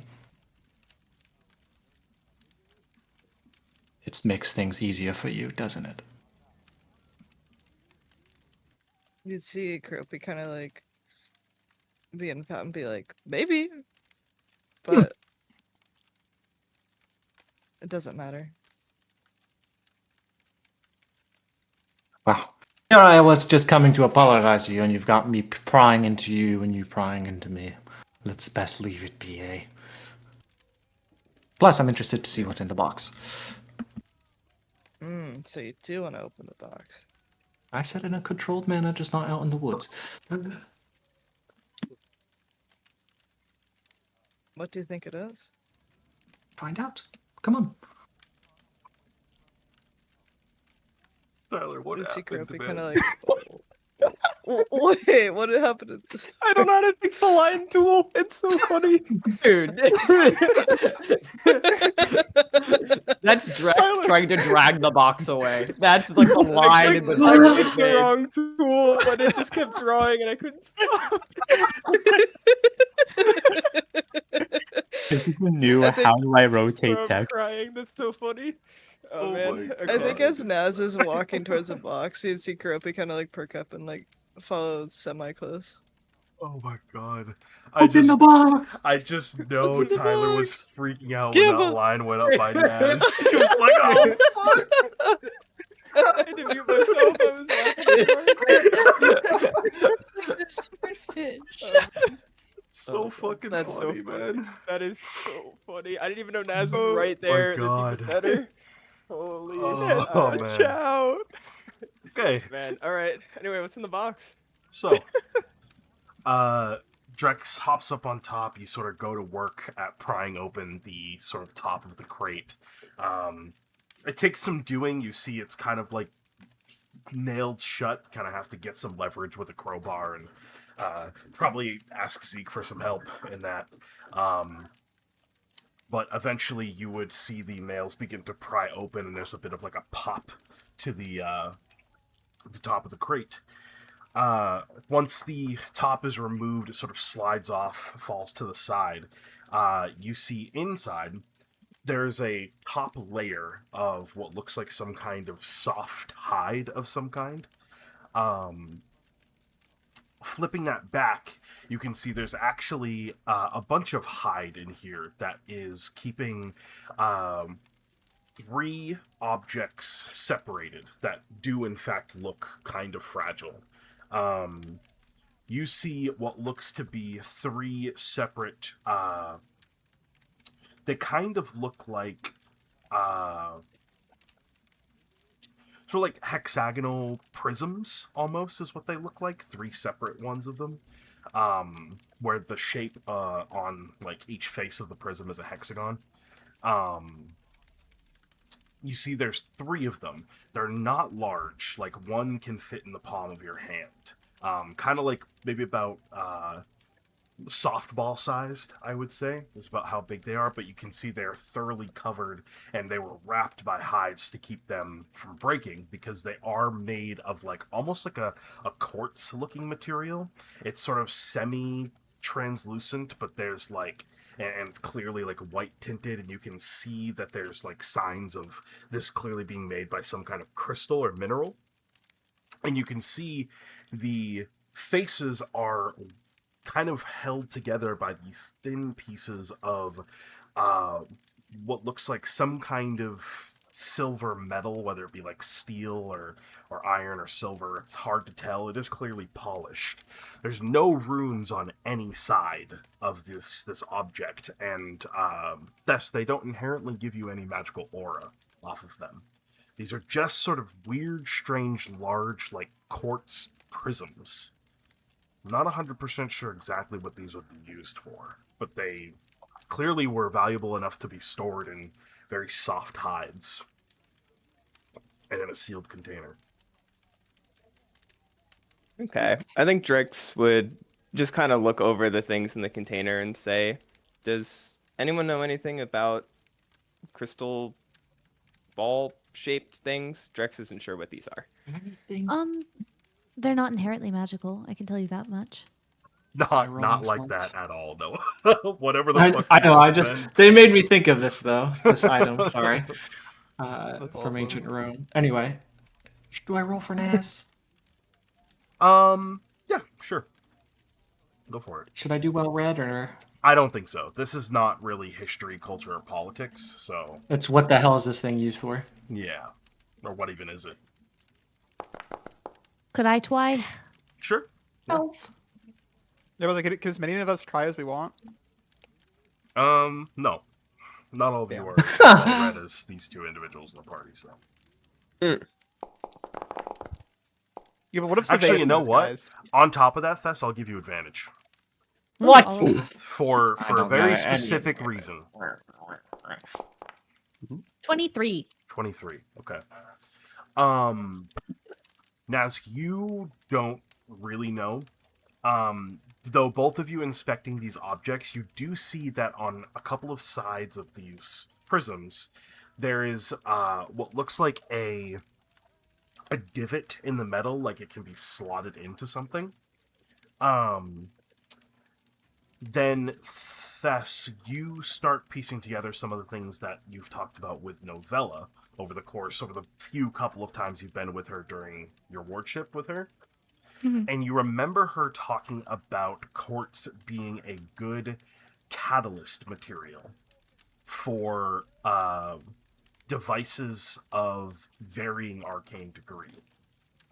It makes things easier for you, doesn't it? You'd see Croppy kind of like being fat and be like, maybe, but it doesn't matter. Wow. Here I was just coming to apologize to you, and you've got me prying into you and you prying into me. Let's best leave it be, eh? Plus, I'm interested to see what's in the box. So you do want to open the box. I said in a controlled manner, just not out in the woods. What do you think it is? Find out. Come on. Tyler, what You'd see happened Croppy to kind me? of like, wait, what happened to this? I don't know how to pick the line tool. It's so funny. Dude. That's Drex trying to drag the box away. That's like the line in the I book. clicked the wrong tool, but it just kept drawing and I couldn't stop. This is the new how do I rotate I'm text? crying. That's so funny. Oh, man. I think Okay. as Naz is walking towards the box, you'd see Croppy kind of like perk up and like follow semi-close. Oh my god. What's in the box? I just know What's in the Tyler was box? freaking out when Gamba. that line went up by Naz. She was like, oh fuck! I had to mute myself. I was laughing. So fucking That's funny, so funny. man. That is so funny. I didn't even know Naz was Oh right my there. God. That's even better. Holy Oh, man. watch out. Okay, Man, alright. Anyway, what's in the box? so Drex hops up on top. You sort of go to work at prying open the sort of top of the crate. It takes some doing. You see it's kind of like nailed shut. Kind of have to get some leverage with a crowbar and probably ask Zeke for some help in that. But eventually you would see the nails begin to pry open and there's a bit of like a pop to the top of the crate. Once the top is removed, it sort of slides off, falls to the side. You see inside, there's a top layer of what looks like some kind of soft hide of some kind. Flipping that back, you can see there's actually a bunch of hide in here that is keeping 3 objects separated that do in fact look kind of fragile. You see what looks to be 3 separate, they kind of look like, sort of like hexagonal prisms, almost, is what they look like. 3 separate ones of them, where the shape on like each face of the prism is a hexagon. You see there's 3 of them. They're not large. Like, one can fit in the palm of your hand. Kind of like maybe about softball sized, I would say, is about how big they are, but you can see they're thoroughly covered and they were wrapped by hides to keep them from breaking, because they are made of like almost like a quartz looking material. It's sort of semi translucent, but there's like, and clearly like white tinted, and you can see that there's like signs of this clearly being made by some kind of crystal or mineral. And you can see the faces are kind of held together by these thin pieces of what looks like some kind of silver metal, whether it be like steel or iron or silver. It's hard to tell. It is clearly polished. There's no runes on any side of this object, and thus they don't inherently give you any magical aura off of them. These are just sort of weird, strange, large, like quartz prisms. I'm not 100% sure exactly what these would be used for, but they clearly were valuable enough to be stored in very soft hides and in a sealed container. Okay. I think Drex would just kind of look over the things in the container and say, does anyone know anything about crystal ball-shaped things? Drex isn't sure what these are. They're not inherently magical. I can tell you that much. Not like that at all, though. Whatever the fuck. I know. They made me think of this though. This item. Sorry. From awesome. Ancient Rome. Anyway, do I roll for Naz? Yeah, sure. Go for it. Should I do well read or? I don't think so. This is not really history, culture, or politics, so. It's what the hell is this thing used for? Yeah. Or what even is it? Could I try? Sure. Oh. Yeah, but like, can as many of us try as we want? No. Not all of you are as well read as these two individuals in the party, so. Yeah, but what if Actually, you know those what? guys? On top of that, Thess, I'll give you advantage. What? For I a don't very know specific any- reason. 23. 23. Okay. Naz, you don't really know. Though both of you inspecting these objects, you do see that on a couple of sides of these prisms, there is what looks like a divot in the metal, like it can be slotted into something. Then, Thess, you start piecing together some of the things that you've talked about with Novella over the course of the couple of times you've been with her during your wardship with her. Mm-hmm. And you remember her talking about quartz being a good catalyst material for devices of varying arcane degree.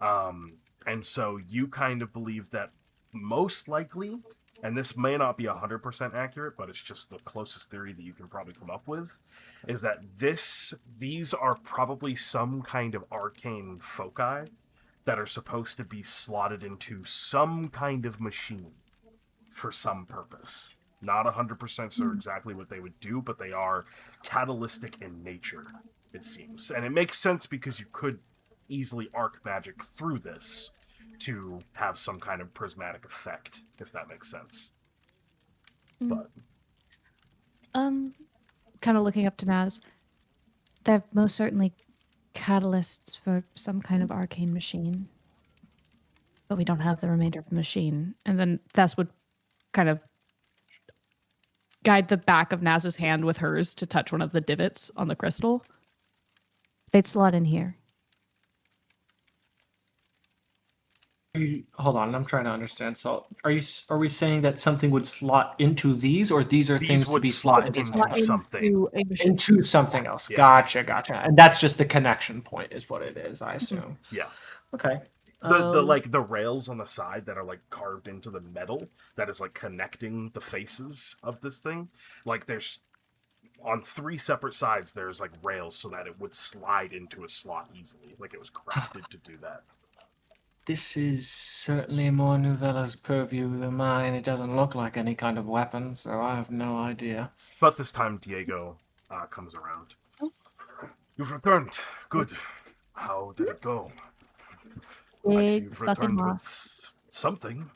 And so you kind of believe that most likely, and this may not be 100% accurate, but it's just the closest theory that you can probably come up with, is that these are probably some kind of arcane foci that are supposed to be slotted into some kind of machine for some purpose. Not 100% sure exactly what they would do, but they are catalytic in nature, it seems. And it makes sense because you could easily arc magic through this to have some kind of prismatic effect, if that makes sense. But Kind of looking up to Naz. They're most certainly catalysts for some kind of arcane machine. But we don't have the remainder of the machine. And then Thess would kind of guide the back of Naz's hand with hers to touch one of the divots on the crystal. They'd slot in here. Hold on, I'm trying to understand. So, are we saying that something would slot into these, or these are these things to would be slot slotted into something. into something else? Yes. Gotcha. And that's just the connection point, is what it is, I assume. Yeah. Okay. The rails on the side that are like carved into the metal that is like connecting the faces of this thing. Like there's on 3 separate sides there's like rails so that it would slide into a slot easily. Like it was crafted to do that. This is certainly more Novella's purview than mine. It doesn't look like any kind of weapon, so I have no idea. But this time Diego comes around. You've returned. Good. How did it go? I see you've returned with something.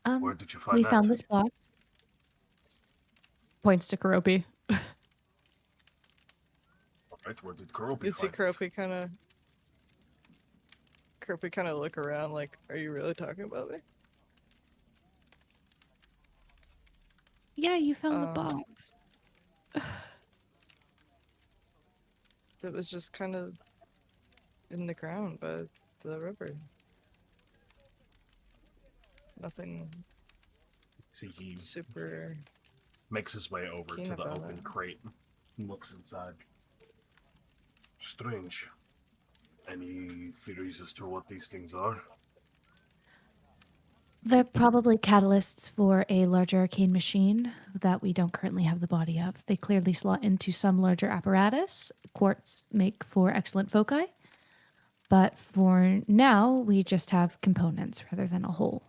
Where did you find we that? found this box. Points to Karopi. Alright, where did Karopi You see find it? Karopi kind of look around like, are you really talking about me? Yeah, you found the box. It was just kind of in the ground by the river. Nothing See, he super. makes his way over keen to the about open it. crate and looks inside. Strange. Any theories as to what these things are? They're probably catalysts for a larger arcane machine that we don't currently have the body of. They clearly slot into some larger apparatus. Quartz make for excellent foci. But for now, we just have components rather than a whole.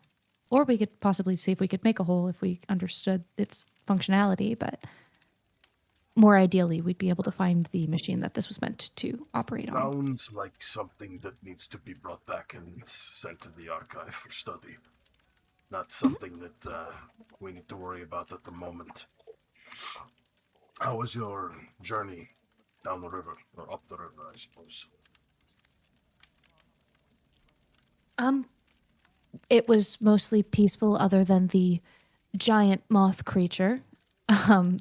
Or we could possibly see if we could make a whole if we understood its functionality, but more ideally, we'd be able to find the machine that this was meant to operate on. Sounds like something that needs to be brought back and sent to the archive for study. Not something that we need to worry about at the moment. How was your journey down the river, or up the river, I suppose? It was mostly peaceful other than the giant moth creature. I'm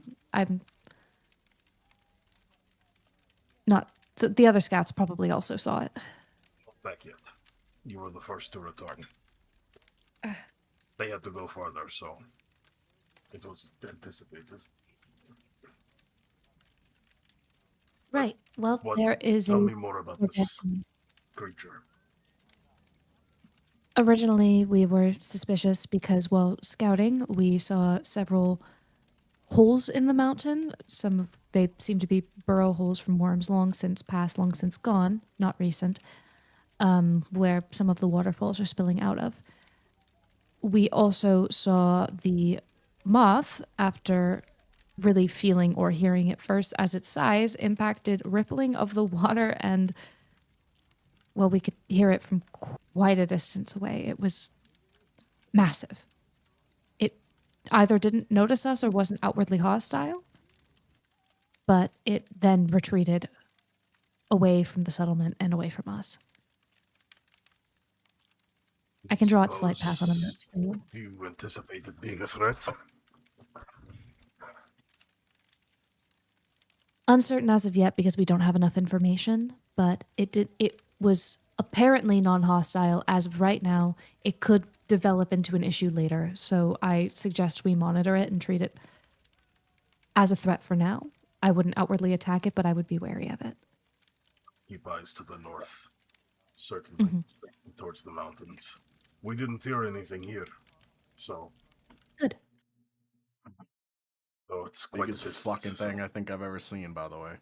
not... So the other scouts probably also saw it. Not back yet. You were the first to return. They had to go further, so it was anticipated. Right. Well, What? there is Tell a me more about this creature. Originally, we were suspicious because, while scouting, we saw several holes in the mountain. They seem to be burrow holes from worms long since past, long since gone, not recent, where some of the waterfalls are spilling out of. We also saw the moth, after really feeling or hearing it first as its size impacted rippling of the water, and well, we could hear it from quite a distance away. It was massive. It either didn't notice us or wasn't outwardly hostile, but it then retreated away from the settlement and away from us. I can draw its flight path on a map for you. Do you anticipate it being a threat? Uncertain as of yet because we don't have enough information, but it was apparently non-hostile as of right now. It could develop into an issue later, so I suggest we monitor it and treat it as a threat for now. I wouldn't outwardly attack it, but I would be wary of it. Keep eyes to the north, certainly, towards the mountains. We didn't hear anything here, so... Good. Oh, it's quite biggest fucking thing I think I've ever seen, by the way.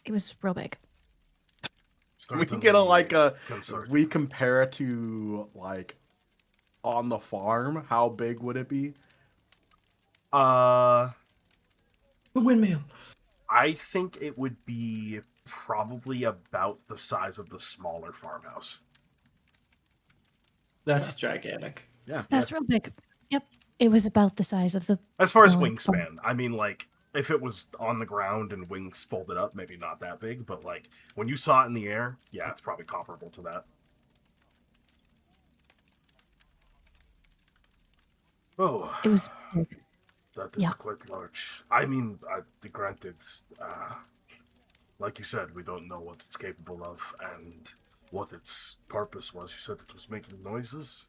It was real big. We get we compare it to, like, on the farm, how big would it be? The windmill. I think it would be probably about the size of the smaller farmhouse. That's gigantic. Yeah. That's real big. Yep. It was about the size of the... As far as wingspan, I mean, like, if it was on the ground and wings folded up, maybe not that big, but, like, when you saw it in the air, yeah, it's probably comparable to that. Oh. It was big. That is quite large. I mean, granted, like you said, we don't know what it's capable of and what its purpose was. You said it was making noises?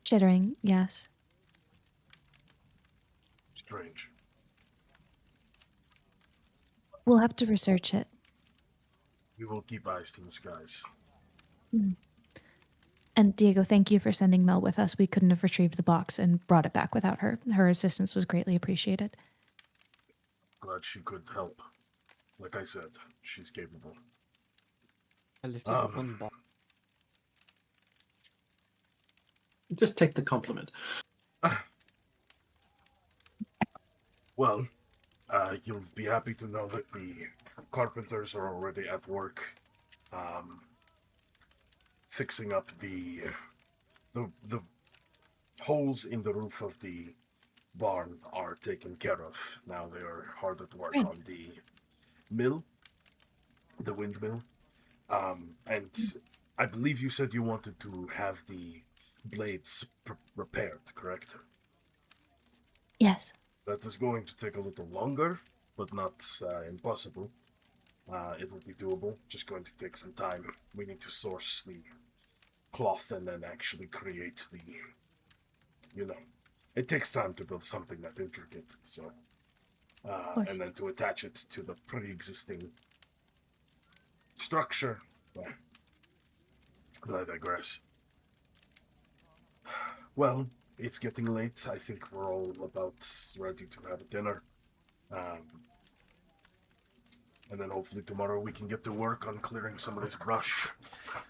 Chittering, yes. Strange. We'll have to research it. We will keep eyes to the skies. And Diego, thank you for sending Mel with us. We couldn't have retrieved the box and brought it back without her. Her assistance was greatly appreciated. Glad she could help. Like I said, she's capable. I lifted up one box. Just take the compliment. Well, you'll be happy to know that the carpenters are already at work, fixing up the holes in the roof of the barn are taken care of. Now they are hard at work on the mill, the windmill, and I believe you said you wanted to have the blades repaired, correct? Yes. That is going to take a little longer, but not impossible. It will be doable, just going to take some time. We need to source the cloth and then actually create the, it takes time to build something that intricate, so, and then to attach it to the pre-existing structure, but I digress. Well, it's getting late. I think we're all about ready to have dinner. And then hopefully tomorrow we can get to work on clearing some of this brush,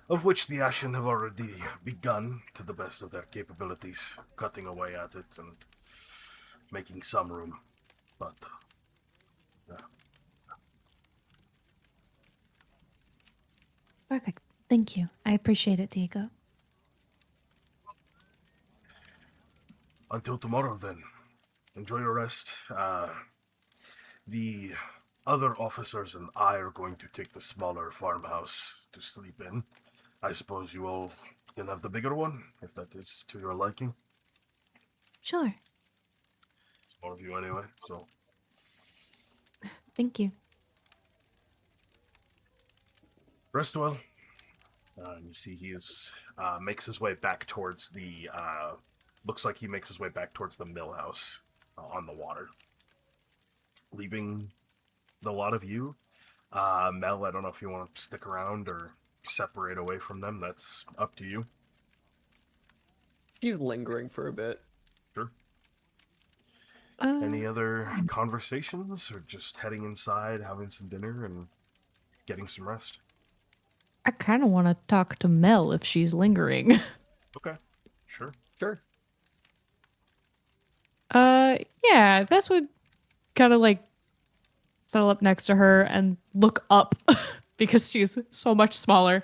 of which the Ashen have already begun to the best of their capabilities, cutting away at it and making some room. But, yeah. Perfect. Thank you. I appreciate it, Diego. Until tomorrow, then. Enjoy your rest. The other officers and I are going to take the smaller farmhouse to sleep in. I suppose you all can have the bigger one, if that is to your liking. Sure. It's more of you anyway, so. Thank you. Rest well. And you see he is makes his way back towards the. Looks like he makes his way back towards the mill house on the water, leaving the lot of you. Mel, I don't know if you want to stick around or separate away from them. That's up to you. She's lingering for a bit. Sure. Any other conversations, or just heading inside, having some dinner, and getting some rest? I kind of want to talk to Mel if she's lingering. Okay, sure. Sure. Yeah, Vess would kind of like settle up next to her and look up because she's so much smaller.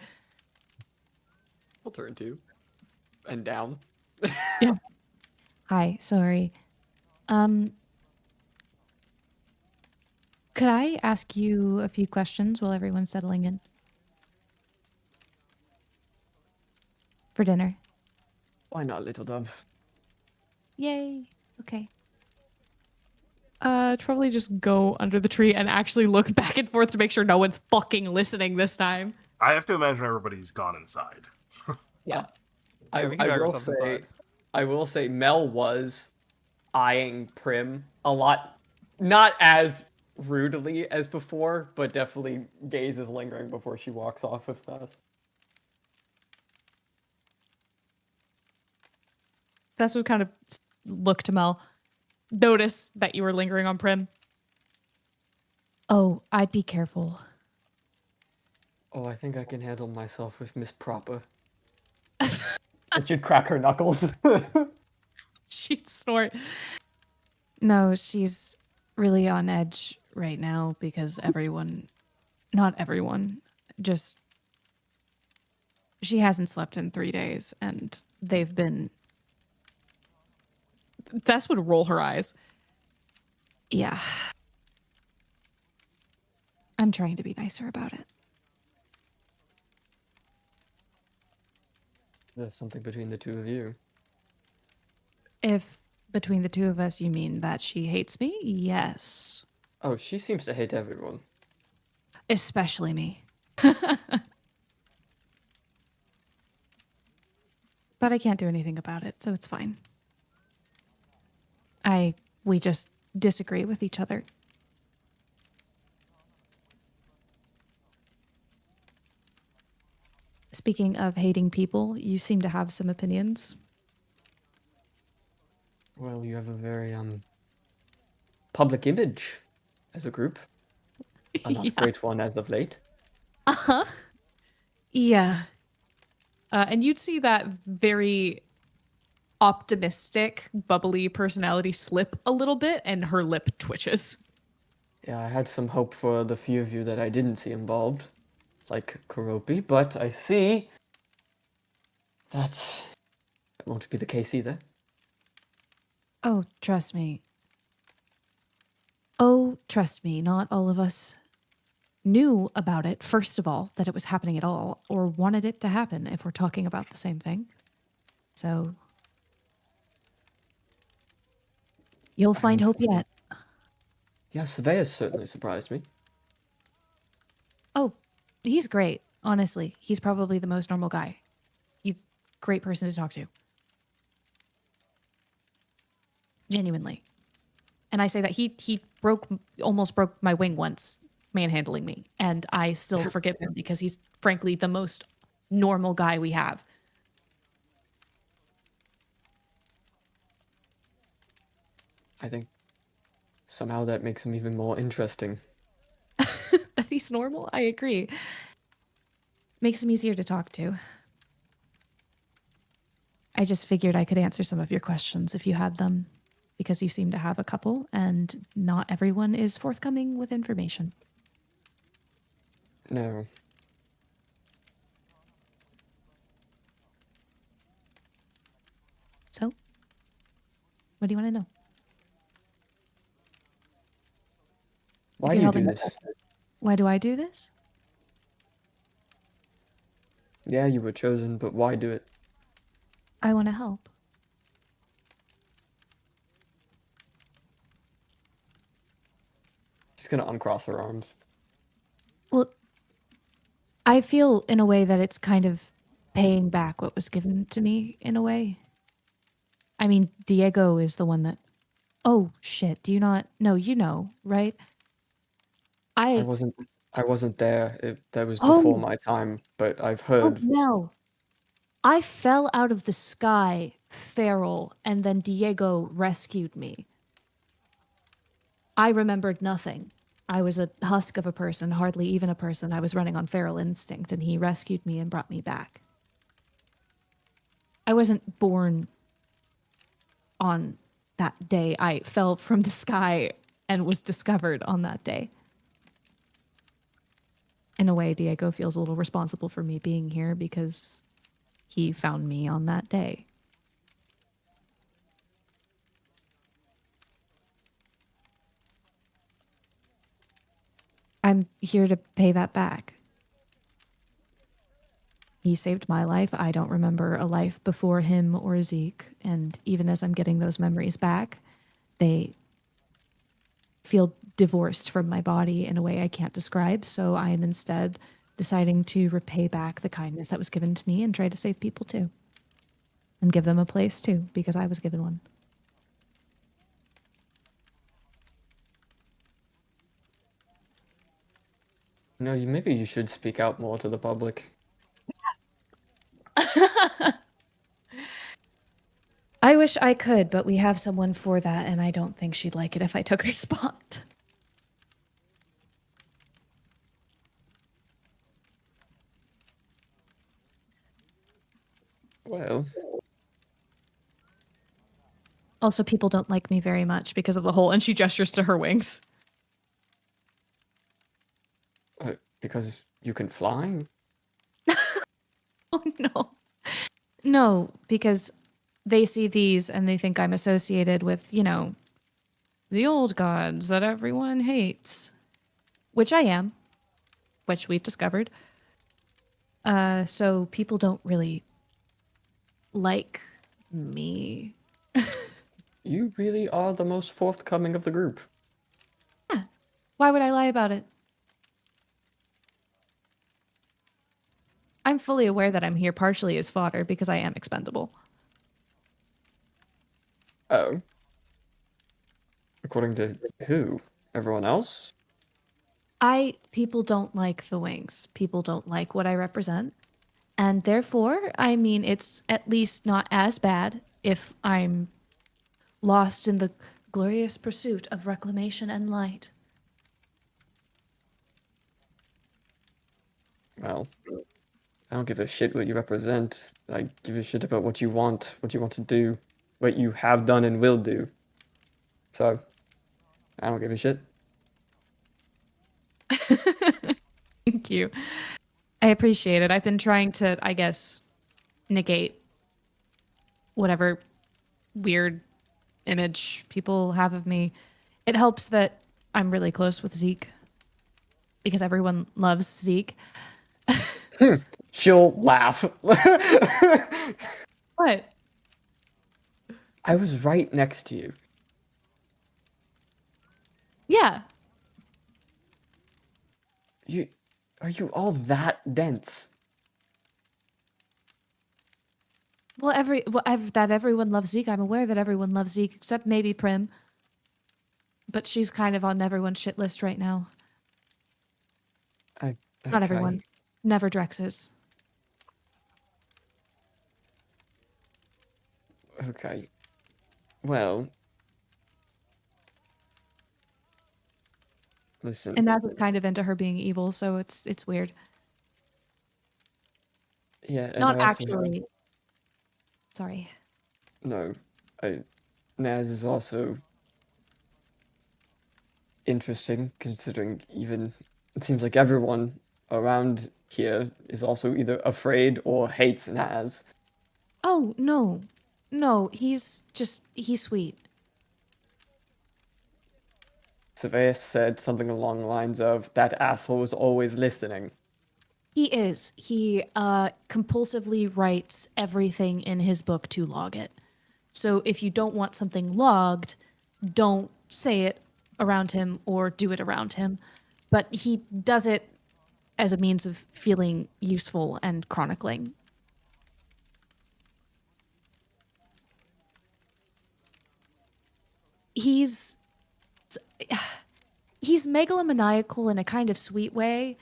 We'll turn to and down. Yeah. Hi, sorry. Could I ask you a few questions while everyone's settling in? For dinner. Why not, little dove? Yay. Okay. Probably just go under the tree and actually look back and forth to make sure no one's fucking listening this time. I have to imagine everybody's gone inside. Yeah. Yeah, we can drag ourselves inside. I will say Mel was eyeing Prim a lot, not as rudely as before, but definitely gaze is lingering before she walks off with us. Vess would kind of look to Mel, notice that you were lingering on Prim. Oh, I'd be careful. Oh, I think I can handle myself with Miss Proper. And she'd crack her knuckles. She'd snort. No, she's really on edge right now because not everyone, just she hasn't slept in 3 days and they've been. Vess would roll her eyes. Yeah. I'm trying to be nicer about it. There's something between the two of you. If between the two of us you mean that she hates me, yes. Oh, she seems to hate everyone. Especially me. But I can't do anything about it, so it's fine. We just disagree with each other. Speaking of hating people, you seem to have some opinions. Well, you have a very public image as a group. A not great one as of late. Uh-huh. Yeah. And you'd see that very optimistic, bubbly personality slip a little bit, and her lip twitches. Yeah, I had some hope for the few of you that I didn't see involved, like Kuropi, but I see that won't be the case either. Oh, trust me. Oh, trust me, not all of us knew about it, first of all, that it was happening at all, or wanted it to happen if we're talking about the same thing. So, you'll find hope yet. Yeah, Surveyor's certainly surprised me. Oh, he's great, honestly. He's probably the most normal guy. He's a great person to talk to. Genuinely. And I say that he almost broke my wing once, manhandling me, and I still forgive him because he's frankly the most normal guy we have. I think somehow that makes him even more interesting. That he's normal? I agree. Makes him easier to talk to. I just figured I could answer some of your questions if you had them, because you seem to have a couple, and not everyone is forthcoming with information. No. So, what do you want to know? Why do you do this? Why do I do this? Yeah, you were chosen, but why do it? I want to help. She's gonna uncross her arms. Well, I feel in a way that it's kind of paying back what was given to me in a way. I mean, Diego is the one that. Oh shit! Do you not? No, you know, right? I wasn't there. That was before Oh. my time, but I've Oh heard. no! I fell out of the sky, feral, and then Diego rescued me. I remembered nothing. I was a husk of a person, hardly even a person. I was running on feral instinct, and he rescued me and brought me back. I wasn't born on that day. I fell from the sky and was discovered on that day. In a way, Diego feels a little responsible for me being here because he found me on that day. I'm here to pay that back. He saved my life. I don't remember a life before him or Zeke. And even as I'm getting those memories back, they feel divorced from my body in a way I can't describe. So I am instead deciding to repay back the kindness that was given to me and try to save people too. And give them a place too, because I was given one. No, maybe you should speak out more to the public. I wish I could, but we have someone for that, and I don't think she'd like it if I took her spot. Well. Also, people don't like me very much because of the hole, and she gestures to her wings. Because you can fly? Oh, no. No, because they see these and they think I'm associated with, you know, the old gods that everyone hates. Which I am. Which we've discovered. So people don't really like me. You really are the most forthcoming of the group. Yeah. Why would I lie about it? I'm fully aware that I'm here partially as fodder because I am expendable. Oh. According to who? Everyone else? People don't like the wings. People don't like what I represent. And therefore, I mean, it's at least not as bad if I'm lost in the glorious pursuit of reclamation and light. Well, I don't give a shit what you represent. I give a shit about what you want to do, what you have done and will do. So, I don't give a shit. Thank you. I appreciate it. I've been trying to, I guess, negate whatever weird image people have of me. It helps that I'm really close with Zeke because everyone loves Zeke. She'll laugh. What? I was right next to you. Yeah. Are you all that dense? Well, that everyone loves Zeke. I'm aware that everyone loves Zeke, except maybe Prim. But she's kind of on everyone's shit list right now. Okay. Not everyone. Never Drex's. Okay. Well. Listen. And Naz is kind of into her being evil, so it's weird. Yeah. And Not actually. Sorry. No. Naz is also interesting, considering even it seems like everyone around here is also either afraid or hates Naz. Oh, no. No, he's sweet. Surveyor said something along the lines of, that asshole is always listening. He is. He compulsively writes everything in his book to log it. So if you don't want something logged, don't say it around him or do it around him. But he does it as a means of feeling useful and chronicling. He's megalomaniacal in a kind of sweet way.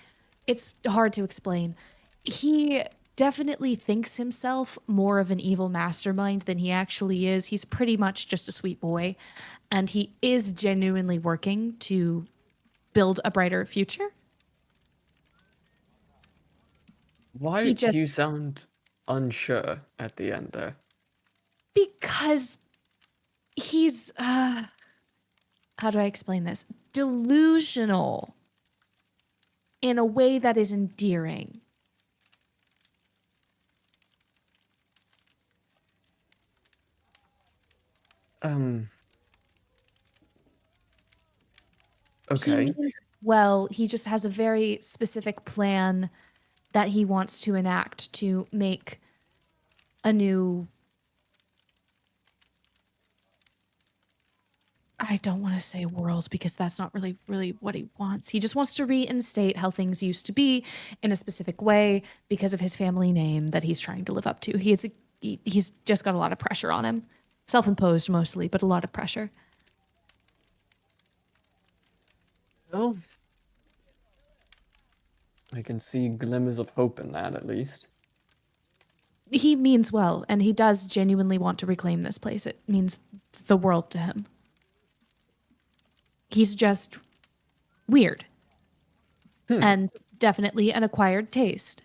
It's hard to explain. He definitely thinks himself more of an evil mastermind than he actually is. He's pretty much just a sweet boy, and he is genuinely working to build a brighter future. Why do you sound unsure at the end there? Because he's how do I explain this? Delusional in a way that is endearing. Okay. He means well, he just has a very specific plan that he wants to enact to make a new... I don't want to say world because that's not really what he wants. He just wants to reinstate how things used to be in a specific way because of his family name that he's trying to live up to. He's just got a lot of pressure on him. Self-imposed mostly, but a lot of pressure. Well, I can see glimmers of hope in that, at least. He means well, and he does genuinely want to reclaim this place. It means the world to him. He's just weird. And definitely an acquired taste.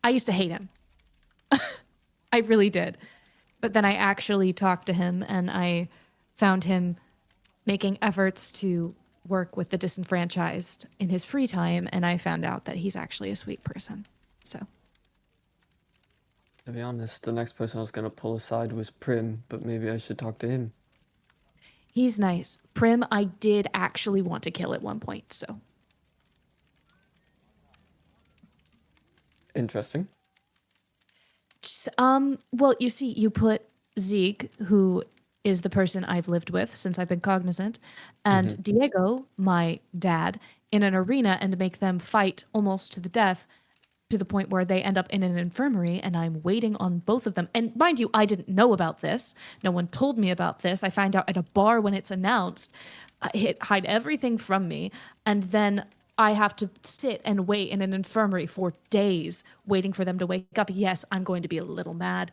I used to hate him. I really did. But then I actually talked to him, and I found him making efforts to work with the disenfranchised in his free time, and I found out that he's actually a sweet person. So, to be honest, the next person I was going to pull aside was Prim, but maybe I should talk to him. He's nice. Prim, I did actually want to kill at one point, so. Interesting. Well, you see, you put Zeke, who is the person I've lived with since I've been cognizant, and Diego, my dad, in an arena and make them fight almost to the death to the point where they end up in an infirmary, and I'm waiting on both of them. And mind you, I didn't know about this. No one told me about this. I find out at a bar when it's announced. Hide everything from me, and then I have to sit and wait in an infirmary for days waiting for them to wake up. Yes, I'm going to be a little mad.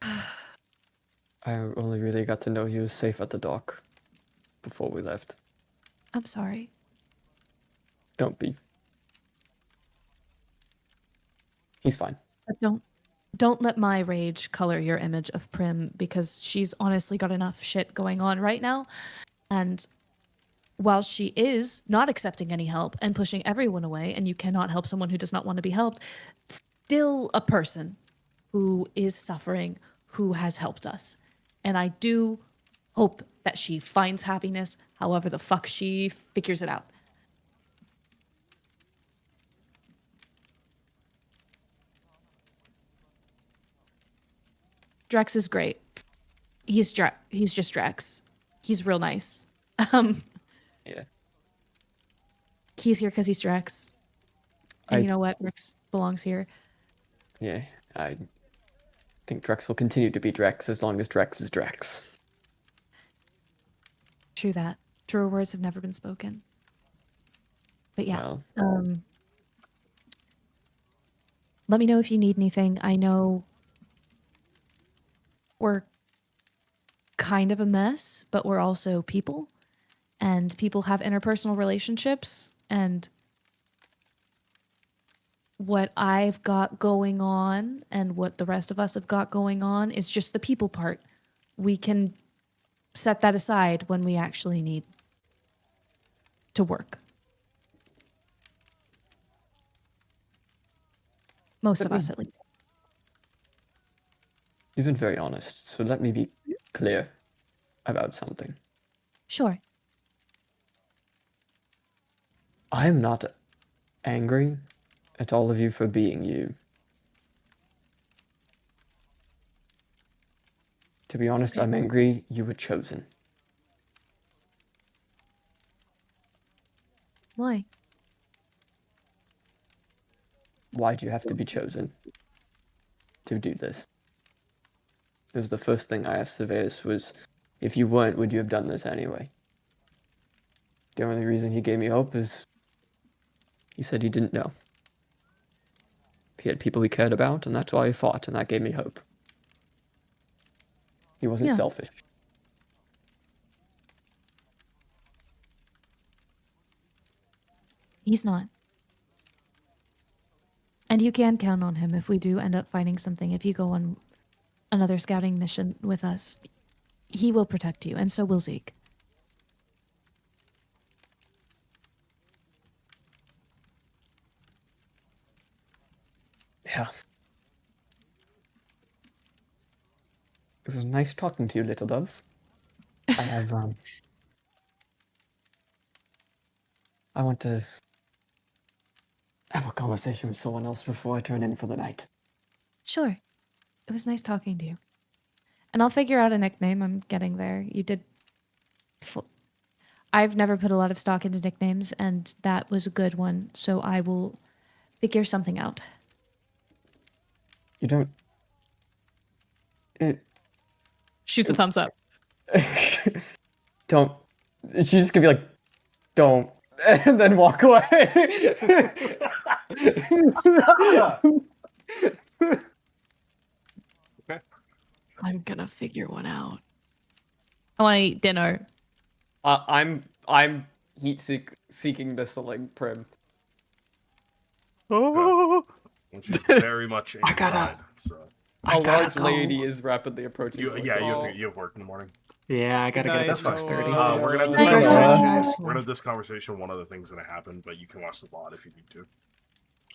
I only really got to know he was safe at the dock before we left. I'm sorry. Don't be. He's fine. But don't let my rage color your image of Prim, because she's honestly got enough shit going on right now. And while she is not accepting any help and pushing everyone away, and you cannot help someone who does not want to be helped, still a person who is suffering, who has helped us. And I do hope that she finds happiness however the fuck she figures it out. Drex is great. He's just Drex. He's real nice. Yeah. He's here because he's Drex. And you know what? Drex belongs here. Yeah, I think Drex will continue to be Drex as long as Drex is Drex. True that. Truer words have never been spoken. But yeah. Well, let me know if you need anything. I know we're kind of a mess, but we're also people. And people have interpersonal relationships. And what I've got going on and what the rest of us have got going on is just the people part. We can set that aside when we actually need to work. Most of us, at least. You've been very honest, so let me be clear about something. Sure. I am not angry at all of you for being you. To be honest, I'm angry you were chosen. Why? Why'd you have to be chosen to do this? It was the first thing I asked Thaddeus was, if you weren't, would you have done this anyway? The only reason he gave me hope is he said he didn't know. He had people he cared about, and that's why he fought, and that gave me hope. He wasn't selfish. He's not. And you can count on him if we do end up finding something. If you go on another scouting mission with us, he will protect you, and so will Zeke. Yeah. It was nice talking to you, little dove. I have, I want to have a conversation with someone else before I turn in for the night. Sure. It was nice talking to you. And I'll figure out a nickname. I'm getting there. You did... I've never put a lot of stock into nicknames, and that was a good one, so I will figure something out. You don't... Shoots a thumbs up. Don't... She's just gonna be like, don't... And then walk away. Okay. I'm gonna figure one out. I want to eat dinner. I'm seeking missiling Prim. Oh, Which is very much inside. A large lady is rapidly approaching. You have work in the morning. Yeah, I gotta get up That's at fine. 6:30. We're gonna have Night, this Noah. conversation. We're gonna have this conversation. One other thing's gonna happen, but you can watch the VOD if you need to.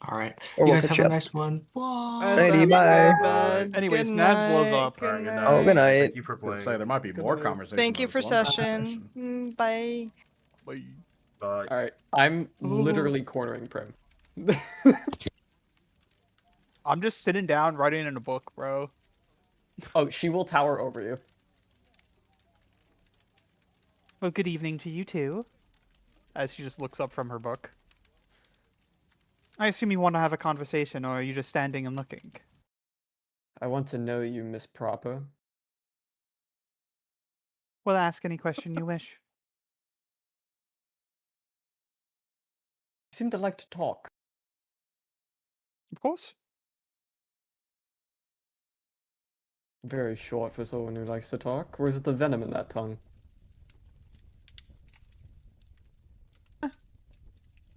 All right. Or You we'll guys catch have a up. nice one. Bye. Alrighty, bye. anyways, Naz blows up. All right, good night. Oh, good night. Thank you for Let's playing. say there might be more conversation. Thank you than for this one session. conversation. Bye. Bye. Bye. All right, I'm literally cornering Prim. I'm just sitting down writing in a book, bro. Oh, she will tower over you. Well, good evening to you too. As she just looks up from her book. I assume you want to have a conversation, or are you just standing and looking? I want to know you, Miss Proper. Well, ask any question you wish. You seem to like to talk. Of course. Very short for someone who likes to talk. Where's the venom in that tongue?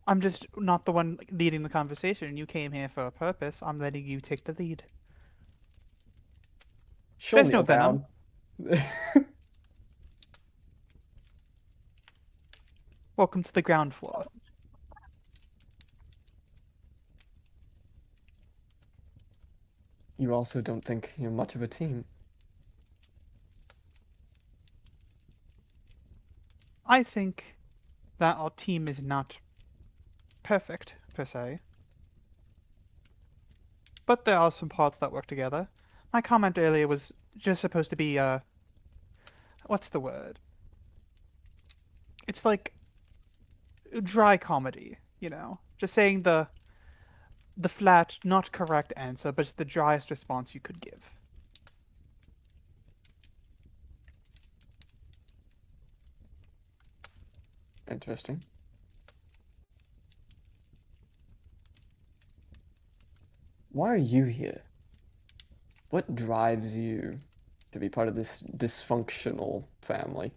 I'm just not the one leading the conversation. You came here for a purpose. I'm letting you take the lead. She'll There's no kneel venom. down. Welcome to the ground floor. You also don't think you're much of a team. I think that our team is not perfect, per se. But there are some parts that work together. My comment earlier was just supposed to be, what's the word? It's like dry comedy, you know? Just saying the flat, not correct answer, but just the driest response you could give. Interesting. Why are you here? What drives you to be part of this dysfunctional family?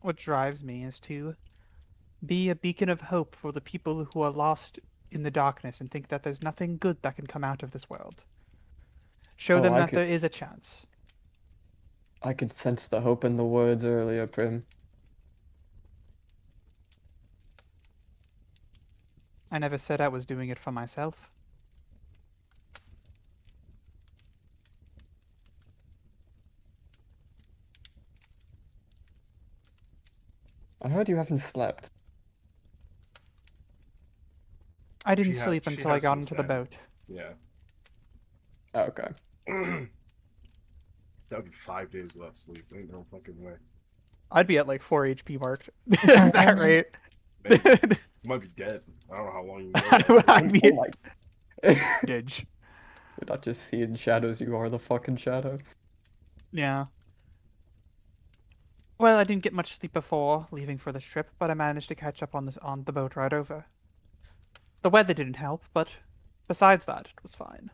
What drives me is to be a beacon of hope for the people who are lost in the darkness and think that there's nothing good that can come out of this world. Show them that there is a chance. I could sense the hope in the words earlier, Prim. I never said I was doing it for myself. I heard you haven't slept. I didn't sleep until I got into the boat. Yeah. Oh, okay. That would be 5 days without sleep. Ain't no fucking way. I'd be at like 4 HP marked. At that rate. Maybe. You might be dead. I don't know how long you can I'd be Oh my. Didge. You're not just seeing shadows, you are the fucking shadow. Yeah. Well, I didn't get much sleep before leaving for this trip, but I managed to catch up on the boat ride over. The weather didn't help, but besides that, it was fine.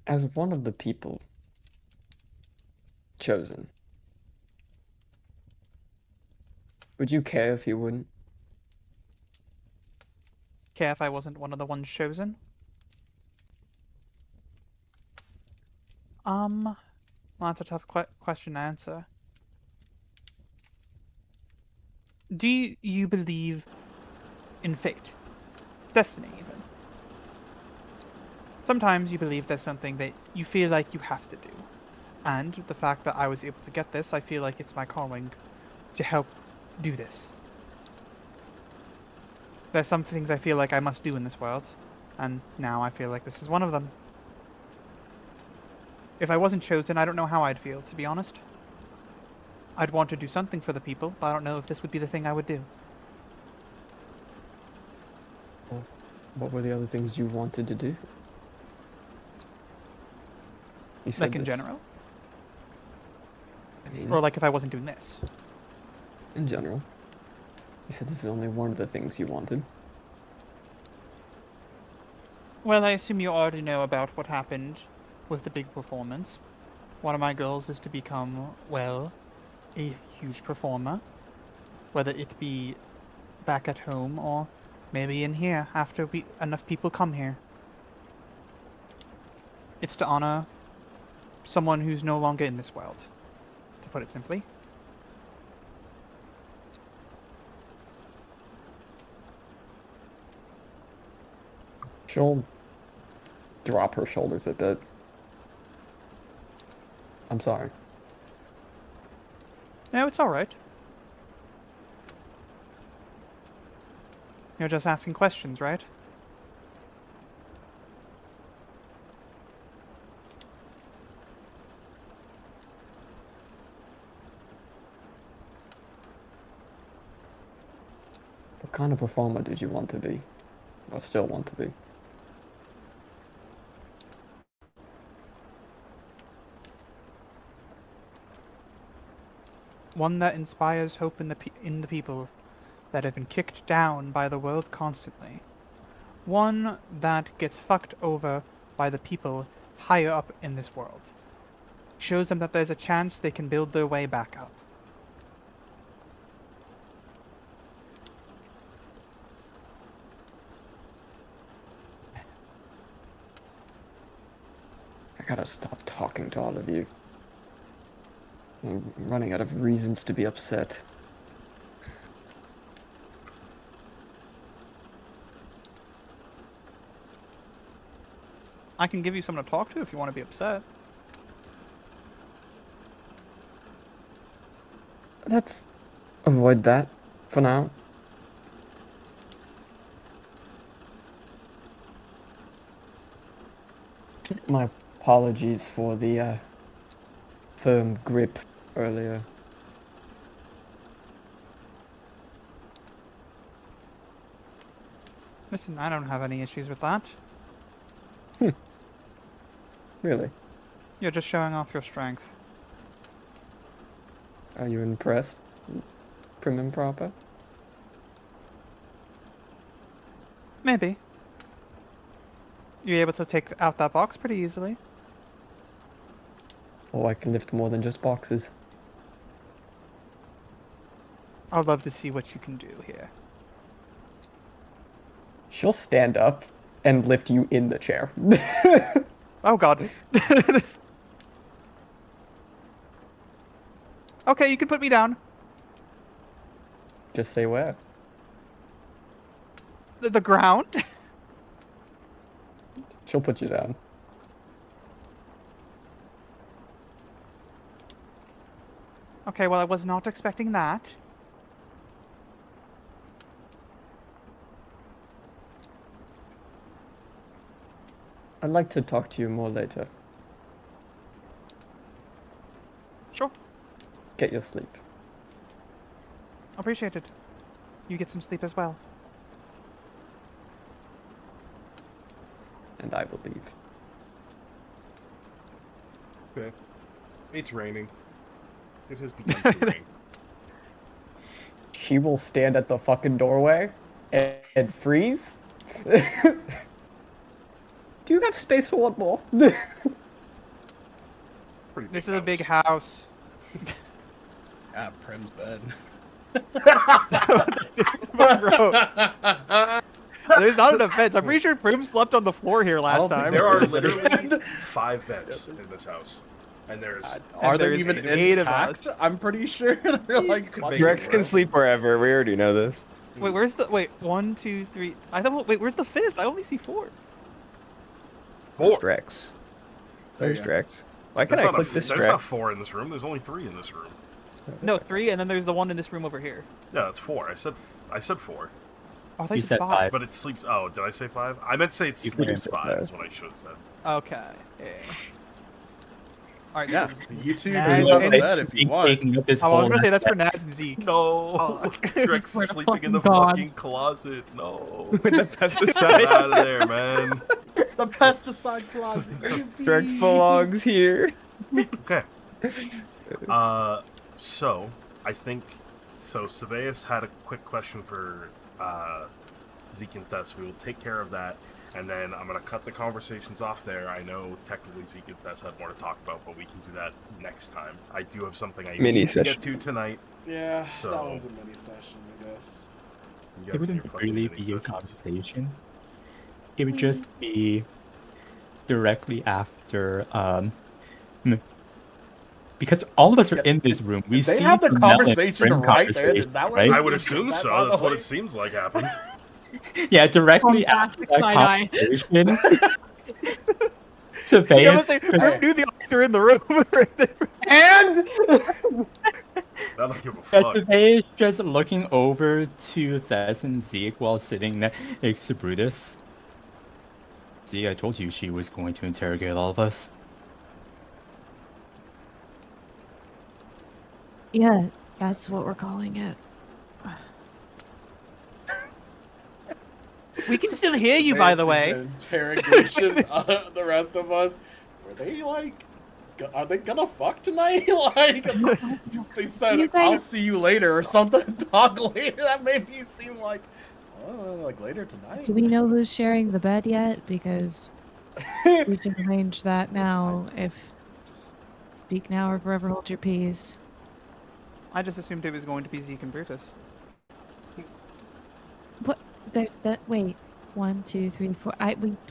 As one of the people chosen, would you care if you wouldn't? Care if I wasn't one of the ones chosen? Well, that's a tough question to answer. Do you believe in fate? Destiny, even? Sometimes you believe there's something that you feel like you have to do. And the fact that I was able to get this, I feel like it's my calling to help do this. There's some things I feel like I must do in this world, and now I feel like this is one of them. If I wasn't chosen, I don't know how I'd feel, to be honest. I'd want to do something for the people, but I don't know if this would be the thing I would do. Well, what were the other things you wanted to do? You said Like in this. general? I mean, Or like if I wasn't doing this? in general. You said this is only one of the things you wanted. Well, I assume you already know about what happened with the big performance. One of my goals is to become, well, a huge performer. Whether it be back at home or maybe in here after enough people come here. It's to honor someone who's no longer in this world, to put it simply. She'll drop her shoulders a bit. I'm sorry. No, it's alright. You're just asking questions, right? What kind of performer did you want to be? Or still want to be? One that inspires hope in the people that have been kicked down by the world constantly. One that gets fucked over by the people higher up in this world. Shows them that there's a chance they can build their way back up. I gotta stop talking to all of you. I'm running out of reasons to be upset. I can give you someone to talk to if you want to be upset. Let's avoid that for now. My apologies for the firm grip earlier. Listen, I don't have any issues with that. Really? You're just showing off your strength. Are you impressed? Prim and proper? Maybe. You're able to take out that box pretty easily. Oh, I can lift more than just boxes. I'd love to see what you can do here. She'll stand up and lift you in the chair. Oh god. Okay, you can put me down. Just say where. The ground? She'll put you down. Okay, well, I was not expecting that. I'd like to talk to you more later. Sure. Get your sleep. Appreciate it. You get some sleep as well. And I will leave. Okay. It's raining. It has begun to rain. She will stand at the fucking doorway and freeze. Do you have space for one more? This is a big house. Yeah, Prim's bed. Bro. There's not enough beds. I'm pretty sure Prim slept on the floor here last time. There are literally 5 beds in this house. And there's... Are they there's even 8 of intact? us. I'm pretty sure they're like... Drex can sleep wherever. We already know this. Wait, where's the... Wait, 1, 2, 3... I thought... Wait, where's the 5th? I only see 4. Where's Drex? There's There you Drex. Why can't I click this There's not Drex? 4 in this room. There's only 3 in this room. No, 3, and then there's the one in this room over here. Yeah, that's 4. I said 4. Oh, I thought You you said said 5. 5. But it sleeps... Oh, did I say 5? I meant to say it You couldn't sleeps say 5 5. is what I should have said. Okay. Yeah. Alright, Yeah, so you two Nah, can it's- go to it's- bed if you want. Taking up this I was whole gonna say that's for Naz and Zeke. No! Oh. Drex Swear is to sleeping in the fucking God. fucking closet. No. With the Get pesticide. out of there, man. The pesticide closet. Drex belongs here. Okay. So I think Saveus had a quick question for Zeke and Thess. We will take care of that, and then I'm gonna cut the conversations off there. I know technically Zeke and Thess had more to talk about, but we can do that next time. I do have something I Mini need to session. get to tonight. Yeah, So- that one's a mini session, I guess. You It guys and your wouldn't fucking really mini be a sessions. conversation. It would just be directly after because all of us are in this room. We They see have the Mel and conversation Brim right there. conversation, Is that what right? I you would just assume did that, so. by the That's what way? it seems like happened. Yeah, directly after Bombastic that side-eye. conversation. I Surveillance. was say, Prim knew the officer in the room right there. And I don't give a Yeah, fuck. Surveillance just looking over to Thess and Zeke while sitting next to Brutus. See, I told you she was going to interrogate all of us. Yeah, that's what we're calling it. We can still hear you, by the This is way. an interrogation. The rest of us, were they like, are they gonna fuck tonight? Like, they said, You "I'll guys- see you later" or something. Talk later. That made me seem like, oh, like later tonight. Do we know who's sharing the bed yet? Because we can arrange that now. If Just speak now or forever hold your peace. I just assumed it was going to be Zeke and Brutus. What? There's that. Wait. 1, 2, 3, 4.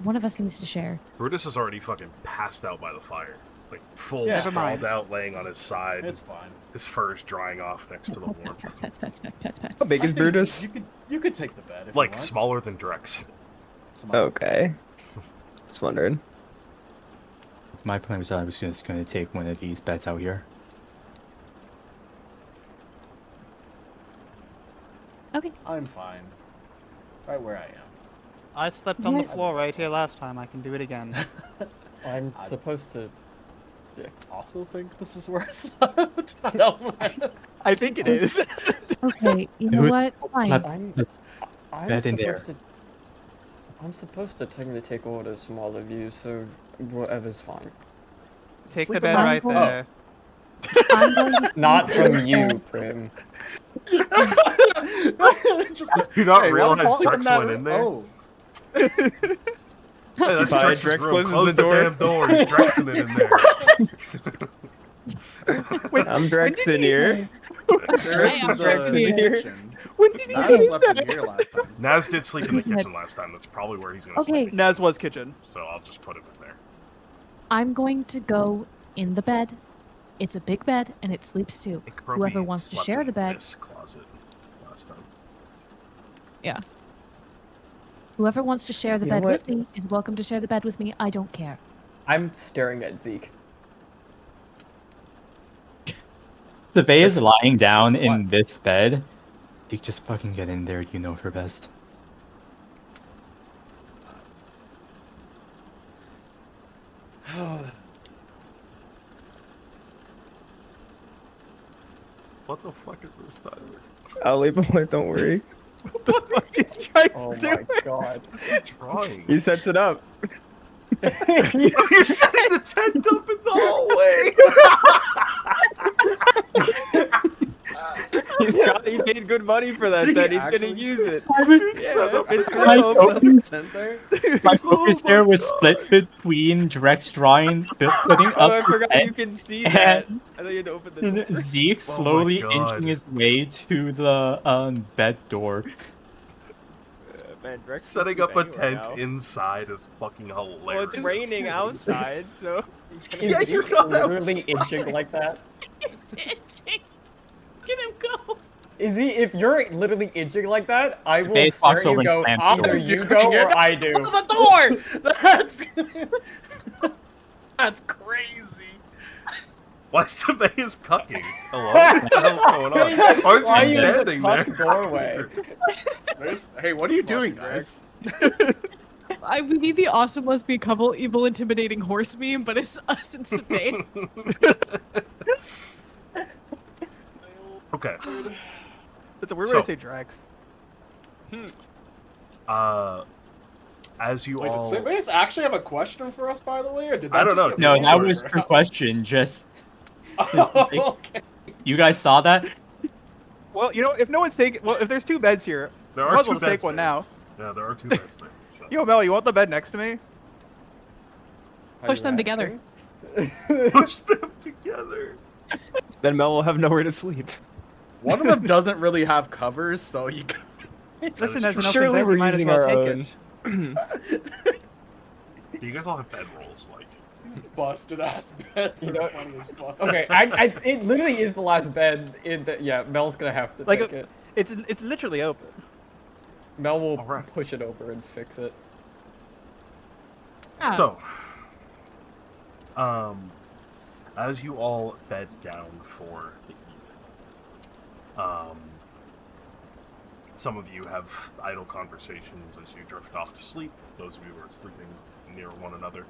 One of us needs to share. Brutus is already fucking passed out by the fire. Like, full Yeah. Never mind. sprawled out, laying on his side. It's fine. His fur's drying off next to the Pets, warmth. pets, pets, pets, pets, pets. How big I is think Brutus? You could take the bed if Like, you want. smaller than Drex. Small. Okay. Just wondering. My plan was I was just going to take one of these beds out here. Okay. I'm fine. Right where I am. I slept on the Yeah. floor right here last time. I can do it again. I'm I- supposed to. Also think this is where I slept. I don't mind. I think it is. Okay. You know was- what? Fine. I'm Bed in there. supposed to. I'm supposed to technically take orders from all of you, so whatever's fine. Take Sleep the bed in my right hole. there. I'm going to Not sleep in from the you, bed. Prim. Just, Do you not hey, realize why don't Drex that- went in there? Oh. Hey, that's Bye, Drex's Drex room. closes Close the the, door. damn door. He's Drexing it in there. Wait, I'm Drex in here. There Hey, is I'm the Drex in here. kitchen. when did he Naz do slept that? in here last time. Naz did sleep in the Okay. kitchen last time. That's probably where he's going to Okay. sleep. Naz was kitchen. So I'll just put him in there. I'm going to go in the bed. It's a big bed, and it sleeps two. It could probably Whoever wants to slept share in the bed. This closet last time. Whoever wants to share the You know bed what? with me is welcome to share the bed with me. I don't care. I'm staring at Zeke. Survey is lying down in this bed. Zeke, just fucking get in there. You know her best. What the fuck is this, Tyler? I'll leave a point, don't worry. What the fuck is Trice Oh doing? my god. What's he drawing? He sets it up. Oh, you're setting the tent up in the hallway! He paid good money for that, then he's gonna use it. My focus there was split between direct drawing, putting up Oh, I forgot the you can see and that. I thought you had to open the door. Zeke Oh my slowly God. inching his way to the bed door. Man, Drex Setting can up a sleep anywhere tent now. inside is fucking Well, hilarious. it's raining outside, so. Yeah, Is you're he not literally outside. itching like that? It's itching. Get him go. Is he? If you're literally itching like that, I will They stare walked at you over and go, and slammed either the you door. go or I do. Close the door! That's crazy. Why is cucking? Hello? What the hell's going on? Why is Why he are you in the standing there? cuck doorway? Hey, what are you doing, guys? We need the awesome lesbian couple, evil, intimidating horse meme, but it's us in Sabine. Okay. That's a weird way to say Drax. As you Wait, all... did Simbase actually have a question for us, by the way, or did that I don't just know. get No, blown that over? was her question. Just Oh, okay. you guys saw that? Well, you know, if no one's taking, well, if there's two beds here, There might are as two well just take beds one there. now. Yeah, there are two beds there. So. Yo, Mel, you want the bed next to me? Push them together. Push them together. Then Mel will have nowhere to sleep. One of them doesn't really have covers, so you. Listen, is there's true. enough Surely in bed, we're we might as using well our take own. it. You guys all have bed rolls, like. These busted ass beds You are know- funny as fuck. Okay, it literally is the last bed. Yeah, Mel's gonna have to Like, take it. it's literally open. Mel will Alright. push it over and fix it. Ah, So, as you all bed down for the evening, some of you have idle conversations as you drift off to sleep. Those of you who are sleeping near one another.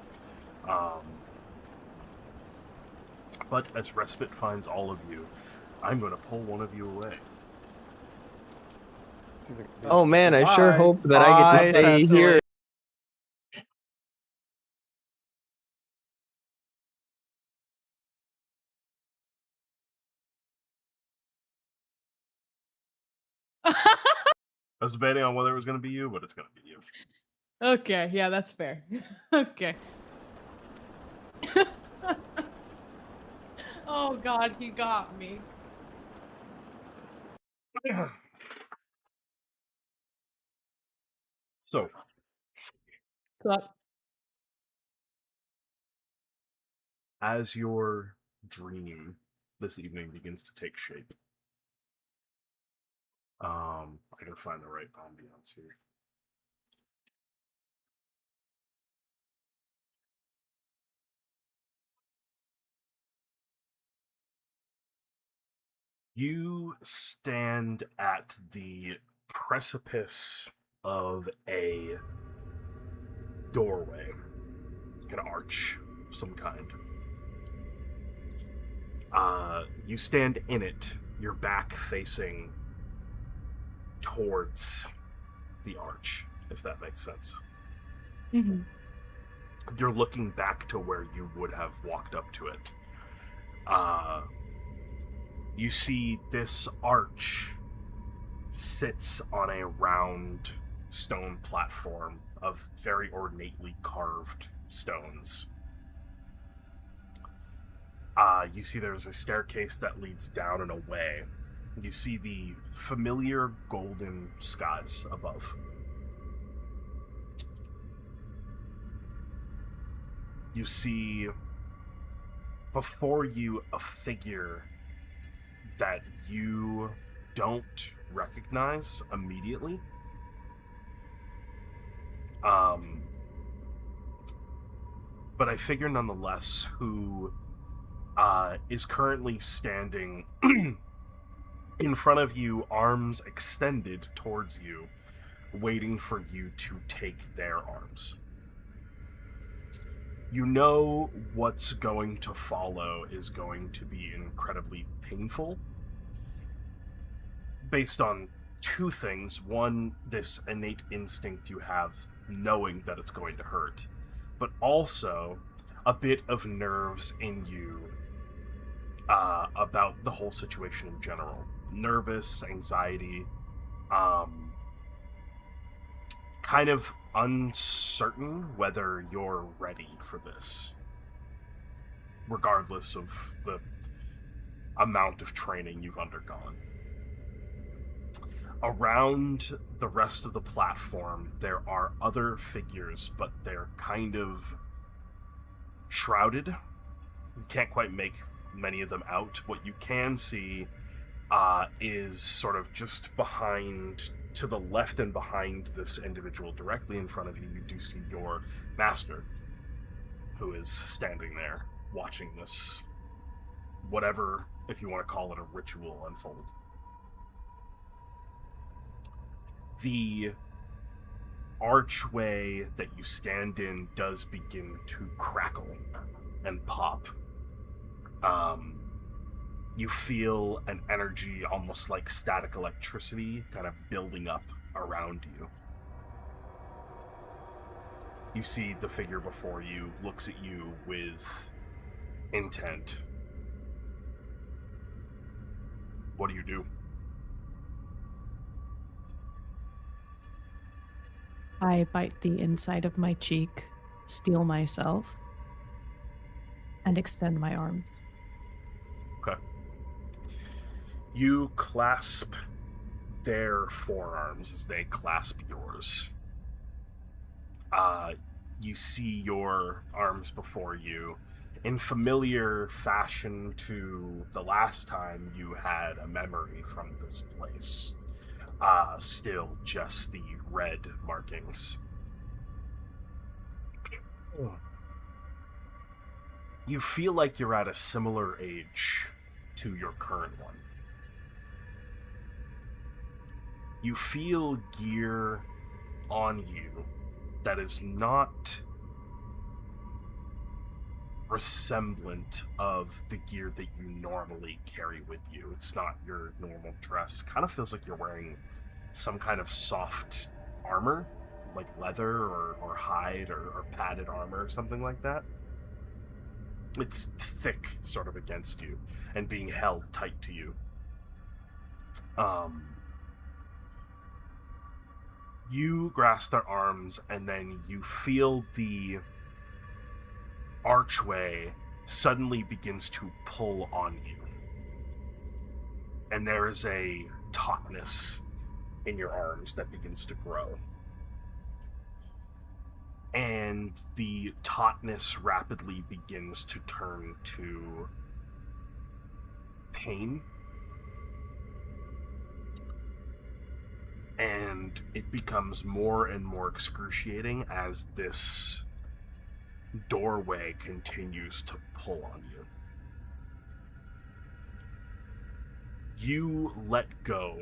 But as respite finds all of you, I'm going to pull one of you away. Oh man, I sure Bye. hope that I get to Bye, stay Cecily. here. I was debating on whether it was going to be you, but it's going to be you. Okay, yeah, that's fair. Okay. Oh god, he got me. So, But as your dream this evening begins to take shape, I gotta find the right ambiance here. You stand at the precipice of a doorway, an arch of some kind. You stand in it, your back facing towards the arch, if that makes sense. Mhm. You're looking back to where you would have walked up to it. You see this arch sits on a round stone platform of very ornately carved stones. You see there's a staircase that leads down and away. You see the familiar golden skies above. You see before you a figure that you don't recognize immediately. But I figure nonetheless who is currently standing in front of you, arms extended towards you, waiting for you to take their arms. You know what's going to follow is going to be incredibly painful, based on two things. One, this innate instinct you have knowing that it's going to hurt, but also a bit of nerves in you about the whole situation in general. Nervous, anxiety, kind of uncertain whether you're ready for this, regardless of the amount of training you've undergone. Around the rest of the platform, there are other figures, but they're kind of shrouded. You can't quite make many of them out. What you can see is sort of just behind, to the left and behind this individual directly in front of you, you do see your master, who is standing there watching this, whatever, if you want to call it a ritual, unfold. The archway that you stand in does begin to crackle and pop. You feel an energy almost like static electricity kind of building up around you. You see the figure before you looks at you with intent. What do you do? I bite the inside of my cheek, steel myself, and extend my arms. Okay. You clasp their forearms as they clasp yours. You see your arms before you in familiar fashion to the last time you had a memory from this place. Still just the red markings. You feel like you're at a similar age to your current one. You feel gear on you that is not resemblant of the gear that you normally carry with you. It's not your normal dress. Kind of feels like you're wearing some kind of soft armor, like leather or hide or padded armor or something like that. It's thick sort of against you and being held tight to you. You grasp their arms, and then you feel the archway suddenly begins to pull on you. And there is a tautness in your arms that begins to grow. And the tautness rapidly begins to turn to pain. And it becomes more and more excruciating as this doorway continues to pull on you. You let go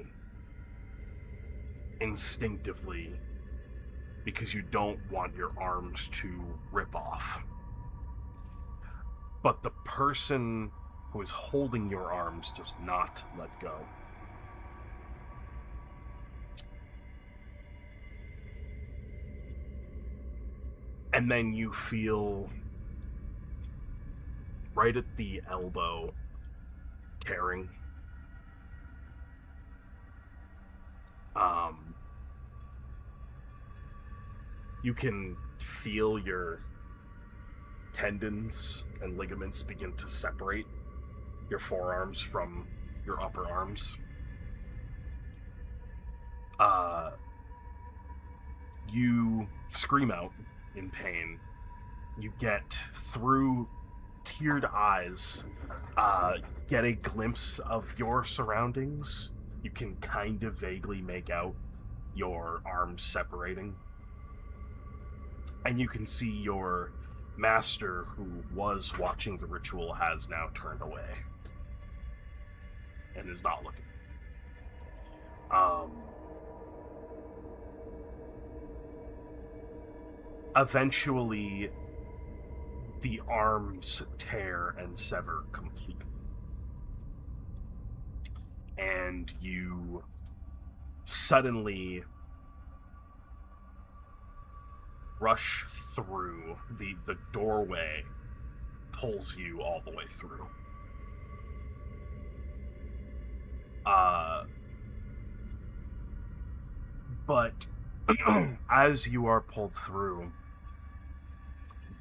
instinctively because you don't want your arms to rip off. But the person who is holding your arms does not let go. And then you feel right at the elbow tearing. You can feel your tendons and ligaments begin to separate your forearms from your upper arms. You scream out in pain. You get, through teared eyes, get a glimpse of your surroundings. You can kind of vaguely make out your arms separating. And you can see your master, who was watching the ritual, has now turned away and is not looking. Eventually, the arms tear and sever completely. and you suddenly rush through. The doorway pulls you all the way through. But as you are pulled through,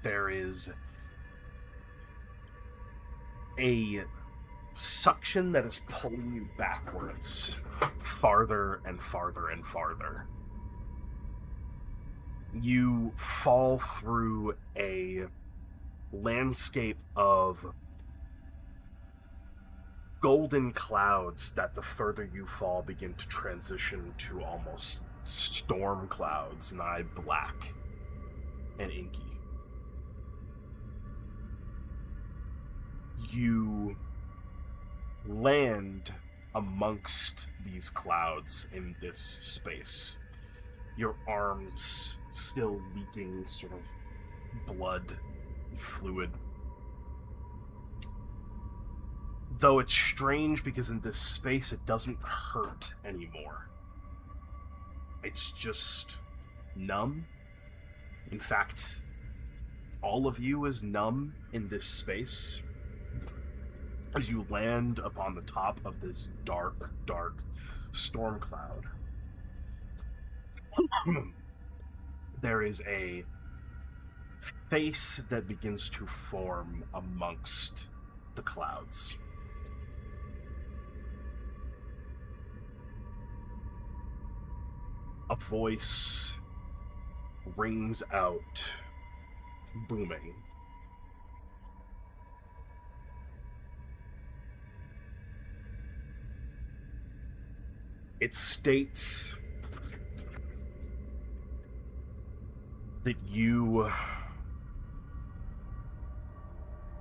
there is a suction that is pulling you backwards, farther and farther and farther. You fall through a landscape of golden clouds that the further you fall begin to transition to almost storm clouds, nigh black and inky. You land amongst these clouds in this space. Your arms still leaking sort of blood and fluid. Though it's strange because in this space it doesn't hurt anymore. It's just numb. In fact, all of you is numb in this space. As you land upon the top of this dark, dark storm cloud, there is a face that begins to form amongst the clouds. A voice rings out, booming. It states that you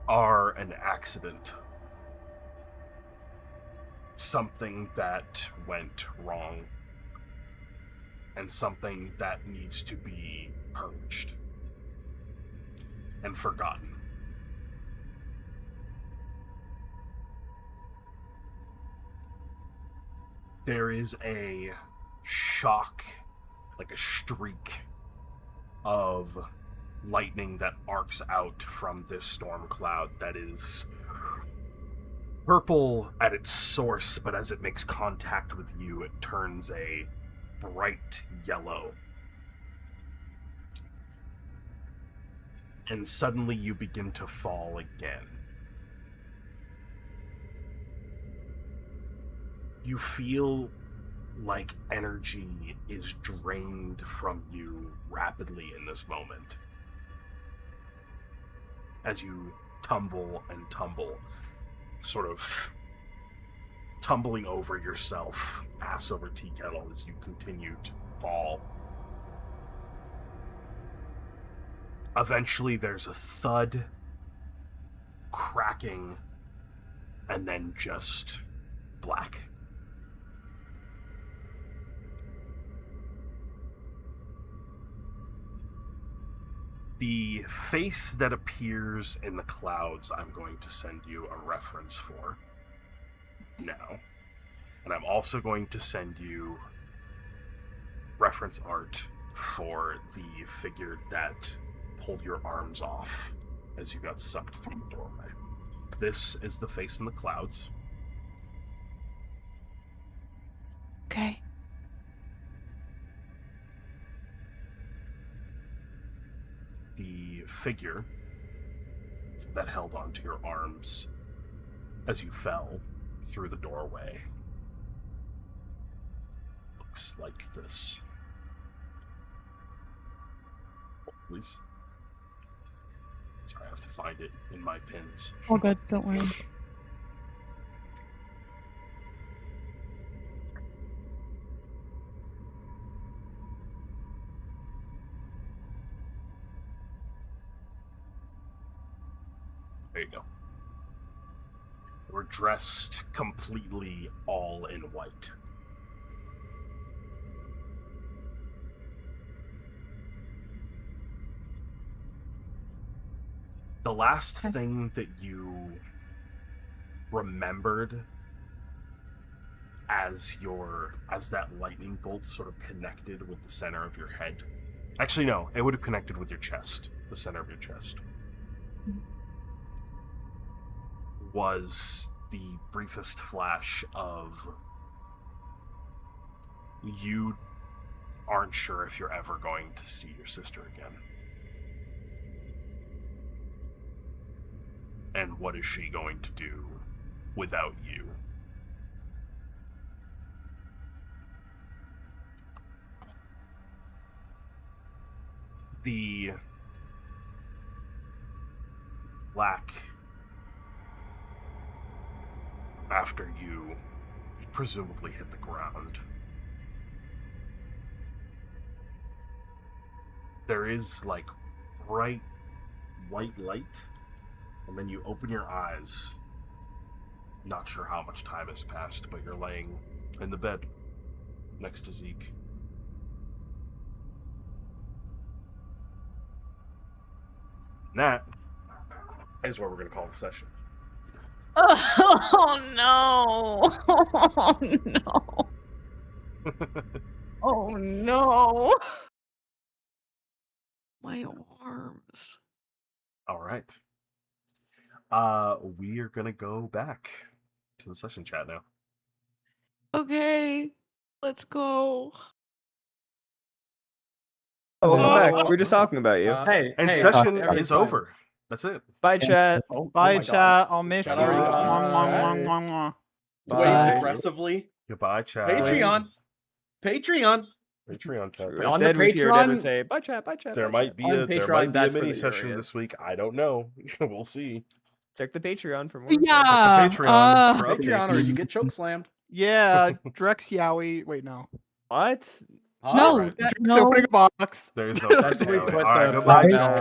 are an accident. Something that went wrong. And something that needs to be purged and forgotten. There is a shock, like a streak of lightning that arcs out from this storm cloud that is purple at its source, but as it makes contact with you, it turns a bright yellow. And suddenly you begin to fall again. You feel like energy is drained from you rapidly in this moment. As you tumble and tumble, sort of tumbling over yourself, ass over tea kettle, as you continue to fall. Eventually there's a thud, cracking, and then just black. The face that appears in the clouds, I'm going to send you a reference for now. And I'm also going to send you reference art for the figure that pulled your arms off as you got sucked through the doorway. This is the face in the clouds. Okay. The figure that held onto your arms as you fell through the doorway looks like this. Please. Sorry, I have to find it in my pins. All good, don't worry. There you go. We're dressed completely all in white. The last thing that you remembered as that lightning bolt sort of connected with the center of your head. Actually, no, it would have connected with your chest, the center of your chest. Was the briefest flash of you aren't sure if you're ever going to see your sister again. And what is she going to do without you? The black after you presumably hit the ground. There is like bright white light, and then you open your eyes. Not sure how much time has passed, but you're laying in the bed next to Zeke. And that is where we're going to call the session. Oh no! Oh no! Oh no! My arms. All right. We are going to go back to the session chat now. Okay, let's go. Oh, welcome back. We were just talking about you. And session is over. That's it. Bye, chat. Bye, chat. I'll miss you. Chat already gone. Mwah, mwah, mwah, mwah. Waits aggressively. Goodbye, chat. Patreon. Patreon chat. If On Dad the was here, Dad would Patreon- say, bye, chat, bye, chat. There bye, might chat." be On a Patreon, that's where mini the session area this is. week. I don't know. We'll see. Check the Patreon for more. Yeah. Patreon for Patreon, or updates. you get choke slammed. Yeah, Drex Yowie. Wait, no. What? No, Alright. that- Drex no. opening a box. There is no That's where we Patreon. put All right, the goodbye, bell. chat.